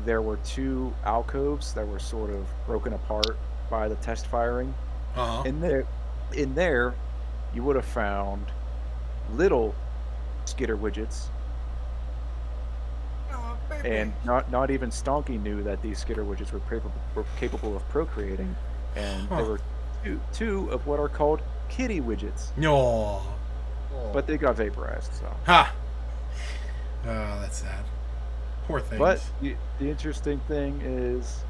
there were 2 alcoves that were sort of broken apart by the test firing. In there, you would have found little skitter widgets. And not even Stonky knew that these skitter widgets were capable of procreating, and there were two of what are called kitty widgets.
No.
But they got vaporized, so.
Ha! Oh, that's sad. Poor things.
But the interesting thing is,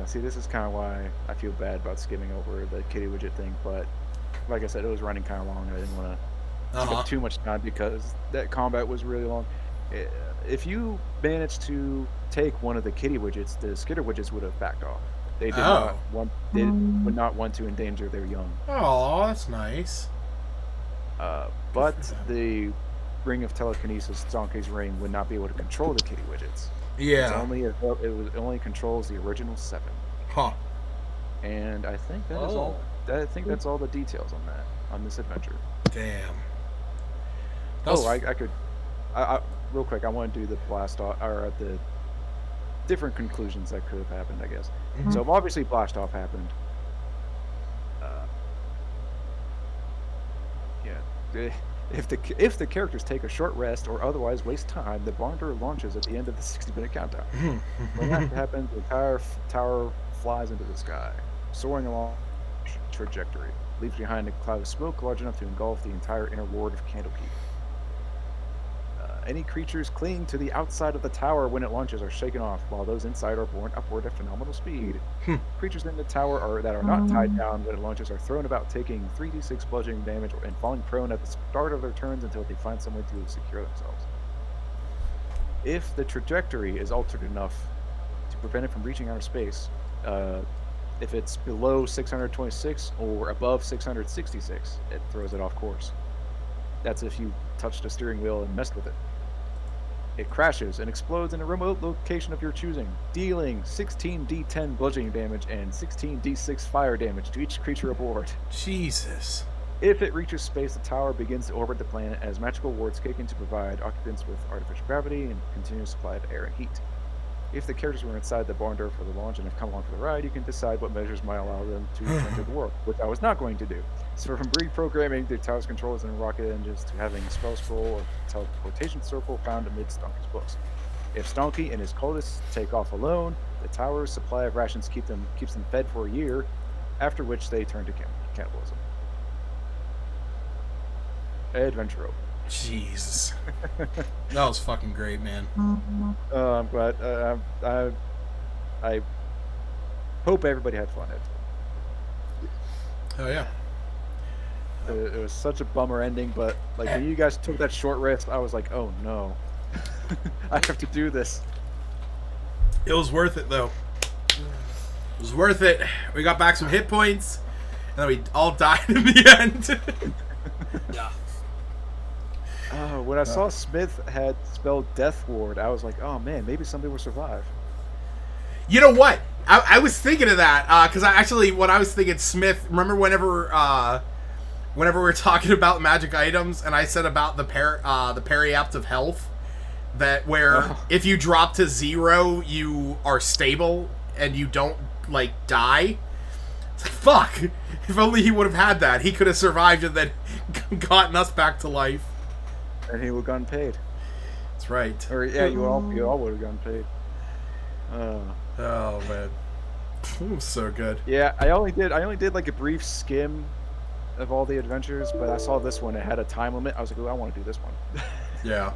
see, this is kind of why I feel bad about skimming over the kitty widget thing. But like I said, it was running kind of long, and I didn't want to take too much time because that combat was really long. If you managed to take one of the kitty widgets, the skitter widgets would have backed off. They did not want. They would not want to endanger their young.
Oh, that's nice.
But the ring of telekinesis, Donkey's ring, would not be able to control the kitty widgets.
Yeah.
It only controls the original 7.
Huh.
And I think that is all. I think that's all the details on this adventure.
Damn.
I real quick, I want to do the blast off, or the different conclusions that could have happened, I guess. So obviously blast off happened. If the characters take a short rest or otherwise waste time, the Bonder launches at the end of the 60-minute countdown. When that happens, the entire tower flies into the sky, soaring along trajectory, leaves behind a cloud of smoke large enough to engulf the entire inner ward of Candlekeep. Any creatures clinging to the outside of the tower when it launches are shaken off, while those inside are borne upward at phenomenal speed. Creatures in the tower that are not tied down when it launches are thrown about, taking 3d6 bludgeoning damage and falling prone at the start of their turns until they find somewhere to secure themselves. If the trajectory is altered enough to prevent it from reaching outer space, if it's below 626 or above 666, it throws it off course. That's if you touched a steering wheel and messed with it. It crashes and explodes in a remote location of your choosing, dealing 16d10 bludgeoning damage and 16d6 fire damage to each creature aboard.
Jesus.
If it reaches space, the tower begins to orbit the planet as magical wards kick in to provide occupants with artificial gravity and continuous supply of air and heat. If the characters were inside the barn door for the launch and have come along for the ride, you can decide what measures might allow them to enter the world, which I was not going to do. So from reprogramming the tower's controls and rocket engines to having a spell scroll or teleportation circle found amid Stonky's books. If Stonky and his cultists take off alone, the tower's supply of rations keeps them fed for a year, after which they turn to cannibalism. Adventure open.
Jesus. That was fucking great, man.
I'm glad. I hope everybody had fun.
Oh yeah.
It was such a bummer ending, but like when you guys took that short rest, I was like, oh no, I have to do this.
It was worth it though. It was worth it. We got back some hit points, and then we all died in the end.
Yeah.
When I saw Smith had spelled Death Ward, I was like, oh man, maybe somebody will survive.
You know what? I was thinking of that because when I was thinking Smith, remember whenever we were talking about magic items, and I said about the Periapt of Health, that where if you drop to 0, you are stable and you don't like die. It's like, fuck! If only he would have had that, he could have survived and then gotten us back to life.
And he would have gotten paid.
That's right.
Or yeah, you all would have gotten paid.
Oh man, it was so good.
Yeah, I only did like a brief skim of all the adventures, but I saw this one. It had a time limit. I was like, oh, I want to do this one.
Yeah.